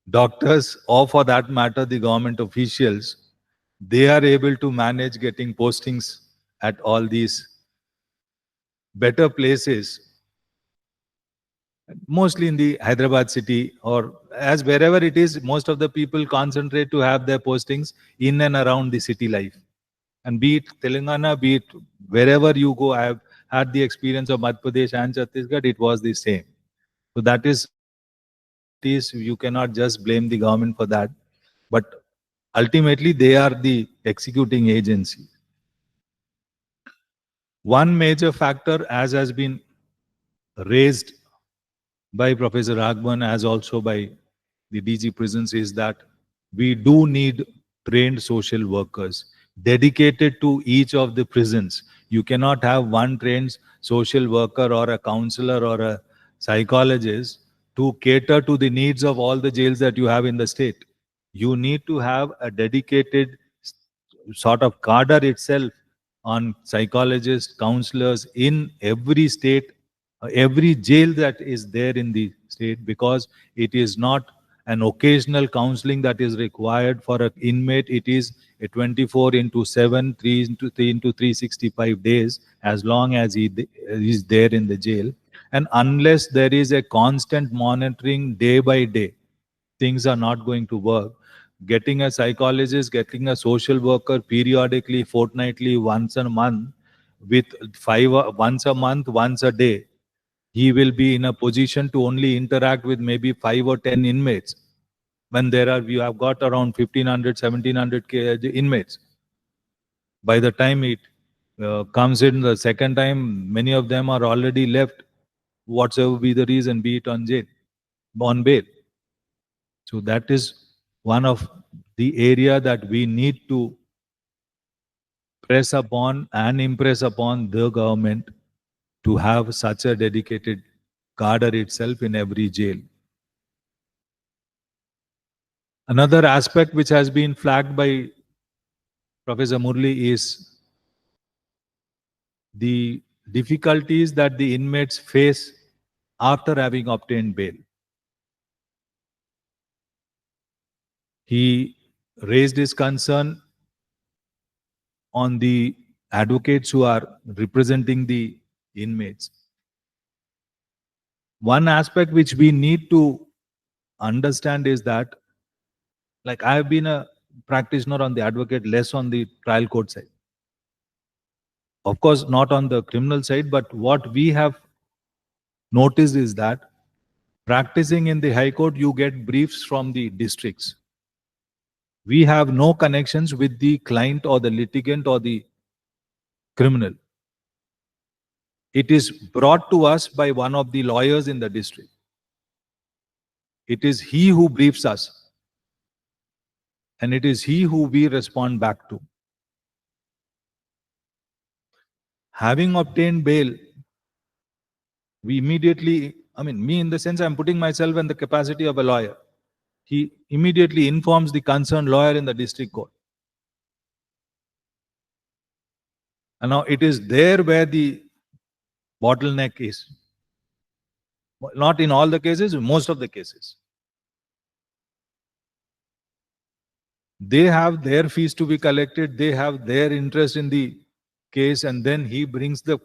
doctors, or for that matter, the government officials, they are able to manage getting postings at all these better places, mostly in the Hyderabad city, or as wherever it is, most of the people concentrate to have their postings in and around the city life. And be it Telangana, be it wherever you go, I have had the experience of Madhya Pradesh and Chhattisgarh, it was the same. So that is, you cannot just blame the government for that. But ultimately, they are the executing agency. One major factor, as has been raised by Professor Raghavan as also by the DG Prisons, is that we do need trained social workers dedicated to each of the prisons. You cannot have one trained social worker or a counselor or a psychologist to cater to the needs of all the jails that you have in the state. You need to have a dedicated sort of cadre itself on psychologists, counselors in every state, every jail that is there in the state, because it is not an occasional counseling that is required for an inmate. It is a 24 into 7, 3 into 3 into 365 days, as long as he is there in the jail. And unless there is a constant monitoring day by day, things are not going to work. Getting a psychologist, getting a social worker periodically, fortnightly, once a month, with once a month, once a day, he will be in a position to only interact with maybe 5 or 10 inmates. When you have got around 1500, 1700 inmates. By the time it comes in the second time, many of them are already left, whatsoever be the reason, be it on bail. So that is one of the area that we need to press upon and impress upon the government to have such a dedicated cadre itself in every jail. Another aspect which has been flagged by Professor Murli is the difficulties that the inmates face after having obtained bail. He raised his concern on the advocates who are representing the inmates. One aspect which we need to understand is that, like, I have been a practitioner on the advocate, less on the trial court side. Of course, not on the criminal side, but what we have noticed is that practicing in the High Court, you get briefs from the districts. We have no connections with the client or the litigant or the criminal. It is brought to us by one of the lawyers in the district. It is he who briefs us. And it is he who we respond back to. Having obtained bail, we immediately, me in the sense I'm putting myself in the capacity of a lawyer. He immediately informs the concerned lawyer in the district court. And now it is there where the bottleneck is. Not in all the cases, most of the cases. They have their fees to be collected, they have their interest in the case, and then he brings the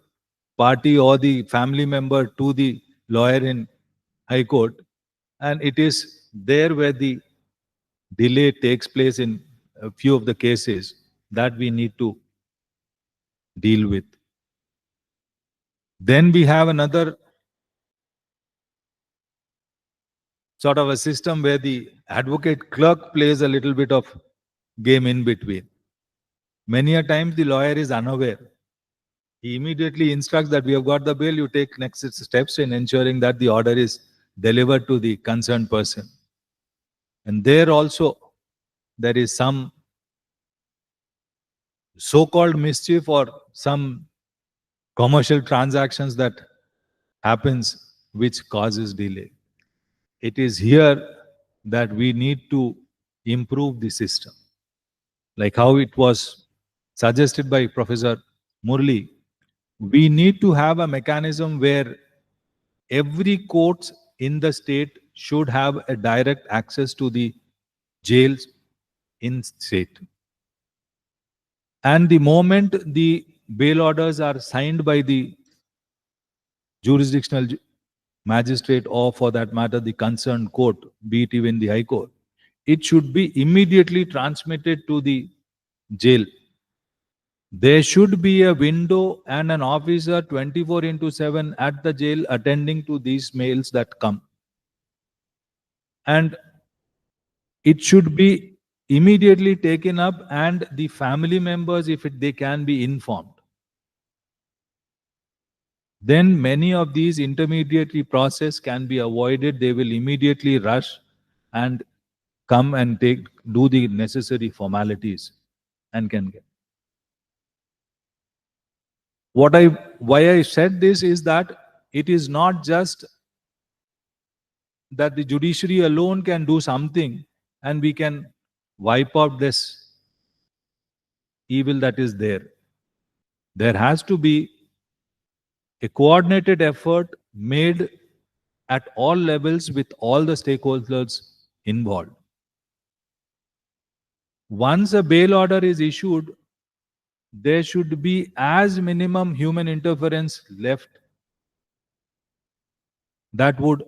party or the family member to the lawyer in High Court, and it is there where the delay takes place in a few of the cases. that we need to deal with. Then we have another sort of a system where the advocate clerk plays a little bit of game in between. Many a times the lawyer is unaware. He immediately instructs that we have got the bill, you take next steps in ensuring that the order is delivered to the concerned person. And there also, there is some so-called mischief or some commercial transactions that happens which causes delay. It is here that we need to improve the system. Like how it was suggested by Professor Murli, we need to have a mechanism where every court in the state should have a direct access to the jails in state. And the moment the bail orders are signed by the jurisdictional magistrate or for that matter the concerned court, be it even the High Court, it should be immediately transmitted to the jail. There should be a window and an officer 24/7 at the jail attending to these mails that come. And it should be immediately taken up and the family members, if they can be informed. Then many of these intermediary process can be avoided. They will immediately rush and come and do the necessary formalities and can get. Why I said this is that it is not just that the judiciary alone can do something and we can wipe out this evil that is there. There has to be a coordinated effort made at all levels with all the stakeholders involved. Once a bail order is issued, there should be as minimum human interference left that would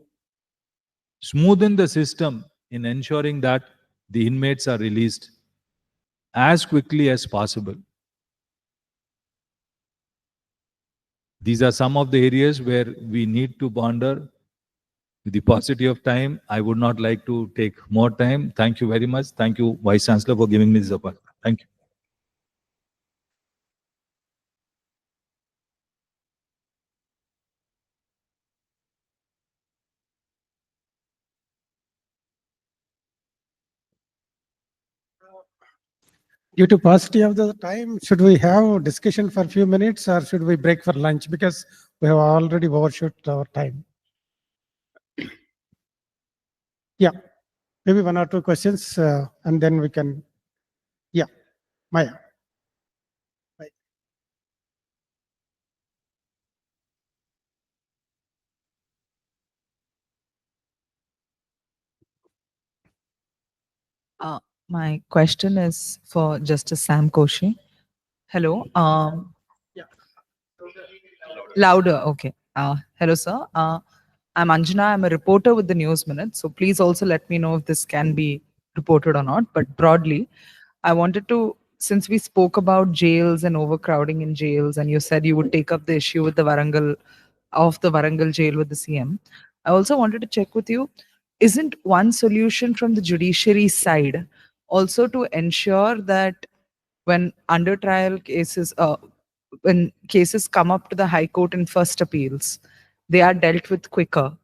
smoothen the system in ensuring that the inmates are released as quickly as possible. These are some of the areas where we need to ponder. With the paucity of time, I would not like to take more time. Thank you very much. Thank you, Vice Chancellor, for giving me this opportunity. Thank you. Due to paucity of the time, should we have discussion for a few minutes or should we break for lunch? Because we have already overshot our time. Yeah, maybe one or two questions and then we can, yeah, Maya. My question is for Justice Sam Koshi. Hello. Louder. Okay. Hello, sir. I'm Anjana. I'm a reporter with the News Minute. So please also let me know if this can be reported or not. But broadly, I wanted to, since we spoke about jails and overcrowding in jails, and you said you would take up the issue with the Warangal jail with the CM. I also wanted to check with you, isn't one solution from the judiciary side also to ensure that when under trial cases, when cases come up to the High Court in first appeals, they are dealt with quicker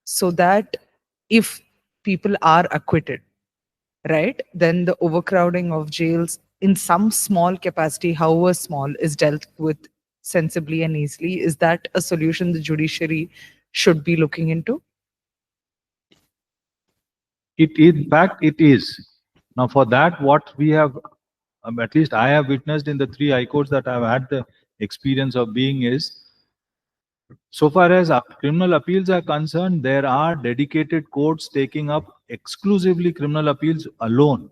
so that if people are acquitted, right, then the overcrowding of jails in some small capacity, however small, is dealt with sensibly and easily? Is that a solution the judiciary should be looking into? In fact, it is. Now, for that, what we have, at least I have witnessed in the 3 high courts that I've had the experience of being is, so far as criminal appeals are concerned, there are dedicated courts taking up exclusively criminal appeals alone.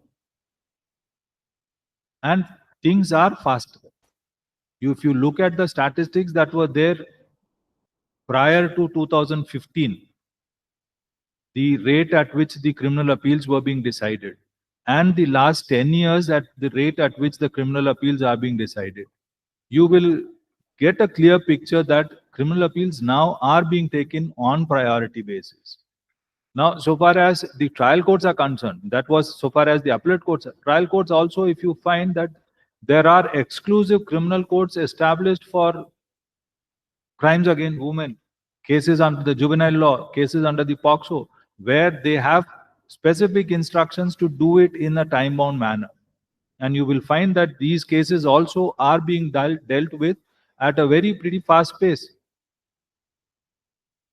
And things are faster. If you look at the statistics that were there prior to 2015, the rate at which the criminal appeals were being decided, and the last 10 years at the rate at which the criminal appeals are being decided, you will get a clear picture that criminal appeals now are being taken on priority basis. Now, so far as the trial courts are concerned, that was so far as the appellate courts. Trial courts also, if you find that there are exclusive criminal courts established for crimes against women, cases under the juvenile law, cases under the POCSO, where they have specific instructions to do it in a time-bound manner. And you will find that these cases also are being dealt with at a very pretty fast pace.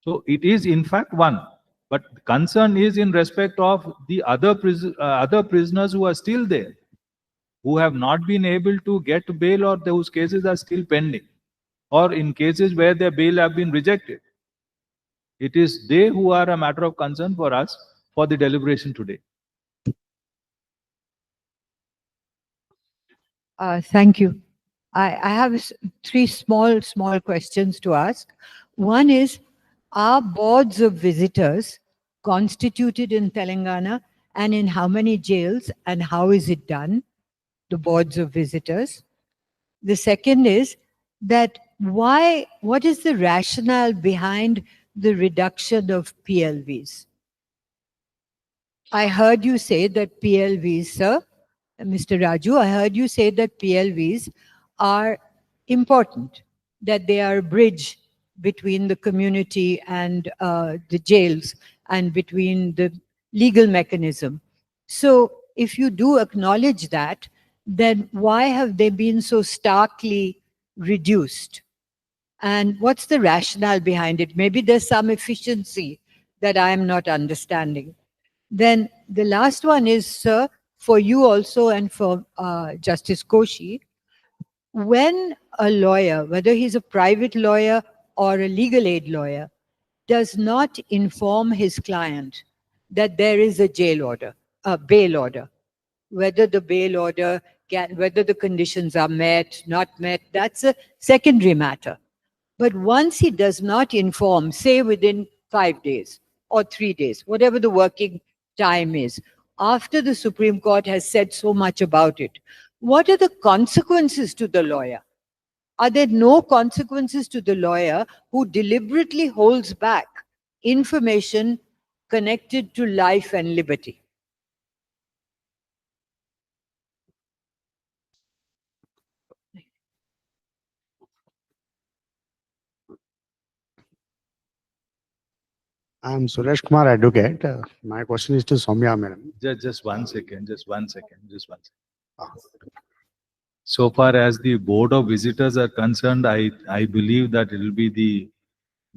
So it is in fact one. But the concern is in respect of the other prisoners who are still there, who have not been able to get bail or whose cases are still pending, or in cases where their bail have been rejected. It is they who are a matter of concern for us for the deliberation today. Thank you. I have three small questions to ask. One is, are boards of visitors constituted in Telangana, and in how many jails, and how is it done, the boards of visitors? The second is that what is the rationale behind the reduction of PLVs? I heard you say that PLVs, sir, Mr. Raju, I heard you say that PLVs are important, that they are a bridge between the community and the jails and between the legal mechanism. So if you do acknowledge that, then why have they been so starkly reduced? And what's the rationale behind it? Maybe there's some efficiency that I'm not understanding. Then the last one is, sir, for you also and for Justice Koshi, when a lawyer, whether he's a private lawyer or a legal aid lawyer, does not inform his client that there is a jail order, a bail order, whether the bail order whether the conditions are met, not met, that's a secondary matter. But once he does not inform, say within 5 days or 3 days, whatever the working time is, after the Supreme Court has said so much about it, what are the consequences to the lawyer? Are there no consequences to the lawyer who deliberately holds back information connected to life and liberty? I'm Suresh Kumar, advocate. My question is to Soumya, madam. Just 1 second. So far as the board of visitors are concerned, I believe that it will be the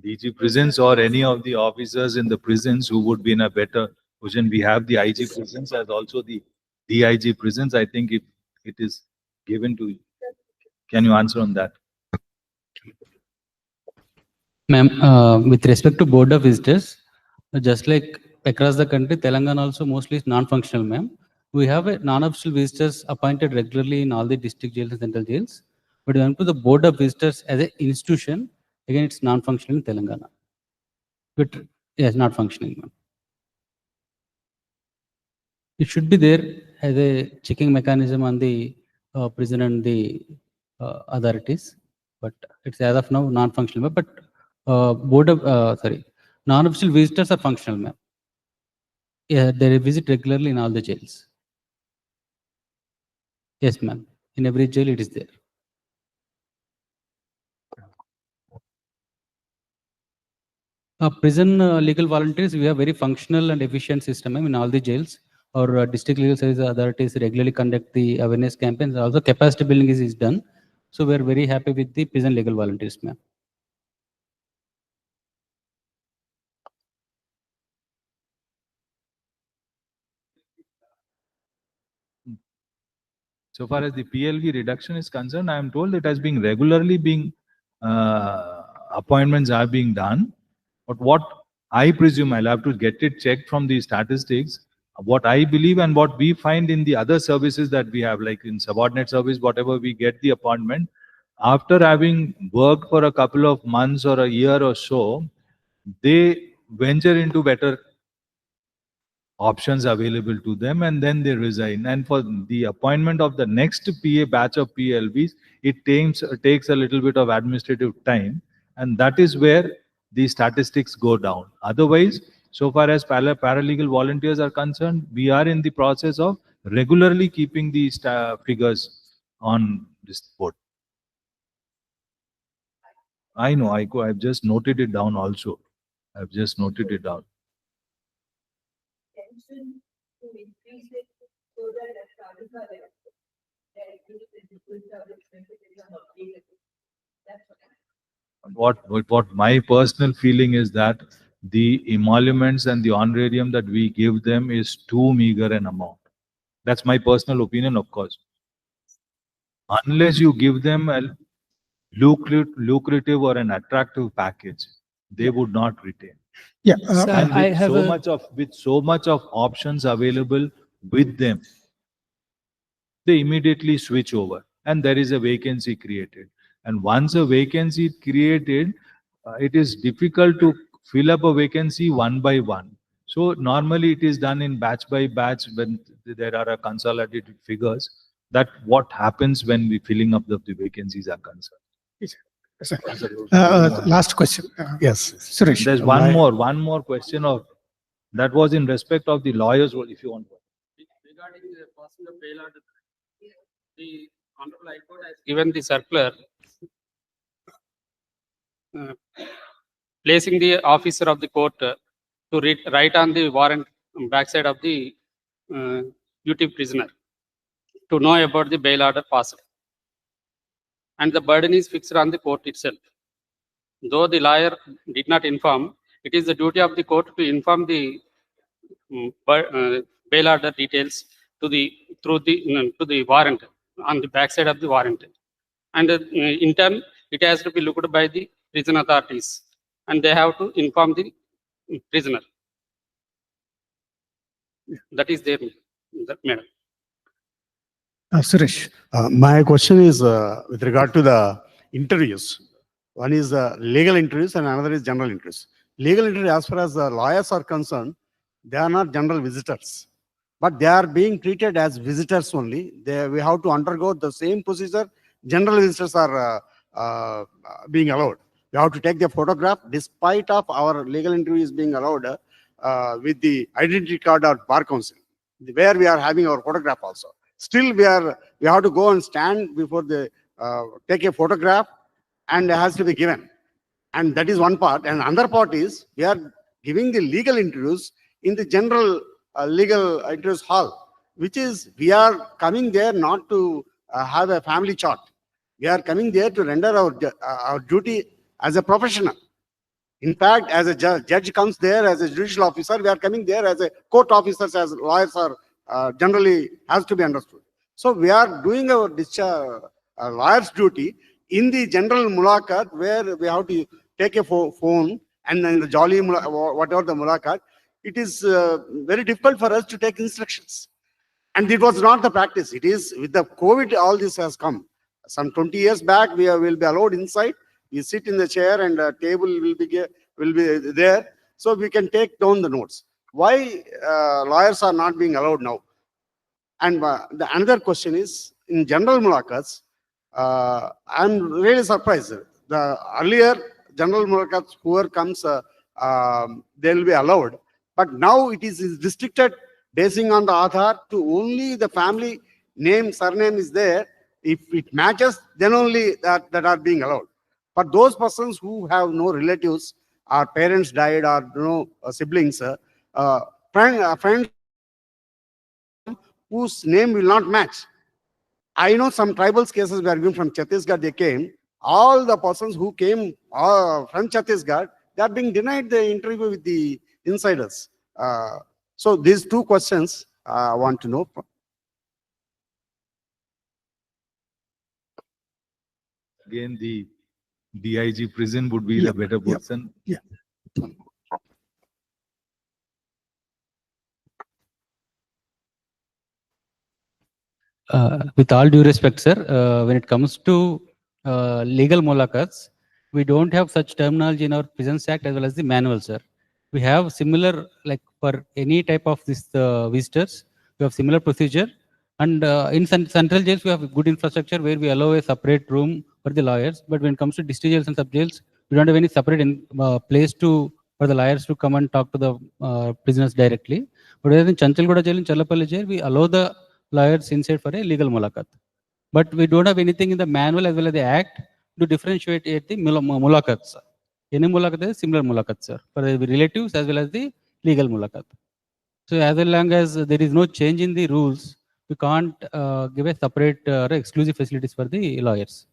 DG prisons or any of the officers in the prisons who would be in a better position. We have the IG prisons as also the DIG prisons. I think it is given to you. Can you answer on that? Ma'am, with respect to board of visitors, just like across the country, Telangana also mostly is non-functional, ma'am. We have a non-official visitors appointed regularly in all the district jails and central jails. But when to the board of visitors as an institution, again, it's non-functional in Telangana. But yes, not functioning, ma'am. It should be there as a checking mechanism on the prison and the authorities. But it's as of now non-functional. But non-official visitors are functional, ma'am. Yeah, they visit regularly in all the jails. Yes, ma'am. In every jail, it is there. Prison legal volunteers, we have very functional and efficient system, ma'am, in all the jails. Our district legal service authorities regularly conduct the awareness campaigns. Also, capacity building is done. So we are very happy with the prison legal volunteers, ma'am. So far as the PLV reduction is concerned, I am told it has been regularly appointments are being done. But what I presume, I'll have to get it checked from the statistics. What I believe and what we find in the other services that we have, like in subordinate service, whatever we get the appointment, after having worked for a couple of months or a year or so, they venture into better options available to them, and then they resign. And for the appointment of the next PA batch of PLBs, it takes a little bit of administrative time, and that is where the statistics go down. Otherwise, so far as paralegal volunteers are concerned, we are in the process of regularly keeping these figures on this board. I know, I've just noted it down also. I've just noted it down. What my personal feeling is that the emoluments and the honorarium that we give them is too meager an amount. That's my personal opinion, of course. Unless you give them a lucrative or an attractive package, they would not retain. Yeah, Sir, and I with have so much of options available with them, they immediately switch over, and there is a vacancy created. And once a vacancy created, it is difficult to fill up a vacancy one by one. So normally it is done in batch by batch when there are consolidated figures. That what happens when we filling up the vacancies are concerned. Last question. Yes. Suresh. There's one more question of that was in respect of the lawyers role, if you want. Regarding the passing of bail order, the Honorable High Court has given the circular placing the officer of the court to write on the warrant backside of the duty prisoner to know about the bail order passed. And the burden is fixed on the court itself. Though the lawyer did not inform, it is the duty of the court to inform the bail order details to the warrant on the backside of the warrant. And in turn, it has to be looked by the prison authorities, and they have to inform the prisoner. That is there, madam. Suresh. My question is with regard to the interviews. One is legal interviews and another is general interviews. Legal interviews, as far as the lawyers are concerned, they are not general visitors, but they are being treated as visitors only. We have to undergo the same procedure. General visitors are being allowed. We have to take the photograph, despite of our legal interview is being allowed with the identity card or bar council, where we are having our photograph also. Still, we have to go and stand before the take a photograph, and it has to be given. And that is one part. And another part is we are giving the legal interviews in the general legal interviews hall, which is we are coming there not to have a family chart. We are coming there to render our duty as a professional. In fact, as a judge comes there as a judicial officer, we are coming there as a court officers, as lawyers are generally has to be understood. So we are doing our lawyer's duty in the general mulakat, where we have to take a phone, and then the jolly whatever the mulakat, it is very difficult for us to take instructions. And it was not the practice. It is with the COVID, all this has come. Some 20 years back, we will be allowed inside. You sit in the chair and a table will be there, so we can take down the notes. Why lawyers are not being allowed now? And the another question is, in general mulakats, I'm really surprised. The earlier general mulakats, whoever comes, they will be allowed. But now it is restricted, basing on the Aadhaar, to only the family name, surname is there. If it matches, then only that are being allowed. For those persons who have no relatives, or parents died, or no siblings, friends whose name will not match. I know some tribals cases were given from Chhattisgarh, they came. All the persons who came from Chhattisgarh, they are being denied the interview with the insiders. So these two questions I want to know. Again, the DIG prison would be the better person. Yeah. With all due respect, sir, when it comes to legal mulakats, we don't have such terminology in our Prisons Act as well as the manual, sir. we have similar, like for any type of this visitors, we have similar procedure. And in central jails, we have good infrastructure where we allow a separate room for the lawyers. But when it comes to district jails and sub jails, we don't have any separate place for the lawyers to come and talk to the prisoners directly. But whereas in Chanchalgoda jail, in Challapalli jail, we allow the lawyers inside for a legal mulakat. But we don't have anything in the manual as well as the act to differentiate the mulakats. Any mulakat is similar mulakat, sir, for the relatives as well as the legal mulakat. So as long as there is no change in the rules, we can't give a separate or exclusive facilities for the lawyers.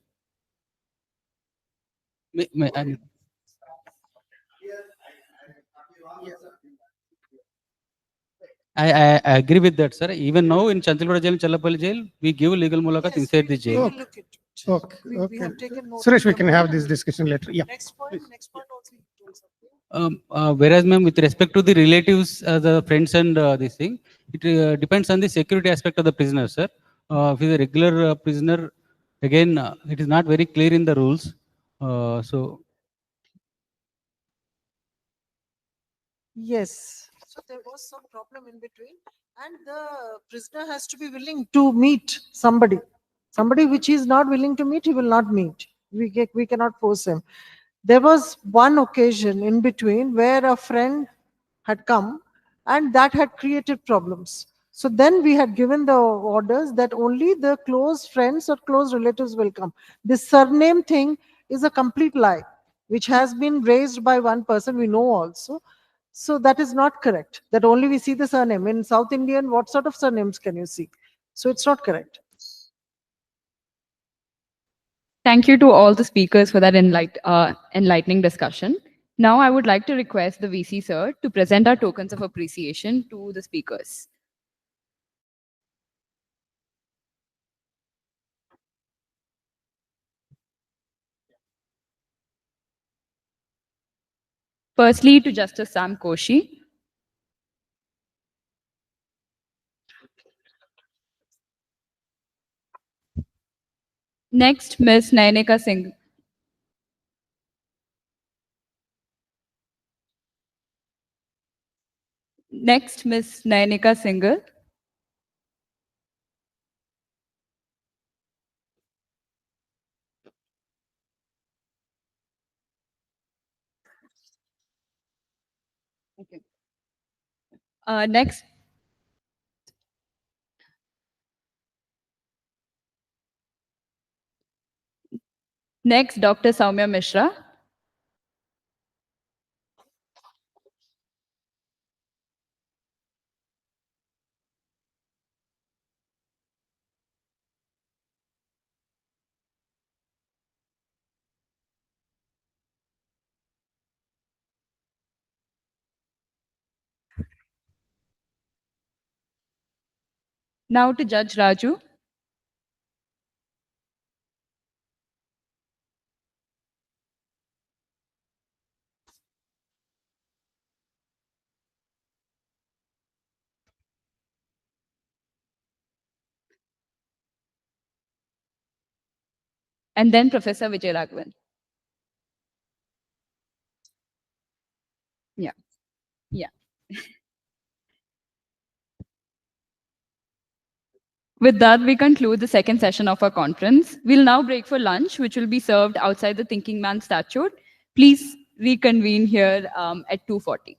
I agree with that, sir. Even now in Chantilgoda jail, Challapalli jail, we give legal mulakat inside the jail. Okay. Okay. Okay. Suresh, we can have this discussion later. Yeah. Next point also you told something. Whereas, ma'am, with respect to the relatives, the friends and this thing, it depends on the security aspect of the prisoner, sir. If he's a regular prisoner, again, it is not very clear in the rules. So, Yes. So there was some problem in between, and the prisoner has to be willing to meet somebody. Somebody which he is not willing to meet, he will not meet. We cannot force him. There was one occasion in between where a friend had come, and that had created problems. So then we had given the orders that only the close friends or close relatives will come. This surname thing is a complete lie, which has been raised by one person we know also. So that is not correct. That only we see the surname. In South Indian, what sort of surnames can you see? So it's not correct. Thank you to all the speakers for that enlightening discussion. Now, I would like to request the VC sir to present our tokens of appreciation to the speakers. Firstly, to Justice Sam Koshi. Next, Ms. Nayanika Singh. Next, Ms. Nayanika Singhal. Okay. Next. Next, Dr. Soumya Mishra. Now to Judge Raju. And then Professor Vijay Raghavan. Yeah. Yeah. With that, we conclude the second session of our conference. We'll now break for lunch, which will be served outside the Thinking Man statue. Please reconvene here at 2:40.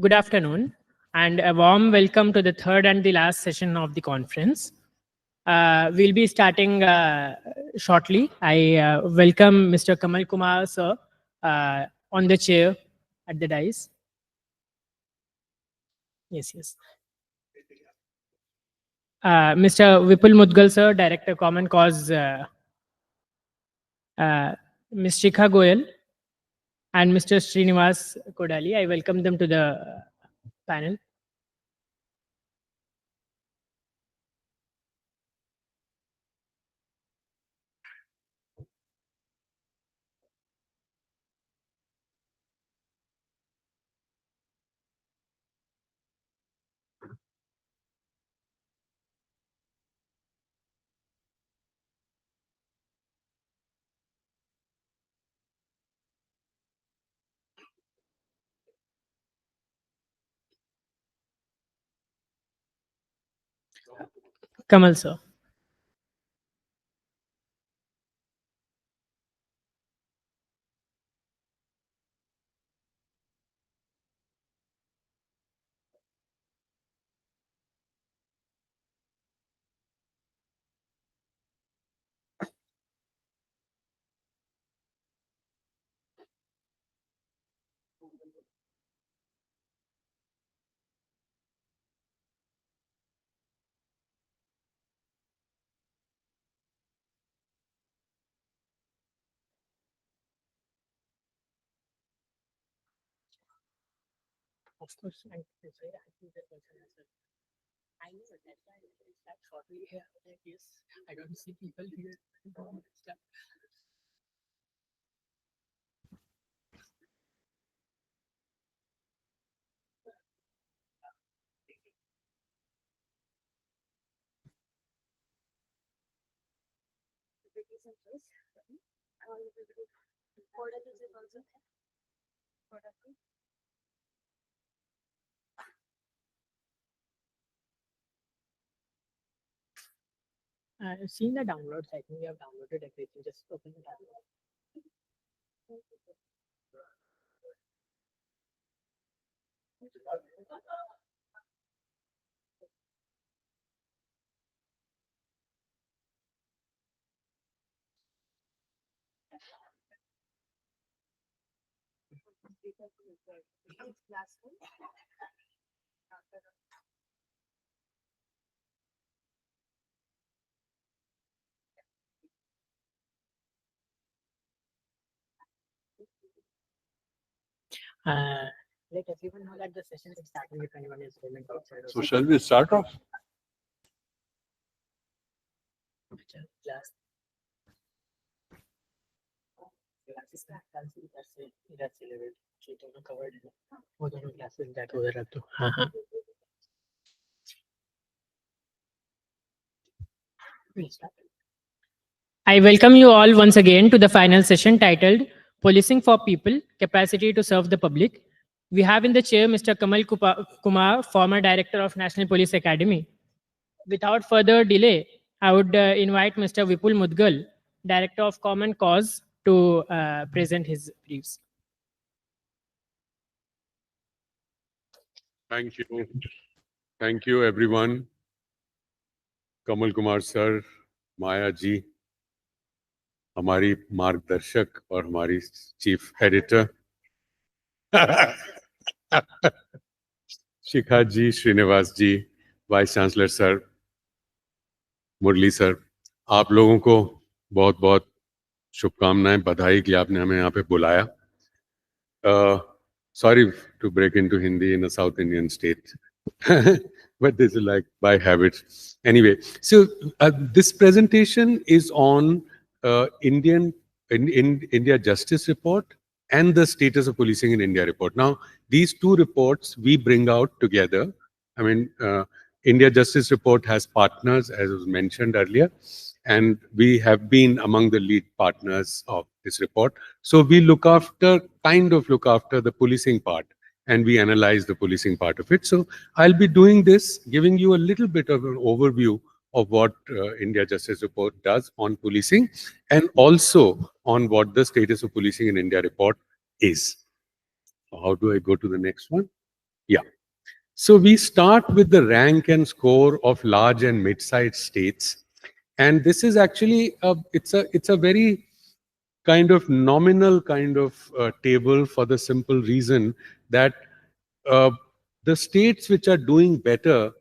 Good afternoon, and a warm welcome to the third and the last session of the conference. We'll be starting shortly. I welcome Mr. Kamal Kumar, sir, on the chair at the dais. Yes, yes. Mr. Vipul Mudgal, sir, Director Common Cause, Ms. Shikha Goyal, and Mr. Srinivas Kodali. I welcome them to the panel. Kamal, sir. Of course, I think that person as well. I know that's why I start shortly here. Like, yes, I don't see people here. I've seen the downloads. I think we have downloaded everything. Just open it up. Let everyone know that the session is starting if anyone is willing outside. So shall we start off? Class. Classes का कल से इधर से level जो दोनों covered है वो दोनों classes that उधर रख दो. हाँ हाँ. I welcome you all once again to the final session titled Policing for People, Capacity to Serve the Public. We have in the chair Mr. Kamal Kumar, former Director of National Police Academy. Without further delay, I would invite Mr. Vipul Mudgal, Director of Common Cause, to present his briefs. Thank you. Thank you, everyone. Kamal Kumar sir, Maya ji, हमारी मार्गदर्शक और हमारी chief editor शिखा जी, श्रीनिवास जी, vice chancellor sir, मुरली sir, आप लोगों को बहुत बहुत शुभकामनाएं, बधाई कि आपने हमें यहाँ पे बुलाया. Sorry to break into Hindi in a South Indian state, but this is like by habit. Anyway, so this presentation is on India Justice Report and the Status of Policing in India report. Now, these two reports we bring out together. I mean, India Justice Report has partners, as was mentioned earlier, and we have been among the lead partners of this report. So we kind of look after the policing part, and we analyze the policing part of it. So I'll be doing this, giving you a little bit of an overview of what India Justice Report does on policing, and also on what the Status of Policing in India report is. So how do I go to the next one? Yeah. So we start with the rank and score of large and mid-sized states. And this is actually, it's a very kind of nominal kind of table for the simple reason that uh, the states which are doing better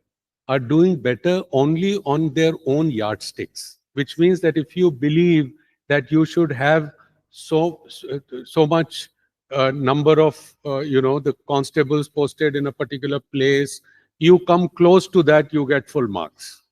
only on their own yardsticks, which means that if you believe that you should have so much number of the constables posted in a particular place, you come close to that, you get full marks,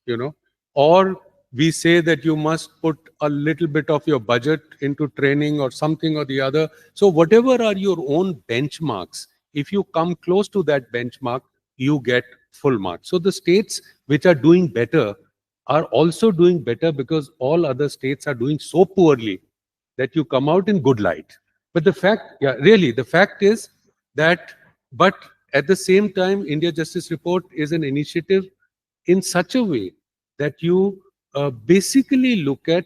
or we say that you must put a little bit of your budget into training or something or the other. So whatever are your own benchmarks, if you come close to that benchmark, you get full marks. So the states which are doing better are also doing better because all other states are doing so poorly that you come out in good light. But the fact, yeah, really, the fact is that, but at the same time, India Justice Report is an initiative in such a way that you basically look at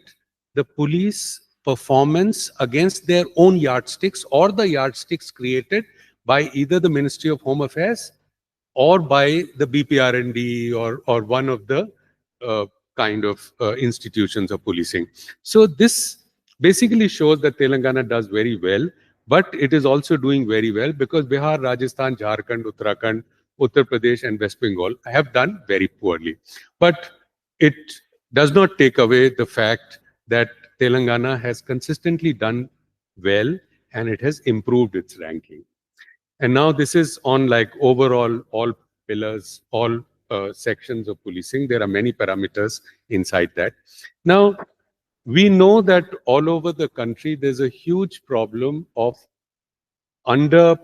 the police performance against their own yardsticks or the yardsticks created by either the Ministry of Home Affairs or by the BPRND or one of the kind of institutions of policing. So this basically shows that Telangana does very well, but it is also doing very well because Bihar, Rajasthan, Jharkhand, Uttarakhand, Uttar Pradesh and West Bengal have done very poorly. But it does not take away the fact that Telangana has consistently done well and it has improved its ranking. And now this is on like overall all pillars, all sections of policing. There are many parameters inside that. Now, we know that all over the country, there's a huge problem of under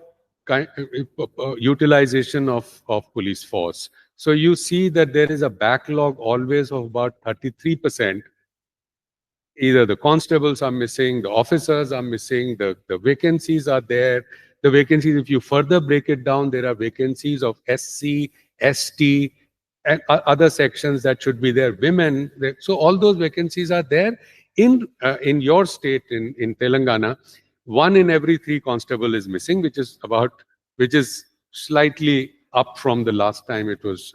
utilization of police force. So you see that there is a backlog always of about 33%. Either the constables are missing, the officers are missing, the vacancies are there. The vacancies, if you further break it down, there are vacancies of SC, ST, and other sections that should be there, women. So all those vacancies are there. In your state, in Telangana, 1 in every 3 constable is missing, which is slightly up from the last time it was,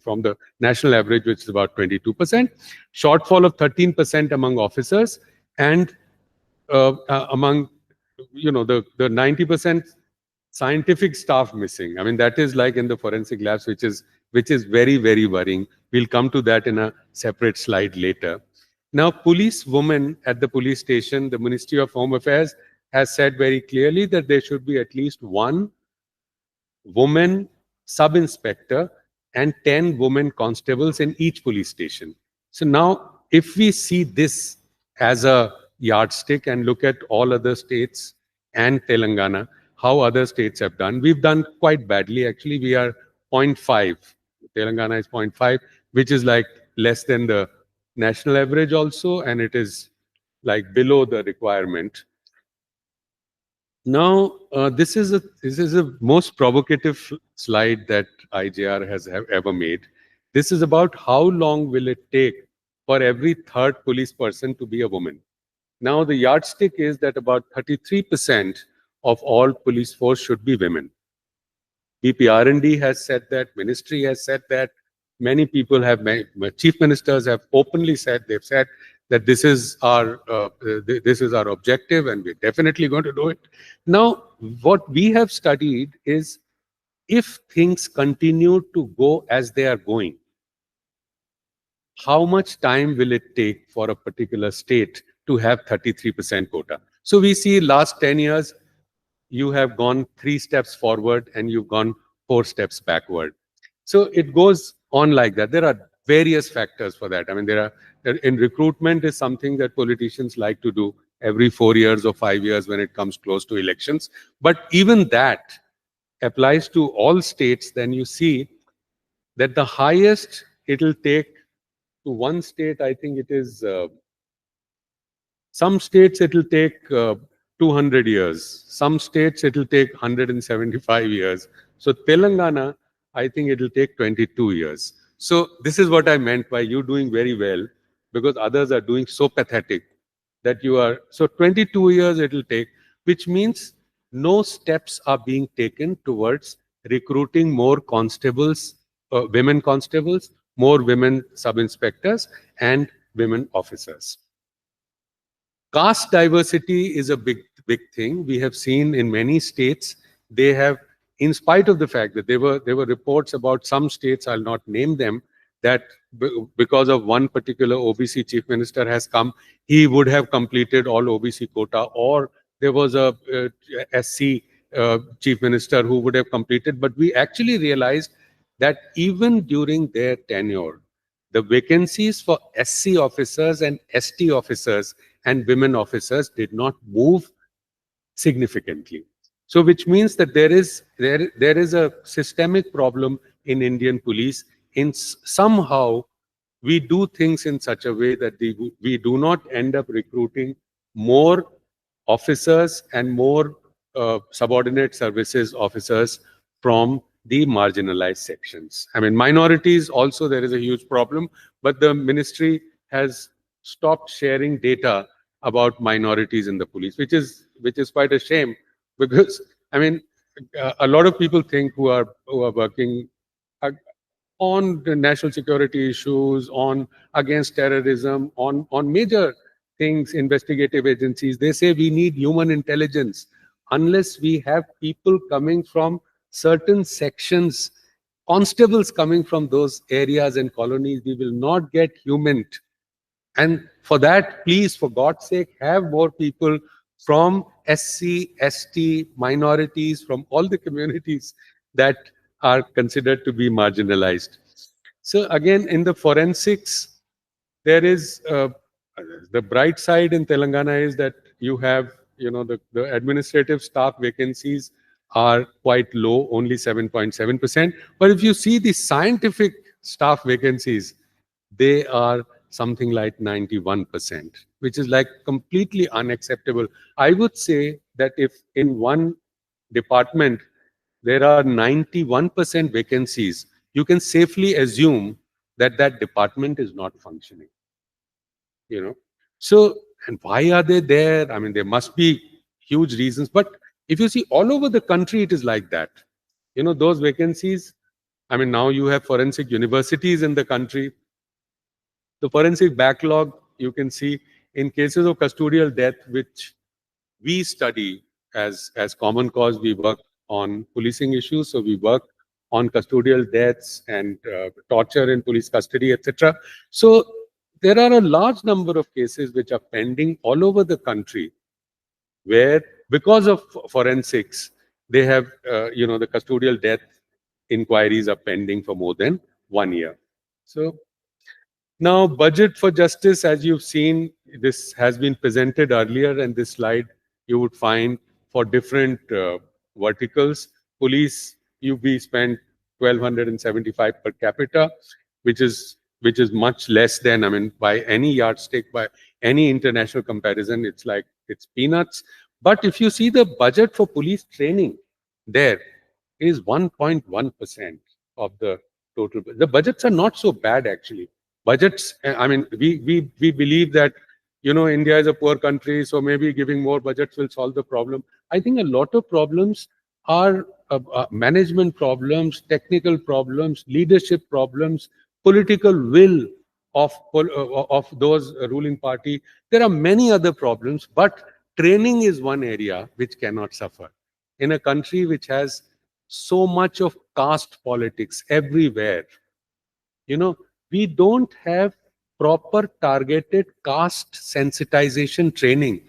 from the national average, which is about 22%. Shortfall of 13% among officers, and among, the 90% scientific staff missing. I mean, that is like in the forensic labs, which is very, very worrying. We'll come to that in a separate slide later. Now, police women at the police station, the Ministry of Home Affairs has said very clearly that there should be at least 1 woman sub-inspector and 10 women constables in each police station. So now, if we see this as a yardstick and look at all other states and Telangana, how other states have done, we've done quite badly. Actually, we are 0.5. Telangana is 0.5, which is like less than the national average also, and it is like below the requirement. Now, this is a most provocative slide that IJR has ever made. This is about how long will it take for every 3rd police person to be a woman. Now, the yardstick is that about 33% of all police force should be women. BPRND has said that, ministry has said that, many people have, chief ministers have openly said, they've said that this is our objective and we're definitely going to do it. Now, what we have studied is if things continue to go as they are going, how much time will it take for a particular state to have 33% quota? So we see last 10 years, you have gone 3 steps forward and you've gone 4 steps backward. So it goes on like that. There are various factors for that. I mean, in recruitment is something that politicians like to do every 4 years or 5 years when it comes close to elections. But even that applies to all states. Then you see that the highest it'll take to one state, I think it is, some states it'll take 200 years. Some states it'll take 175 years. So Telangana, I think it'll take 22 years. So this is what I meant by you doing very well, because others are doing so pathetic that you are. So 22 years it'll take, which means no steps are being taken towards recruiting more constables, women constables, more women sub-inspectors, and women officers. Caste diversity is a big thing. We have seen in many states, they have, in spite of the fact that there were reports about some states, I'll not name them, that because of one particular OBC chief minister has come, he would have completed all OBC quota, or there was a SC chief minister who would have completed. But we actually realized that even during their tenure, the vacancies for SC officers and ST officers and women officers did not move significantly. So which means that there is a systemic problem in Indian police. Somehow we do things in such a way that we do not end up recruiting more officers and more subordinate services officers from the marginalized sections. I mean, minorities also, there is a huge problem, but the ministry has stopped sharing data about minorities in the police, which is quite a shame, because I mean, a lot of people think who are working on the national security issues, on against terrorism, on major things, investigative agencies, they say we need human intelligence. Unless we have people coming from certain sections, constables coming from those areas and colonies, we will not get human. And for that, please, for God's sake, have more people from SC, ST, minorities, from all the communities that are considered to be marginalized. So again, in the forensics, there is the bright side in Telangana is that you have, the administrative staff vacancies are quite low, only 7.7%. But if you see the scientific staff vacancies, they are something like 91%, which is like completely unacceptable. I would say that if in one department there are 91% vacancies, you can safely assume that that department is not functioning. So, and why are they there? I mean, there must be huge reasons. But if you see all over the country, it is like that. Those vacancies, I mean, now you have forensic universities in the country. The forensic backlog, you can see in cases of custodial death, which we study as common cause, we work on policing issues. So we work on custodial deaths and torture in police custody, etc. So there are a large number of cases which are pending all over the country where, because of forensics, they have, the custodial death inquiries are pending for more than 1 year. So now, budget for justice, as you've seen, this has been presented earlier, and this slide you would find for different verticals. Police, we spend 1,275 per capita, which is much less than, I mean, by any yardstick, by any international comparison, it's peanuts. But if you see the budget for police training, there is 1.1% of the total. The budgets are not so bad, actually. Budgets, I mean, we believe that, India is a poor country, so maybe giving more budgets will solve the problem. I think a lot of problems are management problems, technical problems, leadership problems, political will of those ruling party. There are many other problems, but training is one area which cannot suffer. In a country which has so much of caste politics everywhere, we don't have proper targeted caste sensitization training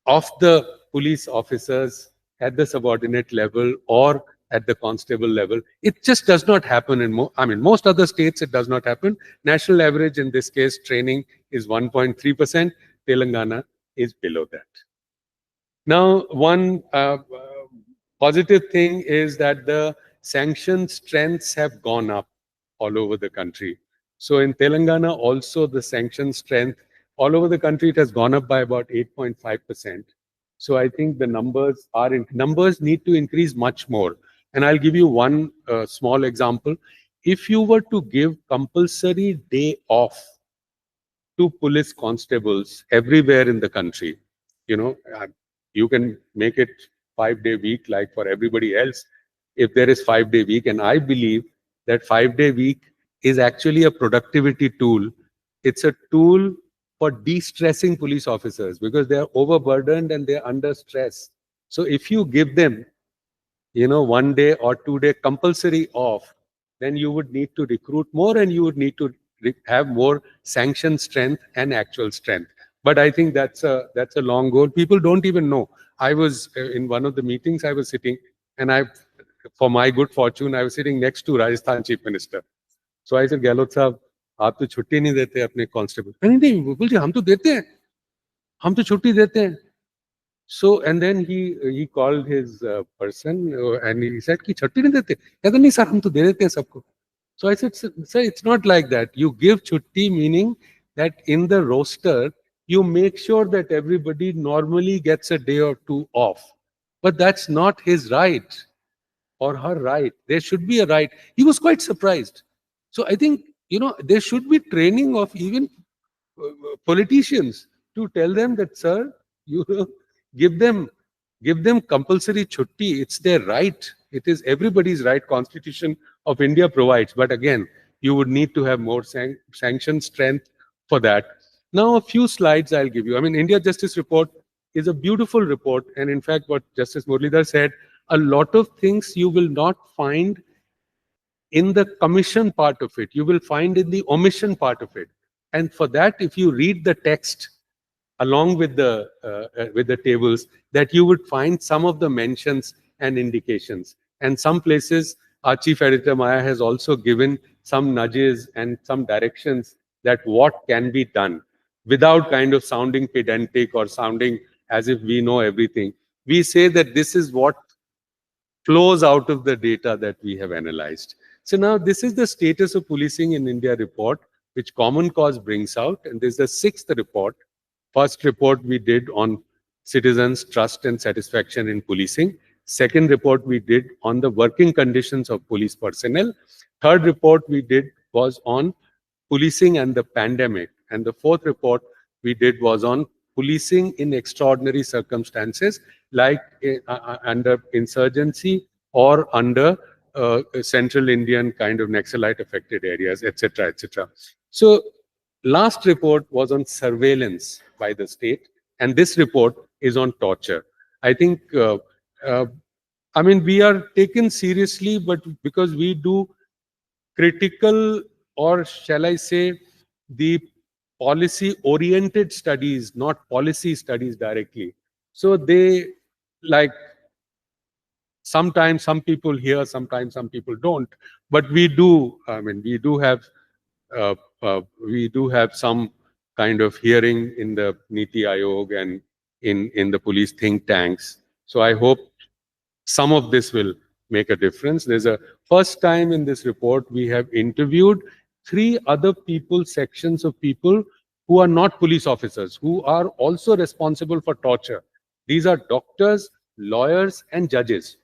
of the police officers at the subordinate level or at the constable level. It just does not happen in most other states. It does not happen. National average in this case training is 1.3%. Telangana is below that. Now, one positive thing is that the sanction strengths have gone up all over the country. So in Telangana, also the sanction strength all over the country, it has gone up by about 8.5%. So I think the numbers need to increase much more. And I'll give you one small example. If you were to give compulsory day off to police constables everywhere in the country, you can make it 5-day week like for everybody else. if there is 5-day week. And I believe that 5-day week is actually a productivity tool. It's a tool for de-stressing police officers because they are overburdened and they're under stress. So if you give them, 1 day or 2-day compulsory off, then you would need to recruit more and you would need to have more sanction strength and actual strength. But I think that's a long goal. People don't even know. I was in one of the meetings I was sitting, and for my good fortune, I was sitting next to Rajasthan Chief Minister. So I said, Gehlot Sahab, आप तो छुट्टी नहीं देते अपने constable. नहीं बिल्कुल जी, हम तो देते हैं, हम तो छुट्टी देते हैं. So, and then he called his person and he said कि छुट्टी नहीं देते. कहता नहीं सर, हम तो दे देते हैं सबको. So I said, sir, it's not like that. You give chutti, meaning that in the roster, you make sure that everybody normally gets a day or two off. But that's not his right or her right. There should be a right. He was quite surprised. So I think, there should be training of even politicians to tell them that, sir, you give them compulsory chutti. It's their right. It is everybody's right. Constitution of India provides. But again, you would need to have more sanction strength for that. Now, a few slides I'll give you. I mean, India Justice Report is a beautiful report. And in fact, what Justice Muralidhar said, a lot of things you will not find in the commission part of it. You will find in the omission part of it. And for that, if you read the text along with the tables, that you would find some of the mentions and indications. And some places, our Chief Editor Maya has also given some nudges and some directions that what can be done without kind of sounding pedantic or sounding as if we know everything. We say that this is what flows out of the data that we have analyzed. So now this is the status of policing in India report, which Common Cause brings out. And this is the 6th report. First report we did on citizens' trust and satisfaction in policing. Second report we did on the working conditions of police personnel. Third report we did was on policing and the pandemic. And the fourth report we did was on policing in extraordinary circumstances, like under insurgency or under Central Indian kind of Naxalite affected areas, etc., etc. So last report was on surveillance by the state, and this report is on torture. I think, I mean, we are taken seriously, but because we do critical, or shall I say, the policy-oriented studies, not policy studies directly. So they, like, sometimes some people hear, sometimes some people don't. But we do, I mean, we do have some kind of hearing in the Niti Aayog and in the police think tanks. So I hope some of this will make a difference. There's a first time in this report we have interviewed 3 other sections of people who are not police officers, who are also responsible for torture. These are doctors, lawyers, and judges,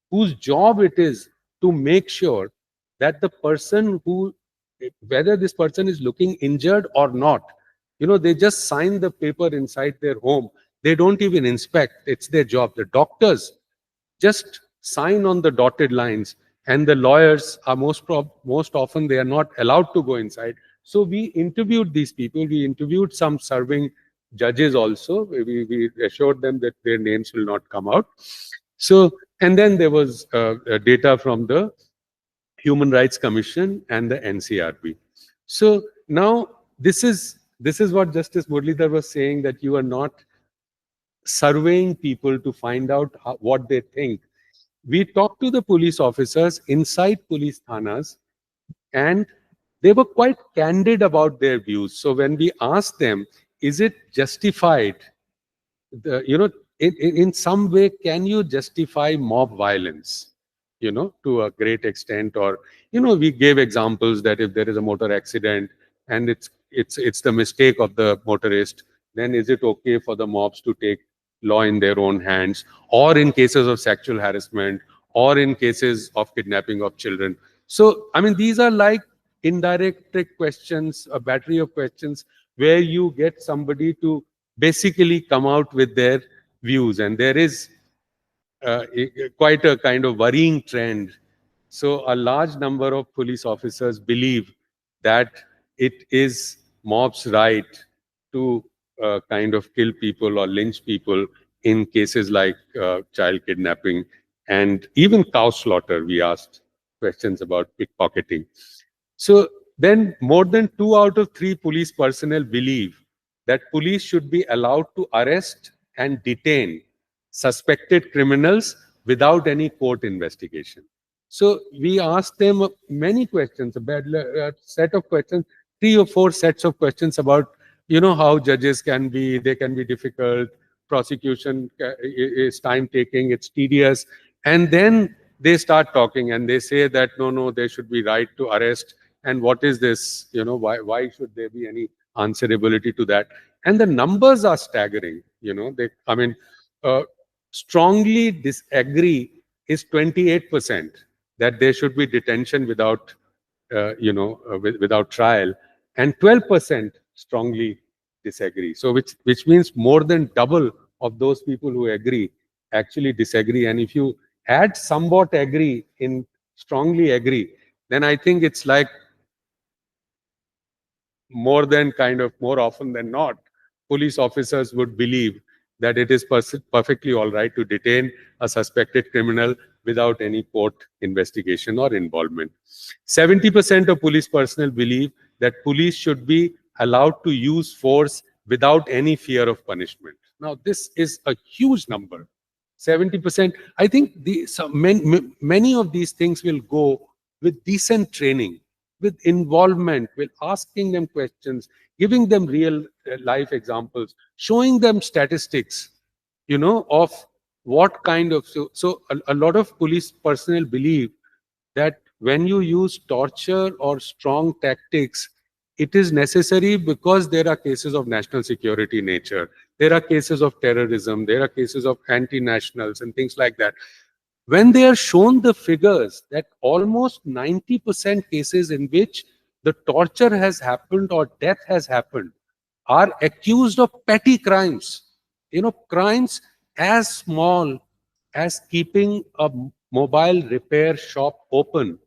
whose job it is to make sure that the person whether this person is looking injured or not, they just sign the paper inside their home. They don't even inspect. It's their job. The doctors just sign on the dotted lines, and the lawyers are most often they are not allowed to go inside. So we interviewed these people. We interviewed some serving judges also. We assured them that their names will not come out. So, and then there was data from the Human Rights Commission and the NCRB. So now this is what Justice Muralidhar was saying, that you are not surveying people to find out what they think. We talked to the police officers inside police thanas, and they were quite candid about their views. So when we asked them, is it justified, in some way, can you justify mob violence, to a great extent? Or, we gave examples that if there is a motor accident and it's the mistake of the motorist, then is it okay for the mobs to take law in their own hands? Or in cases of sexual harassment, or in cases of kidnapping of children. So, I mean, these are like indirect questions, a battery of questions, where you get somebody to basically come out with their views. And there is quite a kind of worrying trend. So a large number of police officers believe that it is mob's right to kind of kill people or lynch people in cases like child kidnapping and even cow slaughter. We asked questions about pickpocketing. So then more than 2 out of 3 police personnel believe that police should be allowed to arrest and detain suspected criminals without any court investigation. So we asked them many questions, a set of questions, 3 or 4 sets of questions about, how judges they can be difficult, prosecution is time taking, it's tedious. And then they start talking and they say that, no, there should be right to arrest. And what is this? Why should there be any answerability to that? And the numbers are staggering. Strongly disagree is 28%, that there should be detention without, without trial, and 12% strongly disagree. So which means more than double of those people who agree actually disagree. And if you add somewhat agree in strongly agree, then I think it's like more often than not, police officers would believe that it is perfectly all right to detain a suspected criminal without any court investigation or involvement. 70% of police personnel believe that police should be allowed to use force without any fear of punishment. Now, this is a huge number. 70%. I think many of these things will go with decent training, with involvement, with asking them questions, giving them real life examples, showing them statistics, of what kind of... So a lot of police personnel believe that when you use torture or strong tactics, it is necessary because there are cases of national security nature, there are cases of terrorism, there are cases of anti-nationals and things like that. When they are shown the figures that almost 90% cases in which the torture has happened or death has happened are accused of petty crimes, crimes as small as keeping a mobile repair shop open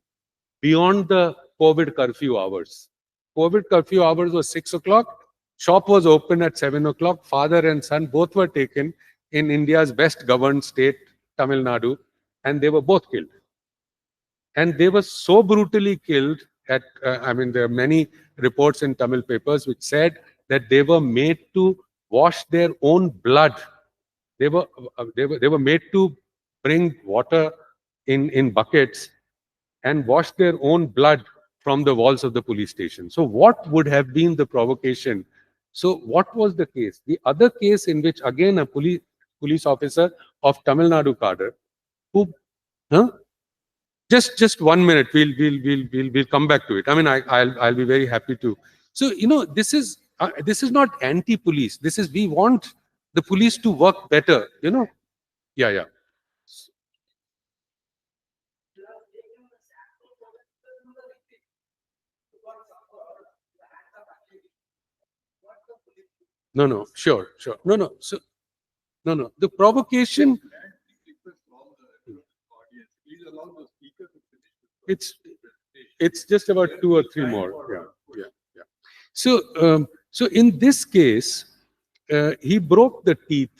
beyond the COVID curfew hours. COVID curfew hours was 6 o'clock. Shop was open at 7 o'clock. Father and son both were taken in India's best governed state, Tamil Nadu, and they were both killed. And they were so brutally killed that, there are many reports in Tamil papers which said that they were made to wash their own blood. They were made to bring water in buckets and wash their own blood from the walls of the police station. So what would have been the provocation? So what was the case? The other case in which again a police officer of Tamil Nadu cadre who... Just 1 minute. We'll come back to it. I'll be very happy to. So this is not anti-police. This is, we want the police to work better. Yeah. No. Sure. No. So no. The provocation. It's just about 2 or 3 more. Yeah. So in this case, he broke the teeth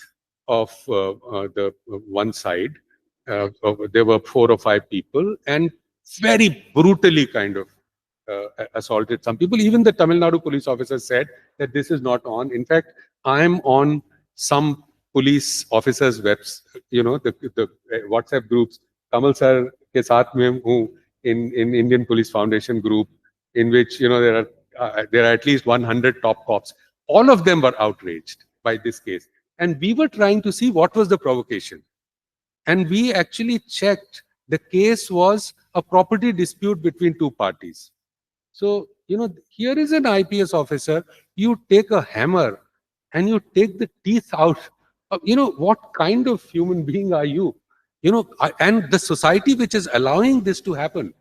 of the one side. There were 4 or 5 people and very brutally kind of assaulted some people. Even the Tamil Nadu police officer said that this is not on. In fact, I am on some police officers' webs, the WhatsApp groups. Kamal sir ke saath mein hu in Indian Police Foundation group, in which there are at least 100 top cops. All of them were outraged by this case, and we were trying to see what was the provocation. And we actually checked. The case was a property dispute between 2 parties. So, here is an IPS officer, you take a hammer and you take the teeth out. What kind of human being are you? And the society which is allowing this to happen.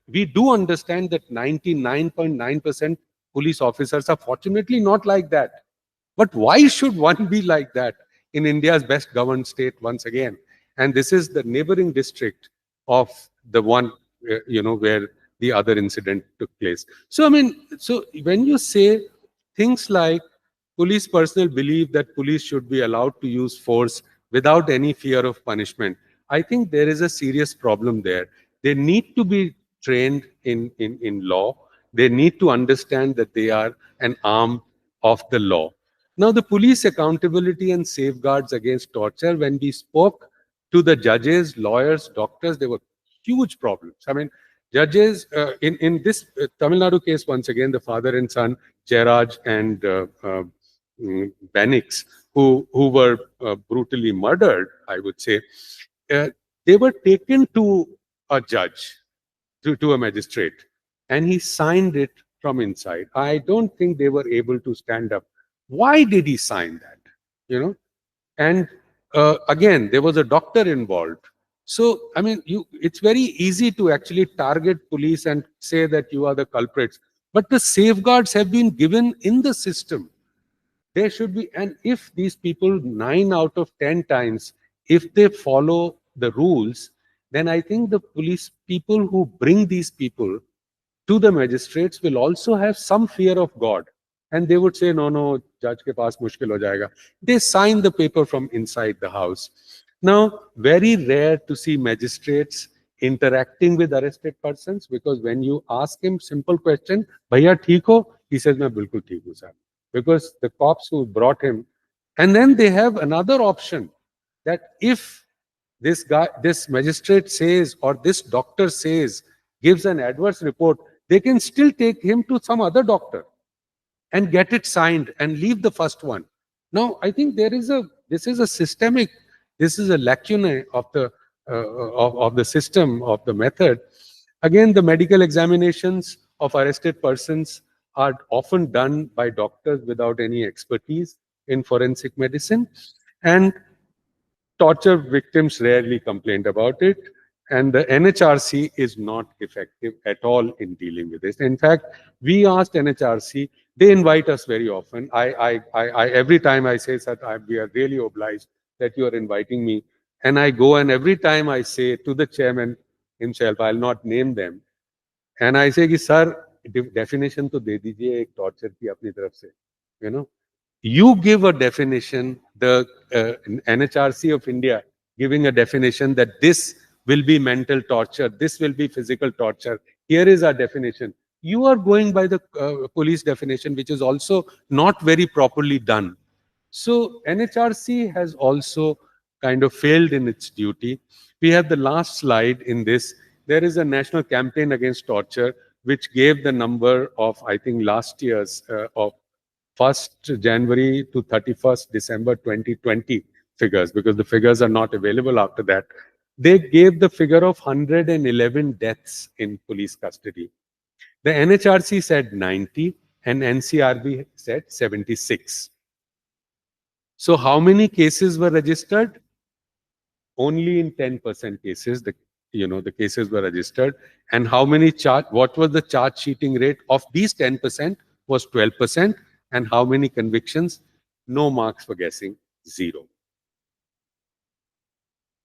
We do understand that 99.9% police officers are fortunately not like that. But why should one be like that? in India's best governed state once again. And this is the neighboring district of the one, where the other incident took place. So, I mean, so when you say things like police personnel believe that police should be allowed to use force without any fear of punishment, I think there is a serious problem there. They need to be trained in law. They need to understand that they are an arm of the law. Now, the police accountability and safeguards against torture, when we spoke to the judges, lawyers, doctors, there were huge problems. I mean, judges, in this Tamil Nadu case, once again, the father and son, Jairaj and Benix, who were brutally murdered, I would say, uh, they were taken to a judge, to a magistrate, and he signed it from inside. I don't think they were able to stand up. Why did he sign that? And again, there was a doctor involved. So, I mean, it's very easy to actually target police and say that you are the culprits. But the safeguards have been given in the system. There should be, and if these people 9 out of 10 times, if they follow the rules, then I think the police people who bring these people to the magistrates will also have some fear of God. And they would say, no, judge ke paas mushkil ho jayega. They sign the paper from inside the house. Now, very rare to see magistrates interacting with arrested persons, because when you ask him simple question, bhaiya theek ho? He says, main bilkul theek hu sir. Because the cops who brought him, and then they have another option that if this magistrate says, or this doctor says, gives an adverse report, they can still take him to some other doctor and get it signed and leave the first one. Now, I think this is a systemic, this is a lacunae of the system, of the method. Again, the medical examinations of arrested persons are often done by doctors without any expertise in forensic medicine, and torture victims rarely complained about it, and the NHRC is not effective at all in dealing with this. In fact, we asked NHRC, they invite us very often. Every time I say that we are really obliged that you are inviting me, and I go, and every time I say to the chairman himself, I'll not name them, and I say, sir, definition to de dijiye ek torture ki apni taraf se, you give a definition, the NHRC of India giving a definition that this will be mental torture, this will be physical torture. Here is our definition. You are going by the police definition, which is also not very properly done. So NHRC has also kind of failed in its duty. We have the last slide in this. There is a national campaign against torture, which gave the number of, I think, last year's of 1st January to 31st December 2020 figures, because the figures are not available after that. They gave the figure of 111 deaths in police custody. The NHRC said 90 and NCRB said 76. So how many cases were registered? Only in 10% cases, the cases were registered. And how many what was the charge sheeting rate of these 10%? Was 12%. And how many convictions? No marks for guessing, 0.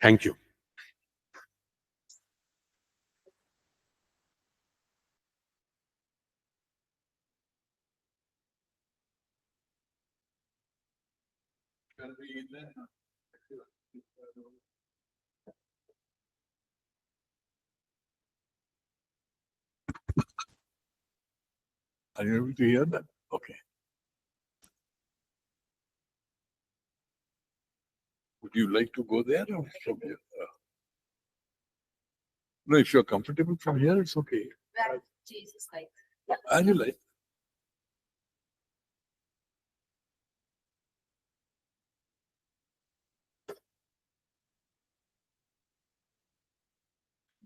Thank you. Are you able to hear that? Okay. Would you like to go there or from here? No, if you're comfortable from here, it's okay. Are you like?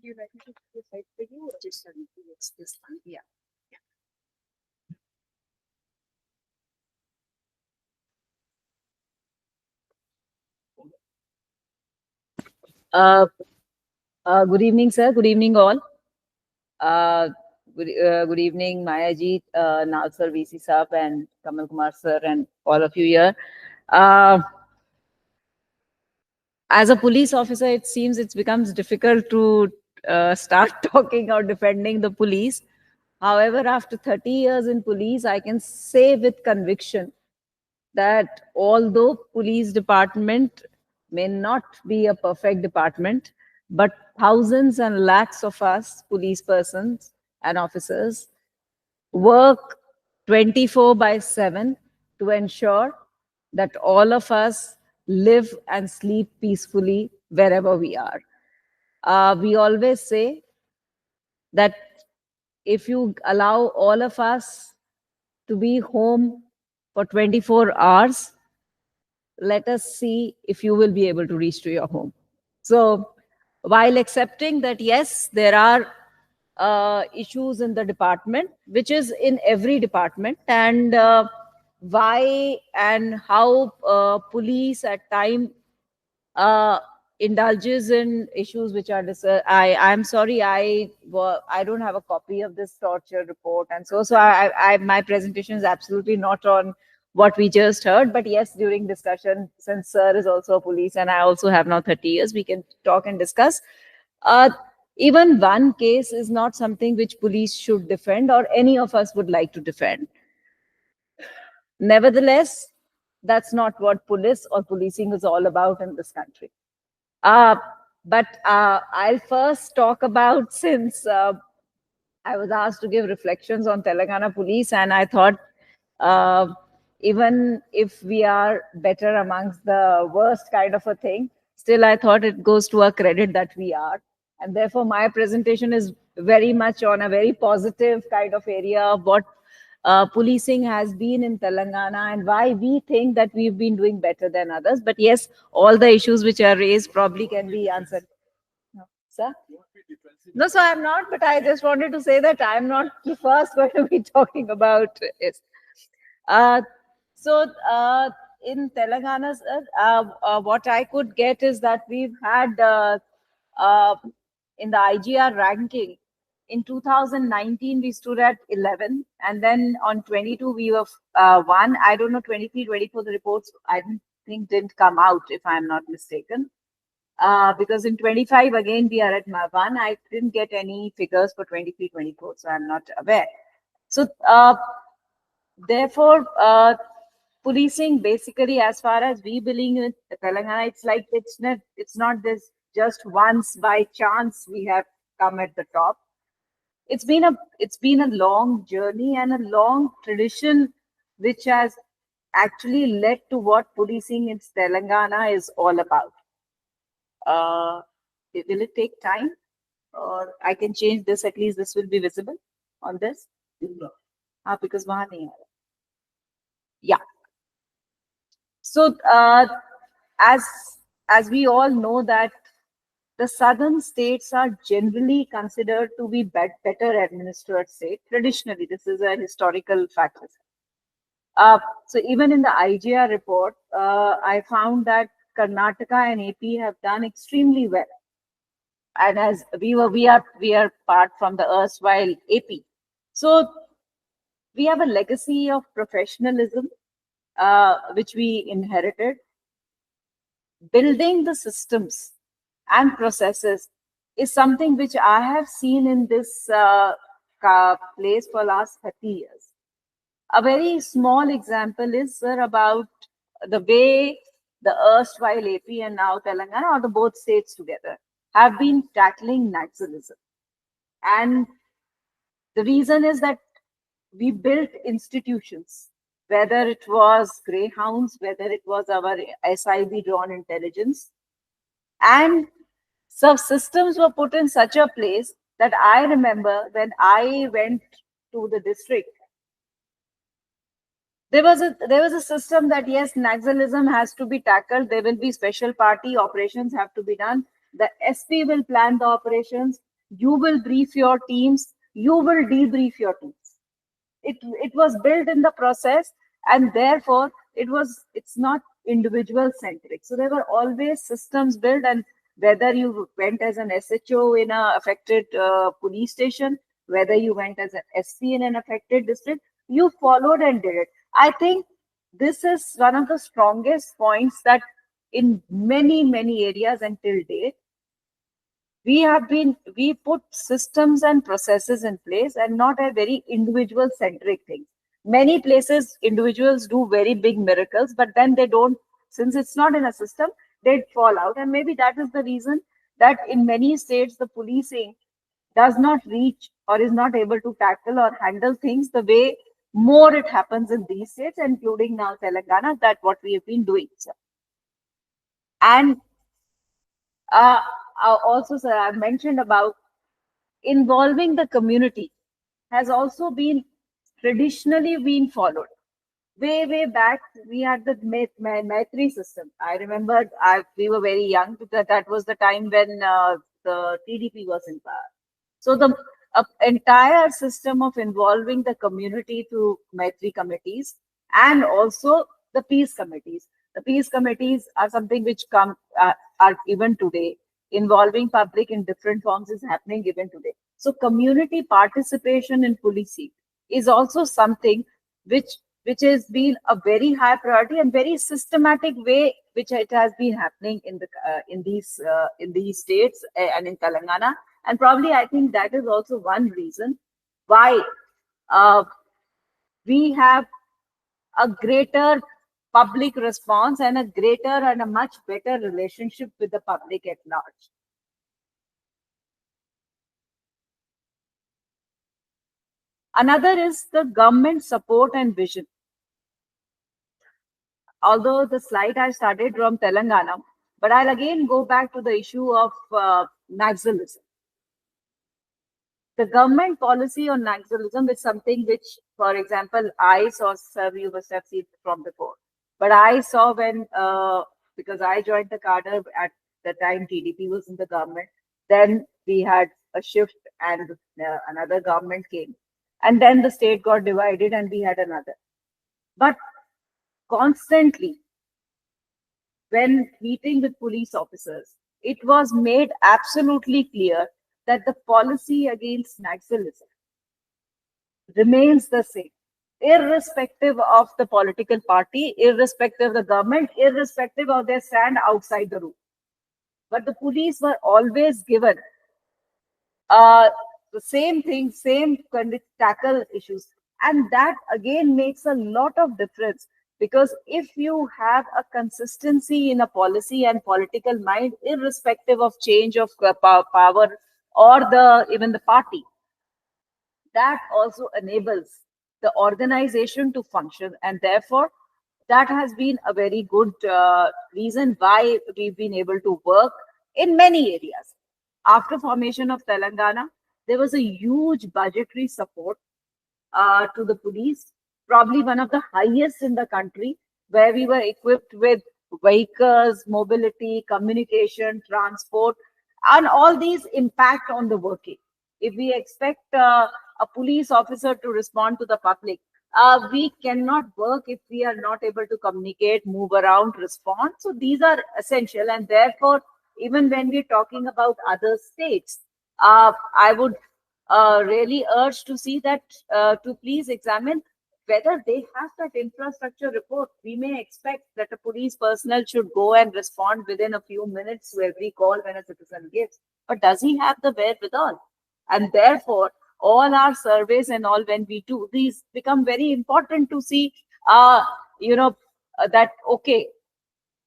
Do you like me to do the site for you or just this one? Yeah. Good evening, sir. Good evening, all. Good evening, Mayaji, Nalsar, VC Saab, and Kamal Kumar, sir, and all of you here. As a police officer, it seems it becomes difficult to start talking or defending the police. However, after 30 years in police, I can say with conviction that although police department may not be a perfect department, but thousands and lakhs of us police persons and officers work 24/7 to ensure that all of us live and sleep peacefully wherever we are. We always say that if you allow all of us to be home for 24 hours, let us see if you will be able to reach to your home. So while accepting that, yes, there are issues in the department, which is in every department, and why and how police at time indulges in issues which are I'm sorry, I don't have a copy of this torture report, and so my presentation is absolutely not on what we just heard, but yes, during discussion, since sir is also a police and I also have now 30 years, we can talk and discuss. Even one case is not something which police should defend or any of us would like to defend. Nevertheless, that's not what police or policing is all about in this country. But I'll first talk about, since I was asked to give reflections on Telangana police, and I thought even if we are better amongst the worst kind of a thing, still I thought it goes to our credit that we are. And therefore, my presentation is very much on a very positive kind of area of what policing has been in Telangana and why we think that we've been doing better than others. But yes, all the issues which are raised probably can be answered. No, sir? No, so I'm not, but I just wanted to say that I'm not the first going to be talking about it. So in Telangana, what I could get is that we've had in the IGR ranking, in 2019, we stood at 11. And then on 22, we were 1. I don't know, 23, 24, the reports, I think didn't come out, if I'm not mistaken. Because in 25, again, we are at 1. I didn't get any figures for 23, 24, so I'm not aware. So therefore, policing basically, as far as we believe in Telangana, it's like it's not this just once by chance we have come at the top. It's been a long journey and a long tradition which has actually led to what policing in Telangana is all about. Will it take time, or I can change this? At least this will be visible on this. Because wahan nahi aa raha. Yeah. So as we all know that the southern states are generally considered to be better administered state. Traditionally, this is a historical fact. So even in the IGR report, I found that Karnataka and AP have done extremely well. And as we are part from the erstwhile AP. So we have a legacy of professionalism, which we inherited. Building the systems and processes is something which I have seen in this place for last 30 years. A very small example is, sir, about the way the erstwhile AP and now Telangana, or the both states together, have been tackling Naxalism. And the reason is that we built institutions, whether it was greyhounds, whether it was our SIB drone intelligence, and some systems were put in such a place that I remember when I went to the district, there was a system that yes, Naxalism has to be tackled. There will be special party operations have to be done. The SP will plan the operations. You will brief your teams. You will debrief your teams. It was built in the process, and therefore it's not individual centric. So there were always systems built, and whether you went as an SHO in a affected police station, whether you went as an SP in an affected district, you followed and did it. I think this is one of the strongest points, that in many, many areas until date. We put systems and processes in place and not a very individual centric thing. Many places individuals do very big miracles, but then they don't, since it's not in a system, they fall out. And maybe that is the reason that in many states the policing does not reach or is not able to tackle or handle things the way more it happens in these states, including now Telangana, that what we have been doing. Sir. And also, sir, I've mentioned about involving the community has also been traditionally been followed. Way back, we had the Maitri system. I remember we were very young because that was the time when the TDP was in power. So the entire system of involving the community through Maitri committees and also the peace committees. The peace committees are something which are even today. Involving public in different forms is happening even today. So community participation in policing is also something which has been a very high priority and very systematic way which it has been happening in the in these states and in Telangana. And probably I think that is also one reason why we have a greater public response and a greater and a much better relationship with the public at large. Another is the government support and vision. Although the slide I started from Telangana, but I'll again go back to the issue of Naxalism. The government policy on Naxalism is something which, for example, I saw, sir, you must have seen from before. But I saw when, because I joined the cadre at the time TDP was in the government, then we had a shift and another government came. And then the state got divided and we had another. But constantly, when meeting with police officers, it was made absolutely clear that the policy against Naxalism remains the same, irrespective of the political party, irrespective of the government, irrespective of their stand outside the room. But the police were always given the same thing, same kind of tackle issues. And that again makes a lot of difference, because if you have a consistency in a policy and political mind, irrespective of change of power or even the party, that also enables the organization to function. And therefore, that has been a very good reason why we've been able to work in many areas. After formation of Telangana, there was a huge budgetary support to the police, probably one of the highest in the country, where we were equipped with vehicles, mobility, communication, transport, and all these impact on the working. If we expect a police officer to respond to the public, we cannot work if we are not able to communicate, move around, respond. So these are essential, and therefore, even when we're talking about other states, I would really urge to see that, to please examine whether they have that infrastructure report. We may expect that a police personnel should go and respond within a few minutes to every call when a citizen gives. But does he have the wherewithal? And therefore, all our surveys and all, when we do these, become very important to see, that, okay,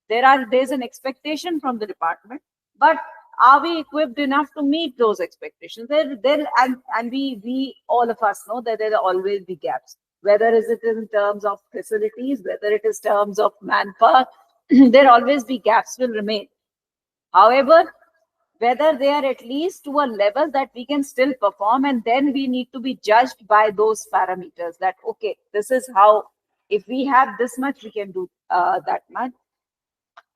there's an expectation from the department, but are we equipped enough to meet those expectations? And we all of us know that there will always be gaps, whether is it in terms of facilities, whether it is terms of manpower, there always be gaps will remain. However, whether they are at least to a level that we can still perform, and then we need to be judged by those parameters that, okay, this is how, if we have this much, we can do that much.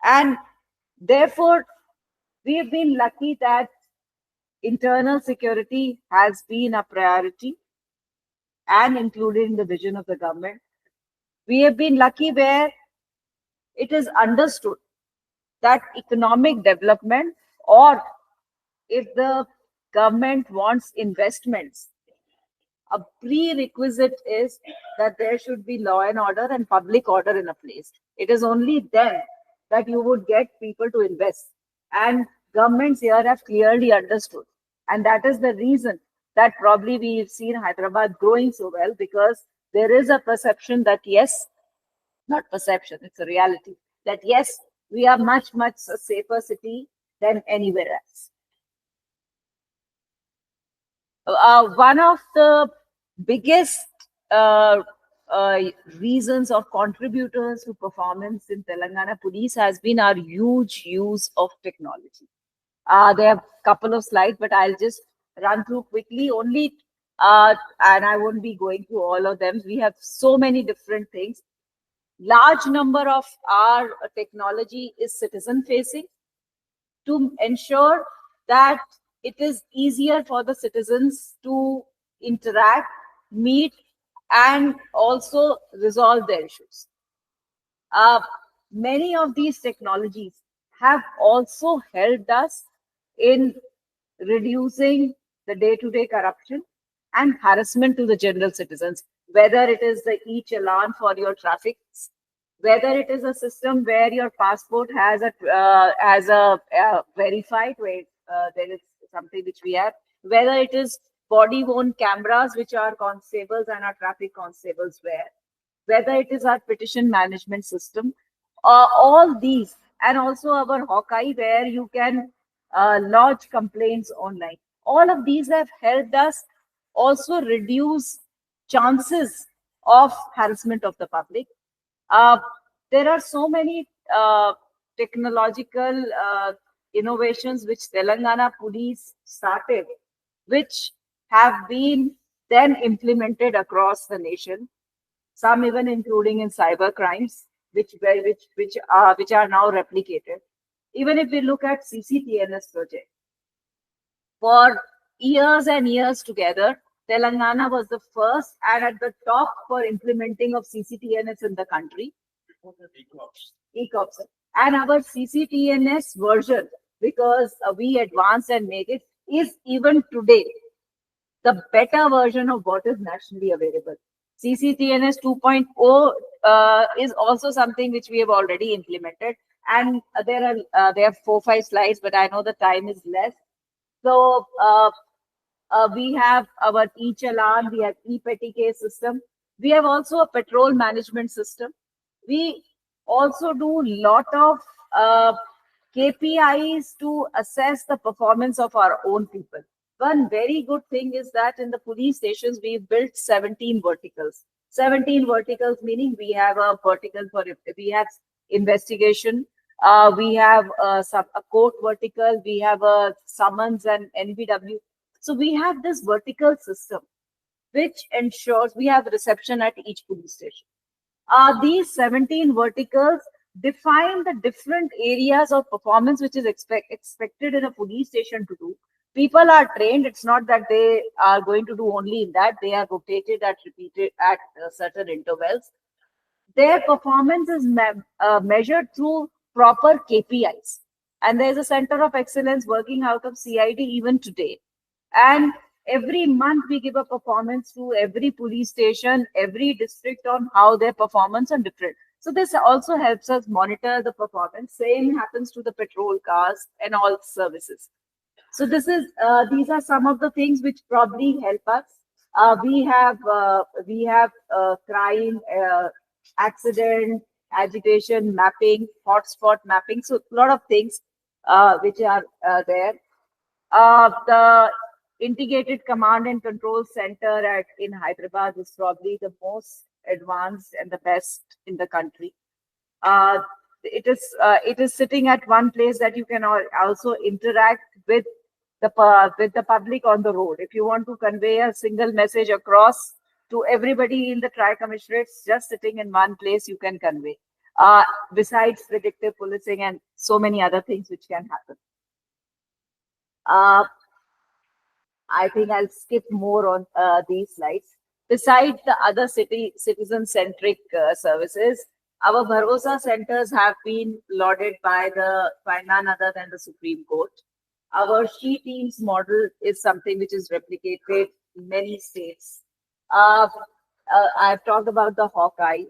And therefore, we have been lucky that internal security has been a priority and included in the vision of the government. We have been lucky where it is understood that economic development, or if the government wants investments, a prerequisite is that there should be law and order and public order in a place. It is only then that you would get people to invest. And governments here have clearly understood. And that is the reason that probably we've seen Hyderabad growing so well, because there is a perception that yes, not perception, it's a reality, that yes, we are much, much a safer city than anywhere else. One of the biggest reasons or contributors to performance in Telangana Police has been our huge use of technology. There are a couple of slides, but I'll just run through quickly only, and I won't be going through all of them. We have so many different things. Large number of our technology is citizen facing to ensure that it is easier for the citizens to interact, meet, and also resolve their issues. Many of these technologies have also helped us in reducing the day-to-day corruption and harassment to the general citizens, whether it is the e-challan for your traffic, whether it is a system where your passport has a verified way, there is something which we have, whether it is body-worn cameras which our constables and our traffic constables wear, whether it is our petition management system, all these, and also our Hawkeye where you can lodge complaints online. All of these have helped us also reduce chances of harassment of the public. There are so many technological innovations which Telangana Police started, which have been then implemented across the nation. Some even including in cyber crimes, which are now replicated. Even if we look at CCTNS project, for years and years together, Telangana was the first and at the top for implementing of CCTNS in the country. ECOPS. And our CCTNS version, because we advanced and made it, is even today the better version of what is nationally available. CCTNS 2.0 is also something which we have already implemented. And there are 4-5 slides, but I know the time is less. So we have our e-challan, we have e-petty case system. We have also a patrol management system. We also do lot of KPIs to assess the performance of our own people. One very good thing is that in the police stations, we've built 17 verticals. 17 verticals, meaning we have a vertical for, we have investigation, we have a court vertical, we have a summons and NBW. So we have this vertical system, which ensures we have reception at each police station. These 17 verticals define the different areas of performance which is expected in a police station to do. People are trained. It's not that they are going to do only in that. They are rotated at repeated at certain intervals. Their performance is measured through proper KPIs. And there's a center of excellence working out of CID even today. And every month we give a performance to every police station, every district on how their performance are different. So this also helps us monitor the performance. Same happens to the patrol cars and all services. So this is these are some of the things which probably help us. We have crime, accident, agitation mapping, hotspot mapping. So a lot of things which are there. The integrated command and control center in Hyderabad is probably the most advanced and the best in the country. It is sitting at one place that you can also interact with the public on the road. If you want to convey a single message across to everybody in the tri-commissionates, just sitting in one place, you can convey. Besides predictive policing and so many other things which can happen. I think I'll skip more on these slides. Besides the other citizen-centric services, our Bharosa centers have been lauded by none other than the Supreme Court. Our She Teams model is something which is replicated in many states. I've talked about the Hawkeye.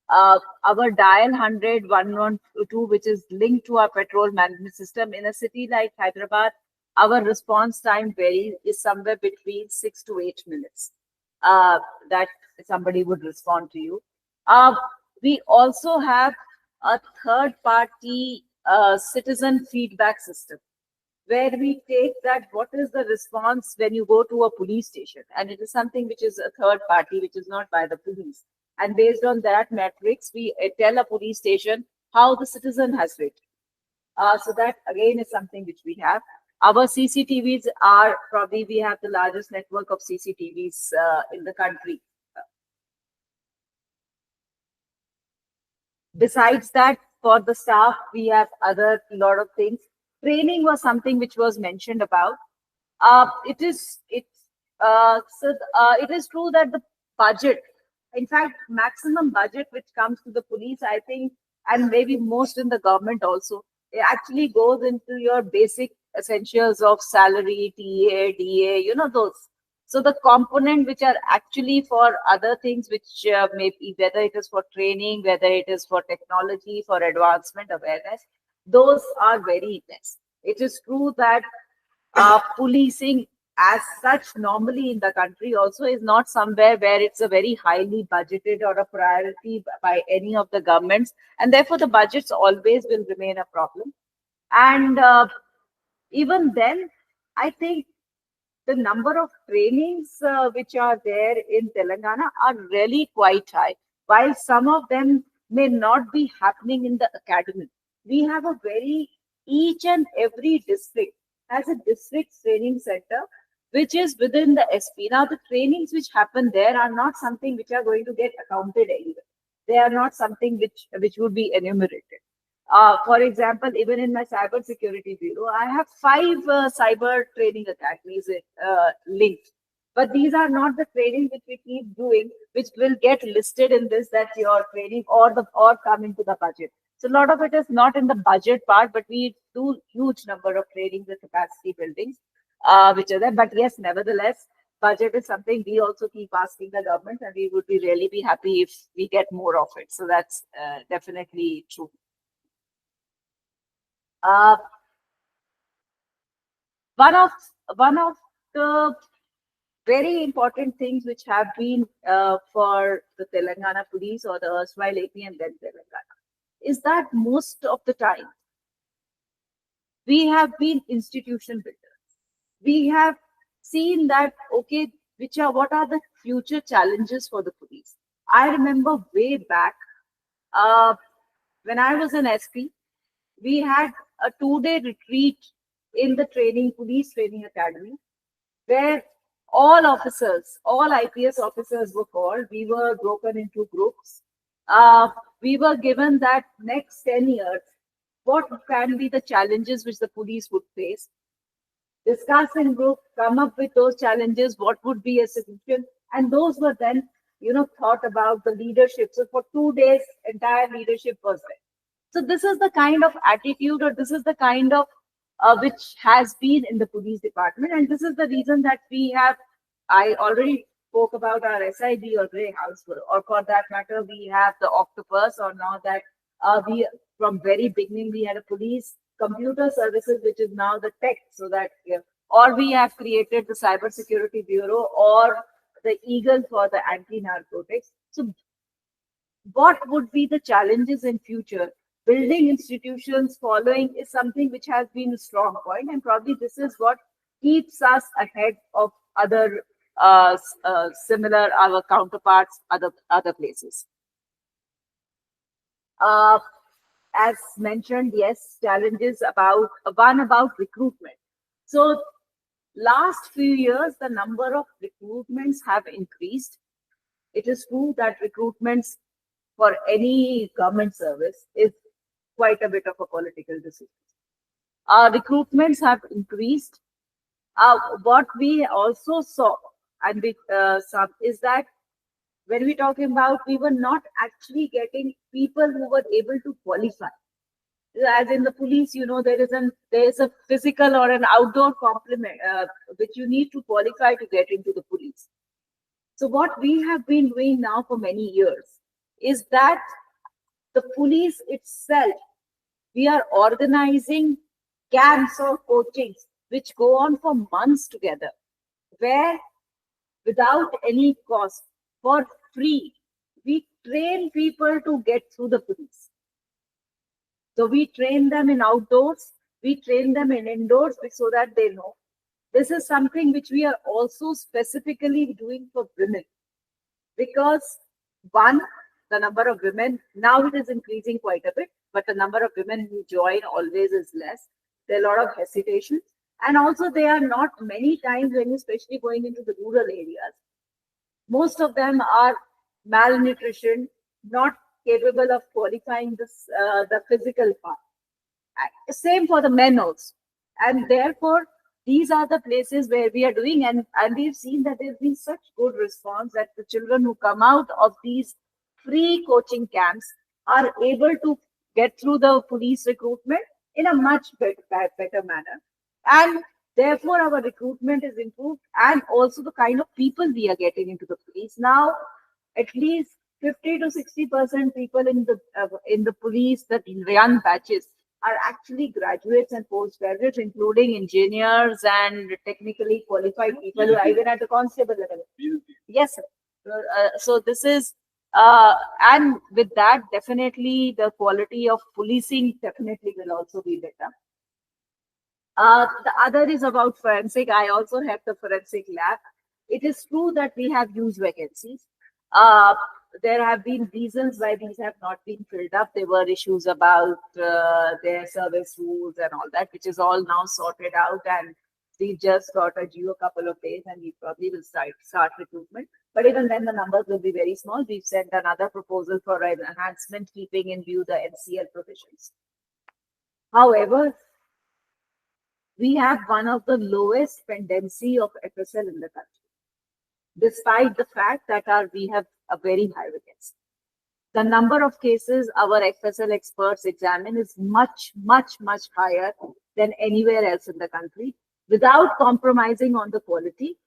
Our dial 100 112, which is linked to our petrol management system in a city like Hyderabad, our response time varies is somewhere between 6 to 8 minutes that somebody would respond to you. We also have a third party citizen feedback system where we take that what is the response when you go to a police station, and it is something which is a third party, which is not by the police, and based on that matrix we tell a police station how the citizen has rated. So that again is something which we have. Our CCTVs are probably, we have the largest network of CCTVs in the country. Besides that, for the staff, we have other lot of things. Training was something which was mentioned about. It is true that the budget, in fact, maximum budget which comes to the police, I think, and maybe most in the government also, it actually goes into your basic essentials of salary, TA, DA, you know, those. So the component which are actually for other things, which may be, whether it is for training, whether it is for technology, for advancement, awareness, those are very less. It is true that policing as such normally in the country also is not somewhere where it's a very highly budgeted or a priority by any of the governments, and therefore the budgets always will remain a problem. And even then, I think the number of trainings which are there in Telangana are really quite high. While some of them may not be happening in the academy, we have a very, each and every district has a district training center which is within the SP. Now, the trainings which happen there are not something which are going to get accounted anywhere. They are not something which would be enumerated. For example, even in my cyber security bureau, I have 5 cyber training academies linked. But these are not the trainings which we keep doing, which will get listed in this, that your training or come into the budget. So a lot of it is not in the budget part, but we do huge number of trainings and capacity buildings, which are there. But yes, nevertheless, budget is something we also keep asking the government, and we would be really be happy if we get more of it. So that's definitely true. One of the very important things which have been for the Telangana police or the erstwhile AP and then Telangana is that most of the time we have been institution builders. We have seen that, okay, what are the future challenges for the police? I remember way back when I was an SP, we had a 2-day retreat in the police training academy, where all officers, all IPS officers were called. We were broken into groups. We were given that next 10 years, what can be the challenges which the police would face? Discuss in group, come up with those challenges, what would be a solution? And those were then, thought about the leadership. So for 2 days, entire leadership was there. So this is the kind of attitude, or this is the kind of which has been in the police department. And this is the reason that we have, I already spoke about our SID or Grey House, or for that matter, we have the Octopus, or now that we, from very beginning, we had a police computer services, which is now the tech, so that, or we have created the Cyber Security Bureau or the Eagle for the anti-narcotics. So what would be the challenges in future? Building institutions, following is something which has been a strong point, and probably this is what keeps us ahead of other similar, our counterparts, other places. As mentioned, yes, challenges about recruitment. So last few years, the number of recruitments have increased. It is true that recruitments for any government service is quite a bit of a political decision. Recruitments have increased. What we also saw, and is that when we're talking about, we were not actually getting people who were able to qualify. As in the police, there is a physical or an outdoor complement which you need to qualify to get into the police. So what we have been doing now for many years is that the police itself, we are organizing camps or coachings which go on for months together, where without any cost, for free, we train people to get through the police. So we train them in outdoors, we train them in indoors so that they know. This is something which we are also specifically doing for women, because one, the number of women, now it is increasing quite a bit, but the number of women who join always is less. There are a lot of hesitation. And also they are not many times when you're especially going into the rural areas. Most of them are malnutrition, not capable of qualifying this, the physical part. Same for the men also. And therefore, these are the places where we are doing, and we've seen that there's been such good response that the children who come out of these free coaching camps are able to get through the police recruitment in a much better manner. And therefore, our recruitment is improved, and also the kind of people we are getting into the police. Now, at least 50 to 60% people in the police, the young batches, are actually graduates and postgraduates, including engineers and technically qualified people, even at the constable level. Yes, sir. So this is, and with that, definitely the quality of policing definitely will also be better. The other is about forensic. I also have the forensic lab. It is true that we have huge vacancies. There have been reasons why these have not been filled up. There were issues about their service rules and all that, which is all now sorted out. And we just got a due a couple of days, and we probably will start recruitment. But even then, the numbers will be very small. We've sent another proposal for an enhancement, keeping in view the NCL provisions. However, we have one of the lowest pendency of FSL in the country, despite the fact that we have a very high vacancy. The number of cases our FSL experts examine is much, much, much higher than anywhere else in the country, without compromising on the quality.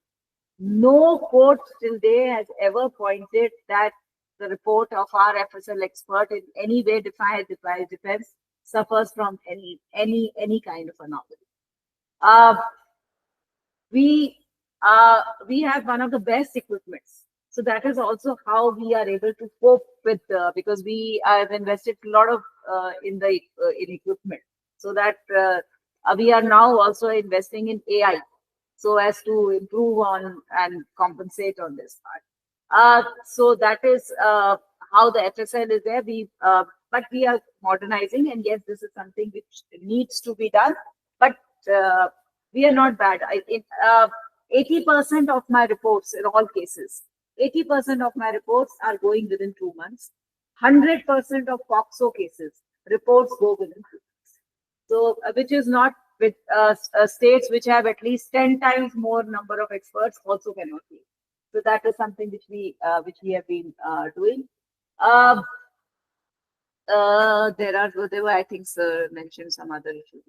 No court till date has ever pointed that the report of our FSL expert in any way defense suffers from any kind of anomaly. We have one of the best equipments. So that is also how we are able to cope with, because we have invested a lot of in equipment, so that we are now also investing in AI, so as to improve on and compensate on this part. So that is how the FSL is there. But we are modernizing, and yes, this is something which needs to be done. But we are not bad. 80% of my reports in all cases, 80% of my reports are going within 2 months. 100% of POXO cases, reports go within 2 months. So, which is not with states which have at least 10 times more number of experts also cannot be. So that is something which we have been doing. There were, I think, sir mentioned some other issues.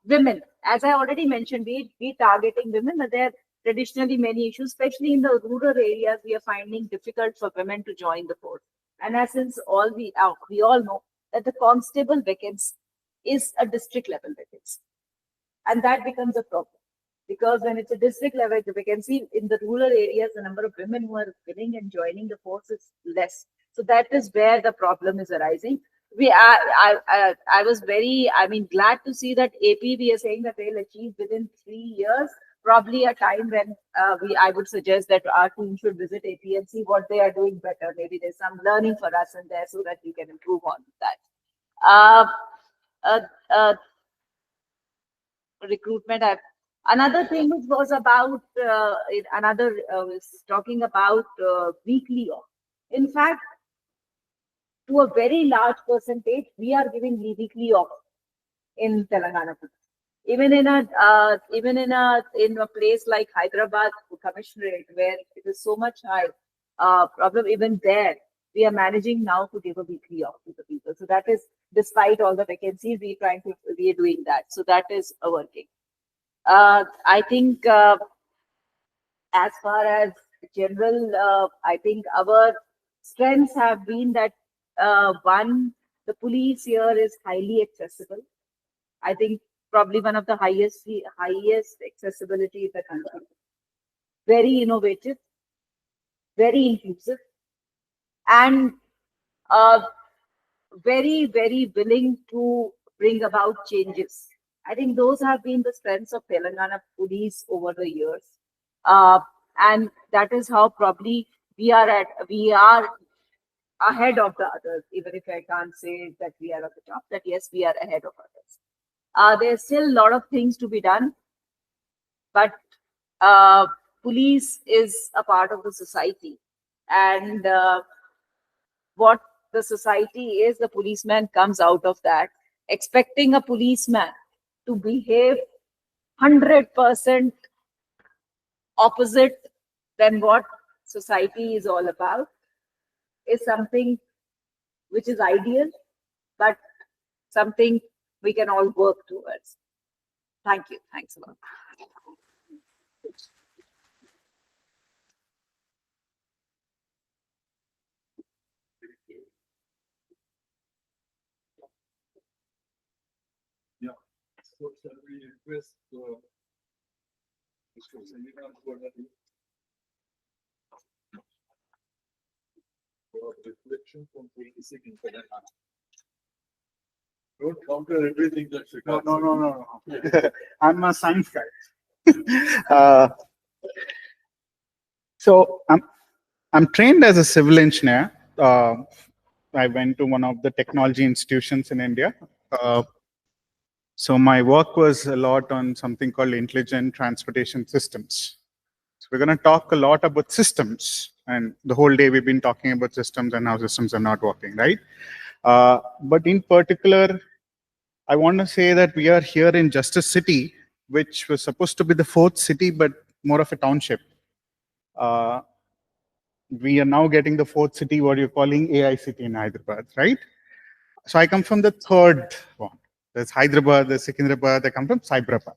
Women, as I already mentioned, we targeting women, but there are traditionally many issues, especially in the rural areas. We are finding difficult for women to join the force. And as since we all know that the constable vacancy is a district level vacancy, and that becomes a problem, because when it's a district level vacancy in the rural areas, the number of women who are willing and joining the force is less. So that is where the problem is arising. I was very, glad to see that AP, we are saying that they'll achieve within 3 years, probably a time when I would suggest that our team should visit AP and see what they are doing better. Maybe there's some learning for us in there so that we can improve on that. Recruitment. Another thing which was about, was talking about weekly off. In fact, to a very large percentage, we are giving weekly off in Telangana. Even in a place like Hyderabad Commissionerate, where it is so much high problem, even there we are managing now to give a weekly off to the people. So that is, despite all the vacancies, we are doing that. So that is working. I think as far as general, I think our strengths have been that one, the police here is highly accessible. I think probably one of the highest accessibility in the country. Very innovative, very inclusive, and very, very willing to bring about changes. I think those have been the strengths of Telangana police over the years. And that is how probably we are ahead of the others, even if I can't say that we are at the top, that yes, we are ahead of others. There's still a lot of things to be done, but police is a part of the society. And what the society is, the policeman comes out of that. Expecting a policeman to behave 100% opposite than what society is all about is something which is ideal, but something we can all work towards. Thank you. Thanks a lot. Yeah. So shall we request Mr. Seminar for reflection from 26 in Telangana? Don't counter everything that's No. required. I'm a science guy. So I'm trained as a civil engineer. I went to one of the technology institutions in India. So my work was a lot on something called intelligent transportation systems. So we're going to talk a lot about systems, and the whole day we've been talking about systems and how systems are not working, right? But in particular, I want to say that we are here in Justice City, which was supposed to be the fourth city, but more of a township. We are now getting the fourth city, what you're calling AI city in Hyderabad, right? So I come from the third one. There's Hyderabad, there's Secunderabad, I come from Cyberabad.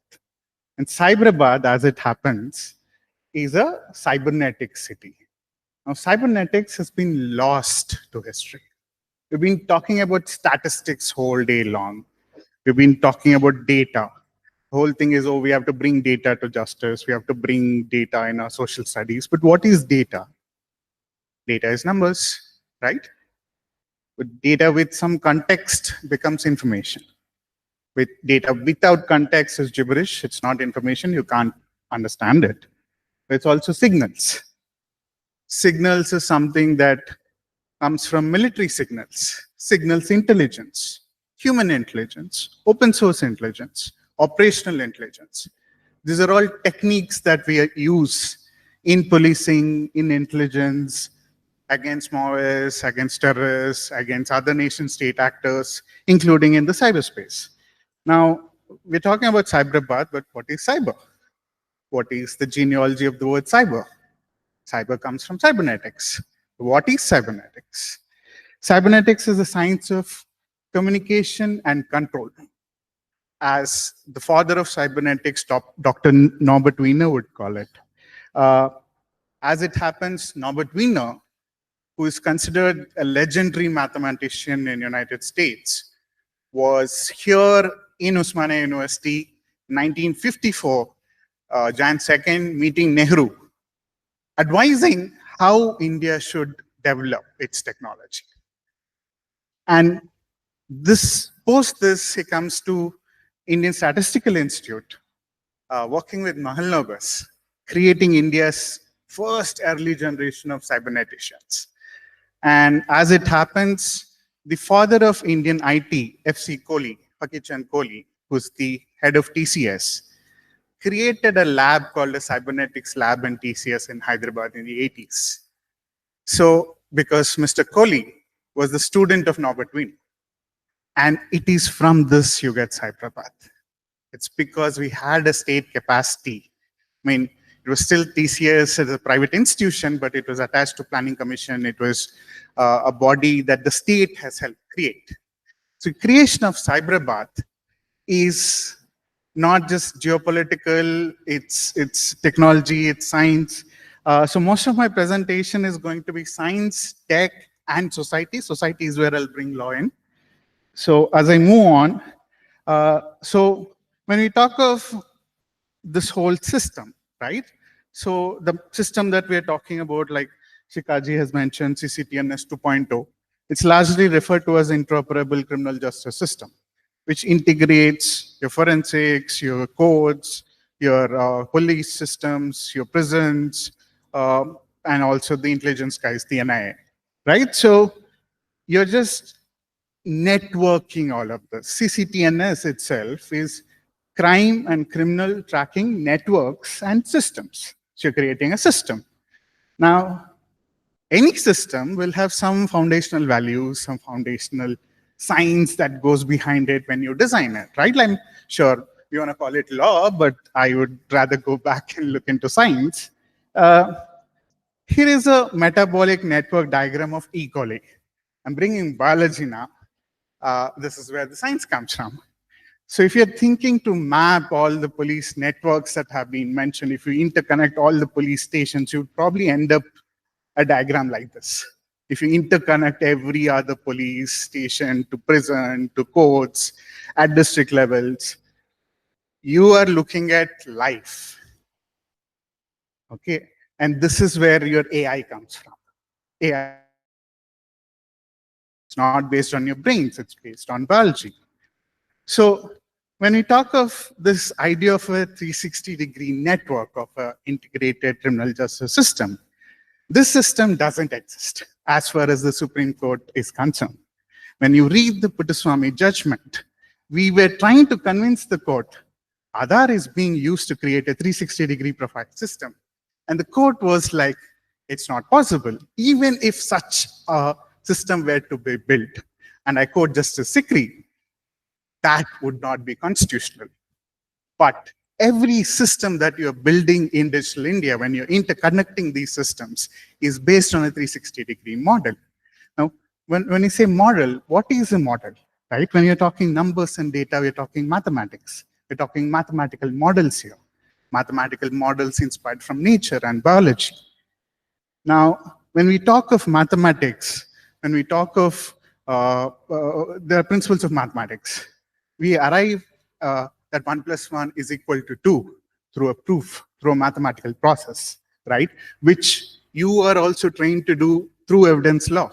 And Cyberabad, as it happens, is a cybernetic city. Now, cybernetics has been lost to history. We've been talking about statistics whole day long. We've been talking about data. The whole thing is, oh, we have to bring data to justice. We have to bring data in our social studies. But what is data? Data is numbers, right? But data with some context becomes information. With data without context is gibberish. It's not information. You can't understand it. But it's also signals. Signals is something that comes from military signals. Signals intelligence, human intelligence, open source intelligence, operational intelligence. These are all techniques that we use in policing, in intelligence, against Maoists, against terrorists, against other nation state actors, including in the cyberspace. Now, we're talking about Cyberabad, but what is cyber? What is the genealogy of the word cyber? Cyber comes from cybernetics. What is cybernetics? Cybernetics is the science of communication and control. As the father of cybernetics, Dr. Norbert Wiener would call it. As it happens, Norbert Wiener, who is considered a legendary mathematician in the United States, was here in Osmania University, 1954, Jan 2nd, meeting Nehru, advising how India should develop its technology. And post this, he comes to Indian Statistical Institute, working with Mahalanobis, creating India's first early generation of cyberneticians. And as it happens, the father of Indian IT, F.C. Kohli, Fakirchand Kohli, who's the head of TCS, created a lab called the Cybernetics Lab in TCS in Hyderabad in the 80s. So, because Mr. Kohli was the student of Norbert Wiener, and it is from this you get Cyberabad. It's because we had a state capacity. I mean, it was still TCS as a private institution, but it was attached to Planning Commission. It was a body that the state has helped create. So creation of Cyberabad is not just geopolitical, it's technology, it's science. So most of my presentation is going to be science, tech, and society. Society is where I'll bring law in. So as I move on, so when we talk of this whole system, right? So the system that we're talking about, like Shikaji has mentioned, CCTNS 2.0, it's largely referred to as interoperable criminal justice system, which integrates your forensics, your courts, your police systems, your prisons, and also the intelligence guys, the NIA, right? So you're just networking all of this. CCTNS itself is crime and criminal tracking networks and systems. So you're creating a system. Now, any system will have some foundational values, some foundational science that goes behind it when you design it, right? I'm sure you want to call it law, but I would rather go back and look into science. Here is a metabolic network diagram of E. coli. I'm bringing biology now. This is where the science comes from. So if you're thinking to map all the police networks that have been mentioned, if you interconnect all the police stations, you'd probably end up a diagram like this. If you interconnect every other police station to prison, to courts, at district levels, you are looking at life. Okay, and this is where your AI comes from. AI, it's not based on your brains, it's based on biology. So when we talk of this idea of a 360-degree network of an integrated criminal justice system, this system doesn't exist as far as the Supreme Court is concerned. When you read the Puttaswamy judgment, we were trying to convince the court Aadhaar is being used to create a 360-degree profile system. And the court was like, it's not possible, even if such a system were to be built. And I quote Justice Sikri, that would not be constitutional. But every system that you're building in digital India, when you're interconnecting these systems, is based on a 360-degree model. Now, when you say model, what is a model, right? When you're talking numbers and data, we're talking mathematics. We're talking mathematical models here. Mathematical models inspired from nature and biology. Now, when we talk of mathematics, when we talk of the principles of mathematics, we arrive that 1 + 1 is equal to 2 through a proof, through a mathematical process, right? Which you are also trained to do through evidence law,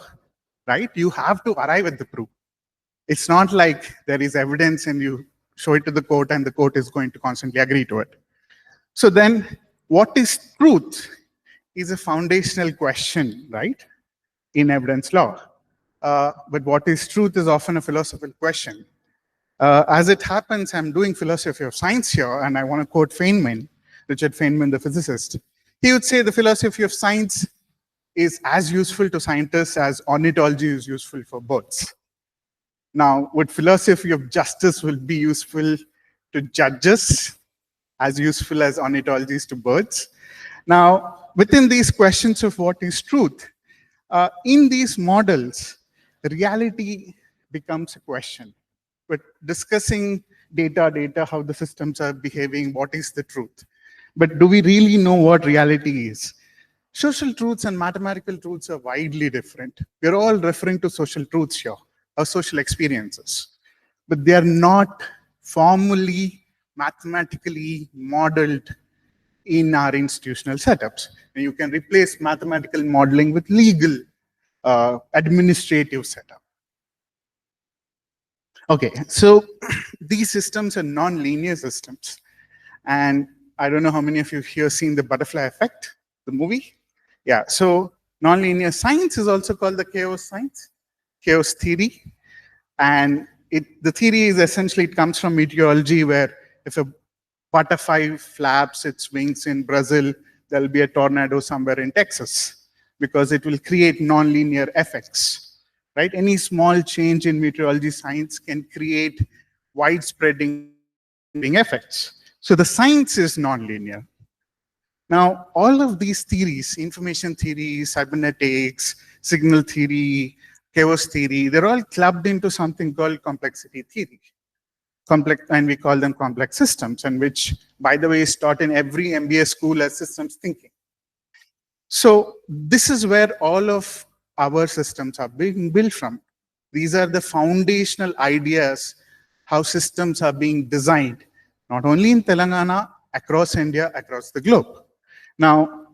right? You have to arrive at the proof. It's not like there is evidence and you show it to the court and the court is going to constantly agree to it. So then what is truth is a foundational question, right, in evidence law. But what is truth is often a philosophical question. As it happens, I'm doing philosophy of science here, and I want to quote Feynman, Richard Feynman, the physicist. He would say the philosophy of science is as useful to scientists as ornithology is useful for birds. Now, would philosophy of justice will be useful to judges, as useful as ornithology is to birds? Now, within these questions of what is truth, in these models, reality becomes a question. But discussing data, how the systems are behaving, what is the truth? But do we really know what reality is? Social truths and mathematical truths are widely different. We're all referring to social truths here, or social experiences. But they are not formally, mathematically modeled in our institutional setups. And you can replace mathematical modeling with legal, administrative setup. Okay, so these systems are non-linear systems. And I don't know how many of you here seen the butterfly effect, the movie? Yeah, so non-linear science is also called the chaos science, chaos theory. And the theory is essentially, it comes from meteorology, where if a butterfly flaps its wings in Brazil, there'll be a tornado somewhere in Texas, because it will create non-linear effects. Right? Any small change in meteorology science can create widespreading effects. So the science is nonlinear. Now, all of these theories, information theory, cybernetics, signal theory, chaos theory, they're all clubbed into something called complexity theory. And we call them complex systems, and which, by the way, is taught in every MBA school as systems thinking. So this is where all of our systems are being built from. These are the foundational ideas how systems are being designed, not only in Telangana, across India, across the globe. Now,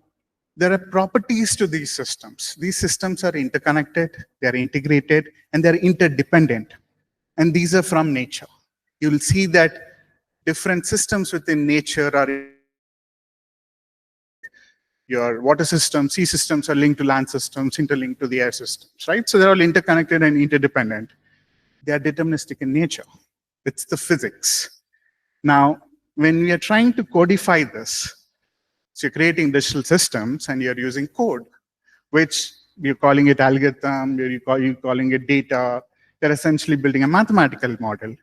there are properties to these systems. These systems are interconnected, they are integrated, and they are interdependent. And these are from nature. You will see that different systems within nature are your water systems, sea systems are linked to land systems, interlinked to the air systems, right? So they're all interconnected and interdependent. They are deterministic in nature. It's the physics. Now, when we are trying to codify this, so you're creating digital systems and you're using code, which you're calling it algorithm, you're calling it data. You're essentially building a mathematical model,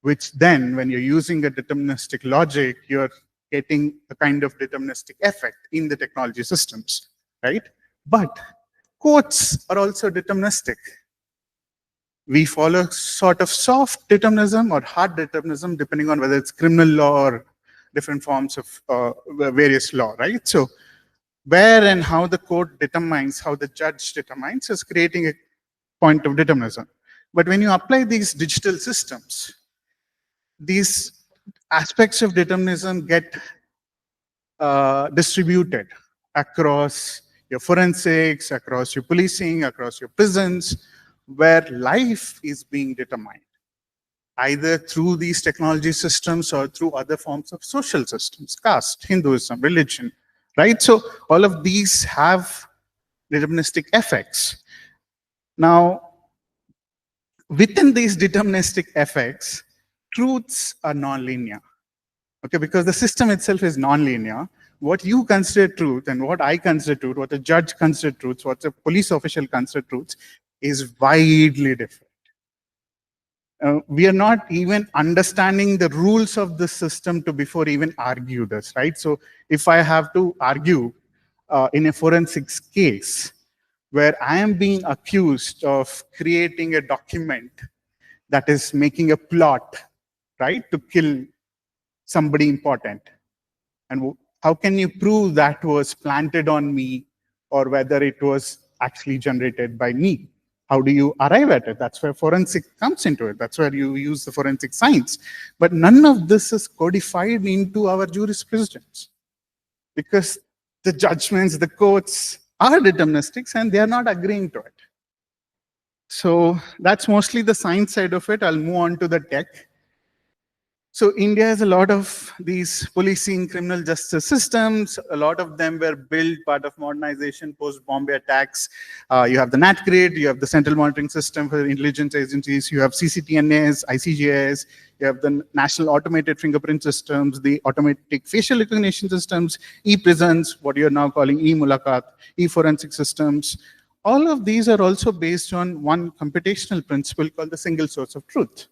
which then, when you're using a deterministic logic, you're getting a kind of deterministic effect in the technology systems, right? But courts are also deterministic. We follow sort of soft determinism or hard determinism, depending on whether it's criminal law or different forms of various law, right? So where and how the court determines, how the judge determines, is creating a point of determinism. But when you apply these digital systems, these aspects of determinism get distributed across your forensics, across your policing, across your prisons, where life is being determined, either through these technology systems or through other forms of social systems, caste, Hinduism, religion, right? So all of these have deterministic effects. Now, within these deterministic effects, truths are nonlinear. Okay, because the system itself is nonlinear. What you consider truth and what I consider truth, what a judge considers truth, what a police official considers truth, is widely different. We are not even understanding the rules of the system to before even argue this, right? So if I have to argue in a forensics case where I am being accused of creating a document that is making a plot, right, to kill somebody important, and how can you prove that was planted on me or whether it was actually generated by me? How do you arrive at it? That's where forensic comes into it. That's where you use the forensic science. But none of this is codified into our jurisprudence because the judgments, the courts are deterministics and they are not agreeing to it. So that's mostly the science side of it. I'll move on to the tech. So India has a lot of these policing criminal justice systems. A lot of them were built part of modernization post-Bombay attacks. You have the NatGrid, you have the Central Monitoring System for intelligence agencies, you have CCTNAs, ICGS, you have the National Automated Fingerprint Systems, the Automatic Facial Recognition Systems, e-prisons, what you're now calling e-mulakat, e-forensic systems. All of these are also based on one computational principle called the single source of truth,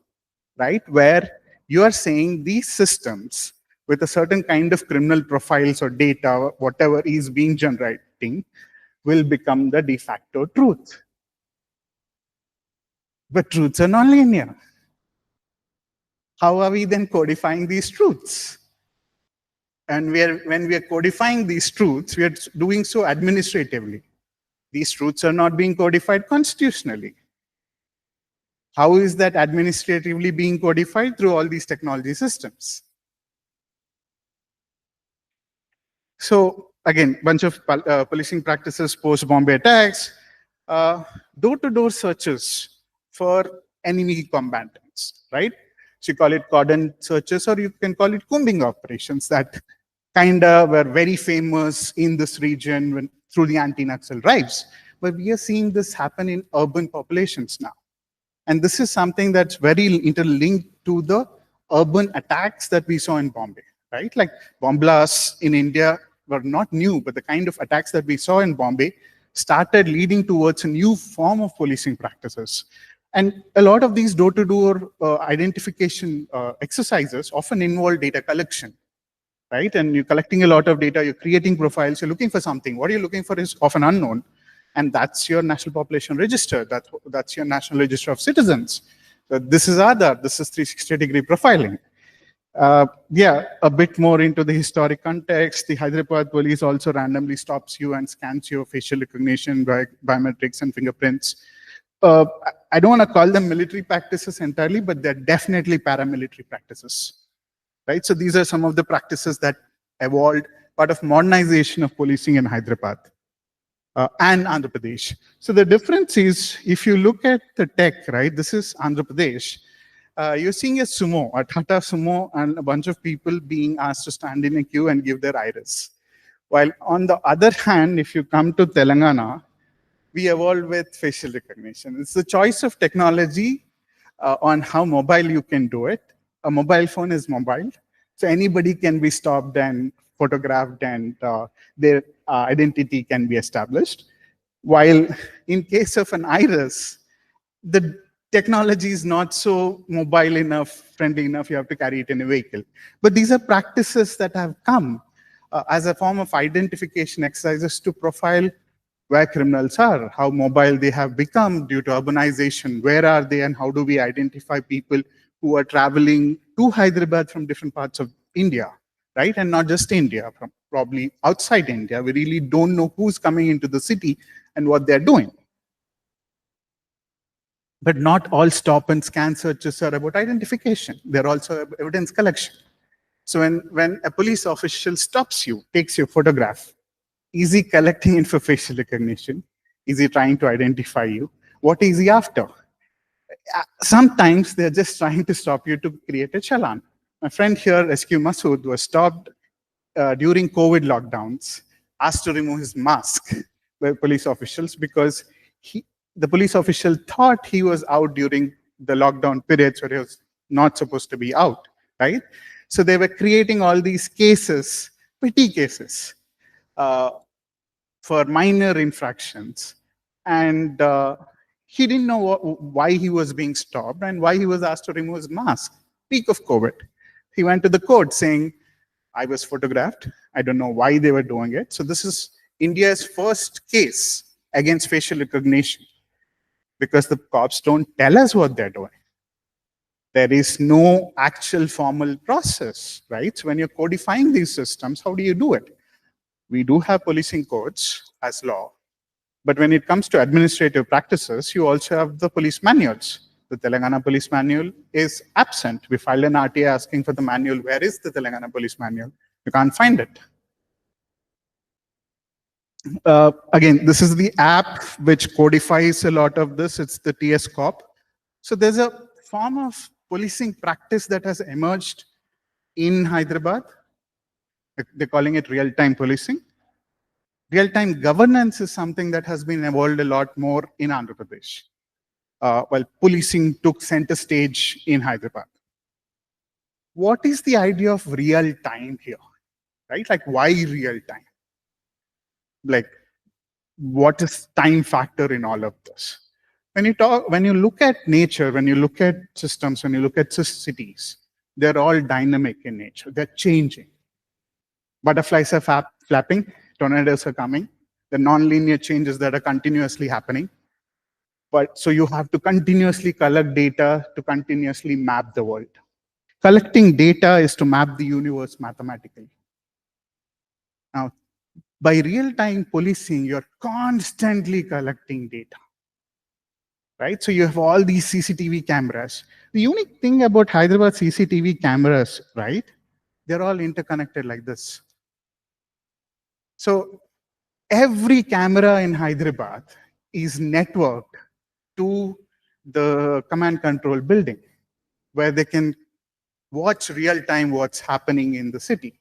right? Where you are saying these systems with a certain kind of criminal profiles or data, whatever is being generating, will become the de facto truth. But truths are nonlinear. How are we then codifying these truths? And when we are codifying these truths, we are doing so administratively. These truths are not being codified constitutionally. How is that administratively being codified? Through all these technology systems. So again, bunch of policing practices post-Bombay attacks, door-to-door searches for enemy combatants, right? So you call it cordon searches, or you can call it combing operations that kind of were very famous in this region through the anti-Naxal drives. But we are seeing this happen in urban populations now. And this is something that's very interlinked to the urban attacks that we saw in Bombay, right? Like bomb blasts in India were not new, but the kind of attacks that we saw in Bombay started leading towards a new form of policing practices. And a lot of these door-to-door identification exercises often involve data collection, right? And you're collecting a lot of data, you're creating profiles, you're looking for something. What you're looking for is often unknown. And that's your national population register. That's your national register of citizens. So this is Aadhaar. This is 360-degree profiling. Yeah, a bit more into the historic context. The Hyderabad police also randomly stops you and scans your facial recognition, biometrics, and fingerprints. I don't want to call them military practices entirely, but they're definitely paramilitary practices, right? So these are some of the practices that evolved, part of modernization of policing in Hyderabad and Andhra Pradesh. So the difference is, if you look at the tech, right, this is Andhra Pradesh. You're seeing a sumo, a Tata sumo, and a bunch of people being asked to stand in a queue and give their iris. While on the other hand, if you come to Telangana, we evolved with facial recognition. It's the choice of technology on how mobile you can do it. A mobile phone is mobile, so anybody can be stopped and photographed, and their identity can be established. While in case of an iris, the technology is not so mobile enough, friendly enough, you have to carry it in a vehicle. But these are practices that have come as a form of identification exercises to profile where criminals are, how mobile they have become due to urbanization, where are they, and how do we identify people who are traveling to Hyderabad from different parts of India, right? And not just India, from probably outside India. We really don't know who's coming into the city and what they're doing. But not all stop and scan searches are about identification. They're also evidence collection. So when a police official stops you, takes your photograph, is he collecting it for facial recognition? Is he trying to identify you? What is he after? Sometimes they're just trying to stop you to create a challan. My friend here, Rescue Masood, was stopped during COVID lockdowns, asked to remove his mask by police officials because the police official thought he was out during the lockdown periods where he was not supposed to be out, right? So they were creating all these cases, petty cases, for minor infractions. And he didn't know why he was being stopped and why he was asked to remove his mask. Peak of COVID. He went to the court saying, I was photographed. I don't know why they were doing it. So this is India's first case against facial recognition because the cops don't tell us what they're doing. There is no actual formal process, right? So when you're codifying these systems, how do you do it? We do have policing codes as law, but when it comes to administrative practices, you also have the police manuals. The Telangana police manual is absent. We filed an RTA asking for the manual. Where is the Telangana police manual? You can't find it. Again, this is the app which codifies a lot of this. It's the TS Corp. So there's a form of policing practice that has emerged in Hyderabad. They're calling it real-time policing. Real-time governance is something that has been evolved a lot more in Andhra Pradesh, while policing took center stage in Hyderabad. What is the idea of real-time here, right? Like, why real-time? Like, what is time factor in all of this? When you look at nature, when you look at systems, when you look at cities, they're all dynamic in nature. They're changing. Butterflies are flapping, tornadoes are coming. The non-linear changes that are continuously happening. But so you have to continuously collect data to continuously map the world. Collecting data is to map the universe mathematically. Now, by real-time policing, you're constantly collecting data, right? So you have all these CCTV cameras. The unique thing about Hyderabad CCTV cameras, right? They're all interconnected like this. So every camera in Hyderabad is networked to the command control building where they can watch real-time what's happening in the city.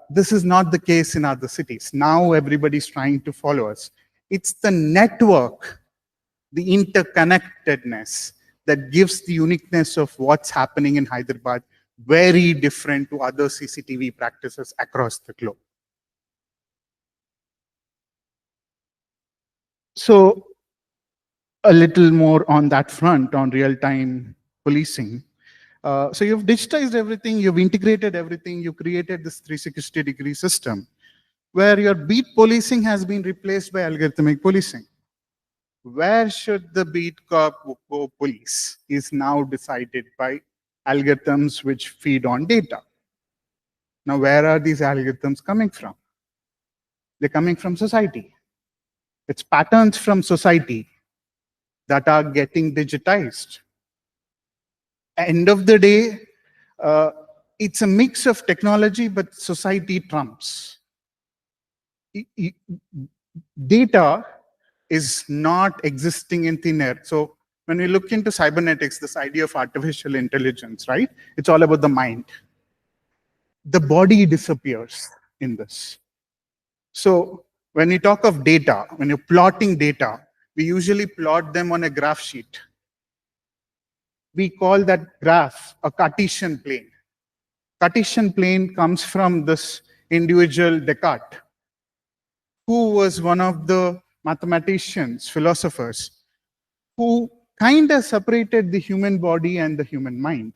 This is not the case in other cities. Now everybody's trying to follow us. It's the network, the interconnectedness that gives the uniqueness of what's happening in Hyderabad very different to other CCTV practices across the globe. So a little more on that front, on real-time policing. So you've digitized everything, you've integrated everything, you created this 360-degree system where your beat policing has been replaced by algorithmic policing. Where should the beat cop go police is now decided by algorithms which feed on data. Now, where are these algorithms coming from? They're coming from society. It's patterns from society that are getting digitized. End of the day, it's a mix of technology, but society trumps. Data is not existing in thin air. So when we look into cybernetics, this idea of artificial intelligence, right? It's all about the mind. The body disappears in this. So when we talk of data, when you're plotting data, we usually plot them on a graph sheet. We call that graph a Cartesian plane. Cartesian plane comes from this individual Descartes, who was one of the mathematicians, philosophers, who kind of separated the human body and the human mind.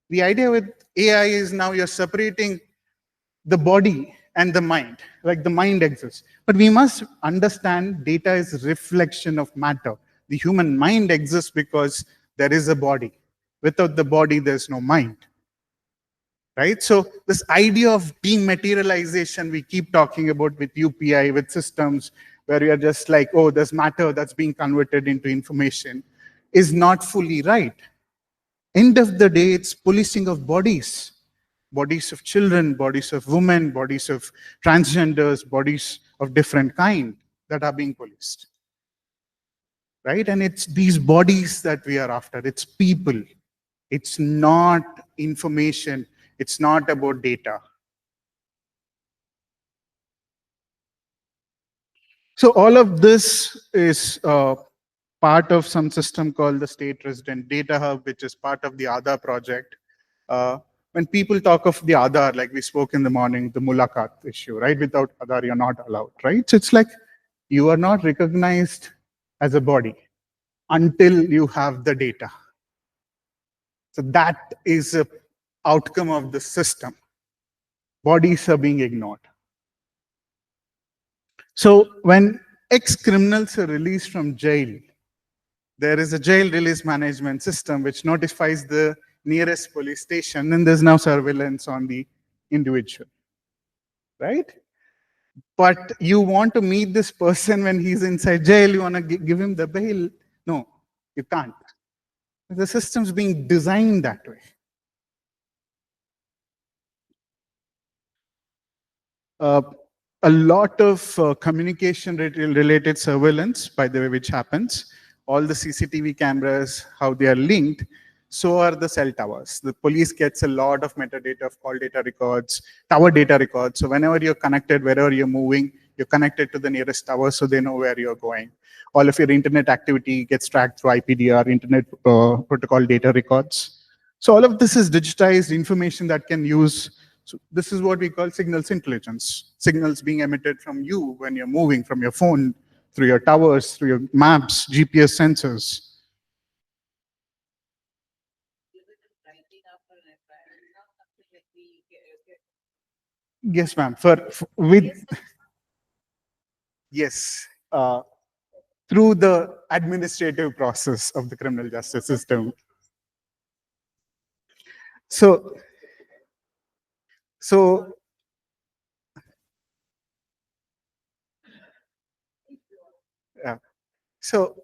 The idea with AI is now you're separating the body and the mind, like the mind exists. But we must understand data is a reflection of matter. The human mind exists because there is a body. Without the body, there's no mind. Right? So this idea of dematerialization we keep talking about with UPI, with systems, where we are just like, oh, there's matter that's being converted into information, is not fully right. End of the day, it's policing of bodies. Bodies of children, bodies of women, bodies of transgenders, bodies of different kind that are being policed. Right? And it's these bodies that we are after. It's people. It's not information. It's not about data. So all of this is part of some system called the State Resident Data Hub, which is part of the Aadhaar project. When people talk of the Aadhaar, like we spoke in the morning, the Mulakat issue, right? Without Aadhaar, you're not allowed, right? So it's like you are not recognized as a body until you have the data. So that is an outcome of the system. Bodies are being ignored. So when ex-criminals are released from jail, there is a jail release management system which notifies the nearest police station, and there's now surveillance on the individual, right? But you want to meet this person when he's inside jail, you want to give him the bail. No, you can't. The system's being designed that way. A lot of communication related surveillance, by the way, which happens. All the CCTV cameras, how they are linked, so are the cell towers. The police gets a lot of metadata of call data records, tower data records. So whenever you're connected, wherever you're moving, you're connected to the nearest tower so they know where you're going. All of your internet activity gets tracked through IPDR, Internet Protocol data records. So all of this is digitized information that can use. So this is what we call signals intelligence. Signals being emitted from you when you're moving, from your phone, through your towers, through your maps, GPS sensors. Yes, ma'am. Yes, through the administrative process of the criminal justice system. So yeah. So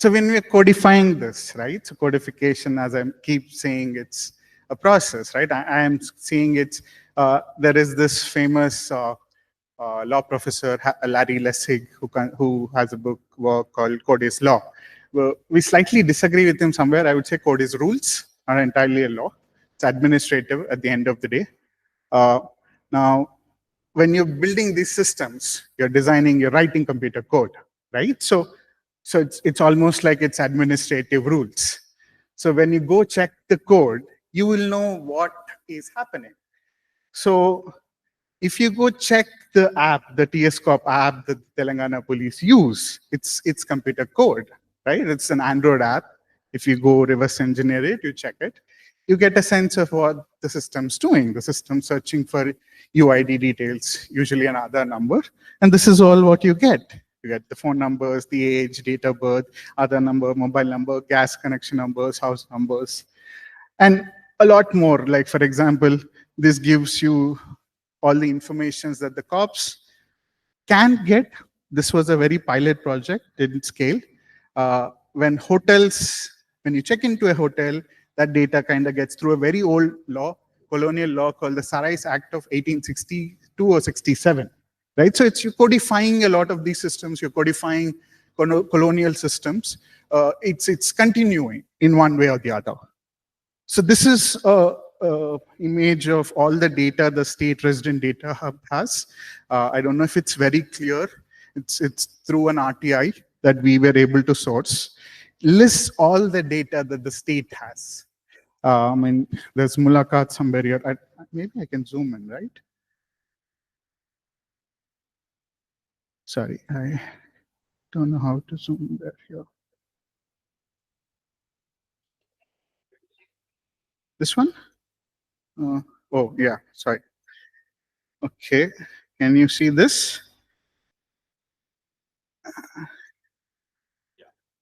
when we're codifying this, right? So codification, as I keep saying, it's a process, right? I am seeing it's, there is this famous law professor, Larry Lessig, who has a book called Code is Law. We slightly disagree with him somewhere. I would say code is rules, not entirely a law. It's administrative at the end of the day. Now, when you're building these systems, you're designing, you're writing computer code, right? So it's almost like it's administrative rules. So when you go check the code, you will know what is happening. So if you go check the app, the TSCOP app that Telangana police use, it's computer code, right? It's an Android app. If you go reverse engineer it, you check it, you get a sense of what the system's doing. The system's searching for UID details, usually an Aadhaar number, and this is all what you get. You get the phone numbers, the age, date of birth, Aadhaar number, mobile number, gas connection numbers, house numbers. And a lot more, like for example, this gives you all the informations that the cops can get. This was a very pilot project, didn't scale. When you check into a hotel, that data kind of gets through a very old law, colonial law called the Sarais Act of 1862 or 67, right? So you're codifying a lot of these systems, you're codifying colonial systems. It's continuing in one way or the other. So this is a image of all the data the state resident data hub has. I don't know if it's very clear. It's through an RTI that we were able to source. Lists all the data that the state has. I mean, there's Mulakat somewhere here. Maybe I can zoom in, right? Sorry, I don't know how to zoom there here. This one? Oh, yeah, sorry. Okay, can you see this?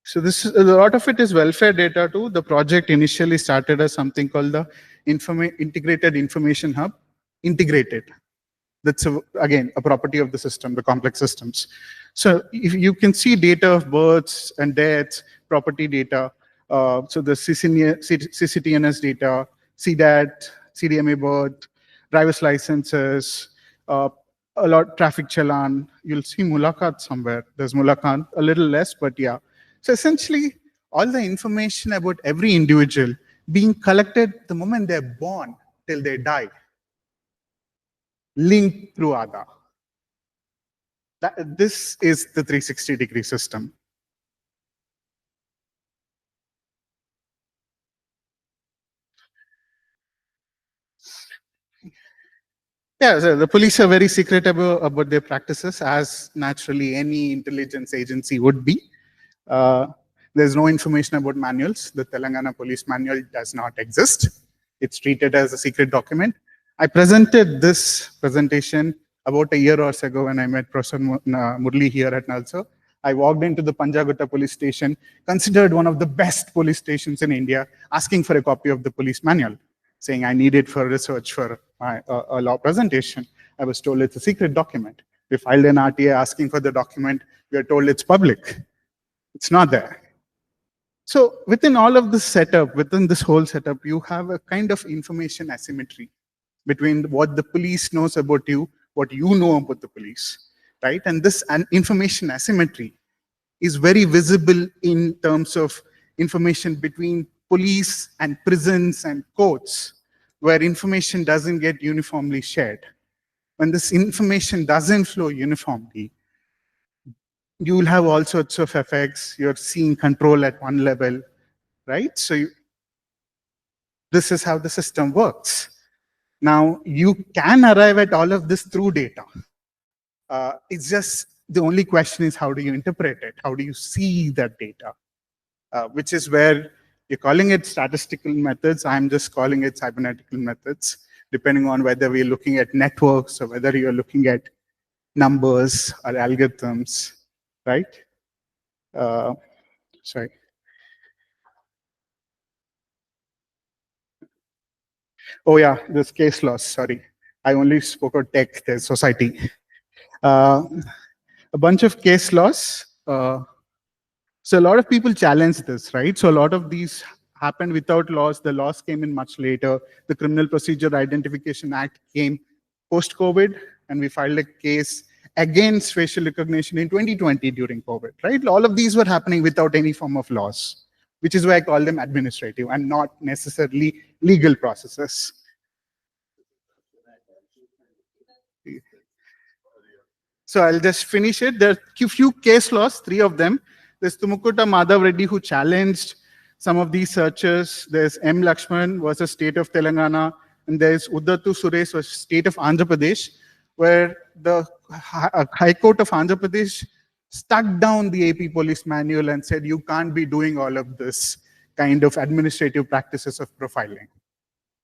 So this is, a lot of it is welfare data too. The project initially started as something called the Integrated Information Hub. Integrated. That's again a property of the system, the complex systems. So if you can see data of births and deaths, property data. So the CCTNS data, CDAT, CDMA birth, driver's licenses, a lot traffic challan. You'll see Mulakat somewhere. There's Mulakat, a little less, but yeah. So essentially, all the information about every individual being collected the moment they're born till they die, linked through Aadhaar. This is the 360-degree system. Yeah, so the police are very secretive about their practices, as naturally any intelligence agency would be. There's no information about manuals. The Telangana Police Manual does not exist. It's treated as a secret document. I presented this presentation about a year or so ago when I met Professor Murli here at Nalsar. I walked into the Panjagutta police station, considered one of the best police stations in India, asking for a copy of the police manual, saying I need it for research for my a law presentation. I was told it's a secret document. We filed an RTA asking for the document. We are told it's public. It's not there. So within all of this setup, within this whole setup, you have a kind of information asymmetry between what the police knows about you, what you know about the police, right? And this information asymmetry is very visible in terms of information between police and prisons and courts, where information doesn't get uniformly shared. When this information doesn't flow uniformly, you will have all sorts of effects. You're seeing control at one level, right? So this is how the system works. Now, you can arrive at all of this through data. It's just the only question is how do you interpret it? How do you see that data? Which is where you're calling it statistical methods. I'm just calling it cybernetical methods, depending on whether we're looking at networks or whether you're looking at numbers or algorithms, right? Sorry. Oh yeah, this case laws, sorry. I only spoke of tech, there's society. A bunch of case laws. So a lot of people challenge this, right? So a lot of these happened without laws. The laws came in much later. The Criminal Procedure Identification Act came post-COVID, and we filed a case against facial recognition in 2020 during COVID, right? All of these were happening without any form of laws, which is why I call them administrative and not necessarily legal processes. So I'll just finish it. There are a few case laws, 3 of them. There's Tumukuta Madhav Reddy, who challenged some of these searches. There's M. Lakshman versus State of Telangana. And there's Uddatu Suresh versus State of Andhra Pradesh, where the High Court of Andhra Pradesh stuck down the AP Police Manual and said, you can't be doing all of this kind of administrative practices of profiling,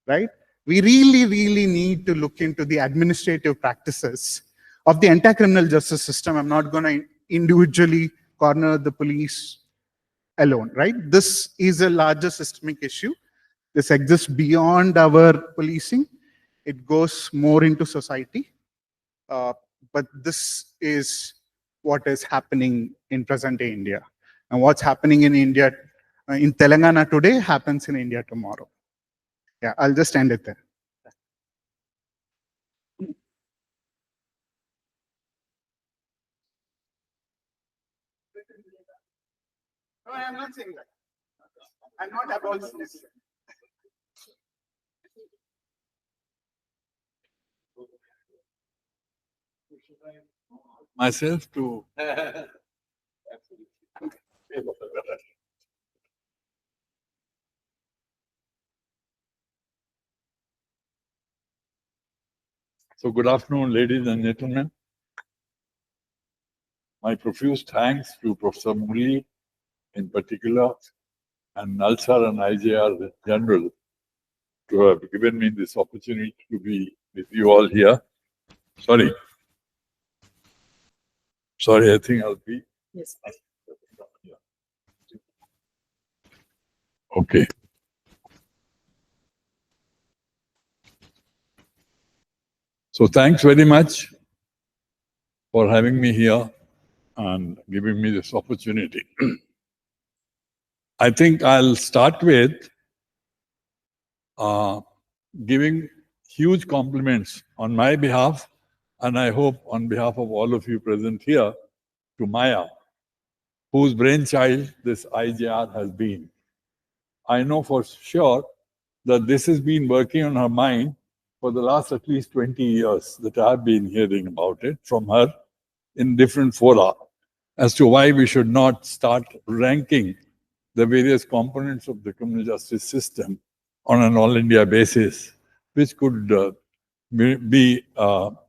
right? We really, really need to look into the administrative practices of the entire criminal justice system. I'm not going to individually corner the police alone, right? This is a larger systemic issue. This exists beyond our policing. It goes more into society. But this is what is happening in present-day India. And what's happening in India, in Telangana today, happens in India tomorrow. Yeah, I'll just end it there. No, I'm not saying that. I'm not abolitionist. Myself to So good afternoon, ladies and gentlemen. My profuse thanks to Professor Murli in particular and Nalsar and IJR in general to have given me this opportunity to be with you all here. Sorry, I think I'll be. Yes. Okay. So thanks very much for having me here and giving me this opportunity. I think I'll start with giving huge compliments on my behalf, and I hope on behalf of all of you present here, to Maya, whose brainchild this IJR has been. I know for sure that this has been working on her mind for the last at least 20 years that I've been hearing about it from her in different fora as to why we should not start ranking the various components of the criminal justice system on an all-India basis, which could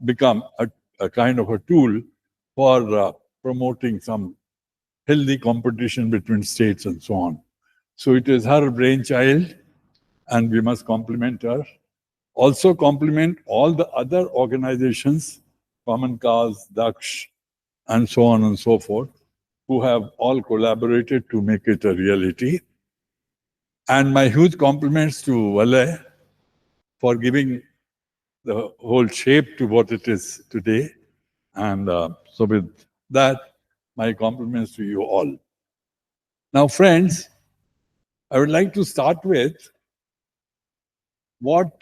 become a kind of a tool for promoting some healthy competition between states and so on. So it is her brainchild, and we must compliment her. Also compliment all the other organizations, Common Cause, Daksh, and so on and so forth, who have all collaborated to make it a reality. And my huge compliments to Vale for giving the whole shape to what it is today. And so with that, my compliments to you all. Now, friends, I would like to start with what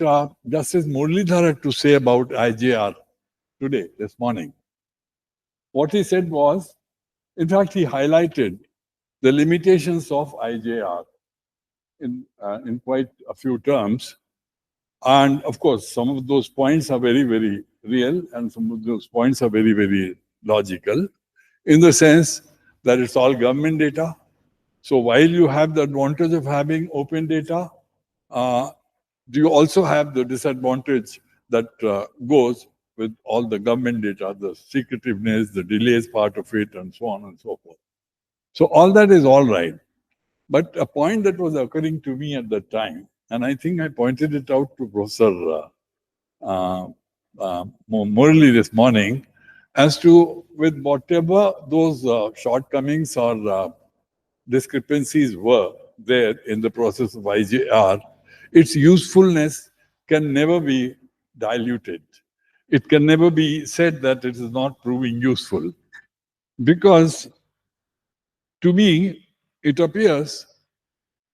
Justice Muralidhar had to say about IJR today, this morning. What he said was, in fact, he highlighted the limitations of IJR in quite a few terms. And of course, some of those points are very, very real, and some of those points are very, very logical, in the sense that it's all government data. So while you have the advantage of having open data, do you also have the disadvantage that goes with all the government data, the secretiveness, the delays part of it, and so on and so forth. So all that is all right. But a point that was occurring to me at that time, and I think I pointed it out to Professor Murali this morning, as to with whatever those shortcomings or discrepancies were there in the process of IJR, its usefulness can never be diluted. It can never be said that it is not proving useful, because to me, it appears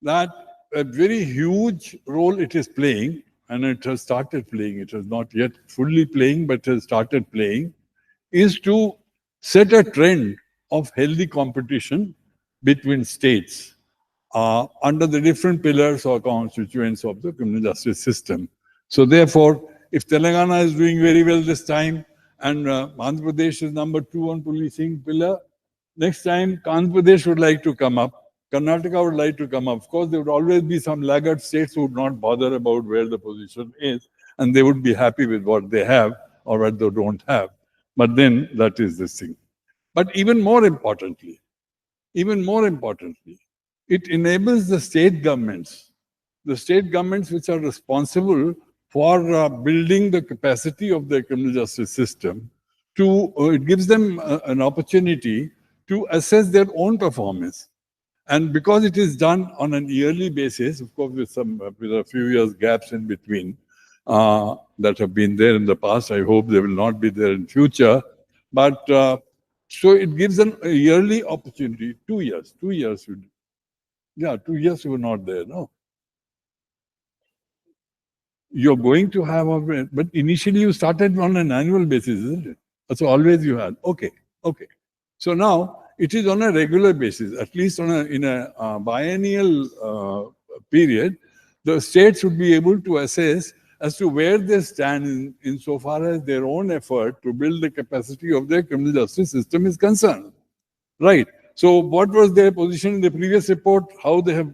that a very huge role it is playing, and it has started playing, it has not yet fully playing, but it has started playing, is to set a trend of healthy competition between states under the different pillars or constituents of the criminal justice system. So therefore, if Telangana is doing very well this time, and Andhra Pradesh is number 2 on policing pillar, next time Andhra Pradesh would like to come up, Karnataka would like to come up. Of course, there would always be some laggard states who would not bother about where the position is, and they would be happy with what they have or what they don't have. But then that is this thing. But even more importantly, it enables the state governments which are responsible for building the capacity of the criminal justice system, to it gives them an opportunity to assess their own performance And because it is done on an yearly basis, of course, with a few years gaps in between that have been there in the past, I hope they will not be there in future. But so it gives a yearly opportunity. 2 years. 2 years. 2 years you were not there, no? You're going to have but initially you started on an annual basis, isn't it? So always you had. Okay. So now it is on a regular basis, at least in a biennial period. The states should be able to assess as to where they stand insofar as their own effort to build the capacity of their criminal justice system is concerned. Right. So what was their position in the previous report? How they have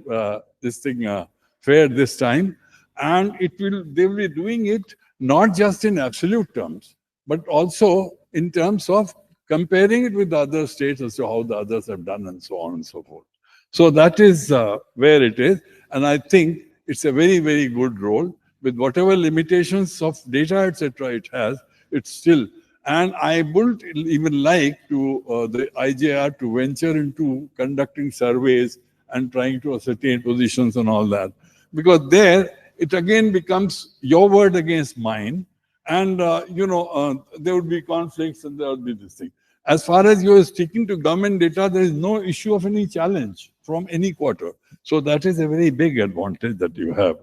fared this time? And they will be doing it not just in absolute terms, but also in terms of comparing it with the other states as to how the others have done and so on and so forth. So that is where it is. And I think it's a very, very good role with whatever limitations of data, etc. it has, it's still. And I wouldn't even like to the IJR to venture into conducting surveys and trying to ascertain positions and all that. Because there, it again becomes your word against mine. And, there would be conflicts and there would be this thing. As far as you are sticking to government data, there is no issue of any challenge from any quarter. So that is a very big advantage that you have.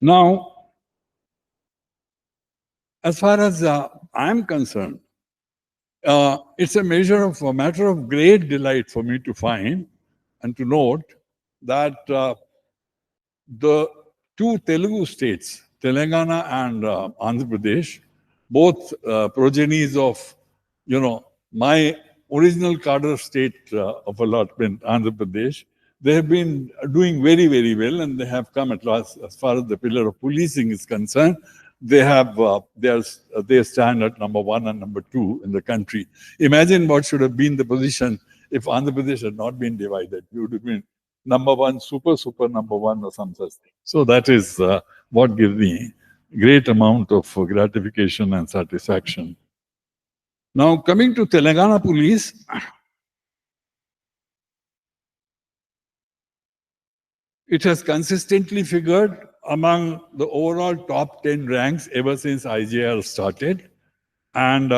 Now, as far as I'm concerned, it's a matter of great delight for me to find and to note that the two Telugu states, Telangana and Andhra Pradesh, both progenies of, my original cadre state of allotment, Andhra Pradesh, they have been doing very, very well, and they have come at last as far as the pillar of policing is concerned. They stand at number 1 and number 2 in the country. Imagine what should have been the position if Andhra Pradesh had not been divided. We would have been number 1, super number 1 or some such thing. So that is what gives me great amount of gratification and satisfaction. Now coming to Telangana Police, it has consistently figured among the overall top 10 ranks ever since IJR started. And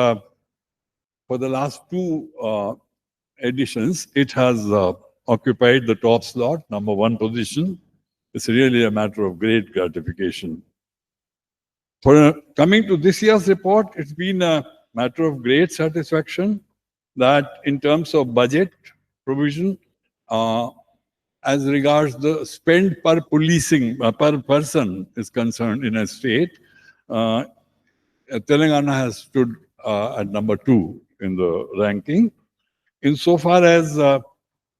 for the last 2 editions, it has occupied the top slot, number 1 position. It's really a matter of great gratification. Coming to this year's report, it's been a matter of great satisfaction that in terms of budget provision, as regards the spend per policing, per person is concerned in a state, Telangana has stood at number 2 in the ranking. Insofar as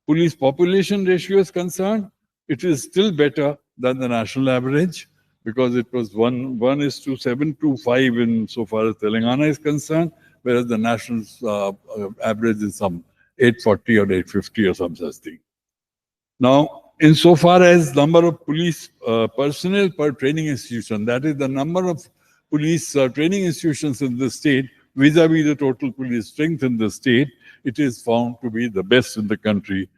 police population ratio is concerned, it is still better than the national average because it was 1:725 in so far as Telangana is concerned, whereas the national average is some 840 or 850 or some such thing. Now, insofar as number of police personnel per training institution, that is the number of police training institutions in the state vis-a-vis the total police strength in the state, it is found to be the best in the country.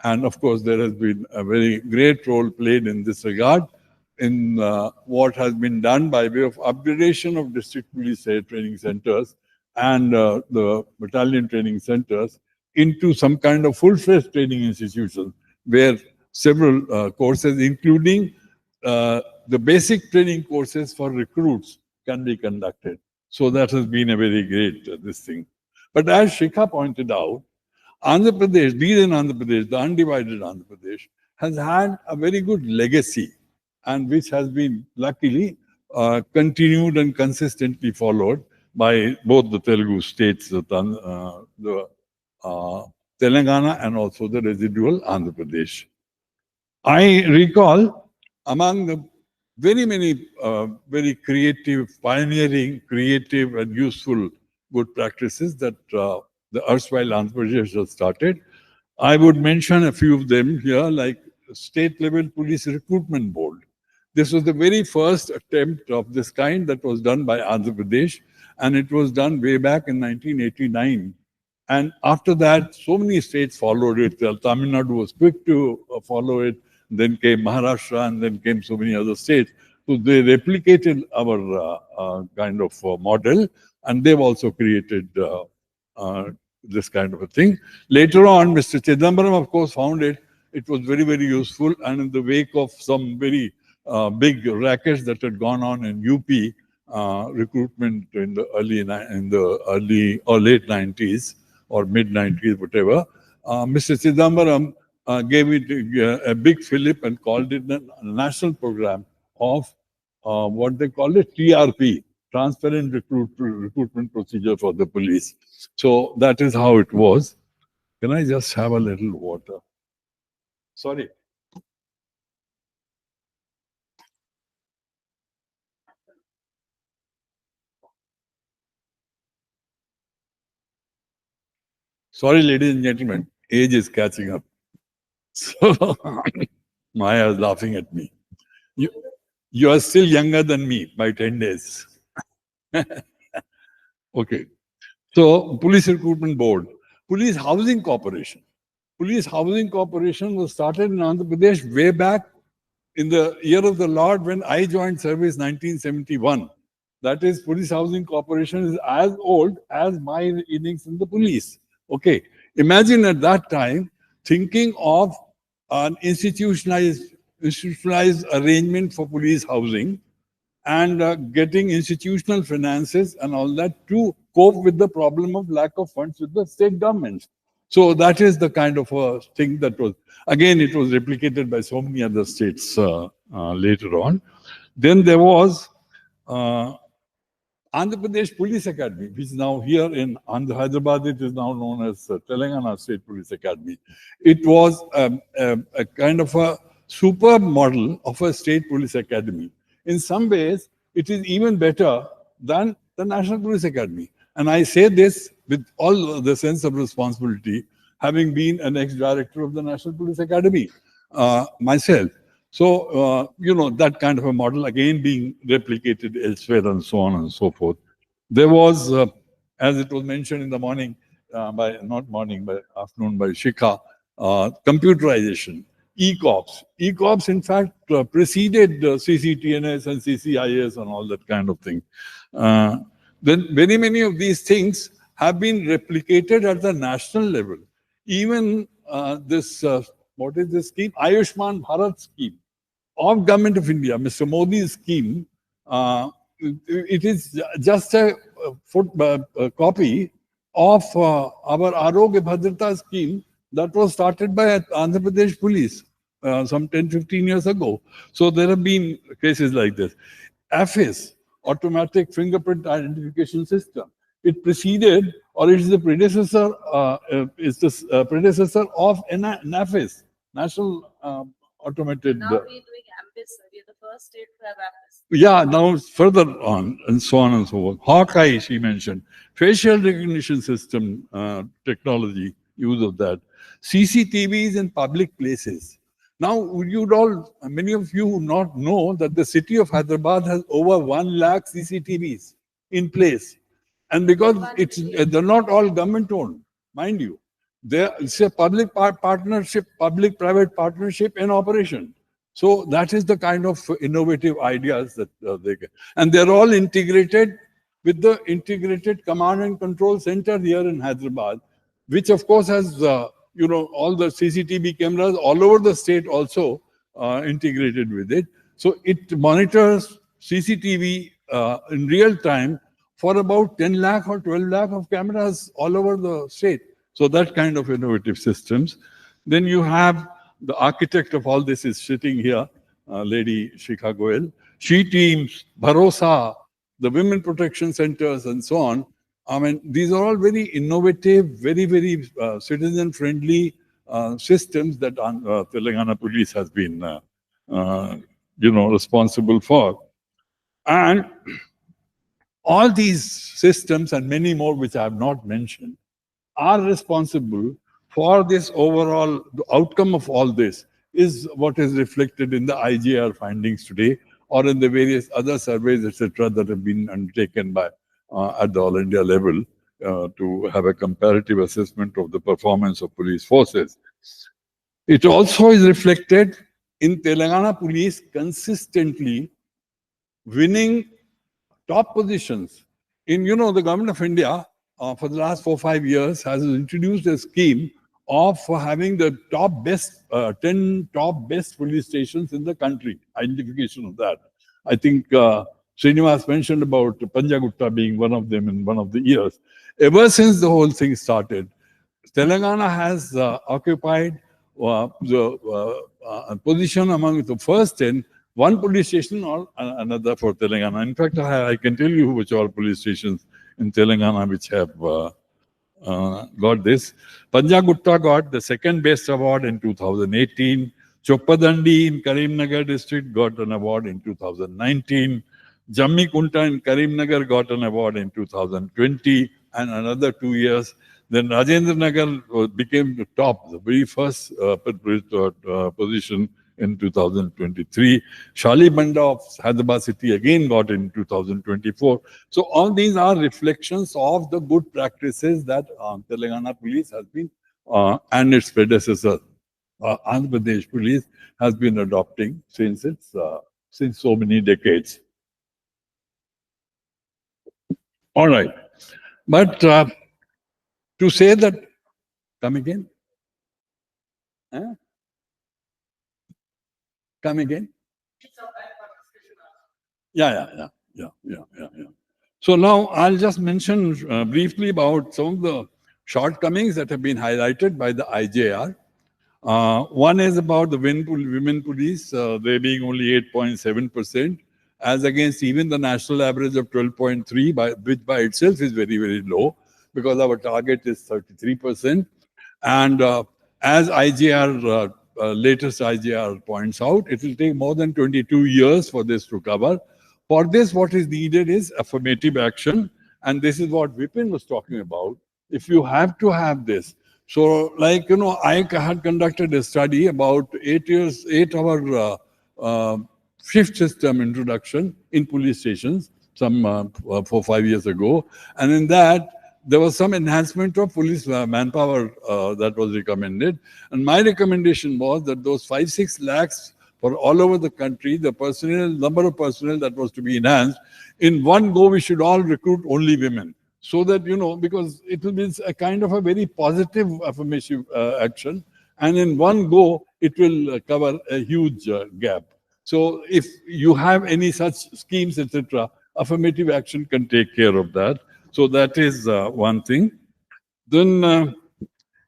And of course, there has been a very great role played in this regard in what has been done by way of upgradation of district police training centers and the battalion training centers into some kind of full-fledged training institutions where several courses, including the basic training courses for recruits, can be conducted. So that has been a very great this thing. But as Shikha pointed out, Andhra Pradesh, the undivided Andhra Pradesh, has had a very good legacy and which has been luckily continued and consistently followed by both the Telugu states, the Telangana and also the residual Andhra Pradesh. I recall among the very many very creative, pioneering, creative and useful good practices that the erstwhile Andhra Pradesh has started. I would mention a few of them here, like State Level Police Recruitment Board. This was the very first attempt of this kind that was done by Andhra Pradesh, and it was done way back in 1989. And after that, so many states followed it. Tamil Nadu was quick to follow it. Then came Maharashtra, and then came so many other states. So they replicated our kind of model, and they've also created this kind of a thing. Later on, Mr. Chidambaram, of course, found it. It was very, very useful. And in the wake of some very big rackets that had gone on in UP, recruitment in the early or late 90s or mid 90s, whatever, Mr. Chidambaram gave it a big fillip and called it a national program of what they call it TRP, Transparent Recruitment Procedure for the Police. So that is how it was. Can I just have a little water? Sorry. Sorry, ladies and gentlemen, age is catching up. So Maya is laughing at me. You are still younger than me by 10 days. Okay. So, Police Recruitment Board, Police Housing Corporation. Police Housing Corporation was started in Andhra Pradesh way back in the year of the Lord when I joined service 1971. That is, Police Housing Corporation is as old as my innings in the police. Okay. Imagine at that time thinking of an institutionalized arrangement for police housing and getting institutional finances and all that to cope with the problem of lack of funds with the state governments. So that is the kind of a thing that was, again, it was replicated by so many other states later on. Then there was Andhra Pradesh Police Academy, which is now here in Hyderabad. It is now known as Telangana State Police Academy. It was a kind of a superb model of a state police academy. In some ways, it is even better than the National Police Academy. And I say this with all the sense of responsibility, having been an ex-director of the National Police Academy myself. So, that kind of a model again being replicated elsewhere and so on and so forth. There was, as it was mentioned in the morning, by afternoon by Shikha, computerization, e-cops. E-cops, in fact, preceded CCTNS and CCIS and all that kind of thing. Then very many of these things have been replicated at the national level. Even this, what is this scheme? Ayushman Bharat scheme of Government of India, Mr. Modi's scheme. It is just a copy of our Arogya Bhadrata scheme that was started by Andhra Pradesh Police some 10-15 years ago. So there have been cases like this. AFIS, Automatic Fingerprint Identification System. It preceded, or it is the predecessor, predecessor of NAFIS, National Automated. Now we're doing AMBIS. We're the first state to have AMBIS. Yeah, now further on, and so on and so forth. Hawkeye, she mentioned. Facial recognition system technology, use of that. CCTVs in public places. Now, many of you would not know that the city of Hyderabad has over 1 lakh CCTVs in place. And because they're not all government owned, mind you. It's a public partnership, public-private partnership in operation. So that is the kind of innovative ideas that they get. And they're all integrated with the integrated command and control center here in Hyderabad, which of course has, all the CCTV cameras all over the state also integrated with it. So it monitors CCTV in real time for about 10 lakh or 12 lakh of cameras all over the state. So that kind of innovative systems. Then you have the architect of all this is sitting here, Lady Shikha Goel. She teams, Bharosa, the women protection centers and so on. I mean, these are all very innovative, very, very citizen-friendly systems that Telangana Police has been, responsible for. And all these systems and many more which I have not mentioned are responsible for this overall, the outcome of all this is what is reflected in the IGR findings today or in the various other surveys, etc., that have been undertaken by at the All India level. to have a comparative assessment of the performance of police forces. It also is reflected in Telangana police consistently winning top positions. In, the government of India, for the last 4-5 years, has introduced a scheme of having the 10 top best police stations in the country, identification of that. I think Srinivas mentioned about Panjagutta being one of them in one of the years. Ever since the whole thing started, Telangana has occupied the position among the first 10, one police station or another for Telangana. In fact, I can tell you which all police stations in Telangana which have got this. Panjagutta got the second best award in 2018. Choppadandi in Karimnagar district got an award in 2019. Jammi Kunta in Karimnagar got an award in 2020 and another 2 years. Then Rajendra Nagar became the top, the very first position in 2023. Shali Banda of Hyderabad city again got in 2024. So all these are reflections of the good practices that Telangana police has been and its predecessor, Andhra Pradesh police, has been adopting since so many decades. All right, but to say that, come again? Huh? Come again? Yeah. So now I'll just mention briefly about some of the shortcomings that have been highlighted by the IJR. One is about the women police, they being only 8.7%, as against even the national average of 12.3%, which by itself is very, very low, because our target is 33%. And as IJR, latest IJR points out, it will take more than 22 years for this to cover. For this, what is needed is affirmative action. And this is what Vipin was talking about. If you have to have this. So like, I had conducted a study about 8-hour shift system introduction in police stations some 4-5 years ago. And in that, there was some enhancement of police manpower that was recommended. And my recommendation was that those 5-6 lakhs for all over the country, the number of personnel that was to be enhanced, in one go, we should all recruit only women. So that, because it will be a kind of a very positive affirmative action. And in one go, it will cover a huge gap. So if you have any such schemes, etc., affirmative action can take care of that. So that is one thing. Then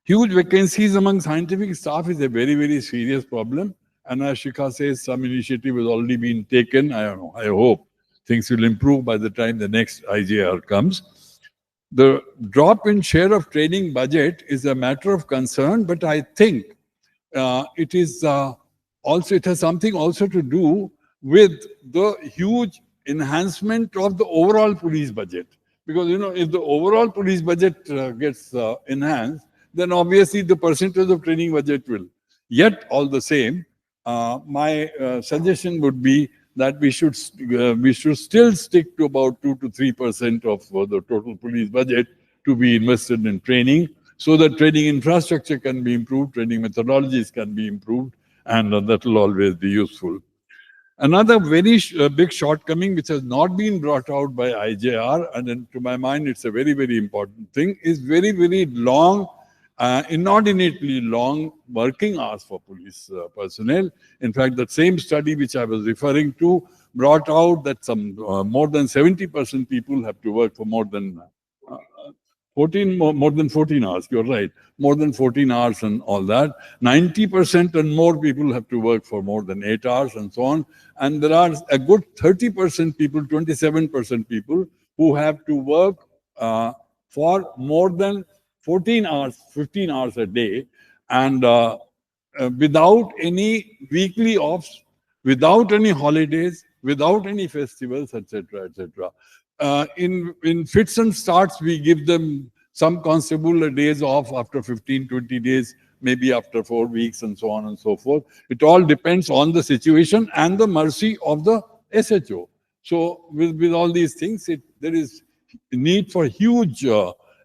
huge vacancies among scientific staff is a very, very serious problem. And as Shikha says, some initiative has already been taken. I don't know. I hope things will improve by the time the next IJR comes. The drop in share of training budget is a matter of concern, but I think it has something also to do with the huge enhancement of the overall police budget. Because, if the overall police budget gets enhanced, then obviously the percentage of training budget will. Yet, all the same, my suggestion would be that we should still stick to about 2 to 3% of the total police budget to be invested in training, so that training infrastructure can be improved, training methodologies can be improved, and that will always be useful. Another very big shortcoming which has not been brought out by IJR, and then to my mind it's a very, very important thing, is very, very long, inordinately long working hours for police personnel. In fact, that same study which I was referring to brought out that some more than 70% people have to work for more than 14 hours. You're right, more than 14 hours and all that. 90% and more people have to work for more than 8 hours and so on. And there are a good 30% people, 27% people who have to work for more than 14 hours, 15 hours a day, and without any weekly offs, without any holidays, without any festivals, etc., etc. In fits and starts, we give them some constabulary days off after 15, 20 days, maybe after 4 weeks, and so on and so forth. It all depends on the situation and the mercy of the SHO. So with all these things, there is need for huge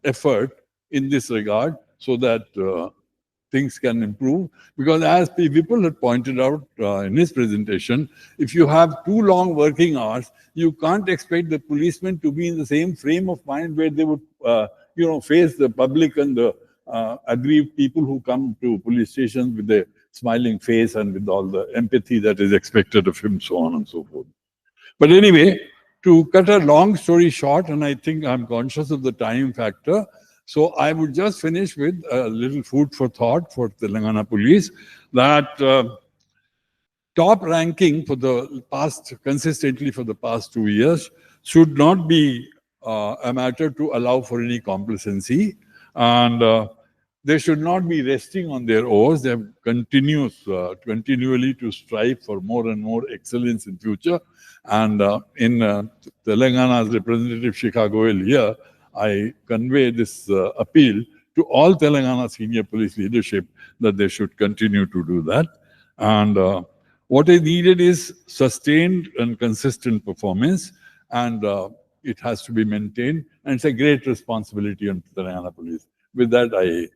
effort in this regard so that things can improve. Because as P. Vipul had pointed out in his presentation, if you have too long working hours, you can't expect the policemen to be in the same frame of mind where they would, face the public and the aggrieved people who come to police stations with a smiling face and with all the empathy that is expected of him, so on and so forth. But anyway, to cut a long story short, and I think I'm conscious of the time factor, so I would just finish with a little food for thought for Telangana Police, that top ranking for the past, consistently for the past 2 years, should not be a matter to allow for any complacency. And they should not be resting on their oars. They have continually to strive for more and more excellence in future. And in Telangana's representative Chicago here, I convey this appeal to all Telangana senior police leadership that they should continue to do that. And what is needed is sustained and consistent performance, and it has to be maintained. And it's a great responsibility on Telangana Police. With that, I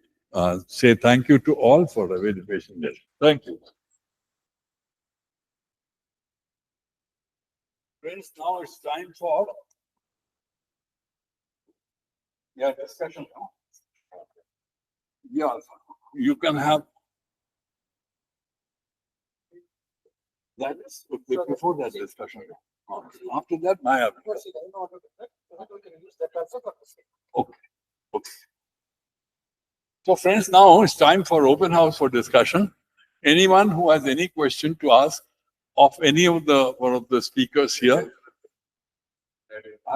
say thank you to all for a very patient day. Thank you. Friends, now it's time for discussion. Yeah, you can have that is before that discussion. After that, my okay. Okay. So friends, now it's time for open house for discussion. Anyone who has any question to ask of any of one of the speakers here?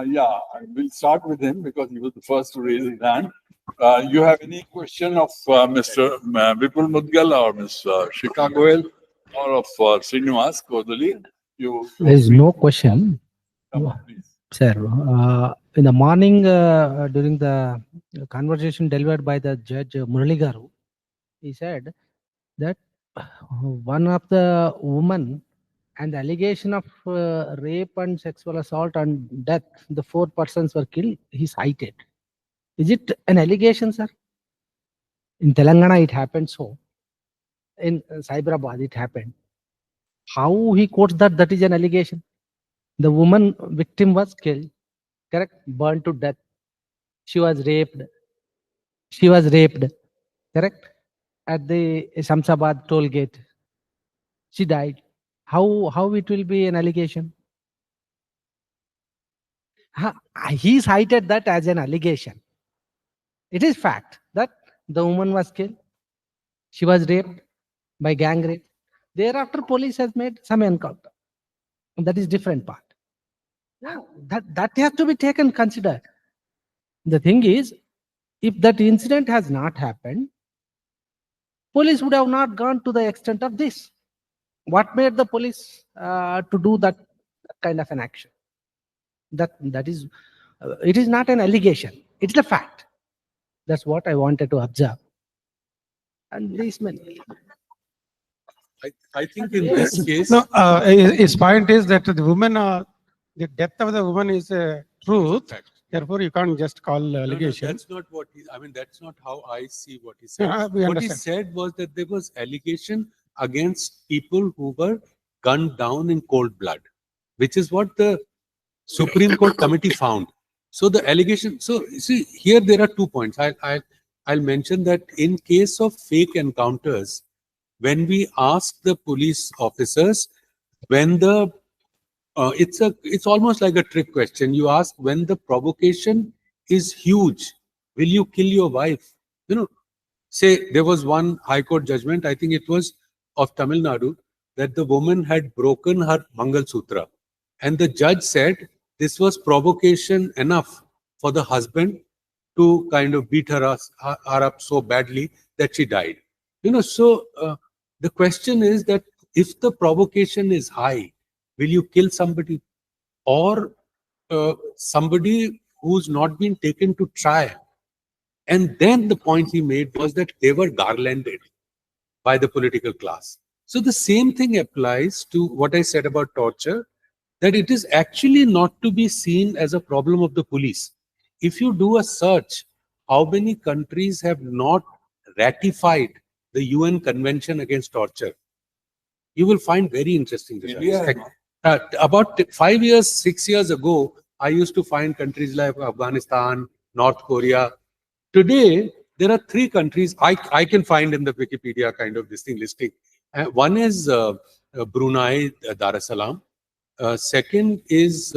Yeah, we'll start with him because he was the first to raise his hand. You have any question of Mr. Vipul Mudgal or Ms. Shikha Goel or of Srinivas Kodali? There is no question. Sir, in the morning, during the conversation delivered by the Judge Murali Garu, he said that one of the women and the allegation of rape and sexual assault and death, the 4 persons were killed, he cited. Is it an allegation, sir? In Telangana, it happened so. In Cyberabad, it happened. How he quotes that is an allegation? The woman victim was killed, correct? Burned to death. She was raped. She was raped, correct? At the Shamsabad toll gate. She died. How it will be an allegation? He cited that as an allegation. It is fact that the woman was killed. She was raped by gang rape. Thereafter, police has made some encounter. That is different part. That has to be taken considered. The thing is, if that incident has not happened, police would have not gone to the extent of this. What made the police to do that kind of an action? That is, it is not an allegation. It's a fact. That's what I wanted to observe. And this many. I think in this case, no, his point is that the woman, the death of the woman is a truth. Therefore, you can't just call allegation. No, that's not what he. I mean, that's not how I see what he said. We What he understand. said was that there was allegation against people who were gunned down in cold blood, which is what the Supreme Court committee found. So the allegation. So see, here there are 2 points. I'll mention that in case of fake encounters, when we ask the police officers, when the it's almost like a trick question. You ask when the provocation is huge, will you kill your wife? You know, say there was one High Court judgment, I think it was of Tamil Nadu, that the woman had broken her Mangal Sutra. And the judge said this was provocation enough for the husband to kind of beat her up so badly that she died. You know, so the question is that if the provocation is high, will you kill somebody? Or somebody who's not been taken to trial? And then the point he made was that they were garlanded by the political class. So the same thing applies to what I said about torture, that it is actually not to be seen as a problem of the police. If you do a search how many countries have not ratified the UN Convention Against Torture? You will find very interesting results. India, About 5 years, 6 years ago, I used to find countries like Afghanistan, North Korea. Today, there are 3 countries I can find in the Wikipedia kind of this thing listing. One is Brunei, Dar es Salaam. Second is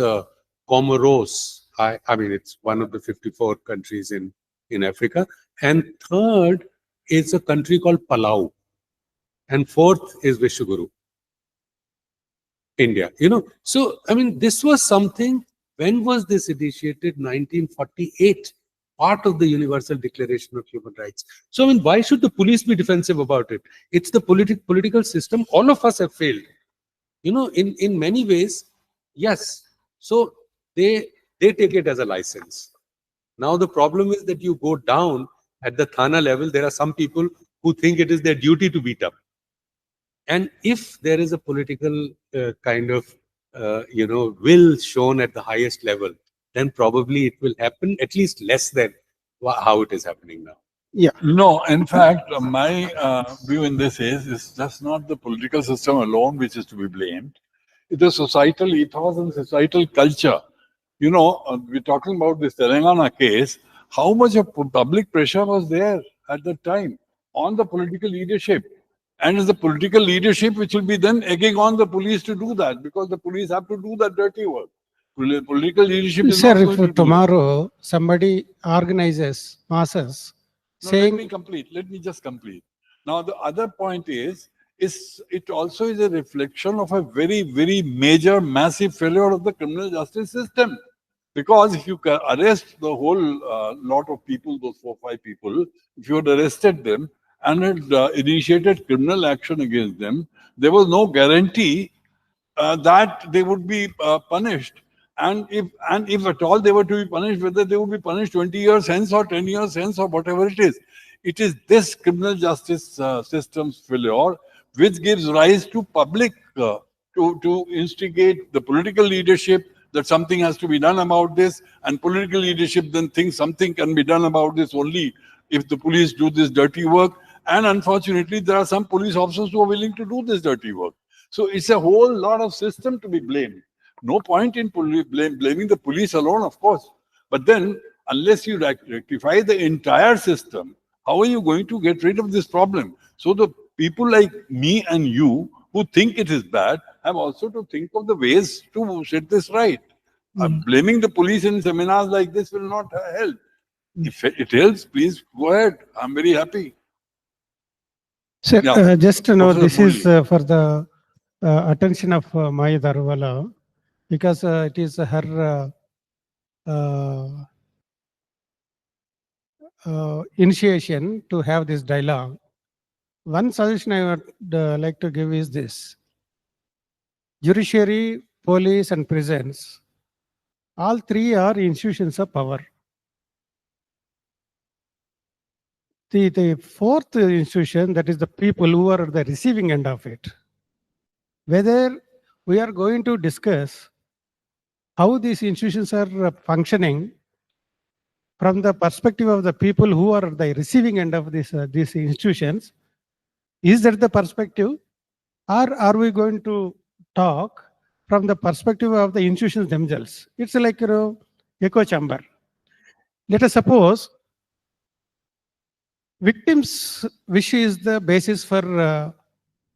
Comoros. I mean, it's one of the 54 countries in Africa. And third is a country called Palau. And fourth is Vishwaguru, India. You know, so, I mean, this was something, when was this initiated? 1948, part of the Universal Declaration of Human Rights. So, I mean, why should the police be defensive about it? It's the political system. All of us have failed. You know, in many ways, yes. So they take it as a license. Now the problem is that you go down at the Thana level, there are some people who think it is their duty to beat up. And if there is a political kind of, will shown at the highest level, then probably it will happen at least less than how it is happening now. Yeah. No, in fact, my view in this is it's just not the political system alone which is to be blamed. It is societal ethos and societal culture. You know, we're talking about this Telangana case. How much of public pressure was there at the time on the political leadership? And it's the political leadership which will be then egging on the police to do that, because the police have to do that dirty work. Political leadership is not Sir, going to do if tomorrow somebody organizes masses No, saying, let me just complete. Now, the other point is it also is a reflection of a very, very major, massive failure of the criminal justice system. Because if you arrest the whole lot of people, those 4 or 5 people, if you had arrested them and had initiated criminal action against them, there was no guarantee that they would be punished. And if at all they were to be punished, whether they would be punished 20 years hence or 10 years hence or whatever it is this criminal justice system's failure which gives rise to public to instigate the political leadership that something has to be done about this, and political leadership then thinks something can be done about this only if the police do this dirty work. And unfortunately, there are some police officers who are willing to do this dirty work. So it's a whole lot of system to be blamed. No point in blaming the police alone, of course. But then, unless you rectify the entire system, how are you going to get rid of this problem? So the people like me and you who think it is bad have also to think of the ways to set this right. Blaming the police in seminars like this will not help. If it helps, please go ahead. I'm very happy. sir, Yeah. just to know, Professor this is for the attention of Maya Darwala, because it is her initiation to have this dialogue. One suggestion I would like to give is this: judiciary, police, and prisons, all 3 are institutions of power. The 4th institution, that is the people who are at the receiving end of it. Whether we are going to discuss how these institutions are functioning from the perspective of the people who are at the receiving end of these institutions, is that the perspective, or are we going to talk from the perspective of the institutions themselves? It's like, echo chamber. Let us suppose victims' wish is the basis for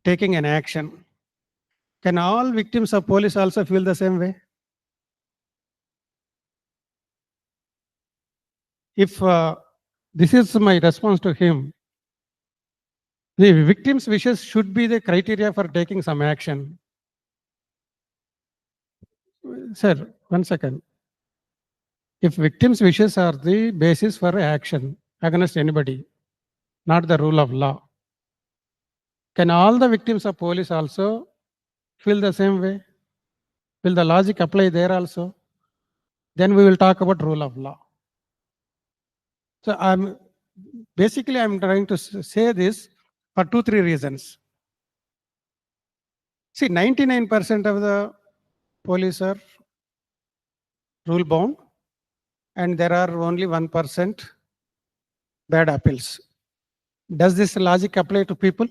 taking an action. Can all victims of police also feel the same way? If this is my response to him, the victim's wishes should be the criteria for taking some action. Sir, 1 second. If victims' wishes are the basis for action against anybody, not the rule of law, can all the victims of police also feel the same way? Will the logic apply there also? Then we will talk about rule of law. So I'm trying to say this for 2-3 reasons. See, 99% of the police are rule bound, and there are only 1% bad apples. Does this logic apply to people?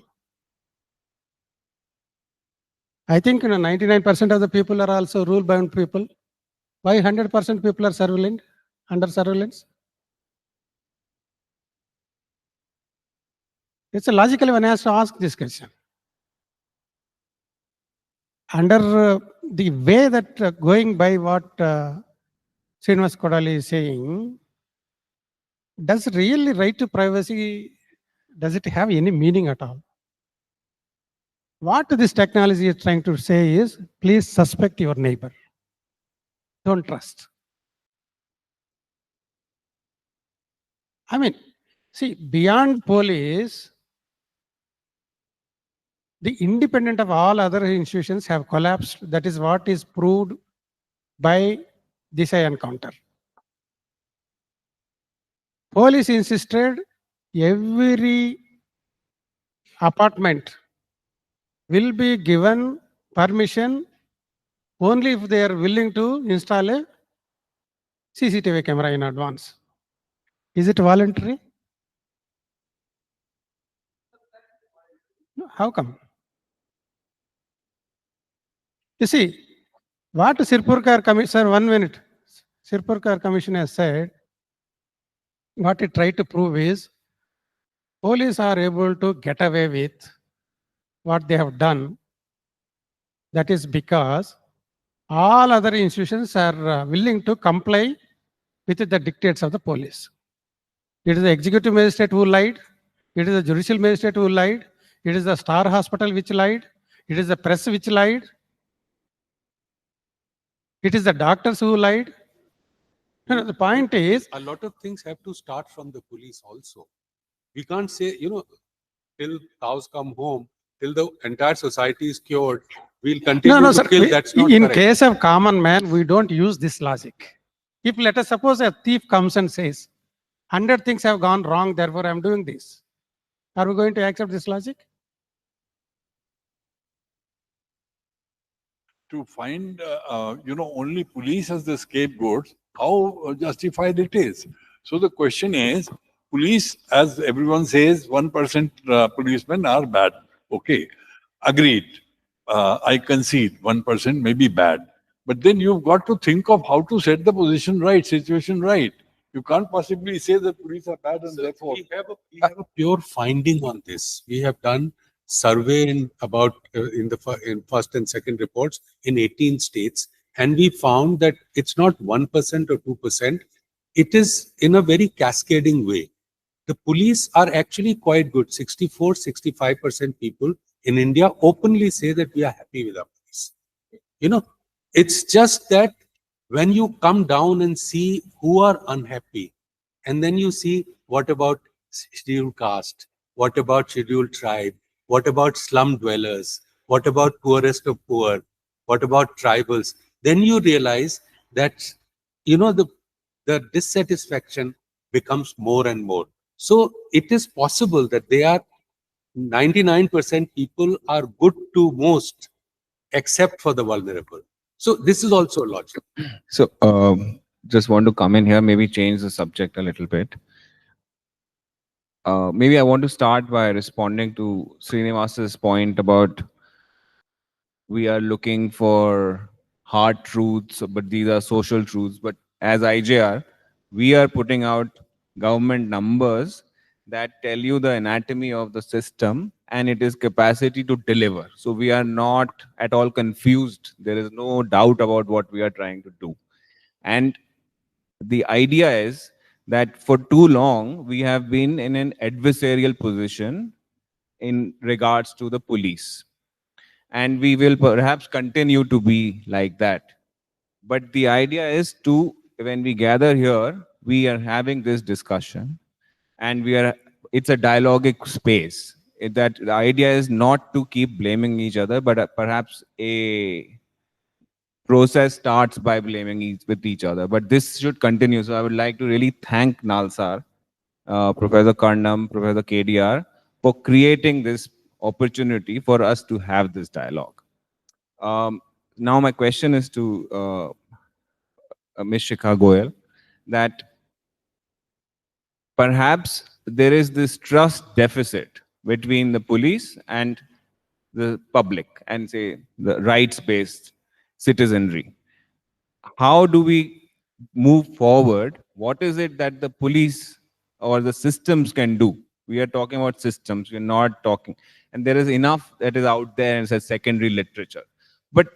I think 99% of the people are also rule-bound people. Why 100% people are surveilled, under surveillance? It's a logical one has to ask this question. Under the way that going by what Srinivas Kodali is saying, does really right to privacy, does it have any meaning at all? What this technology is trying to say is, please suspect your neighbor. Don't trust. I mean, see, beyond police, the independent of all other institutions have collapsed. That is what is proved by this encounter. Police insisted every apartment will be given permission only if they are willing to install a CCTV camera in advance. Is it voluntary? No, how come? You see, what Sirpurkar Commission, sir, 1 minute. Sirpurkar Commission has said, what it tried to prove is, police are able to get away with what they have done. That is because all other institutions are willing to comply with the dictates of the police. It is the executive magistrate who lied. It is the judicial magistrate who lied. It is the Star Hospital which lied. It is the press which lied. It is the doctors who lied. No, the point is, a lot of things have to start from the police also. We can't say, till cows come home, till the entire society is cured, we'll continue no, to sir. kill. That's not In correct. case of common man, we don't use this logic. If let us suppose a thief comes and says, 100 things have gone wrong, therefore I'm doing this. Are we going to accept this logic? To find, only police as the scapegoats, how justified it is. So the question is, police, as everyone says, 1% policemen are bad. Okay, agreed. I concede 1% may be bad. But then you've got to think of how to set the position right, situation right. You can't possibly say that police are bad and therefore... We have a pure finding on this. We have done survey in about in first and second reports in 18 states, and we found that it's not 1% or 2%. It is in a very cascading way. The police are actually quite good. 64-65% people in India openly say that we are happy with our police. It's just that when you come down and see who are unhappy, and then you see what about scheduled caste, what about scheduled tribe, what about slum dwellers, what about poorest of poor, what about tribals, then you realize that the dissatisfaction becomes more and more. So it is possible that they are 99% people are good to most, except for the vulnerable. So this is also a logic. So just want to come in here, maybe change the subject a little bit. Maybe I want to start by responding to Srinivas's point about we are looking for hard truths, but these are social truths. But as IJR, we are putting out government numbers that tell you the anatomy of the system and it is capacity to deliver. So we are not at all confused. There is no doubt about what we are trying to do. And the idea is that for too long, we have been in an adversarial position in regards to the police. And we will perhaps continue to be like that. But the idea is to, when we gather here, we are having this discussion and it's a dialogic space. That the idea is not to keep blaming each other, but perhaps a process starts by blaming with each other. But this should continue. So I would like to really thank Nalsar, Professor Karnam, Professor KDR, for creating this opportunity for us to have this dialogue. Now my question is to Ms. Shikha Goyal, that perhaps there is this trust deficit between the police and the public and say the rights-based citizenry. How do we move forward? What is it that the police or the systems can do? We are talking about systems, we're not talking, and there is enough that is out there and says secondary literature. But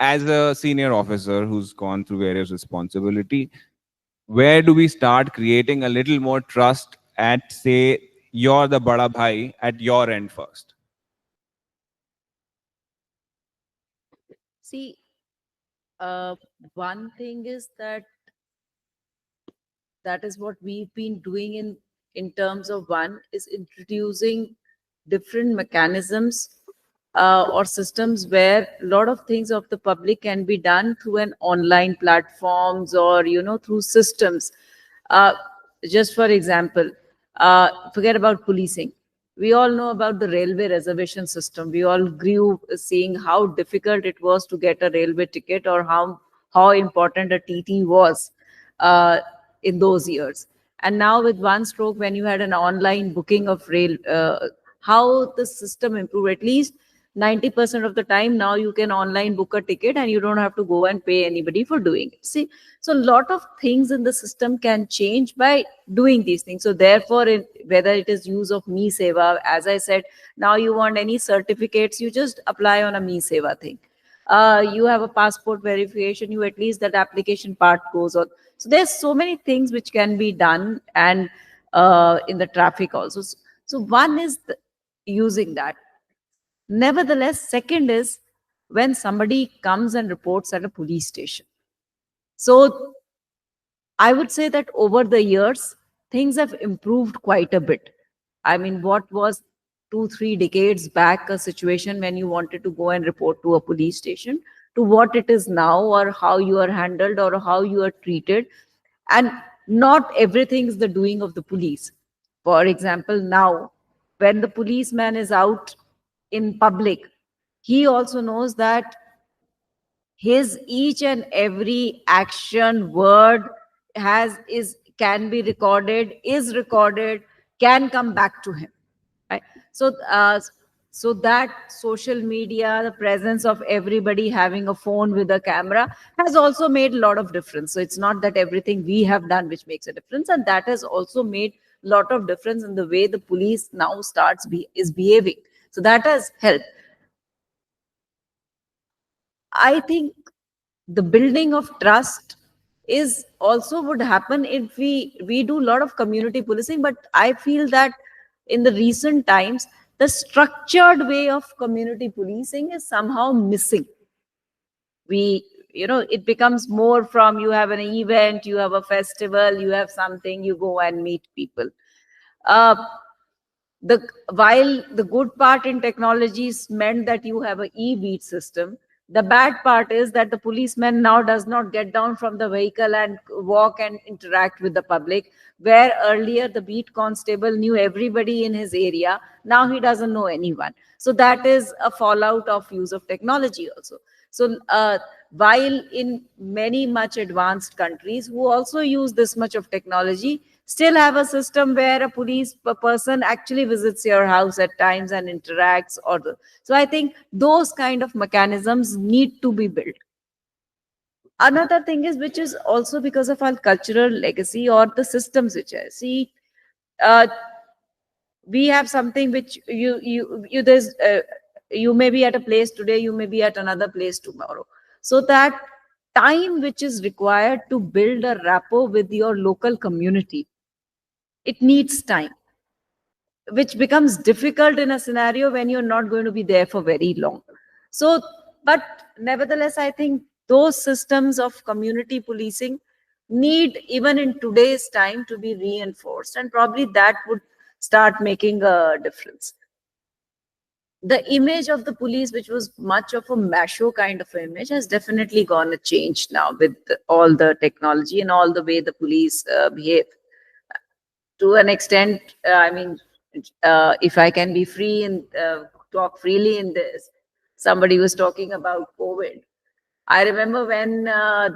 as a senior officer who's gone through various responsibility, where do we start creating a little more trust at, say, you're the bada bhai at your end first? See, one thing is that is what we've been doing in terms of one is introducing different mechanisms or systems where a lot of things of the public can be done through an online platforms or through systems. uh, just for example, forget about policing. We all know about the railway reservation system. We all grew seeing how difficult it was to get a railway ticket, or how important a TT was uh, in those years. And now with one stroke, when you had an online booking of rail, how the system improved. At least 90% of the time now you can online book a ticket and you don't have to go and pay anybody for doing it. See, so a lot of things in the system can change by doing these things. So therefore, whether it is use of Me Seva, as I said, now you want any certificates, you just apply on a Me Seva thing. You have a passport verification, you at least that application part goes on. So there's so many things which can be done, and in the traffic also. So one is using that. Nevertheless, second is when somebody comes and reports at a police station. So I would say that over the years, things have improved quite a bit. I mean, what was 2, 3 decades back a situation when you wanted to go and report to a police station to what it is now, or how you are handled or how you are treated. And not everything is the doing of the police. For example, now when the policeman is out in public, he also knows that his each and every action, word can be recorded, is recorded, can come back to him, right? So that social media, the presence of everybody having a phone with a camera, has also made a lot of difference. So it's not that everything we have done which makes a difference, and that has also made a lot of difference in the way the police now is behaving. So that has helped. I think the building of trust is also would happen if we do a lot of community policing. But I feel that in the recent times, the structured way of community policing is somehow missing. It becomes more from, you have an event, you have a festival, you have something, you go and meet people. uh, while the good part in technologies meant that you have a e-beat system, the bad part is that the policeman now does not get down from the vehicle and walk and interact with the public. Where earlier the beat constable knew everybody in his area, now he doesn't know anyone. So that is a fallout of use of technology also. So while in many much advanced countries who also use this much of technology, still have a system where a police person actually visits your house at times and interacts. So I think those kind of mechanisms need to be built. Another thing is, which is also because of our cultural legacy or the systems which I see, we have something which you may be at a place today, you may be at another place tomorrow. So that time which is required to build a rapport with your local community, it needs time, which becomes difficult in a scenario when you're not going to be there for very long. So, but nevertheless, I think those systems of community policing need, even in today's time, to be reinforced, and probably that would start making a difference. The image of the police, which was much of a macho kind of image, has definitely gone a change now with all the technology and all the way the police behave. To an extent, if I can be free and talk freely in this, somebody was talking about COVID. I remember when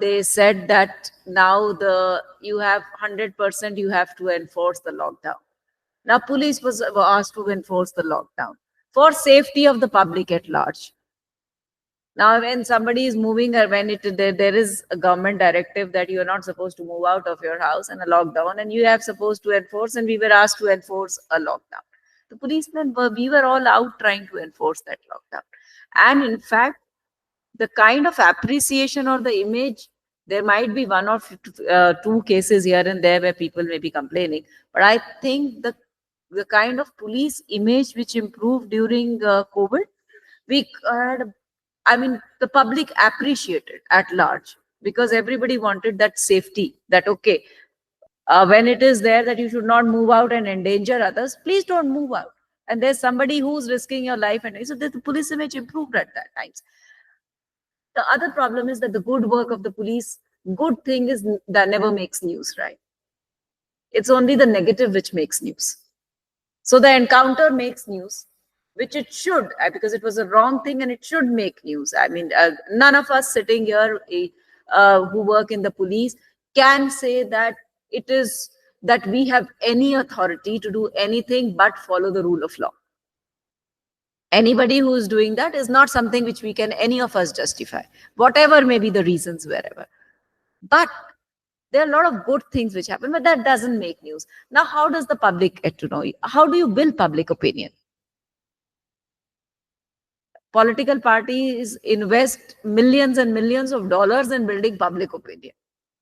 they said that now you have 100% you have to enforce the lockdown. Now police were asked to enforce the lockdown for safety of the public at large. Now, when somebody is moving or when there is a government directive that you are not supposed to move out of your house and a lockdown, and you have supposed to enforce, and we were asked to enforce a lockdown. The policemen we were all out trying to enforce that lockdown. And in fact, the kind of appreciation or the image, there might be one or two cases here and there where people may be complaining, but I think the kind of police image which improved during COVID, we had, I mean, the public appreciated at large because everybody wanted that safety, that okay, when it is there that you should not move out and endanger others, please don't move out. And there's somebody who's risking your life, and so the police image improved at that times. The other problem is that the good work of the police, good thing is that never makes news, right? It's only the negative which makes news. So the encounter makes news, which it should, because it was a wrong thing and it should make news. I mean, none of us sitting here who work in the police can say that it is that we have any authority to do anything but follow the rule of law. Anybody who is doing that is not something which we can, any of us, justify, whatever may be the reasons, wherever. But there are a lot of good things which happen, but that doesn't make news. Now, how does the public get to know you? How do you build public opinion? Political parties invest millions and millions of dollars in building public opinion.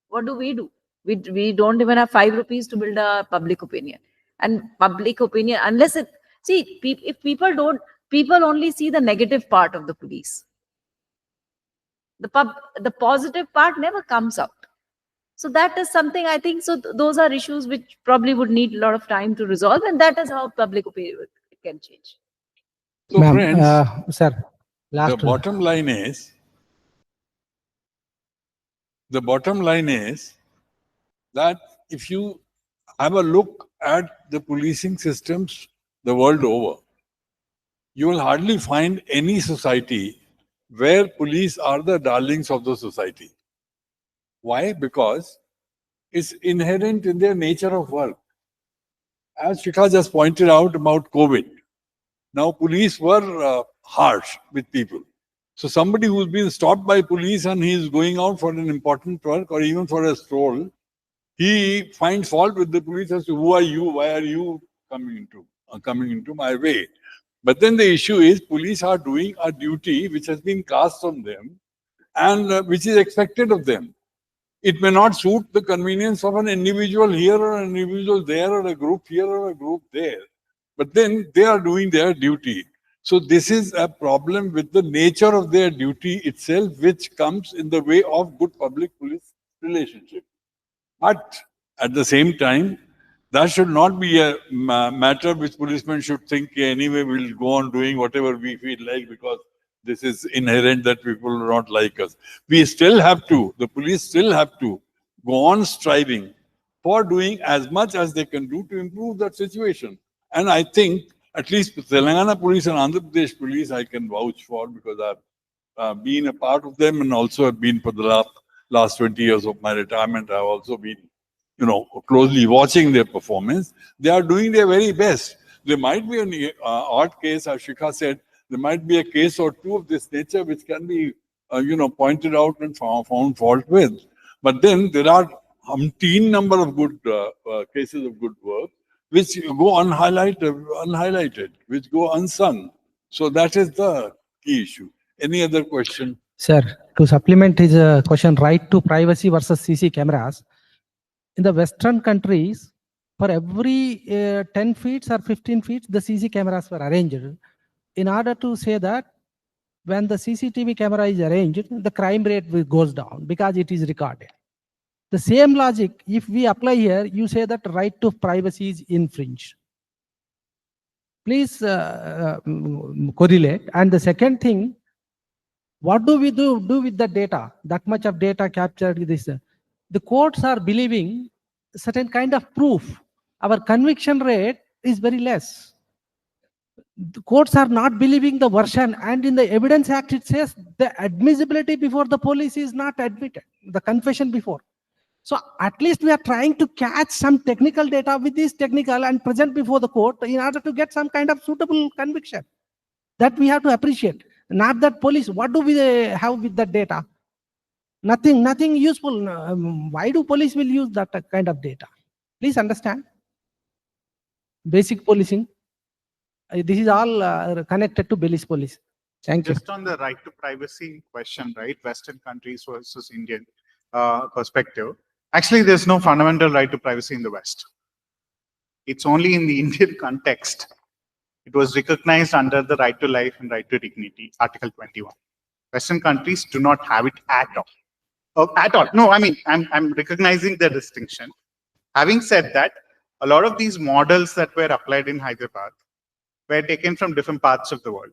What do? We don't even have 5 rupees to build a public opinion. And public opinion, unless it, see, if people only see the negative part of the police. The positive part never comes out. So that is something I think, so those are issues which probably would need a lot of time to resolve, and that is how public opinion can change. So friends, sir, the bottom line is that if you have a look at the policing systems the world over, you will hardly find any society where police are the darlings of the society. Why? Because it's inherent in their nature of work. As Shikha just pointed out about COVID, now police were harsh with people. So somebody who's been stopped by police and he's going out for an important work or even for a stroll, he finds fault with the police as to who are you, why are you coming into my way. But then the issue is police are doing a duty which has been cast on them and which is expected of them. It may not suit the convenience of an individual here or an individual there or a group here or a group there. But then they are doing their duty. So this is a problem with the nature of their duty itself, which comes in the way of good public-police relationship. But at the same time, that should not be a matter which policemen should think, anyway, we'll go on doing whatever we feel like because this is inherent that people do not like us. We still have to, the police still have to go on striving for doing as much as they can do to improve that situation. And I think at least Telangana police and Andhra Pradesh police I can vouch for because I've been a part of them and also have been for the last 20 years of my retirement. I've also been, closely watching their performance. They are doing their very best. There might be an odd case, as Shikha said, there might be a case or two of this nature which can be, pointed out and found fault with. But then there are umpteen number of good cases of good work which go unhighlighted, which go unsung. So that is the key issue. Any other question? Sir, to supplement his question, right to privacy versus CC cameras. In the Western countries, for every 10 feet or 15 feet, the CC cameras were arranged in order to say that when the CCTV camera is arranged, the crime rate goes down because it is recorded. The same logic, if we apply here, you say that right to privacy is infringed. Please correlate. And the second thing, what do we do with the data? That much of data captured this. The courts are believing certain kind of proof. Our conviction rate is very less. The courts are not believing the version, and in the Evidence Act it says the admissibility before the police is not admitted, the confession before. So at least we are trying to catch some technical data with this technical and present before the court in order to get some kind of suitable conviction. That we have to appreciate. Not that police, what do we have with that data? Nothing useful. Why do police will use that kind of data? Please understand. Basic policing. This is all connected to police. Thank you. Just on the right to privacy question, right? Western countries versus Indian perspective. Actually, there's no fundamental right to privacy in the West. It's only in the Indian context. It was recognized under the right to life and right to dignity, Article 21. Western countries do not have it at all. Oh, at all. No, I mean, I'm recognizing the distinction. Having said that, a lot of these models that were applied in Hyderabad were taken from different parts of the world.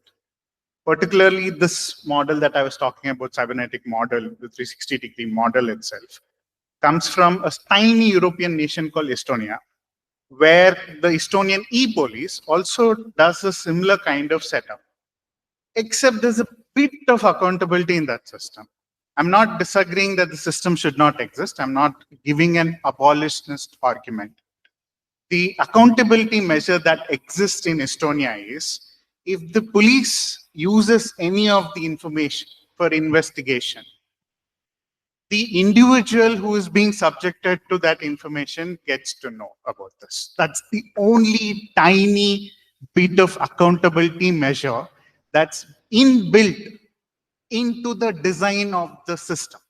Particularly this model that I was talking about, cybernetic model, the 360-degree model itself, comes from a tiny European nation called Estonia, where the Estonian e-police also does a similar kind of setup, except there's a bit of accountability in that system. I'm not disagreeing that the system should not exist. I'm not giving an abolitionist argument. The accountability measure that exists in Estonia is if the police uses any of the information for investigation, the individual who is being subjected to that information gets to know about this. That's the only tiny bit of accountability measure that's inbuilt into the design of the system.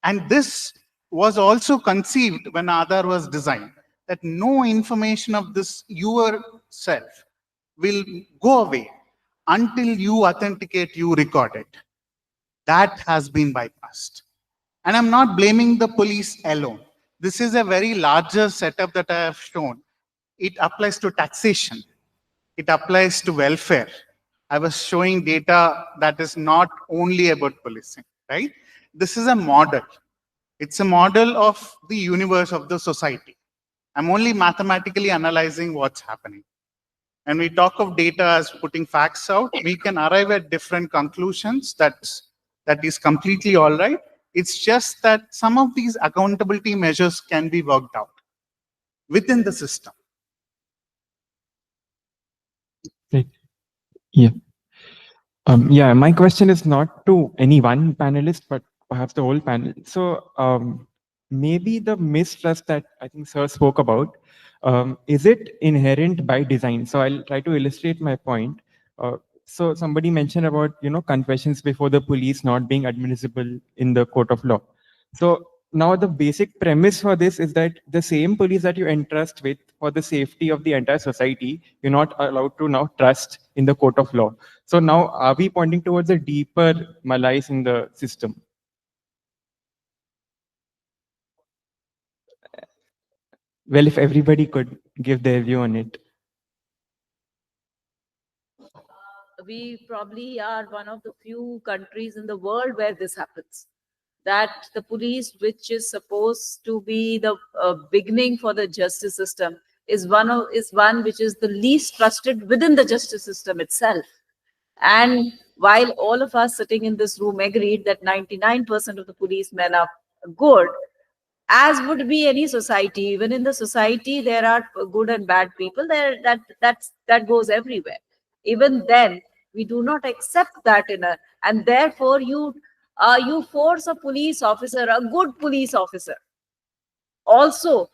And this was also conceived when Aadhaar was designed, that no information of this yourself will go away until you authenticate, you record it. That has been bypassed. And I'm not blaming the police alone. This is a very larger setup that I have shown. It applies to taxation. It applies to welfare. I was showing data that is not only about policing, right? This is a model. It's a model of the universe of the society. I'm only mathematically analyzing what's happening. And we talk of data as putting facts out, we can arrive at different conclusions. That is completely all right. It's just that some of these accountability measures can be worked out within the system. Right. Yeah. Yeah, my question is not to any one panelist, but perhaps the whole panel. So maybe the mistrust that I think Sir spoke about, is it inherent by design? So I'll try to illustrate my point. So somebody mentioned about, confessions before the police not being admissible in the court of law. So now the basic premise for this is that the same police that you entrust with for the safety of the entire society, you're not allowed to now trust in the court of law. So now are we pointing towards a deeper malaise in the system? Well, if everybody could give their view on it. We probably are one of the few countries in the world where this happens. That the police, which is supposed to be the beginning for the justice system, is one which is the least trusted within the justice system itself. And while all of us sitting in this room agreed that 99% of the policemen are good, as would be any society, even in the society there are good and bad people. That goes everywhere. Even then, we do not accept that and therefore you force a police officer, a good police officer, also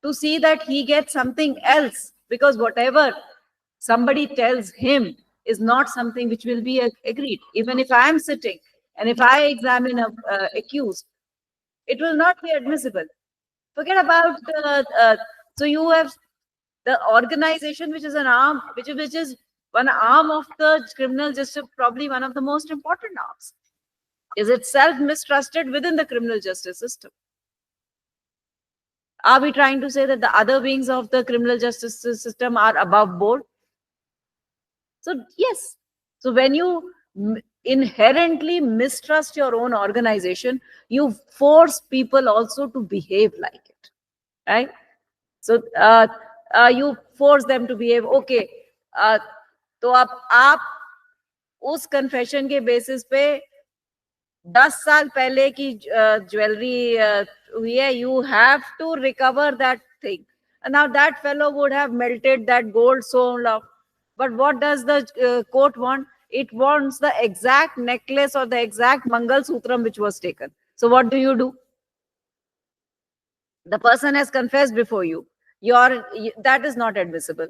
to see that he gets something else, because whatever somebody tells him is not something which will be agreed. Even if I am sitting and if I examine a accused, it will not be admissible. Forget about so you have the organization, which is an arm, which is one arm of the criminal justice, probably one of the most important arms, is itself mistrusted within the criminal justice system. Are we trying to say that the other wings of the criminal justice system are above board? So yes. So when you inherently mistrust your own organization, you force people also to behave like it, right? So you force them to behave. Okay, तो अब आप उस confession के basis पे 10 साल पहले की jewellery हुई है, you have to recover that thing. And now that fellow would have melted that gold so long. But what does the court want? It wants the exact necklace or the exact Mangal Sutram which was taken. So what do? The person has confessed before you. That is not admissible.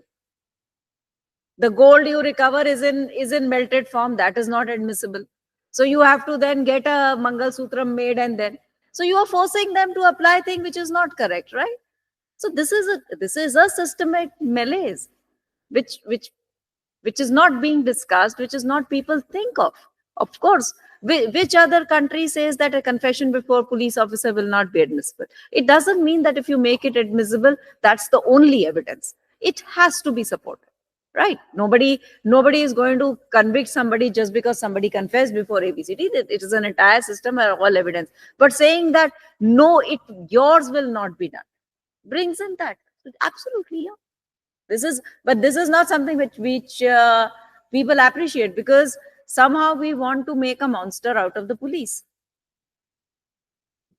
The gold you recover is in melted form. That is not admissible. So you have to then get a Mangal Sutram made, and then so you are forcing them to apply thing which is not correct, right? So this is a systemic malaise, which is not being discussed, which is not people think of. Of course, which other country says that a confession before police officer will not be admissible? It doesn't mean that if you make it admissible, that's the only evidence. It has to be supported, right? Nobody is going to convict somebody just because somebody confessed before ABCD. It is an entire system of all evidence. But saying that no, yours will not be done brings in that. Absolutely, yeah. This is not something which people appreciate, because somehow we want to make a monster out of the police.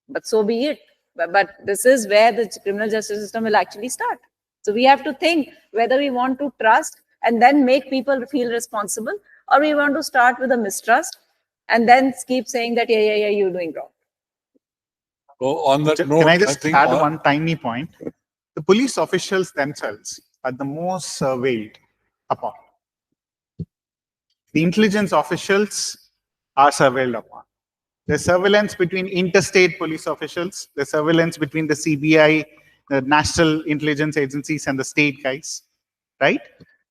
But so be it. But this is where the criminal justice system will actually start. So we have to think whether we want to trust and then make people feel responsible, or we want to start with a mistrust and then keep saying that, yeah, you're doing wrong. So on that note, Can I just think add one tiny point? The police officials themselves are the most surveilled upon. The intelligence officials are surveilled upon. There's surveillance between interstate police officials. There's surveillance between the CBI, the national intelligence agencies, and the state guys, right?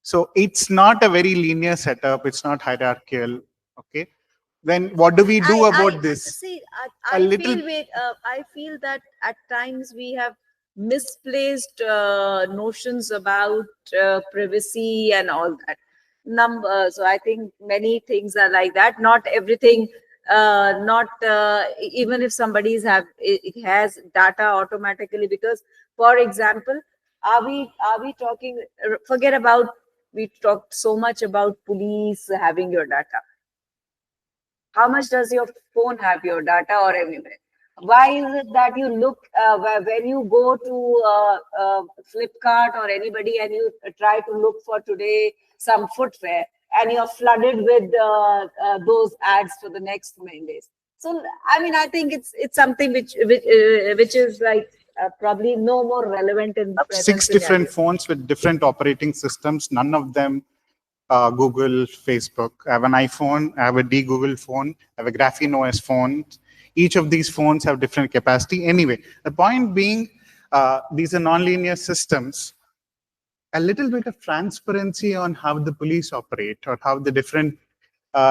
So it's not a very linear setup. It's not hierarchical. Okay. Then what do we do about this? See, I feel that at times we have misplaced notions about privacy and all that. So I think many things are like that. Not everything. Even if somebody it has data automatically, because, for example, are we talking? Forget about, we talked so much about police having your data. How much does your phone have your data or everywhere? Why is it that you look, when you go to Flipkart or anybody and you try to look for today some footwear, and you're flooded with those ads for the next many days? So, I mean, I think it's something which is like probably no more relevant in present 6 different scenario. phones with different operating systems. None of them Google, Facebook. I have an iPhone, I have a Google phone, I have a Graphene OS phone. Each of these phones have different capacity. Anyway, the point being, these are nonlinear systems. A little bit of transparency on how the police operate or how the different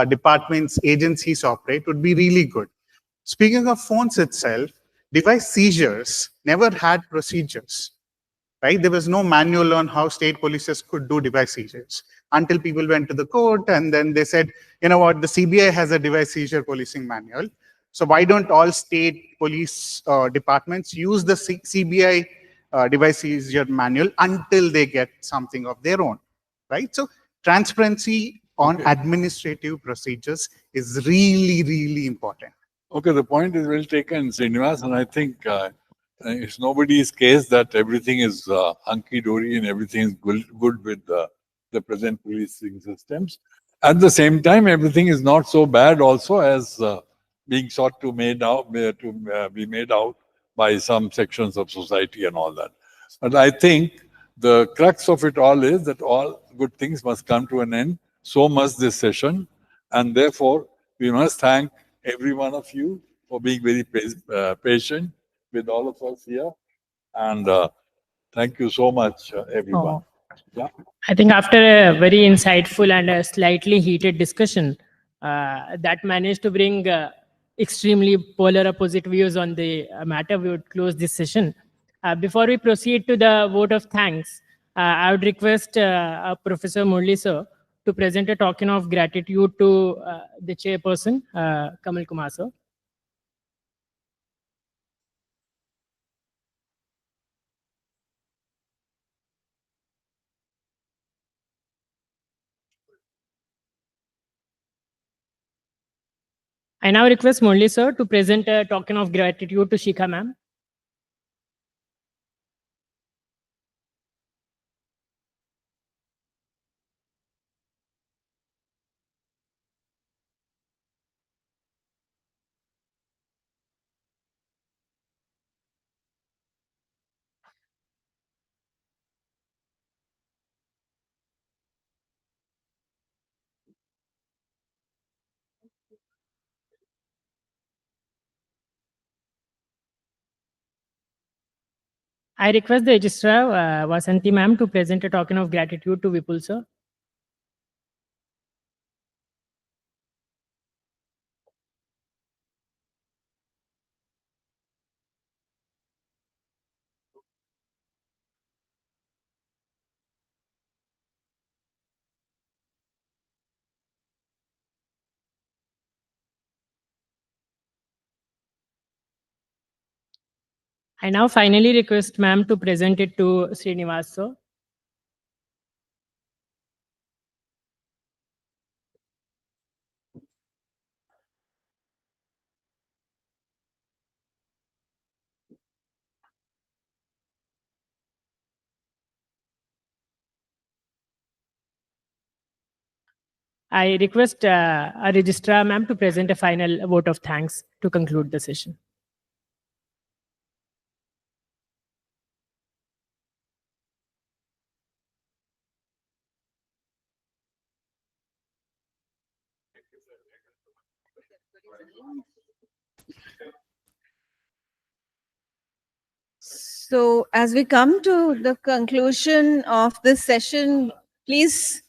departments, agencies operate would be really good. Speaking of phones itself, device seizures never had procedures. Right? There was no manual on how state polices could do device seizures until people went to the court, and then they said, you know what, the CBI has a device seizure policing manual. So why don't all state police departments use the CBI device seizure manual until they get something of their own, right? So transparency on administrative procedures is really, really important. Okay, the point is well taken, Srinivas, and I think it's nobody's case that everything is hunky-dory and everything is good with the present policing systems. At the same time, everything is not so bad also as being sought to be made out by some sections of society and all that. But I think the crux of it all is that all good things must come to an end. So must this session, and therefore we must thank every one of you for being very patient with all of us here. And thank you so much, everyone. Yeah. I think after a very insightful and a slightly heated discussion that managed to bring extremely polar opposite views on the matter, we would close this session. Before we proceed to the vote of thanks, I would request Professor Murli sir to present a token of gratitude to the chairperson, Kamal Kumar sir. I now request Murli sir to present a token of gratitude to Shikha ma'am. I request the registrar, Vasanti ma'am, to present a token of gratitude to Vipul sir. I now finally request ma'am to present it to Srinivas sir. I request our registrar ma'am to present a final vote of thanks to conclude the session. So as we come to the conclusion of this session, please,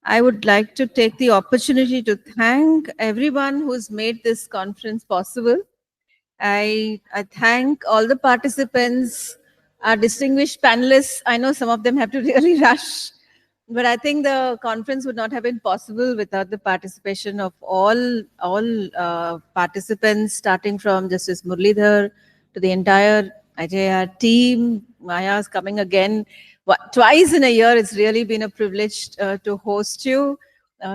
I would like to take the opportunity to thank everyone who's made this conference possible. I thank all the participants, our distinguished panelists. I know some of them have to really rush, but I think the conference would not have been possible without the participation of all participants, starting from Justice Muralidhar to the entire IJR team. Maya's coming again twice in a year. It's really been a privilege to host you.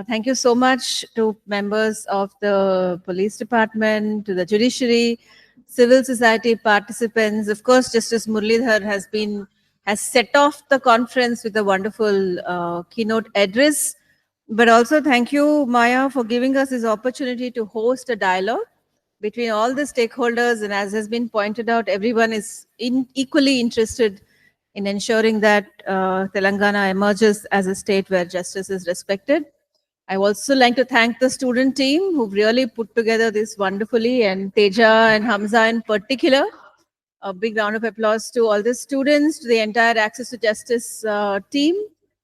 Thank you so much to members of the police department, to the judiciary, civil society participants. Of course, Justice Muralidhar has set off the conference with a wonderful keynote address. But also thank you, Maya, for giving us this opportunity to host a dialogue between all the stakeholders. And as has been pointed out, everyone is equally interested in ensuring that Telangana emerges as a state where justice is respected. I also like to thank the student team who've really put together this wonderfully, and Teja and Hamza in particular. A big round of applause to all the students, to the entire Access to Justice team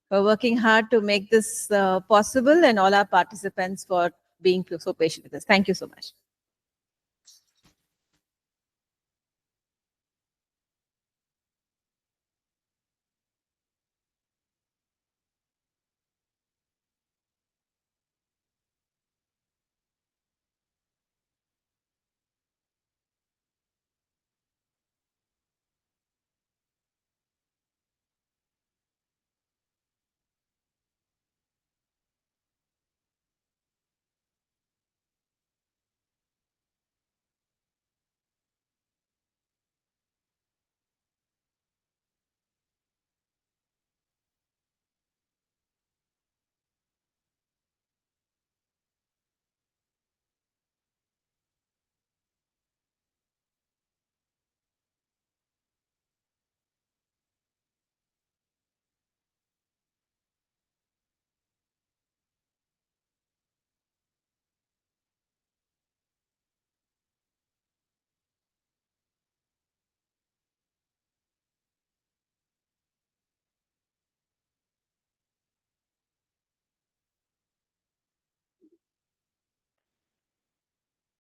for working hard to make this possible, and all our participants for being so patient with us. Thank you so much.